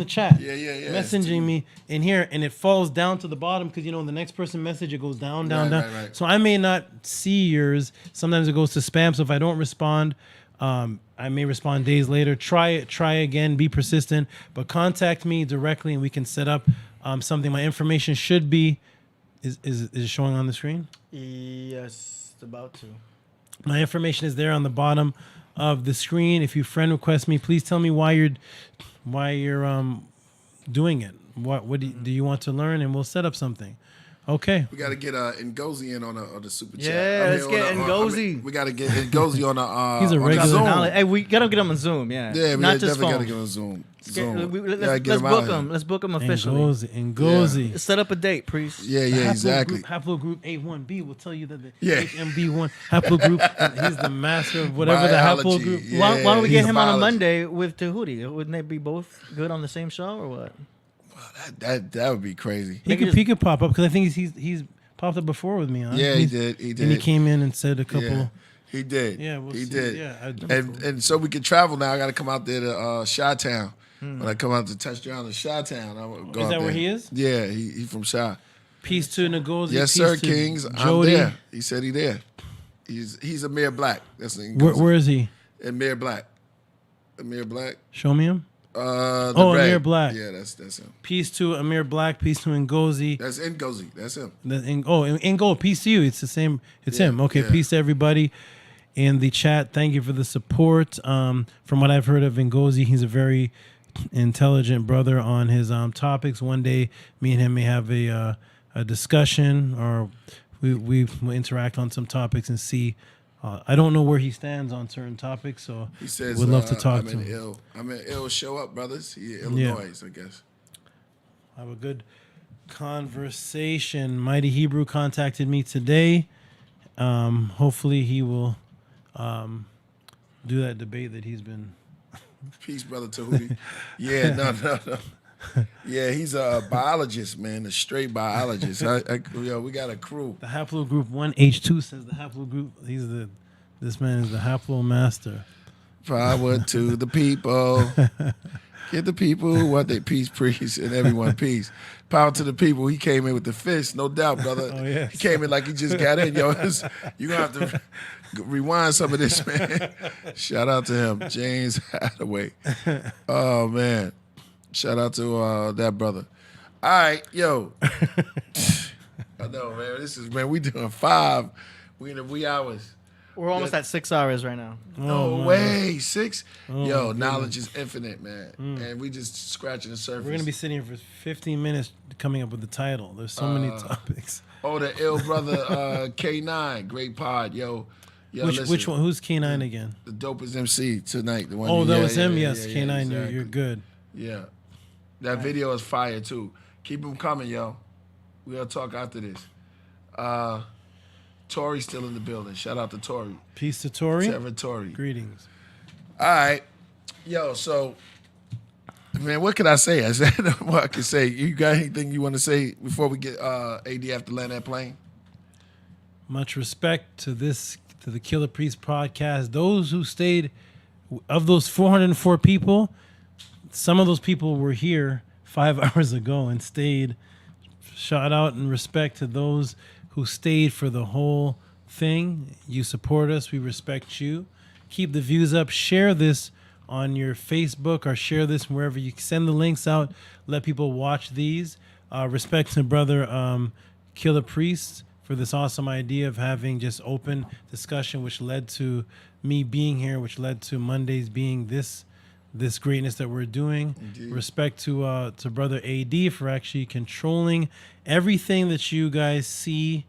chat. Yeah. Messaging me in here, and it falls down to the bottom because the next person message, it goes down. Right. So I may not see yours. Sometimes it goes to spam. So if I don't respond, I may respond days later. Try again. Be persistent, but contact me directly, and we can set up something. My information should be is it showing on the screen? Yes, it's about to. My information is there on the bottom of the screen. If you friend request me, please tell me why you're doing it. What do you want to learn, and we'll set up something. Okay. We got to get Ngozi in on the super chat. Yeah, let's get Ngozi. We got to get Ngozi on the He's a regular. Zoom. Hey, we gotta get him on Zoom. Yeah. Yeah, we not just definitely got to phone. get on Zoom. Let's book him. Let's book him officially. Ngozi. Set up a date, priest. Yeah, exactly. Haplogroup A1B will tell you that the Yeah. HMB1 haplogroup, he's the master of whatever Biology, the haplogroup. yeah. Why don't we get him on a biology. Monday with Tehuti? Wouldn't they be both good on the same show or what? That would be crazy. He could pop up because I think he's popped up before with me. Huh? Yeah, he did. And he came in and said a couple. Yeah, he did. Yeah, we'll he see. did. Yeah, and so we can travel now. I got to come out there to Chi-Town. When I come out to test you on the Chi-Town, I'm go Is out that there. where he is? Yeah, he from Chi. Peace to Ngozi. Yes, peace sir, to Kings. I'm Jody. there. He said he there. He's Amir Black. That's the Where is he? Amir Black. Amir Black. Show me him. The Amir Red. Black. Yeah, that's him. Peace to Amir Black. Peace to Ngozi. That's Ngozi. That's him. Ngo. Peace to you. It's the same. It's him. Okay. yeah. Peace to everybody in the chat. Thank you for the support. From what I've heard of Ngozi, he's a very intelligent brother on his topics. One day, me and him may have a discussion, or we will interact on some topics and see. I don't know where he stands on certain topics, so He says, would love to talk to I'm in him. ill. I'm in ill. Show up, brothers. He Illinois, I guess. Have a good conversation. Mighty Hebrew contacted me today. Hopefully he will do that debate that he's been. Peace, brother Tehuti. Yeah, no. Yeah, he's a biologist, man, a straight biologist. We got a crew. The haplogroup 1H2 says the haplogroup. This man is the haplo master. Power to the people. Get the people who want their peace, priest, and everyone peace. Power to the people. He came in with the fist, no doubt, brother. Oh, yes. He came in like he just got in. Yo, you're going to have to rewind some of this, man. Shout out to him, James Hathaway. Oh, man. Shout out to that brother. All right, yo. I know, man. We doing 5. We in the wee hours. We're almost at 6 hours right now. No way, 6. Oh, Yo, my knowledge goodness. is infinite, man. And we just scratching the surface. We're gonna be sitting here for 15 minutes coming up with the title. There's so many topics. Oh, the ill brother K9, great pod, yo. Listen, Which one? Who's K9 again? The dopest MC tonight. The one. Oh, that yeah, was him. yeah, Yes, yeah, K9. exactly. You're good. Yeah, that video is fire too. Keep them coming, yo. We'll talk after this. Tori's still in the building. Shout out to Tori. Peace to Tori. Trevor Tori. Greetings. All right, yo. So, man, what can I say? I said what I can say. You got anything you want to say before we get ADF to land that plane? Much respect to the Killah Priest podcast. Those who stayed, of those 404 people, some of those people were here 5 hours ago and stayed. Shout out and respect to those who stayed for the whole thing. You support us. We respect you. Keep the views up. Share this on your Facebook or share this wherever you send the links out. Let people watch these. Respect to brother Killah Priest for this awesome idea of having just open discussion, which led to me being here, which led to Mondays being this greatness that we're doing. Indeed. Respect to brother AD for actually controlling everything that you guys see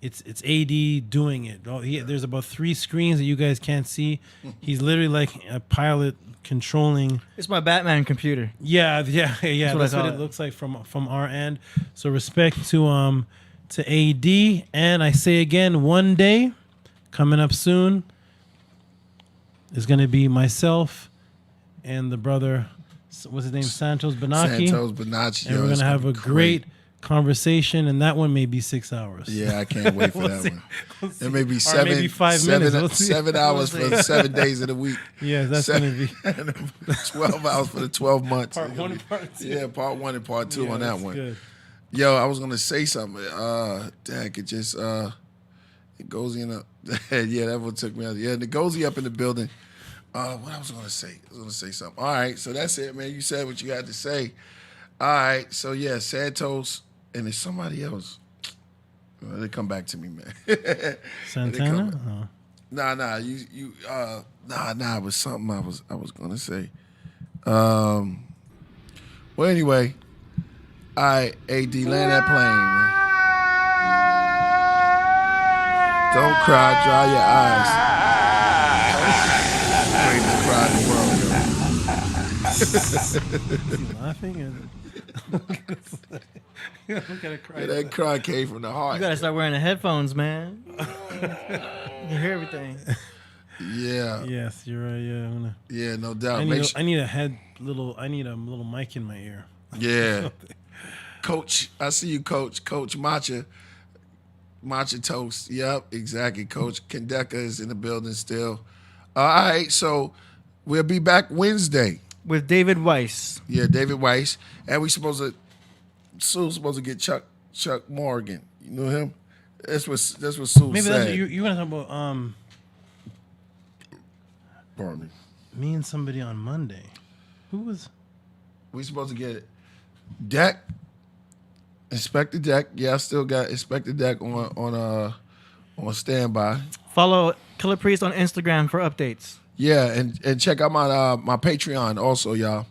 it's AD doing it. There's about 3 screens that you guys can't see. He's literally like a pilot controlling. It's my Batman computer. Yeah. That's what it looks like from our end. So respect to AD, and I say again, one day coming up soon is going to be myself and the brother. What's his name? Santos Benaki. And we're gonna have a great conversation, and that one may be 6 hours. Yeah, I can't wait for that one. It may be Or 7, maybe 5 minutes. 7 hours for 7 days of the week. Yeah, that's gonna be 12 hours for the 12 months. Part 1 and part 2. Yeah, part 1 and part 2 on that one. Good. Yo, I was gonna say something. Dang, it just Ngozi in yeah, that one took me out. Yeah, Ngozi up in the building. What I was gonna say? I was gonna say something. All right, so that's it, man. You said what you had to say. All right, so yeah, Santos, and there's somebody else. They come back to me, man. Santana? Nah. It was something I was gonna say. Well, anyway, all right, AD, land that plane, man. Don't cry, dry your eyes. Greatest cry in the world, yo. Is he laughing? Yeah, that cry came from the heart. You gotta start wearing the headphones, man. You hear everything. Yeah. Yes, you're right. Yeah, I'm gonna. Yeah, no doubt. I need a little mic in my ear. Yeah. Coach, I see you, Coach. Coach Matcha Toast. Yep, exactly. Coach Kendeka is in the building still. All right, so we'll be back Wednesday with David Weiss. Yeah, David Weiss, and we supposed to get Chuck Morgan. You know him? That's what Sue Maybe said. that's you're gonna talk about. Pardon me. Me and somebody on Monday. Who was? We supposed to get Deck. Inspector Deck. Yeah, I still got Inspector Deck on standby. Follow Killer Priest on Instagram for updates. Yeah, and check out my Patreon also, y'all.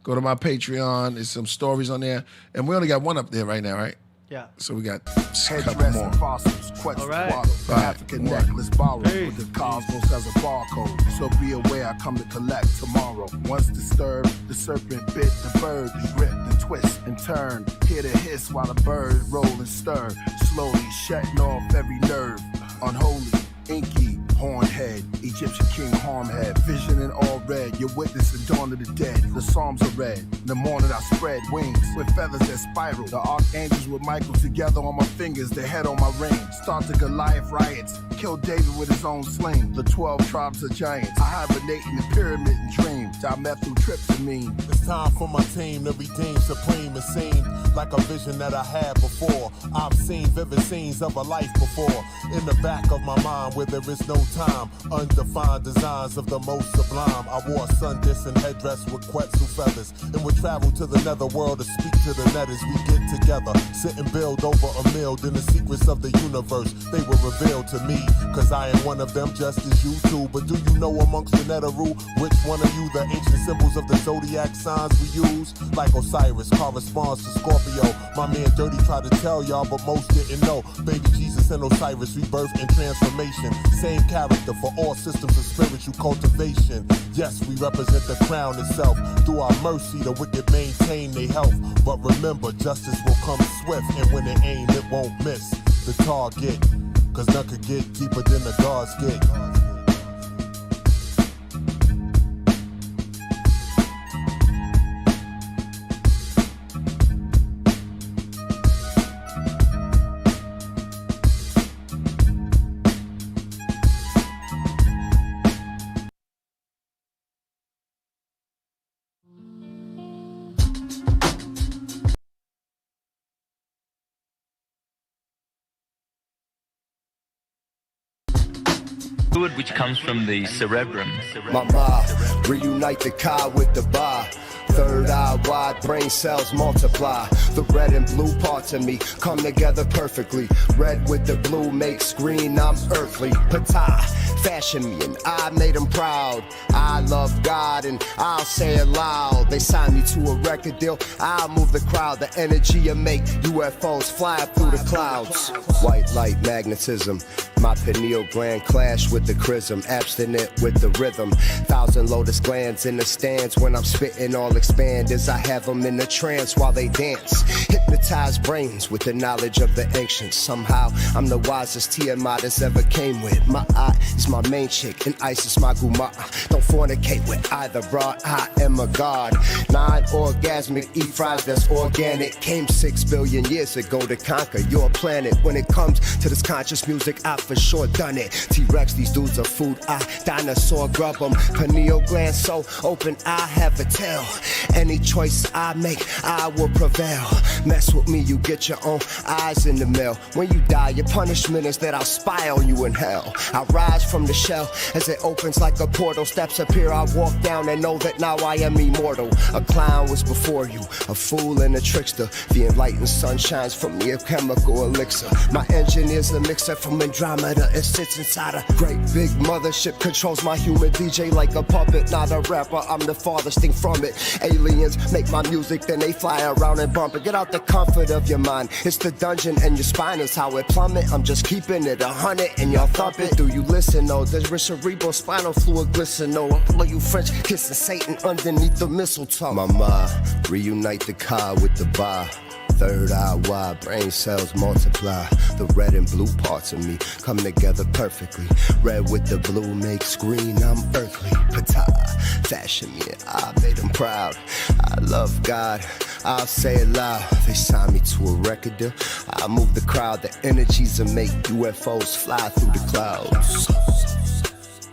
Go to my Patreon. There's some stories on there. And we only got one up there right now, right? Yeah. So we got a couple more. All right. African necklace borrowed with the cosmos as a barcode. So be aware I come to collect tomorrow. Once disturbed, the serpent bit the bird, ripped and twist and turn. Hear the hiss while the bird roll and stir. Slowly shutting off every nerve. Unholy, inky, horned head, Egyptian king Harmhead, vision in all red, you witness the dawn of the dead, the psalms are read, in the morning I spread wings, with feathers that spiral, the archangels with Michael together on my fingers, their head on my ring, start the Goliath riots, kill David with his own sling, the 12 tribes of giants, I hibernate in the pyramid and dream, dimethyltryptamine. It's time for my team to redeem supreme, it seemed like a vision that I had before, I've seen vivid scenes of a life before, in the back of my mind where there is no time, undefined designs of the most sublime. I wore a sun-dissing headdress with Quetzal feathers and would travel to the netherworld to speak to the netters. We get together, sit and build over a meal. Then the secrets of the universe, they were revealed to me, cause I am one of them just as you too. But do you know amongst the Neteru, which one of you the ancient symbols of the zodiac signs we use? Like Osiris corresponds to Scorpio. My man Dirty tried to tell y'all, but most didn't know. Baby Jesus and Osiris, rebirth and transformation. Same character for all systems of spiritual cultivation. Yes, we represent the crown itself. Through our mercy, the wicked maintain their health. But remember, justice will come swift, and when it aim, it won't miss the target. Cause none could get deeper than the gods get. Fluid which comes from the cerebrum. My reunite the car with the bar. Third eye wide, brain cells multiply. The red and blue parts of me come together perfectly. Red with the blue makes green, I'm earthly. Patah, fashion me and I made them proud. I love God and I'll say it loud. They signed me to a record deal, I'll move the crowd. The energy you make, UFOs fly through the clouds. White light magnetism, my pineal gland clash with the chrism. Abstinent with the rhythm, 1,000 lotus glands in the stands. When I'm spitting all expand as I have them in a trance while they dance. Hypnotize brains with the knowledge of the ancients. Somehow I'm the wisest Tiamat has ever came with. My eye is my main chick and Isis my guma. Don't fornicate with either, bro. I am a god. Non-orgasmic, eat fries that's organic. Came 6 billion years ago to conquer your planet. When it comes to this conscious music, I for sure done it. T-Rex, these dudes are food. I dinosaur grub them. Pineal gland so open, I have a tail. Any choice I make, I will prevail. Mess with me, you get your own eyes in the mail. When you die, your punishment is that I'll spy on you in hell. I rise from the shell as it opens like a portal. Steps appear, I walk down and know that now I am immortal. A clown was before you, a fool and a trickster. The enlightened sun shines from me, a chemical elixir. My engine is a mixer from Andromeda. It sits inside a great big mothership. Controls my human DJ like a puppet. Not a rapper, I'm the farthest thing from it. Aliens make my music, then they fly around and bump it. Get out the comfort of your mind. It's the dungeon and your spine is how it plummet. I'm just keeping it 100 and y'all thump it. Do you listen? Oh, there's cerebral spinal fluid glisten. Oh, I blow you French kissing Satan underneath the mistletoe. Mama, reunite the car with the bar. Third eye wide, brain cells multiply. The red and blue parts of me come together perfectly. Red with the blue makes green, I'm earthly. Patah, fashion me and I made them proud. I love God, I'll say it loud. They signed me to a record deal, I move the crowd. The energies that make UFOs fly through the clouds.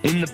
In the